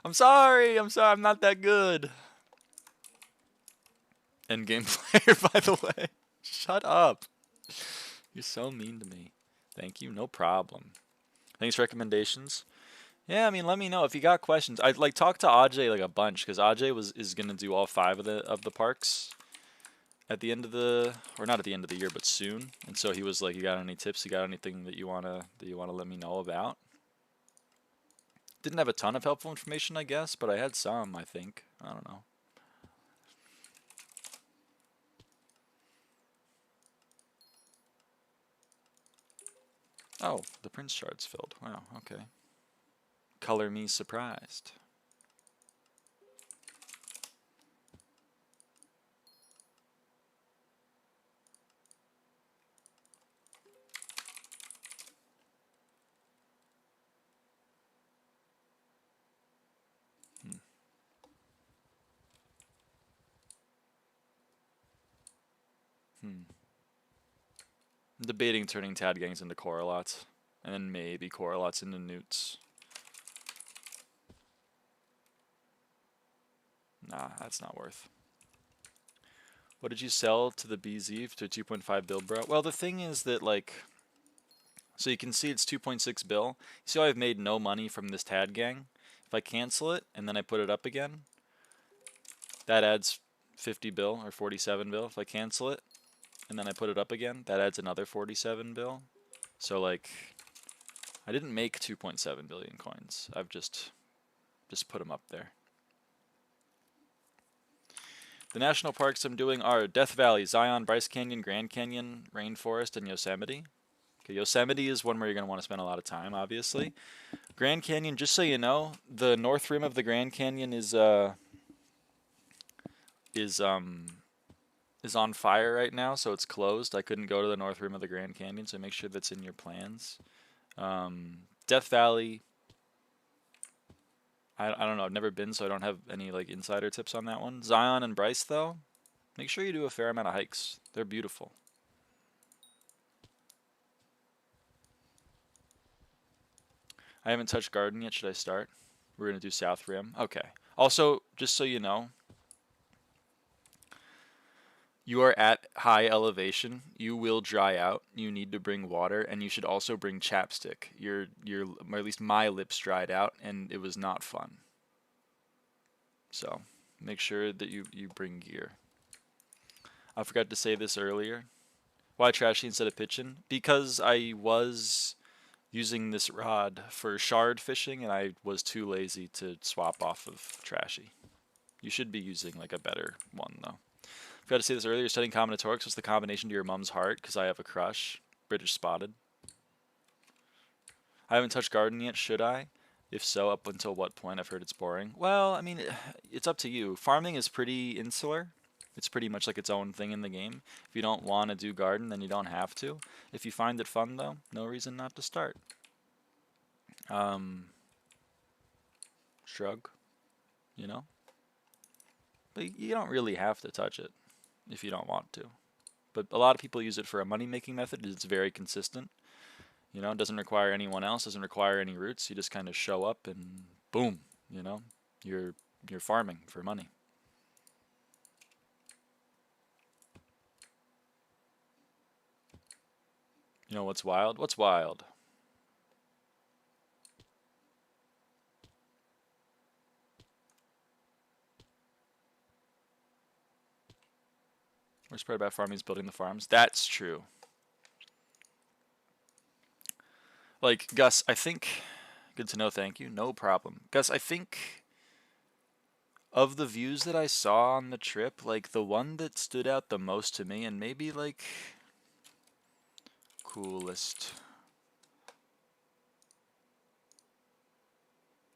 I'm sorry. I'm not that good. End game player, by the way. Shut up. You're so mean to me. Thank you. No problem. Thanks for recommendations. Yeah, I mean, let me know if you got questions. I'd like talk to Ajay like a bunch because Ajay is gonna do all 5 of the parks at the end of the, or not at the end of the year, but soon. And so he was like, "You got any tips? You got anything that you wanna let me know about?" Didn't have a ton of helpful information, I guess, but I had some. I think. I don't know. Oh, the Prince shard's filled. Wow. Okay. Color me surprised. I'm debating turning Tadgangs into Coralots, and then maybe Coralots into Newts. Nah, that's not worth. What did you sell to the BZ to 2.5 bill, bro? Well, the thing is that, like, so you can see it's 2.6 bill. You see how I've made no money from this Tadgang? If I cancel it and then I put it up again, that adds 50 bill or 47 bill. If I cancel it and then I put it up again, that adds another 47 bill. So, like, I didn't make 2.7 billion coins. I've just put them up there. The national parks I'm doing are Death Valley, Zion, Bryce Canyon, Grand Canyon, Rainforest, and Yosemite. Okay, Yosemite is one where you're going to want to spend a lot of time, obviously. Grand Canyon, just so you know, the north rim of the Grand Canyon is on fire right now, so it's closed. I couldn't go to the north rim of the Grand Canyon, so make sure that's in your plans. Death Valley, I don't know. I've never been, so I don't have any like insider tips on that one. Zion and Bryce, though, make sure you do a fair amount of hikes. They're beautiful. I haven't touched Garden yet. Should I start? We're going to do South Rim. Okay. Also, just so you know, you are at high elevation. You will dry out. You need to bring water, and you should also bring chapstick. Or at least my lips dried out, and it was not fun. So make sure that you bring gear. I forgot to say this earlier. Why trashy instead of pitching? Because I was using this rod for shard fishing, and I was too lazy to swap off of trashy. You should be using like a better one though. Forgot to say this earlier. Studying combinatorics was the combination to your mom's heart because I have a crush. British spotted. I haven't touched Garden yet. Should I? If so, up until what point? I've heard it's boring. Well, I mean, it's up to you. Farming is pretty insular. It's pretty much like its own thing in the game. If you don't want to do garden, then you don't have to. If you find it fun, though, no reason not to start. Shrug, you know? But you don't really have to touch it if you don't want to. But a lot of people use it for a money-making method. It's very consistent. You know, it doesn't require anyone else, doesn't require any roots. You just kind of show up and boom, you know, you're farming for money. You know what's wild? What's wild? Worst part about farming is building the farms. That's true. Like, Gus, I think... Good to know, thank you. No problem. Gus, I think of the views that I saw on the trip, like, the one that stood out the most to me, and maybe, like, coolest...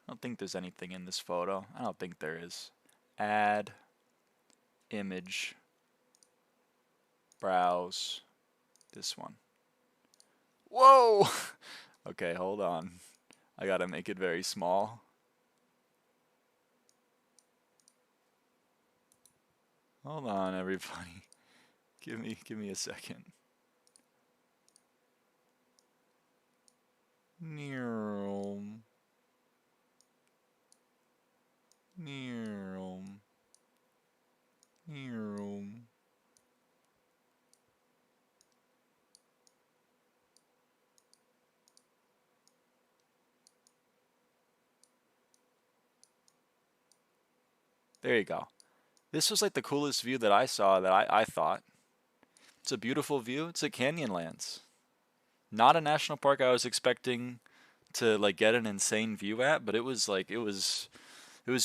I don't think there's anything in this photo. I don't think there is. Add, image, browse, this one. Whoa! Okay, hold on. I gotta make it very small. Hold on, everybody. Give me a second. Neum. Neum. Neum. There you go. This was like the coolest view that I saw that I thought. It's a beautiful view. It's at Canyonlands. Not a national park I was expecting to like get an insane view at, but it was like it was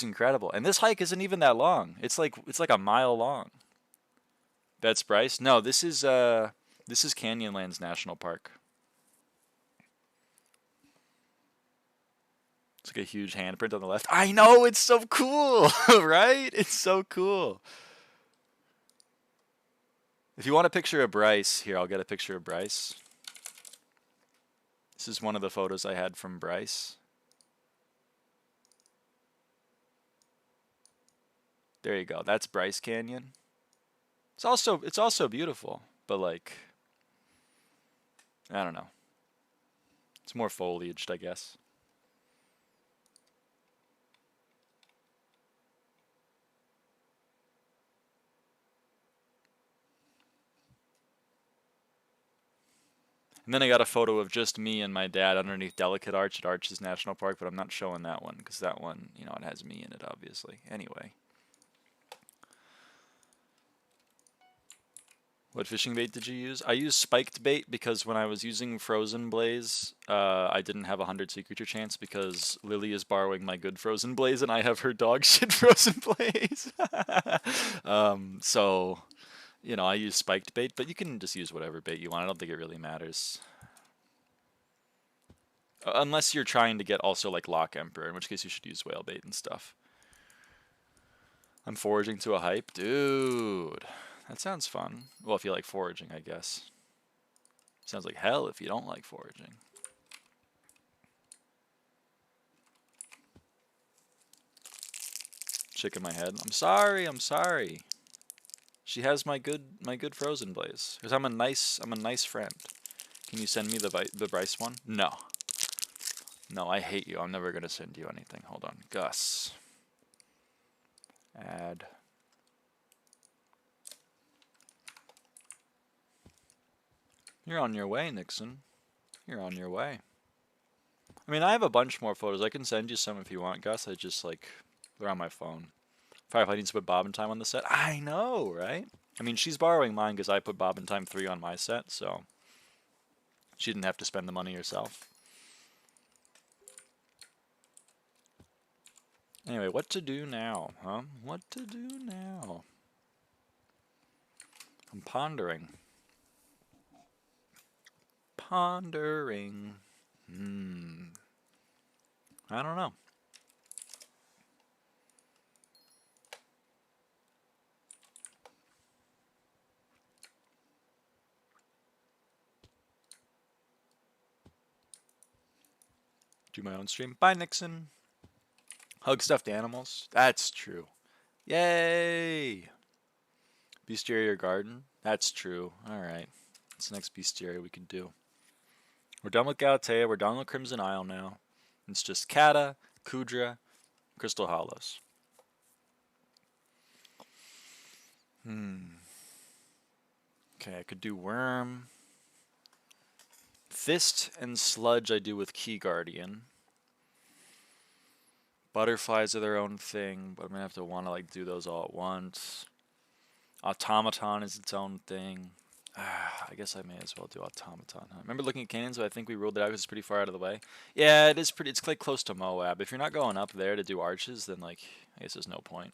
incredible. And this hike isn't even that long. It's like a mile long. That's Bryce? No, this is Canyonlands National Park. It's like a huge handprint on the left. I know, it's so cool, right? It's so cool. If you want a picture of Bryce, here, I'll get a picture of Bryce. This is one of the photos I had from Bryce. There you go. That's Bryce Canyon. It's also beautiful, but like I don't know. It's more foliaged, I guess. And then I got a photo of just me and my dad underneath Delicate Arch at Arches National Park, but I'm not showing that one because that one, you know, it has me in it, obviously. Anyway. What fishing bait did you use? I used spiked bait because when I was using Frozen Blaze, I didn't have a 100 sea creature chance because Lily is borrowing my good Frozen Blaze and I have her dog shit Frozen Blaze. So, you know, I use spiked bait, but you can just use whatever bait you want. I don't think it really matters. Unless you're trying to get also like Lock Emperor, in which case you should use whale bait and stuff. I'm foraging to a hype? Dude. That sounds fun. Well, if you like foraging, I guess. Sounds like hell if you don't like foraging. Shaking my head. I'm sorry. She has my good Frozen Blaze. Because I'm a nice friend. Can you send me the Bryce one? No. No, I hate you. I'm never gonna send you anything. Hold on. Gus. Add. You're on your way, Nixon. You're on your way. I mean, I have a bunch more photos. I can send you some if you want, Gus. I just, like, they're on my phone. Firefly needs to put Bob and Time on the set. I know, right? I mean, she's borrowing mine because I put Bob and Time 3 on my set, so she didn't have to spend the money herself. Anyway, what to do now, huh? What to do now? I'm pondering. Pondering. I don't know. Do my own stream. Bye, Nixon. Hug stuffed animals. That's true. Yay! Bestiary or garden. That's true. Alright. What's the next bestiary we can do? We're done with Galatea. We're done with Crimson Isle now. It's just Kata, Kudra, Crystal Hollows. Okay, I could do Worm. Fist and Sludge I do with Key Guardian. Butterflies are their own thing, but I'm gonna have to want to like do those all at once. Automaton is its own thing. I guess I may as well do automaton. Huh? Remember looking at canyons, but I think we ruled it out because it's pretty far out of the way. Yeah, it is pretty. It's like close to Moab. If you're not going up there to do arches, then like I guess there's no point.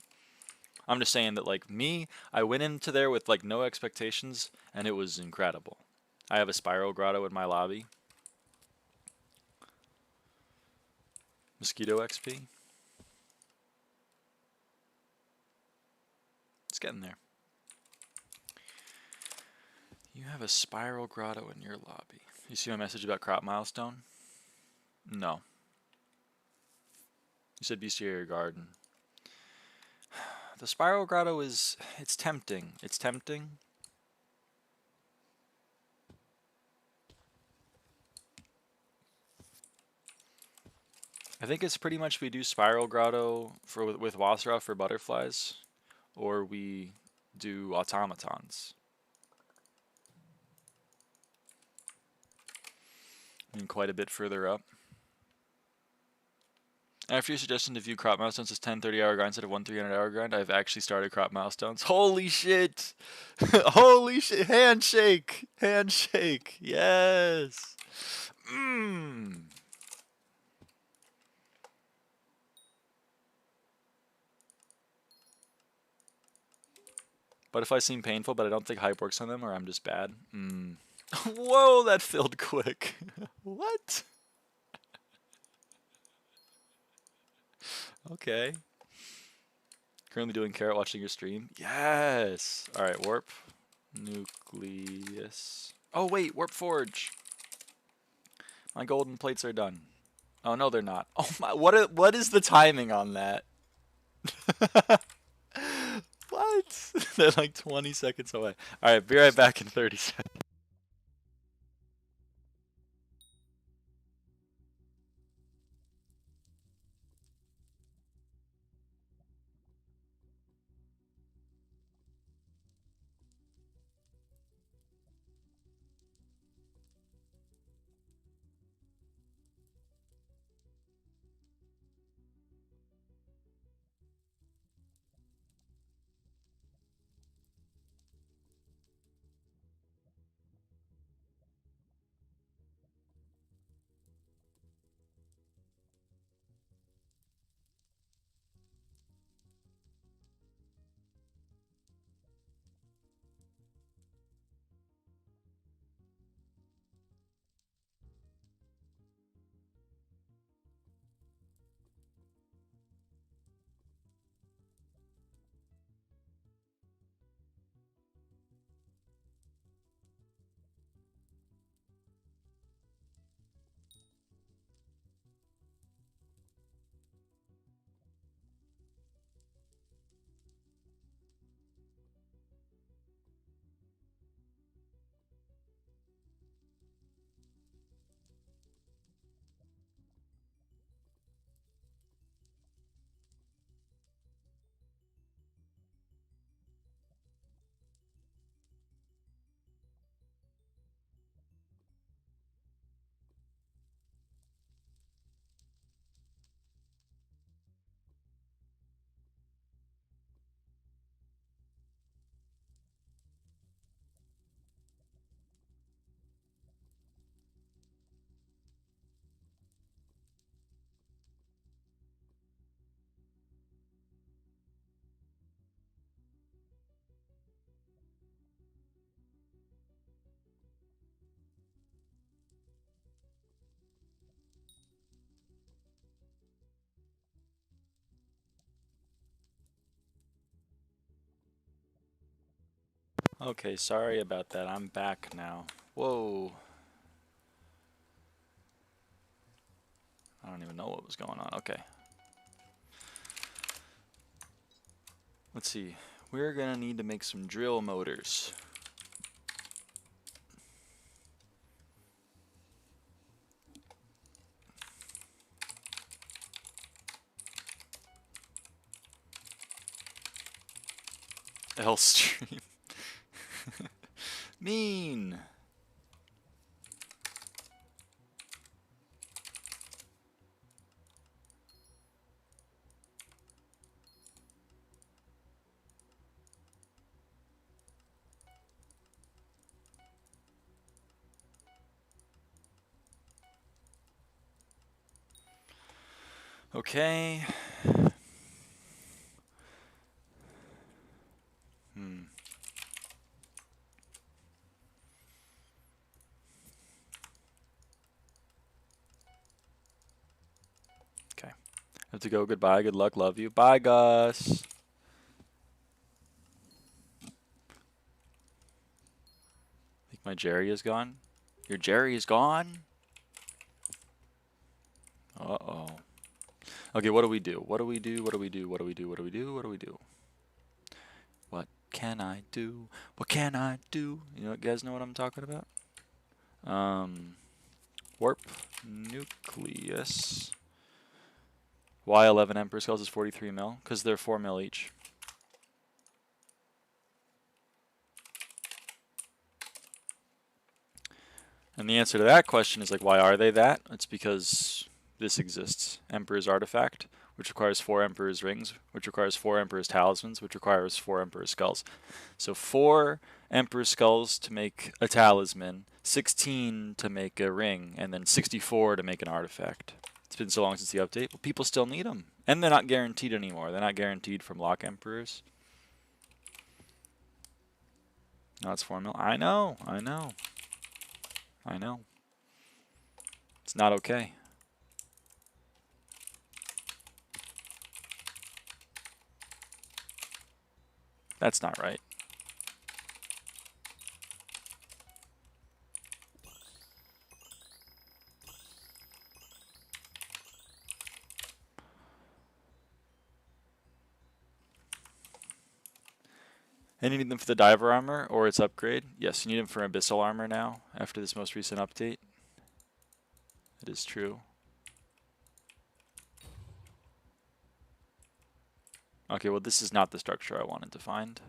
I'm just saying that like me, I went into there with like no expectations, and it was incredible. I have a spiral grotto in my lobby. Mosquito XP. It's getting there. You have a spiral grotto in your lobby. You see my message about crop milestone? No. You said bestiary garden. The spiral grotto is... it's tempting. It's tempting. I think it's pretty much we do spiral grotto for with WaterSolver for butterflies, or we do automatons. I mean, quite a bit further up. After your suggestion to view crop milestones as 10 30-hour grind instead of 1 300-hour grind, I've actually started crop milestones. Holy shit! Holy shit! Handshake! Handshake! Yes! Mmm! Butterflies seem painful, but I don't think hype works on them, or I'm just bad. Whoa, that filled quick. What? Okay. Currently doing carrot watching your stream. Yes! Alright, warp. Nucleus. Oh wait, warp forge. My golden plates are done. Oh no, they're not. Oh my, what is the timing on that? What? They're like 20 seconds away. Alright, be right back in 30 seconds. Okay, sorry about that. I'm back now. Whoa. I don't even know what was going on. Okay. Let's see. We're gonna need to make some drill motors. L stream. Mean. Okay. Okay. Have to go. Goodbye. Good luck. Love you. Bye, Gus. Think my Jerry is gone? Your Jerry is gone? Uh-oh. Okay, what do we do? What do we do? What do we do? What do we do? What do we do? What do we do? What can I do? What can I do? You guys know what I'm talking about? Warp nucleus. Y11 Emperor Skulls is 43 mil, because they're 4 mil each. And the answer to that question is like, why are they that? It's because this exists. Emperor's Artifact, which requires 4 Emperor's Rings, which requires 4 Emperor's Talismans, which requires 4 Emperor's Skulls. So 4 Emperor's Skulls to make a talisman, 16 to make a ring, and then 64 to make an artifact. It's been so long since the update, but people still need them. And they're not guaranteed anymore. They're not guaranteed from lock Emperors. Now it's 4 mil. I know. It's not okay. That's not right. And you need them for the diver armor or its upgrade. Yes, you need them for abyssal armor now after this most recent update. It is true. Okay, well this is not the structure I wanted to find.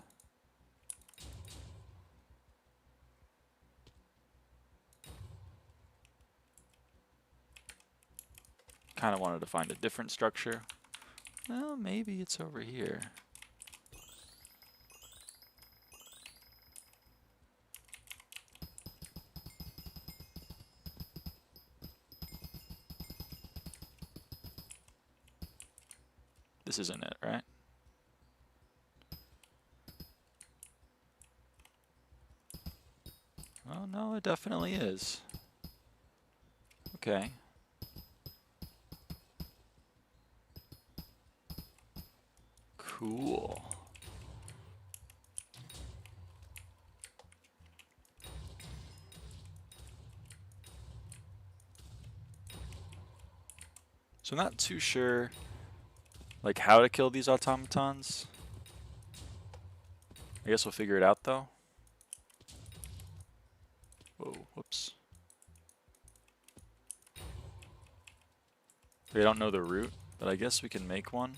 Kind of wanted to find a different structure. Well, maybe it's over here. This isn't it, right? Oh no, it definitely is. Okay. Cool. So I'm not too sure like how to kill these automatons. I guess we'll figure it out though. Whoa, whoops. We don't know the route, but I guess we can make one.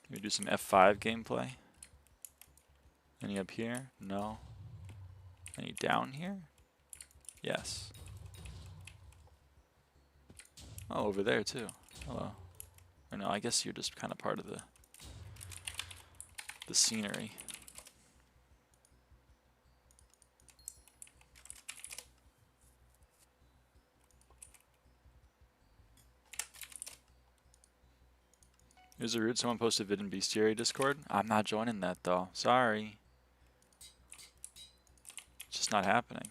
Can we do some F5 gameplay? Any up here? No. Any down here? Yes. Oh, over there too. Hello. Or no, I guess you're just kind of part of the scenery. Here's a route. Someone posted vid in Bestiary Discord. I'm not joining that though. Sorry. It's just not happening.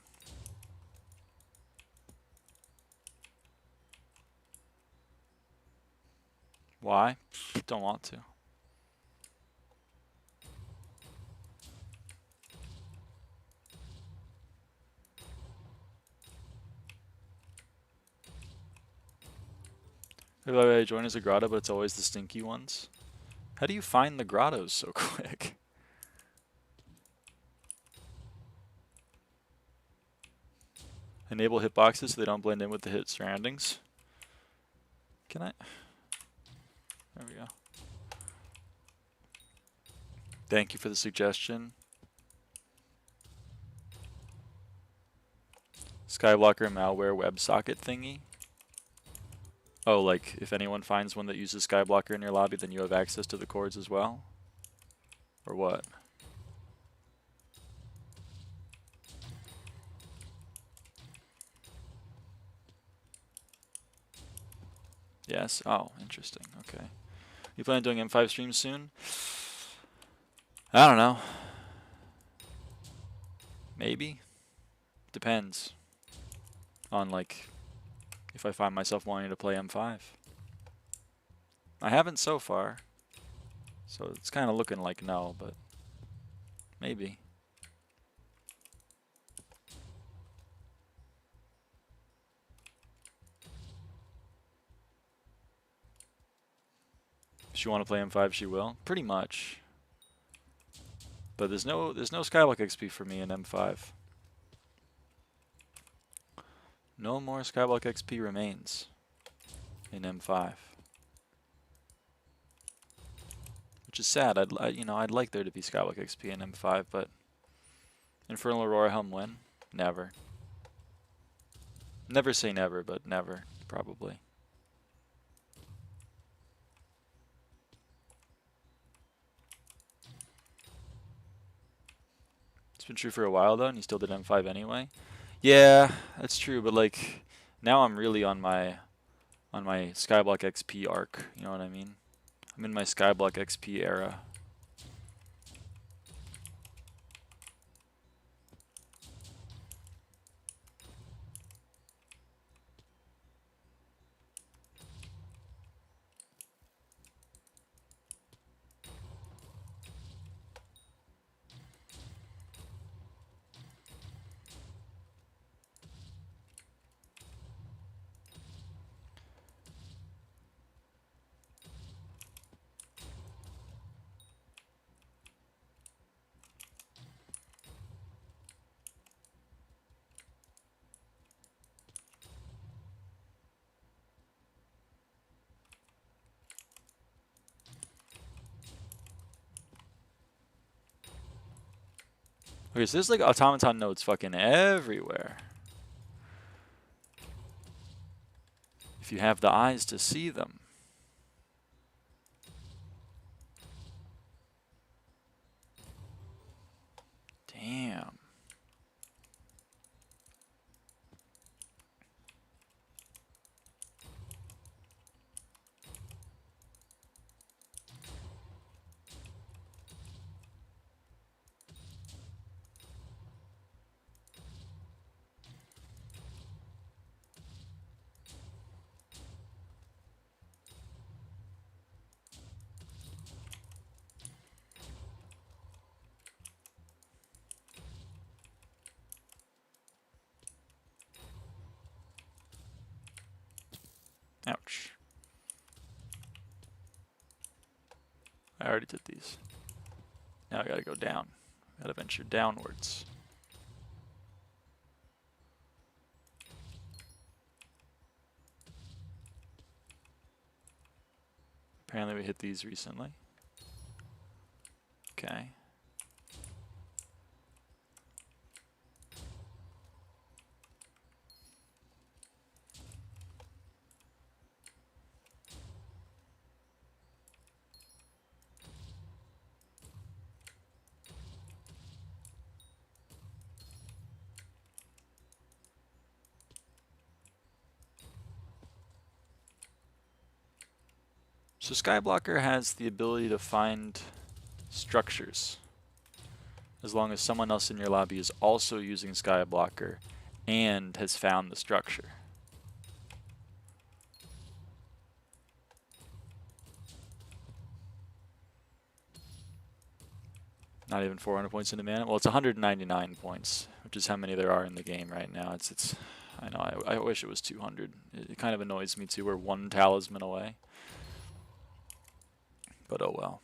Why? Don't want to. I join as a grotto, but it's always the stinky ones. How do you find the grottos so quick? Enable hitboxes so they don't blend in with the hit surroundings. Can I? There we go. Thank you for the suggestion. Skyblocker malware WebSocket thingy. Oh, like if anyone finds one that uses Skyblocker in your lobby, then you have access to the cords as well? Or what? Yes. Oh, interesting. Okay. You plan on doing M5 streams soon? I don't know. Maybe. Depends on like if I find myself wanting to play M5. I haven't so far, so it's kind of looking like no, but maybe. If she want to play M5, she will. Pretty much. But there's no SkyBlock XP for me in M5. No more SkyBlock XP remains in M5. Which is sad. I'd like there to be SkyBlock XP in M5, but Infernal Aurora Helm win? Never. Never say never, but never, probably. It's been true for a while though, and you still did M5 anyway. Yeah, that's true, but like now I'm really on my SkyBlock XP arc, you know what I mean? I'm in my SkyBlock XP era. Okay, so there's like automaton nodes fucking everywhere. If you have the eyes to see them. Damn. Ouch. I already did these. Now I gotta go down. Gotta venture downwards. Apparently we hit these recently. Okay. So Skyblocker has the ability to find structures as long as someone else in your lobby is also using Skyblocker and has found the structure. Not even 400 points in a minute. Well, it's 199 points, which is how many there are in the game right now. It's. I know. I wish it was 200. It kind of annoys me too. We're one talisman away. But oh well.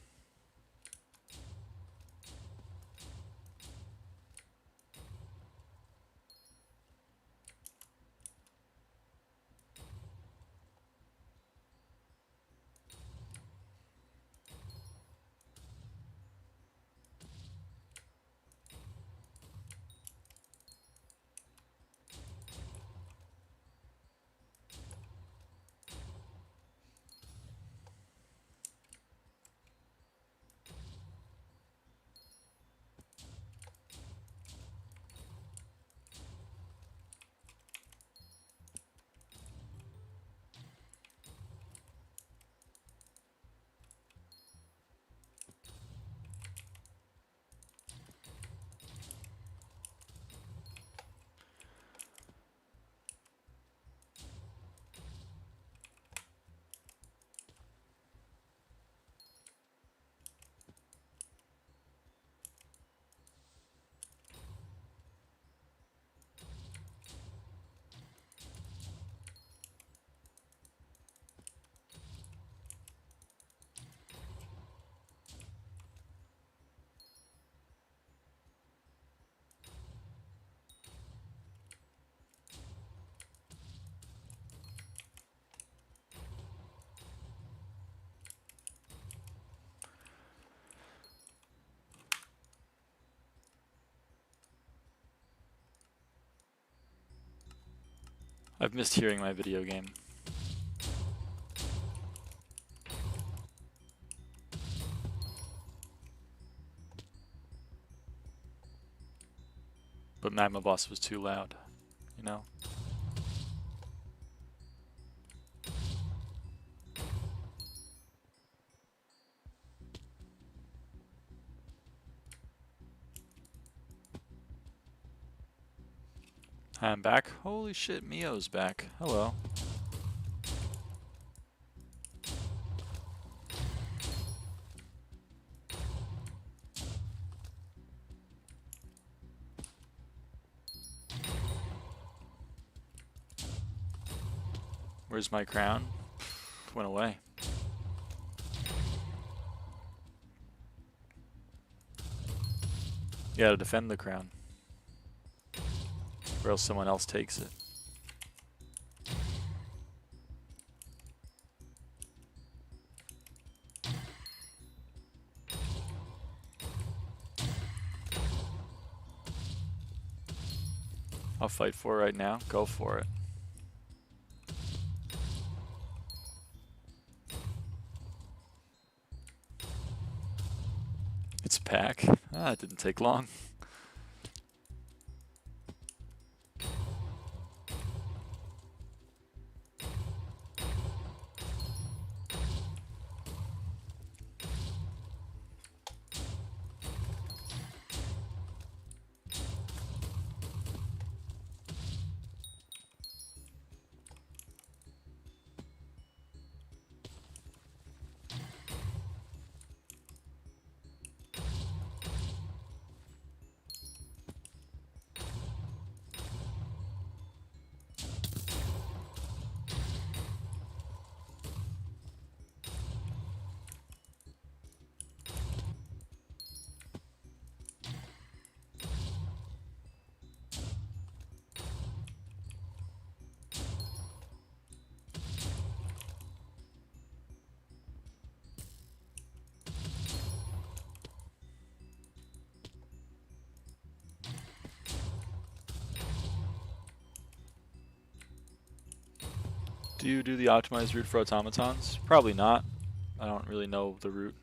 I've missed hearing my video game. But Magma Boss was too loud, you know? Hi, I'm back. Holy shit, Mio's back. Hello. Where's my crown? Went away. You gotta defend the crown, or else someone else takes it. I'll fight for it right now. Go for it. It's back. Ah, it didn't take long. Do you do the optimized route for automatons? Probably not. I don't really know the route.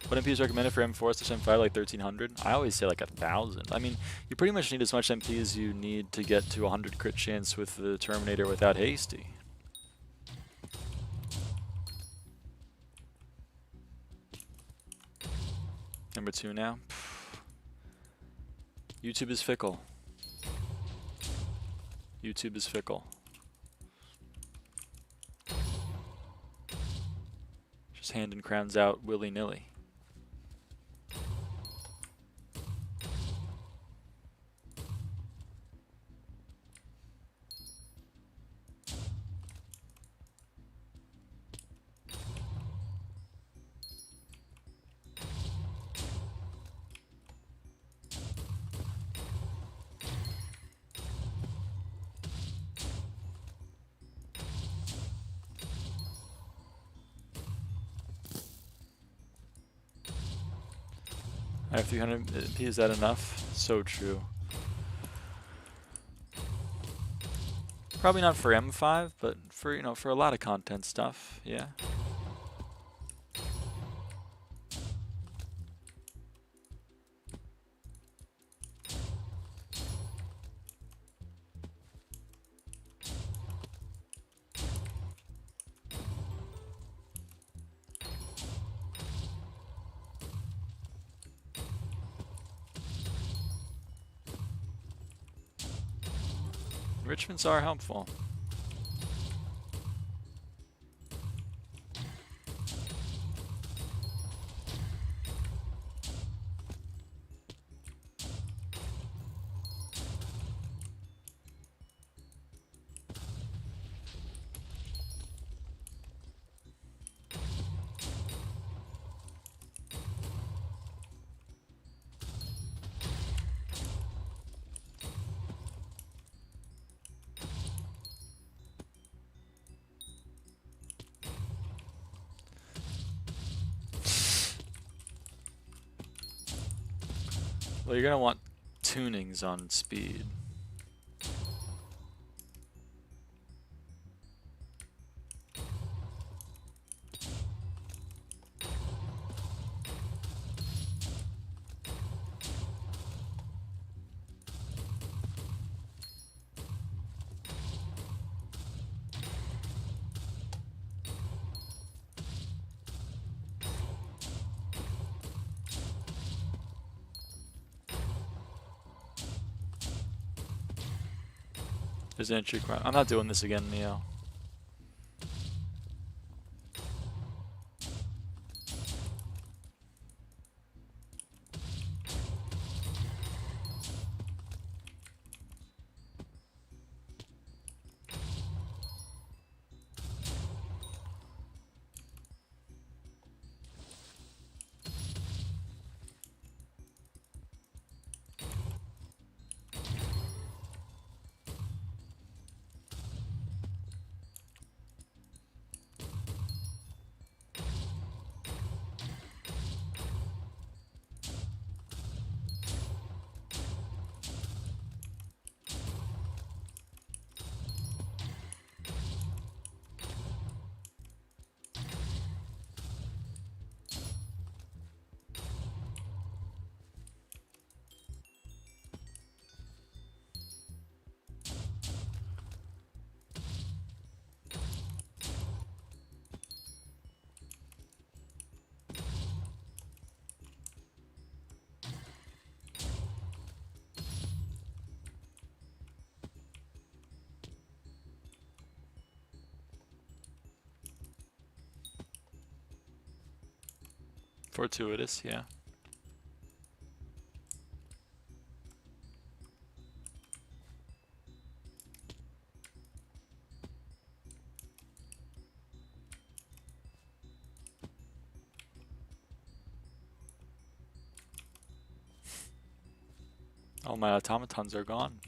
What MP is recommended for M4 to M5, like 1300? I always say like 1000. I mean, you pretty much need as much MP as you need to get to 100 crit chance with the Terminator without hasty. Number 2 now. YouTube is fickle. YouTube is fickle. Just handing crowns out willy-nilly. I have 300 MP, is that enough? So true. Probably not for M5, but for, you know, for a lot of content stuff, yeah. Enrichments are helpful. Well, you're gonna want tunings on speed. There's an entry requirement. I'm not doing this again, Neo. Fortuitous, yeah. All my automatons are gone.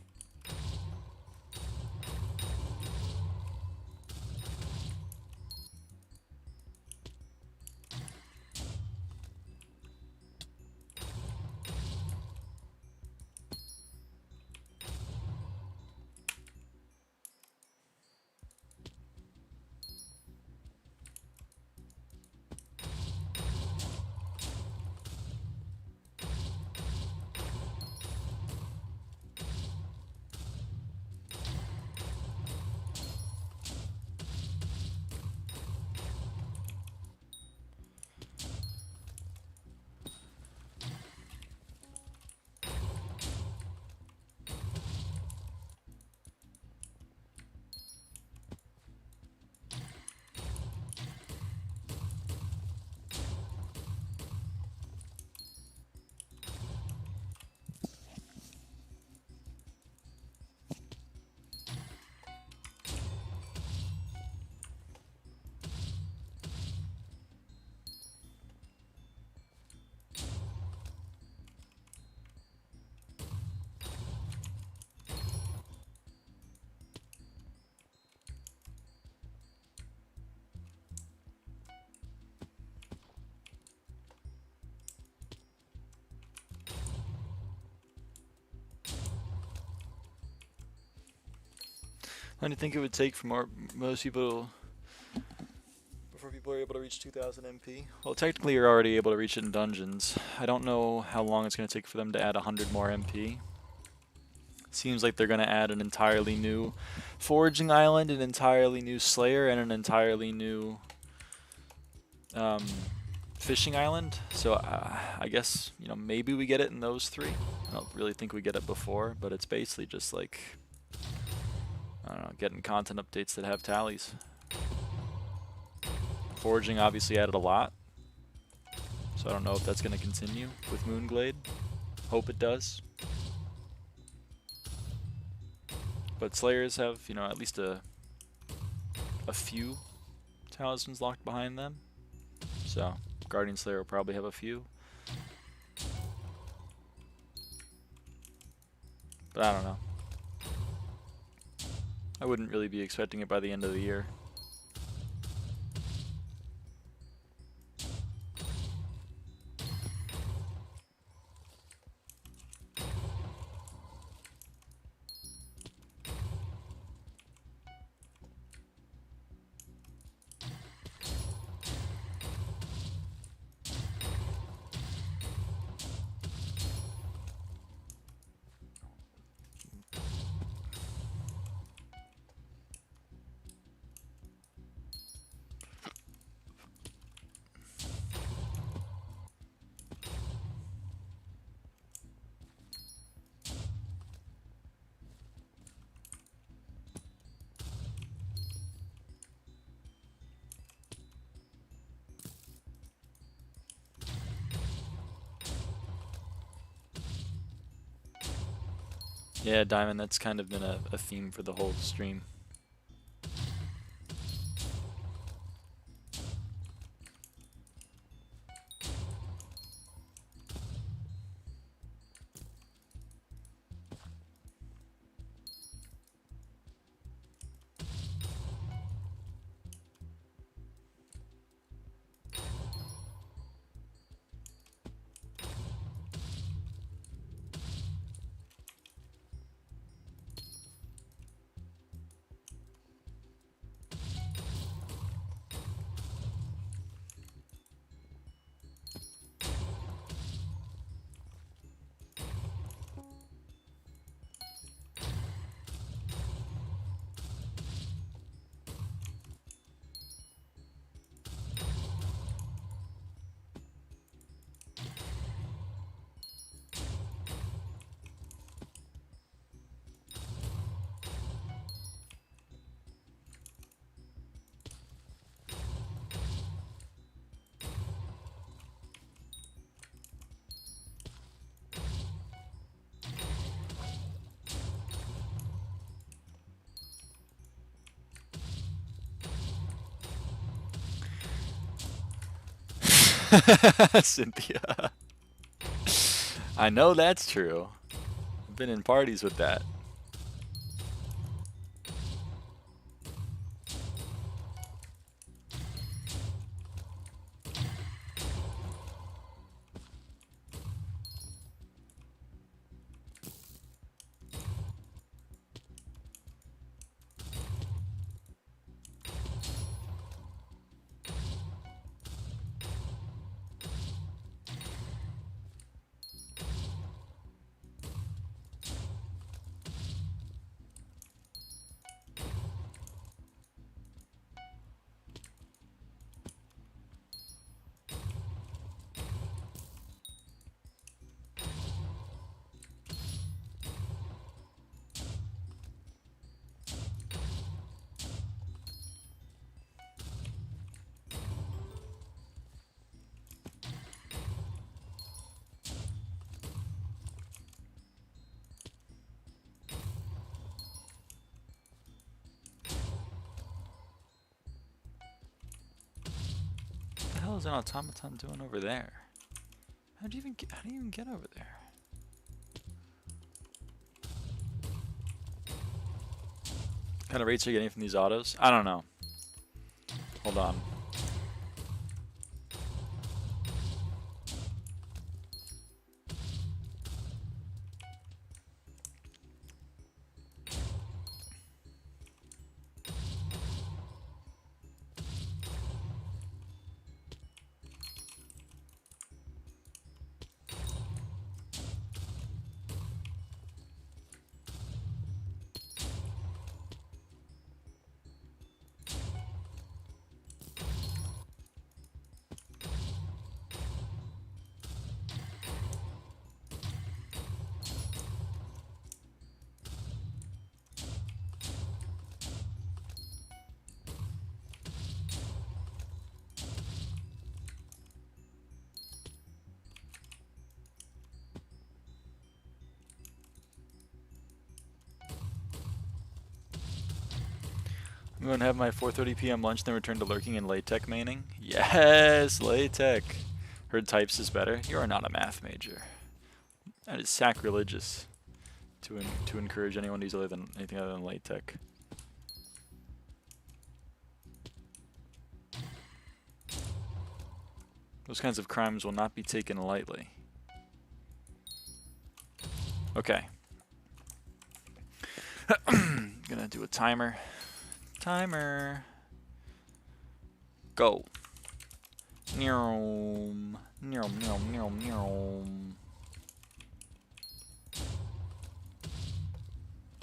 How do you think it would take for most people before people are able to reach 2000 MP? Well, technically you're already able to reach it in dungeons. I don't know how long it's going to take for them to add 100 more MP. Seems like they're going to add an entirely new foraging island, an entirely new slayer, and an entirely new fishing island. So I guess, you know, maybe we get it in those three. I don't really think we get it before, but it's basically just like, I don't know, getting content updates that have tallies. Foraging obviously added a lot, so I don't know if that's going to continue with Moonglade. Hope it does. But Slayers have, you know, at least a few talismans locked behind them. So Guardian Slayer will probably have a few. But I don't know. I wouldn't really be expecting it by the end of the year. Yeah, Diamond, that's kind of been a theme for the whole stream. Cynthia. I know that's true. I've been in parties with that. What the hell is an automaton doing over there? How do you even get over there? What kind of rates are you getting from these autos? I don't know. Hold on. I'm going to have my 4:30 p.m. lunch, then return to lurking and LaTeX maining. Yes, LaTeX. Heard types is better. You are not a math major. That is sacrilegious to encourage anyone to use anything other than LaTeX. Those kinds of crimes will not be taken lightly. Okay. Gonna do a timer. Timer. Go. Neom. Neom, neom, neom, neom.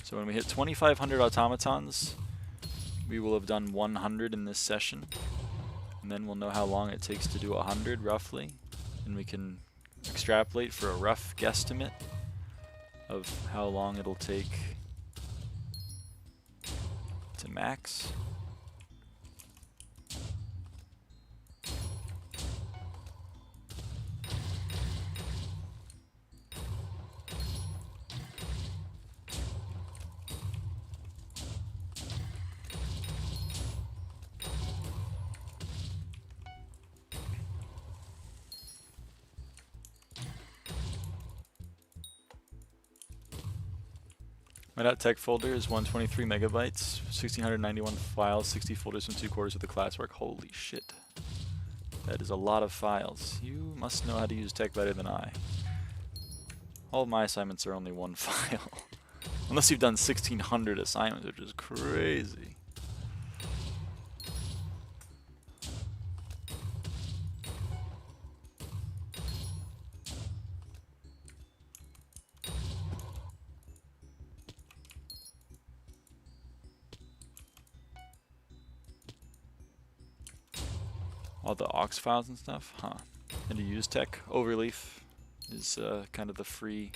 So when we hit 2,500 automatons, we will have done 100 in this session. And then we'll know how long it takes to do 100 roughly. And we can extrapolate for a rough guesstimate of how long it'll take to max. My .tech folder is 123 megabytes, 1691 files, 60 folders from 2/4 of the classwork. Holy shit. That is a lot of files. You must know how to use tech better than I. All of my assignments are only one file. Unless you've done 1600 assignments, which is crazy. All the aux files and stuff, huh? And to use tech, Overleaf is kind of the free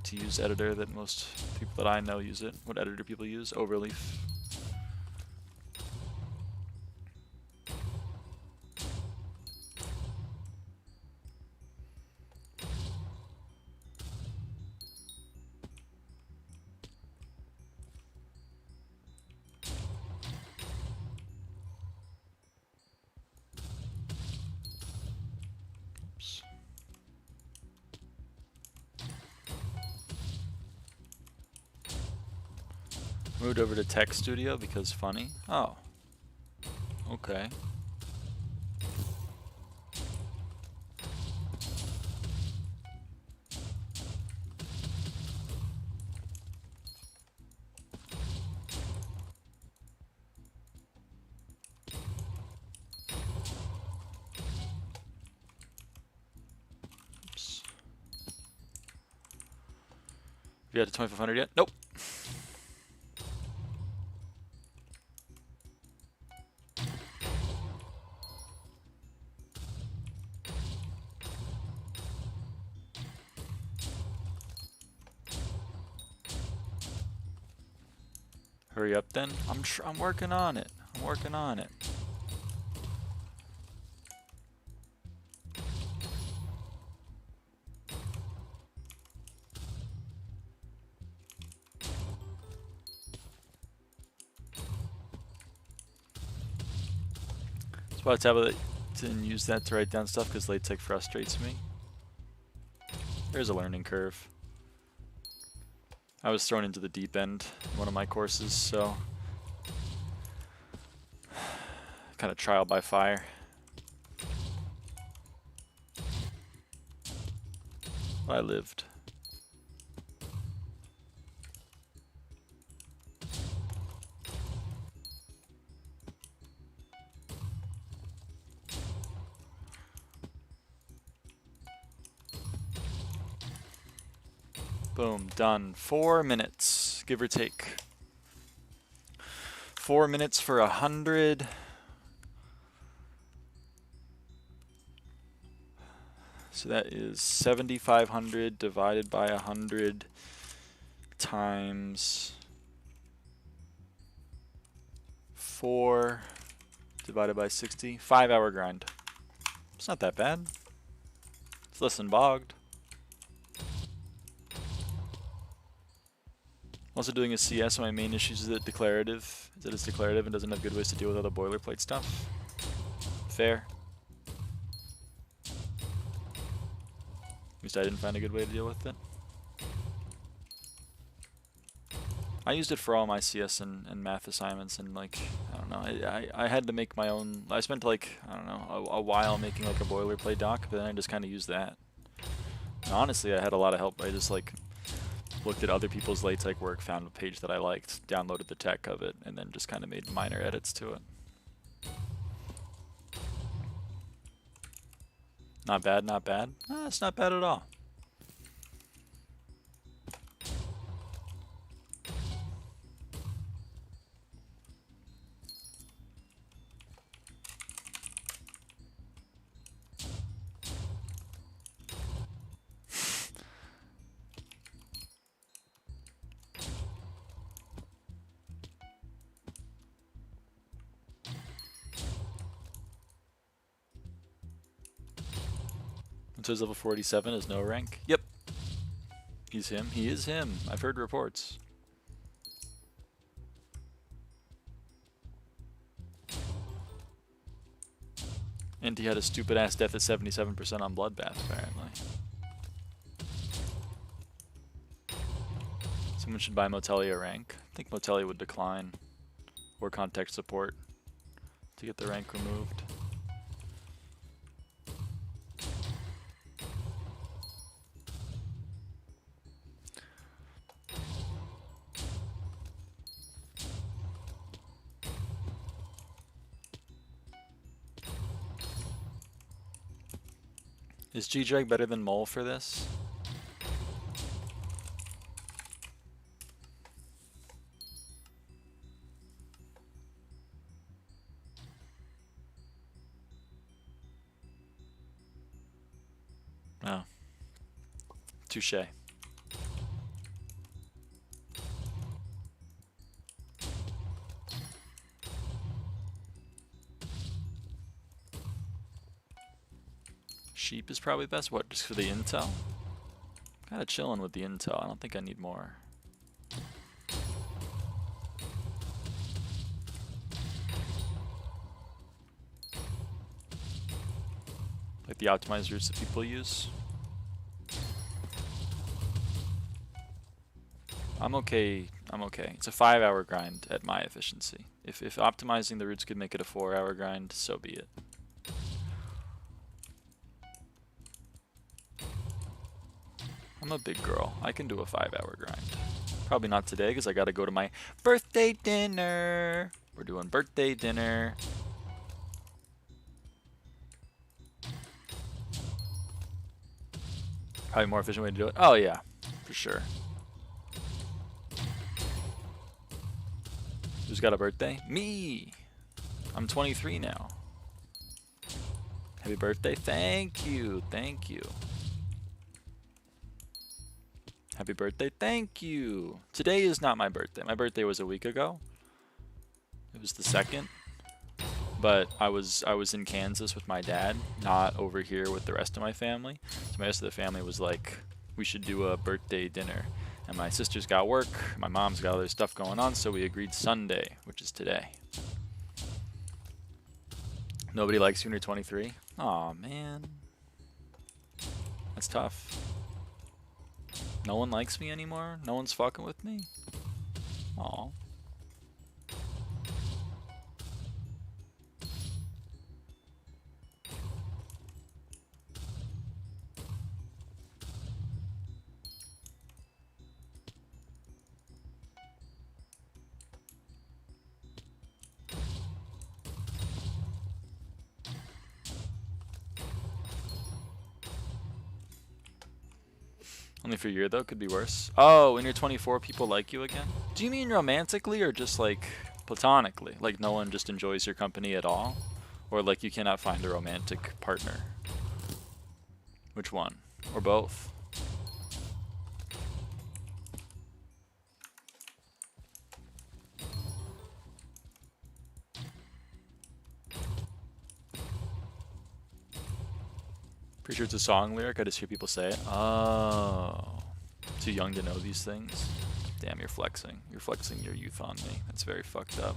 to use editor that most people that I know use it. What editor people use? Overleaf. Moved over to Tech Studio because funny. Oh. Okay. Oops. Have you had to 2500 yet? Nope. Hurry up then. I'm working on it. I'm working on it. That's why I tablet and use that to write down stuff because LaTeX frustrates me. There's a learning curve. I was thrown into the deep end in one of my courses, so kind of trial by fire. But I lived. Boom, done. 4 minutes, give or take. 4 minutes for 100. So that is 7,500 divided by 100 times 4 divided by 60. 5-hour grind. It's not that bad. It's less than bogged. Also doing a CS, my main issue is that it's declarative and doesn't have good ways to deal with all the boilerplate stuff. Fair. At least I didn't find a good way to deal with it. I used it for all my CS and math assignments, and like, I don't know, I had to make my own. I spent like, I don't know, a while making like a boilerplate doc, but then I just kind of used that. And honestly, I had a lot of help. I just like looked at other people's LaTeX work, found a page that I liked, downloaded the tech of it, and then just kind of made minor edits to it. Not bad, not bad. It's not bad at all. So his level 47 is no rank? Yep. He's him. He is him. I've heard reports. And he had a stupid ass death at 77% on Bloodbath, apparently. Someone should buy Motelli a rank. I think Motelli would decline. Or contact support to get the rank removed. Is G-Drag better than Mole for this? Oh. Touche. Sheep is probably best. What, just for the intel? Kinda chilling with the intel. I don't think I need more. Like the optimized routes that people use. I'm okay. I'm okay. It's a 5-hour grind at my efficiency. If optimizing the routes could make it a 4-hour grind, so be it. I'm a big girl. I can do a 5-hour grind. Probably not today because I gotta go to my birthday dinner. We're doing birthday dinner. Probably more efficient way to do it. Oh yeah, for sure. Who's got a birthday? Me! I'm 23 now. Happy birthday. Thank you. Thank you. Happy birthday. Thank you. Today is not my birthday. My birthday was a week ago. It was the 2nd. But I was in Kansas with my dad, not over here with the rest of my family. So my rest of the family was like, we should do a birthday dinner. And my sister's got work, my mom's got other stuff going on, so we agreed Sunday, which is today. Nobody likes you when you're 23? Aw, man. That's tough. No one likes me anymore? No one's fucking with me? Aw. Only for a year though, could be worse. Oh, when you're 24, people like you again? Do you mean romantically or just like platonically? Like no one just enjoys your company at all? Or like you cannot find a romantic partner? Which one? Or both? Pretty sure it's a song lyric, I just hear people say it. Oh. Too young to know these things? Damn, you're flexing. You're flexing your youth on me. That's very fucked up.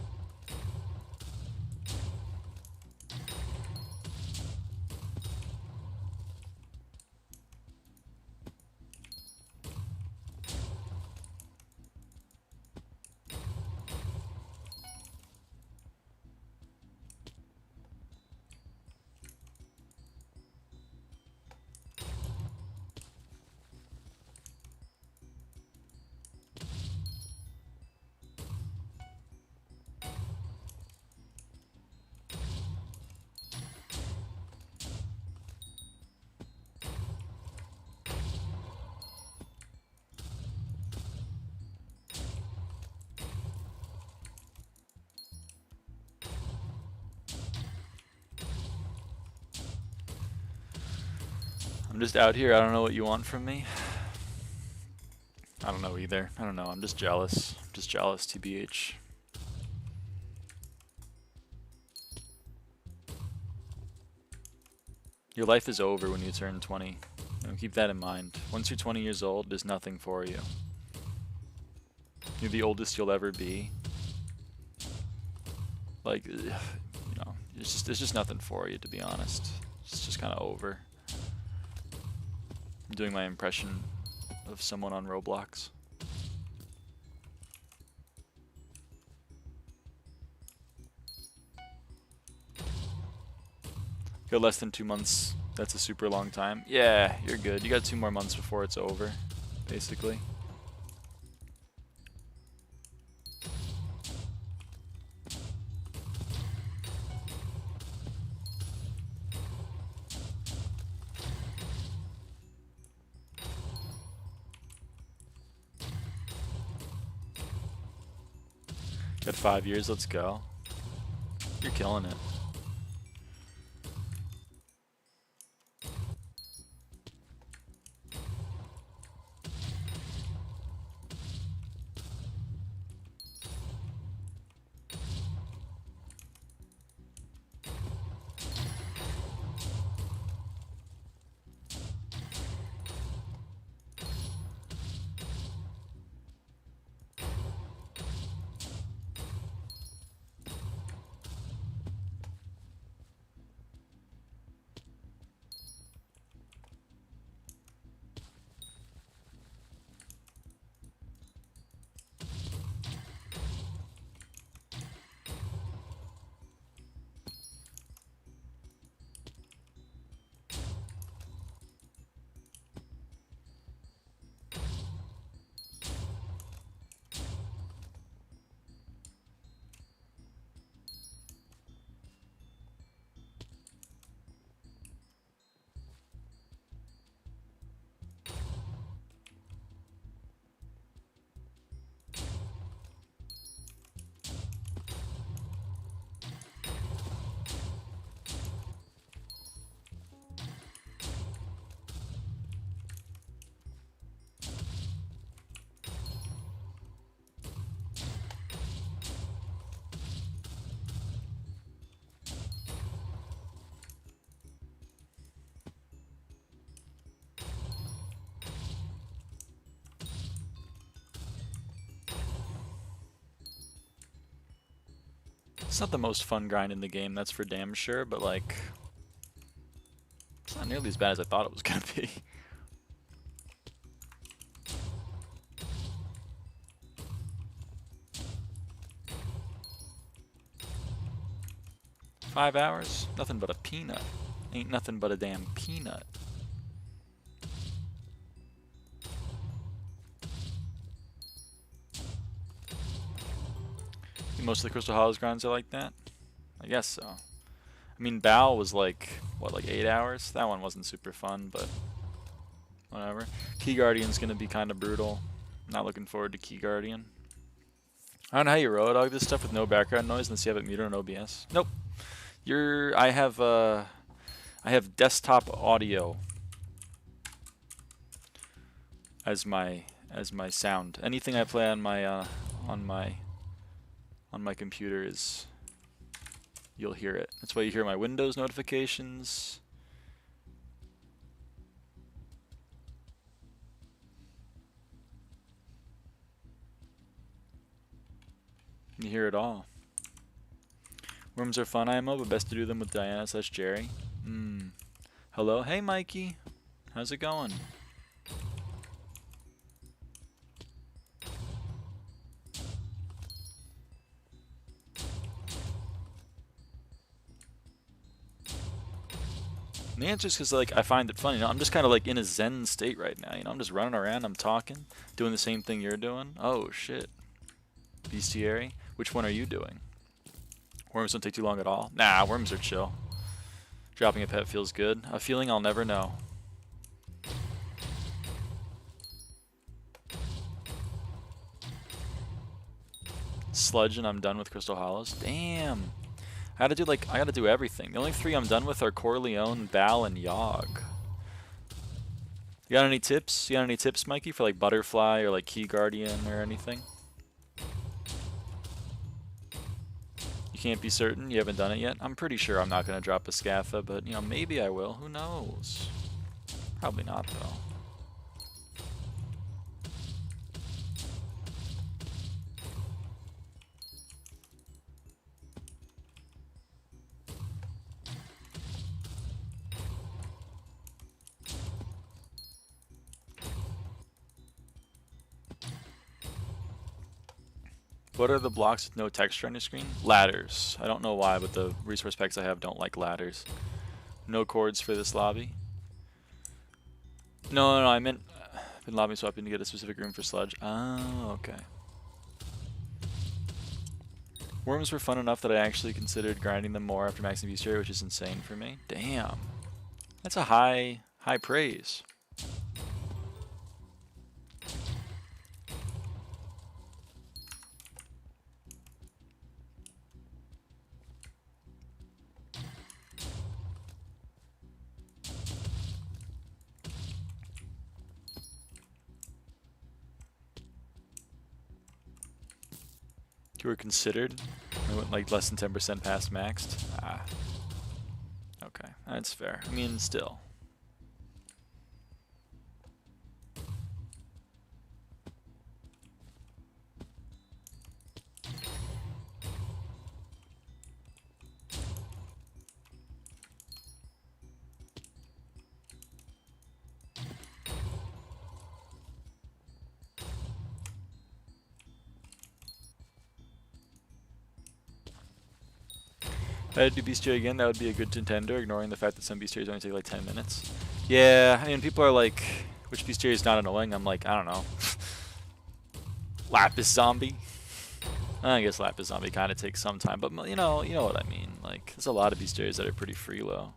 I'm just out here. I don't know what you want from me. I don't know either. I don't know. I'm just jealous. I'm just jealous, TBH. Your life is over when you turn 20. You know, keep that in mind. Once you're 20 years old, there's nothing for you. You're the oldest you'll ever be. Like, you know, there's just nothing for you, to be honest. It's just kind of over. I'm doing my impression of someone on Roblox. Got less than 2 months. That's a super long time. Yeah, you're good. You got 2 more months before it's over, basically. Got 5 years. Let's go. You're killing it. It's not the most fun grind in the game, that's for damn sure, but like, it's not nearly as bad as I thought it was gonna be. "5 hours? Nothing but a peanut. Ain't nothing but a damn peanut." Most of the Crystal Hollows grinds are like that? I guess so. I mean, Bow was like, what, like 8 hours? That one wasn't super fun, but whatever. Key Guardian's gonna be kind of brutal. Not looking forward to Key Guardian. I don't know how you road dog this stuff with no background noise unless you have it muted on OBS. Nope. I have desktop audio as my sound. Anything I play on my computer is, you'll hear it. That's why you hear my Windows notifications. You hear it all. Worms are fun, IMO, but best to do them with Diana/Jerry. Hello? Hey, Mikey. How's it going? And the answer is because, like, I find it funny. You know, I'm just kind of like in a zen state right now. You know, I'm just running around, I'm talking, doing the same thing you're doing. Oh shit, bestiary. Which one are you doing? Worms don't take too long at all. Nah, worms are chill. Dropping a pet feels good. A feeling I'll never know. Sludge and I'm done with Crystal Hollows. Damn. I gotta do everything. The only 3 I'm done with are Corleone, Bal, and Yogg. You got any tips? You got any tips, Mikey, for like Butterfly or like Key Guardian or anything? You can't be certain? You haven't done it yet? I'm pretty sure I'm not gonna drop a Scatha, but you know, maybe I will. Who knows? Probably not though. What are the blocks with no texture on your screen? Ladders. I don't know why, but the resource packs I have don't like ladders. No chords for this lobby. No, I meant been lobby swapping to get a specific room for sludge. Oh, okay. Worms were fun enough that I actually considered grinding them more after maxing bestiary, which is insane for me. Damn. That's a high praise. You were considered? I went like less than 10% past maxed? Ah. Okay, that's fair. I mean, still. If I had to do bestiary again, that would be a good contender, ignoring the fact that some bestiaries only take like 10 minutes. Yeah, I mean, people are like, which bestiary is not annoying? I'm like, I don't know. Lapis Zombie. I guess Lapis Zombie kind of takes some time, but you know what I mean. Like, there's a lot of bestiaries that are pretty freelo.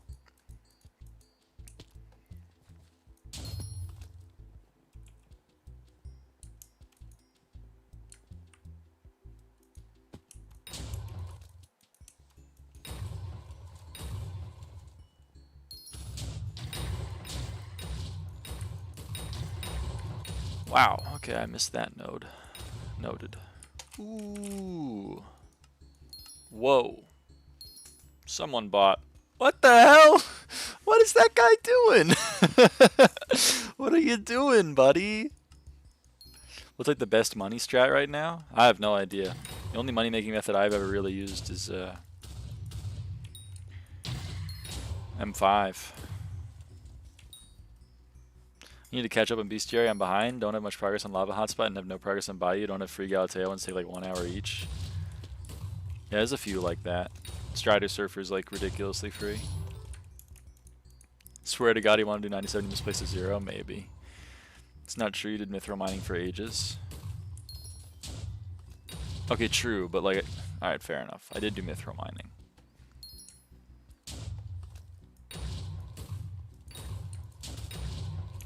Wow, okay, I missed that node. Noted. Ooh. Whoa. Someone bought. What the hell? What is that guy doing? What are you doing, buddy? What's like the best money strat right now? I have no idea. The only money making method I've ever really used is M5. You need to catch up on bestiary. I'm behind. Don't have much progress on Lava Hotspot and have no progress on Bayou. Don't have free Galileo ones take like 1 hour each. Yeah, there's a few like that. Strider Surfer's like ridiculously free. Swear to God, you want to do 97 misplaced to 0? Maybe. It's not true. You did mithril mining for ages. Okay, true, but like, alright, fair enough. I did do mithril mining.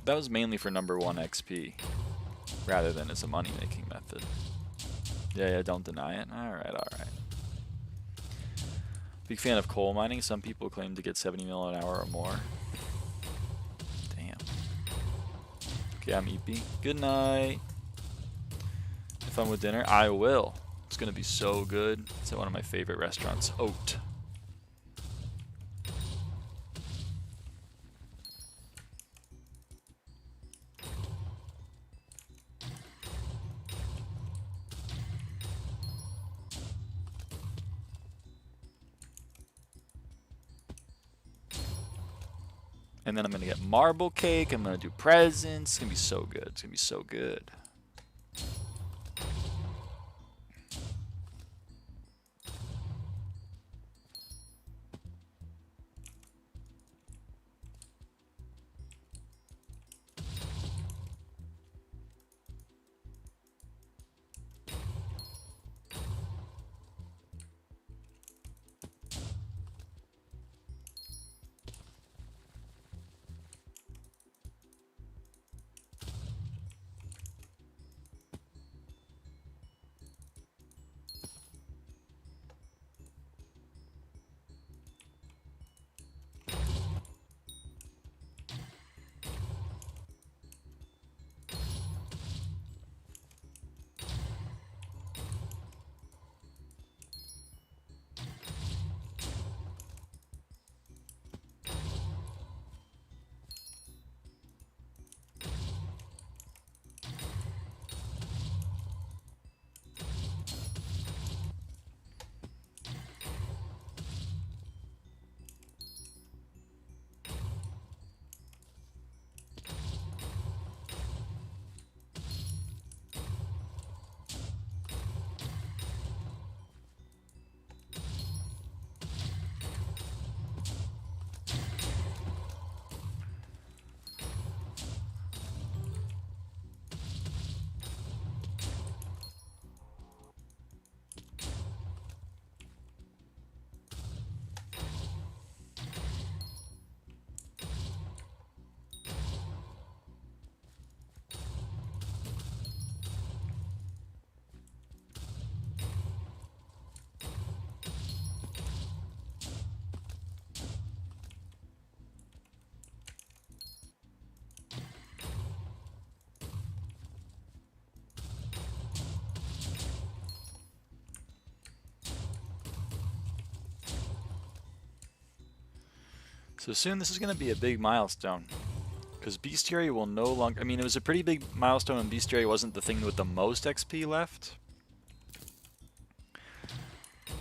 That was mainly for number 1 XP, rather than as a money-making method. Yeah, don't deny it. Alright. Big fan of coal mining. Some people claim to get 70 mil an hour or more. Damn. Okay, I'm EP. Good night. Have fun with dinner? I will. It's gonna be so good. It's at one of my favorite restaurants, Oat. And then I'm gonna get marble cake. I'm gonna do presents. It's gonna be so good. It's gonna be so good. So soon this is going to be a big milestone. Because bestiary will no longer... I mean, it was a pretty big milestone when bestiary wasn't the thing with the most XP left.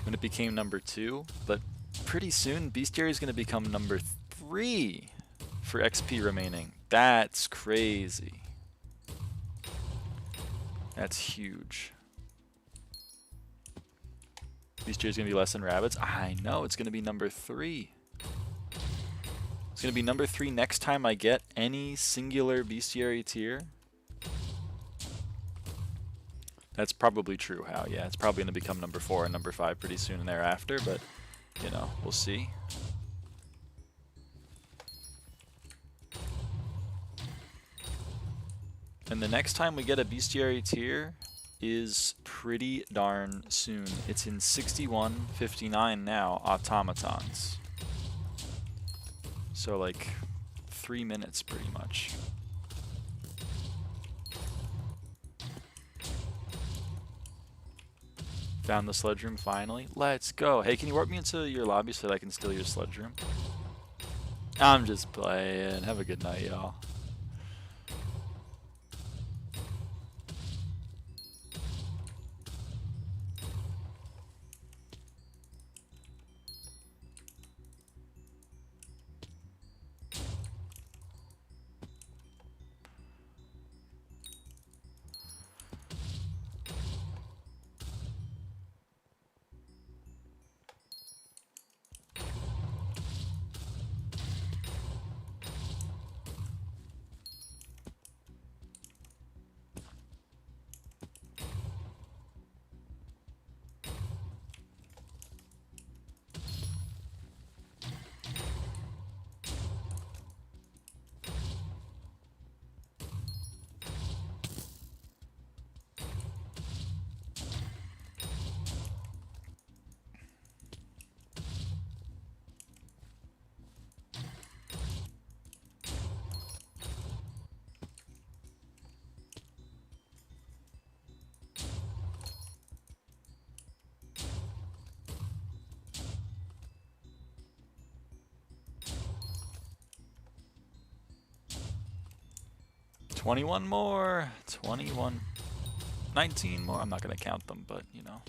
When it became number 2. But pretty soon, bestiary is going to become number 3 for XP remaining. That's crazy. That's huge. Bestiary is going to be less than rabbits. I know, it's going to be number 3. It's going to be number 3 next time I get any singular bestiary tier. That's probably true, How. Yeah, it's probably going to become number 4 and number 5 pretty soon and thereafter, but, you know, we'll see. And the next time we get a bestiary tier is pretty darn soon. It's in 61:59 now, automatons. So like 3 minutes pretty much. Found the sledge room finally. Let's go. Hey, can you warp me into your lobby so that I can steal your sledge room? I'm just playing. Have a good night, y'all. $21 more, 21, 19 more. I'm not gonna count them, but you know.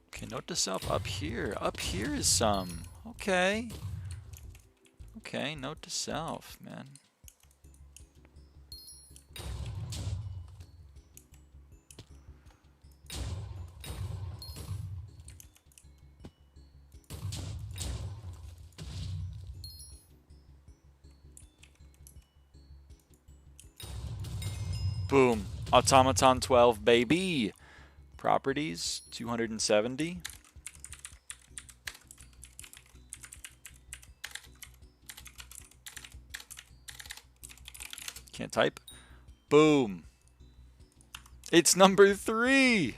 Okay, note to self up here. Up here is some. Okay. Okay, note to self, man. Boom. Automaton 12, baby. Properties, 270. Can't type. Boom. It's number 3.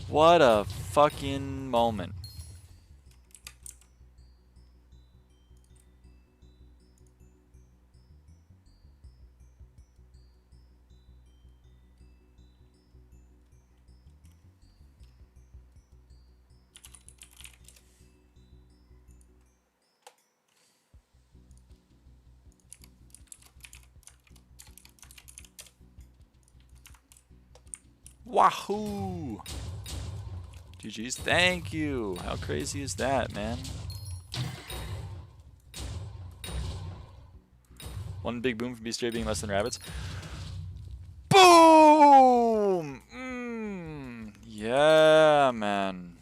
What a fucking moment. Wahoo! GG's, thank you. How crazy is that, man? One big boom from bestiary being less than rabbits. Boom! Yeah, man.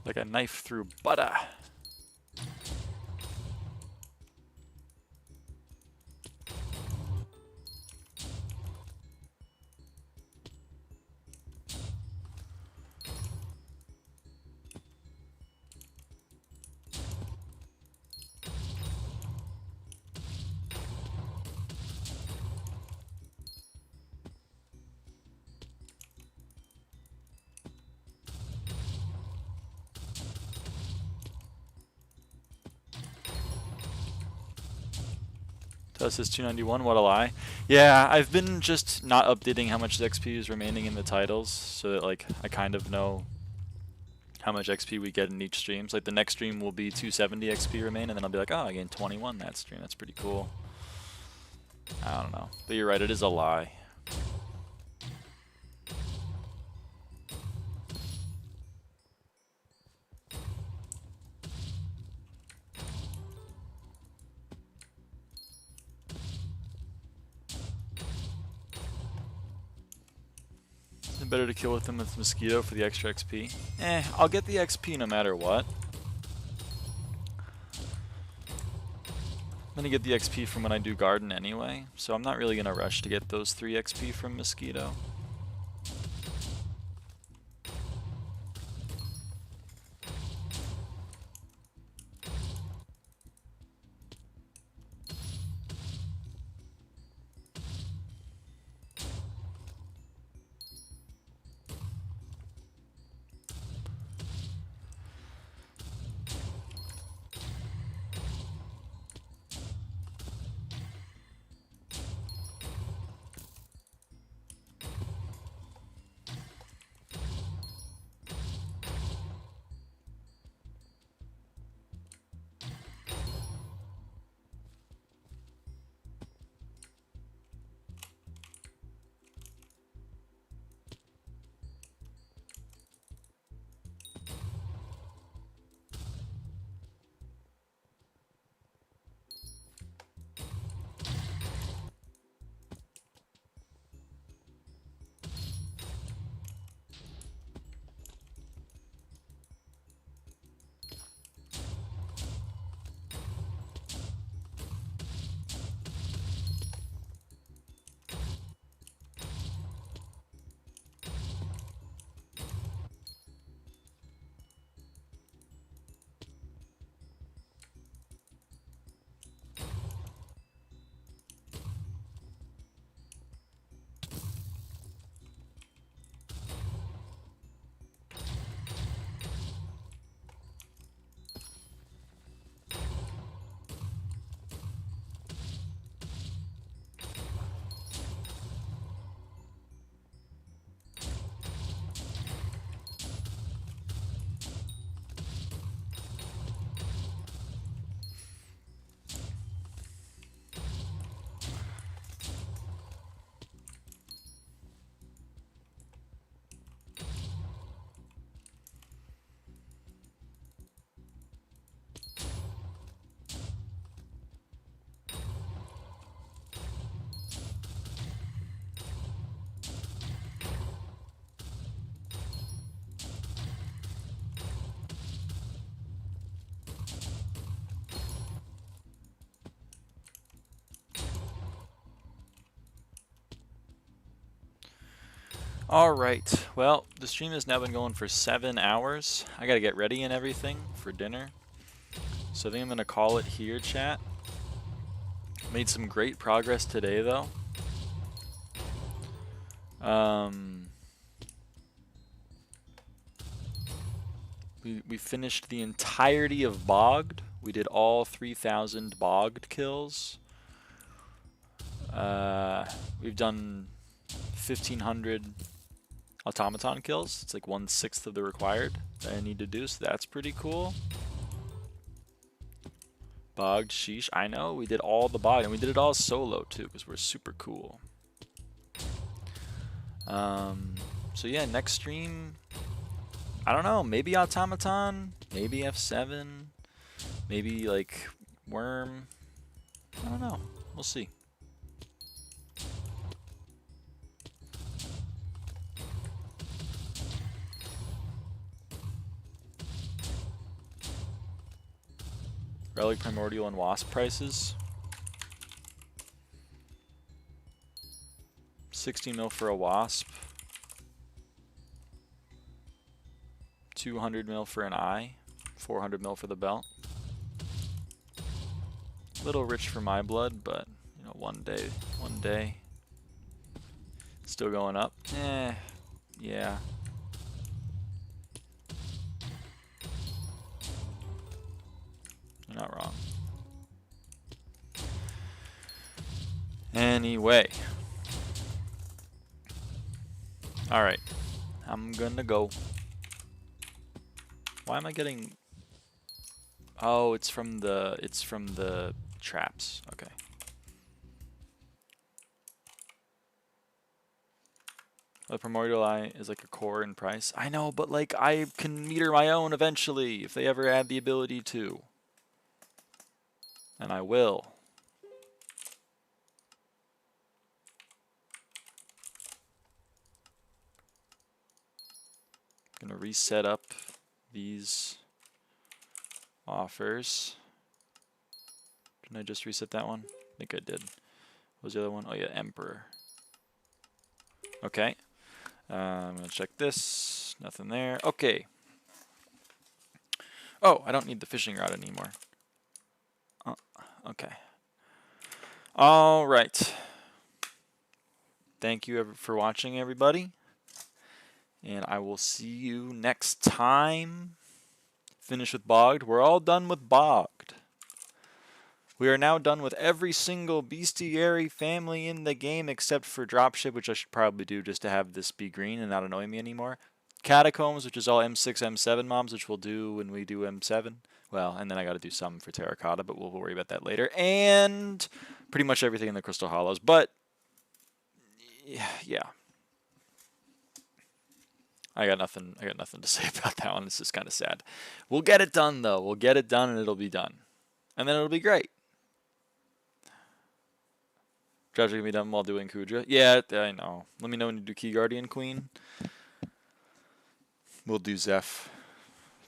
Like a knife through butter. This is 291, what a lie. Yeah, I've been just not updating how much XP is remaining in the titles, so that like I kind of know how much XP we get in each stream. So like the next stream will be 270 XP remain, and then I'll be like, oh, I gained 21 that stream, that's pretty cool. I don't know, but you're right, it is a lie. Better to kill with them with mosquito for the extra XP. I'll get the XP no matter what. I'm gonna get the XP from when I do garden anyway, so I'm not really gonna rush to get those 3 XP from mosquito. Alright, well, the stream has now been going for 7 hours. I gotta get ready and everything for dinner. So I think I'm gonna call it here, chat. Made some great progress today, though. We finished the entirety of bogged. We did all 3,000 bogged kills. We've done 1,500 automaton kills. It's like 1/6 of the required that I need to do, so that's pretty cool. Bogged, sheesh. I know, we did all the bogged, and we did it all solo too, because we're super cool. So yeah, next stream, I don't know, maybe automaton, maybe F7, maybe like worm. I don't know, we'll see. Relic, Primordial, and Wasp prices. 60 mil for a Wasp. 200 mil for an eye. 400 mil for the belt. A little rich for my blood, but you know, one day. Still going up. Yeah. You're not wrong. Anyway. Alright. I'm gonna go. Why am I getting... Oh, it's from the traps. Okay. The Primordial Eye is like a core in price. I know, but like I can meter my own eventually if they ever add the ability to. And I will. Gonna reset up these offers. Didn't I just reset that one? I think I did. What was the other one? Oh yeah, Emperor. Okay. I'm gonna check this. Nothing there. Okay. Oh, I don't need the fishing rod anymore. Okay. All right. Thank you for watching, everybody. And I will see you next time. Finish with bogged. We're all done with bogged. We are now done with every single bestiary family in the game except for dropship, which I should probably do just to have this be green and not annoy me anymore. Catacombs, which is all M6, M7 mobs, which we'll do when we do M7. Well, and then I got to do some for terracotta, but we'll worry about that later. And pretty much everything in the Crystal Hollows. But, yeah. I got nothing to say about that one. It's just kind of sad. We'll get it done, though. We'll get it done, and it'll be done. And then it'll be great. Judge can be done while doing Kudra. Yeah, I know. Let me know when you do Key Guardian Queen. We'll do Zeph.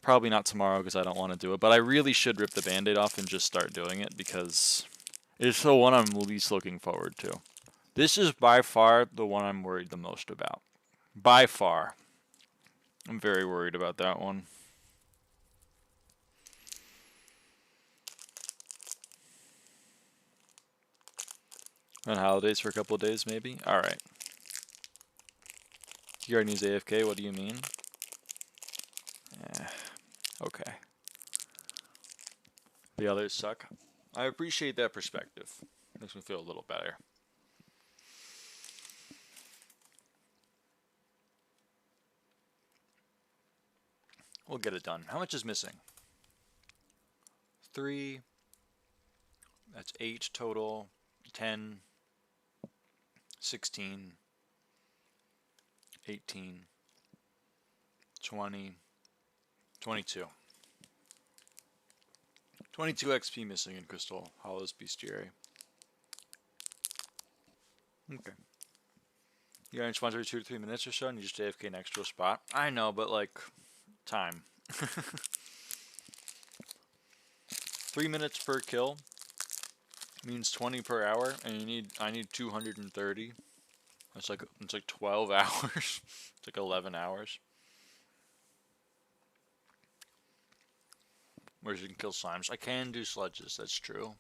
Probably not tomorrow because I don't want to do it. But I really should rip the Band-Aid off and just start doing it because it's the one I'm least looking forward to. This is by far the one I'm worried the most about. By far. I'm very worried about that one. On holidays for a couple of days, maybe? Alright. You already use AFK, what do you mean? Okay. The others suck. I appreciate that perspective. Makes me feel a little better. We'll get it done. How much is missing? 3. That's 8 total. 10. 16. 18. 20. 22. 22 XP missing in Crystal Hollows Bestiary. Okay. You got any sponsor 2 to 3 minutes or so and you just AFK next to a spot? I know, but like, time. 3 minutes per kill means 20 per hour, and I need 230. It's like 12 hours. It's like 11 hours. Whereas you can kill slimes. I can do sludges, that's true.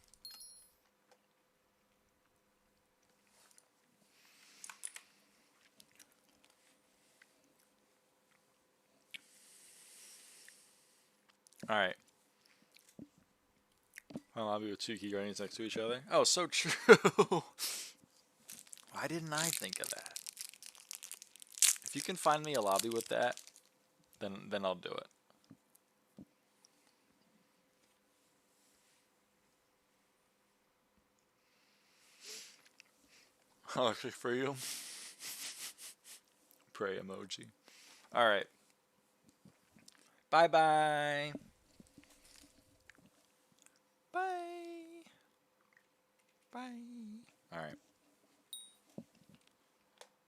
Alright. A lobby with 2 key guardians next to each other. Oh, so true. Why didn't I think of that? If you can find me a lobby with that, then I'll do it. I'll actually for you. Pray emoji. Alright. Bye-bye. Bye. Bye. Alright.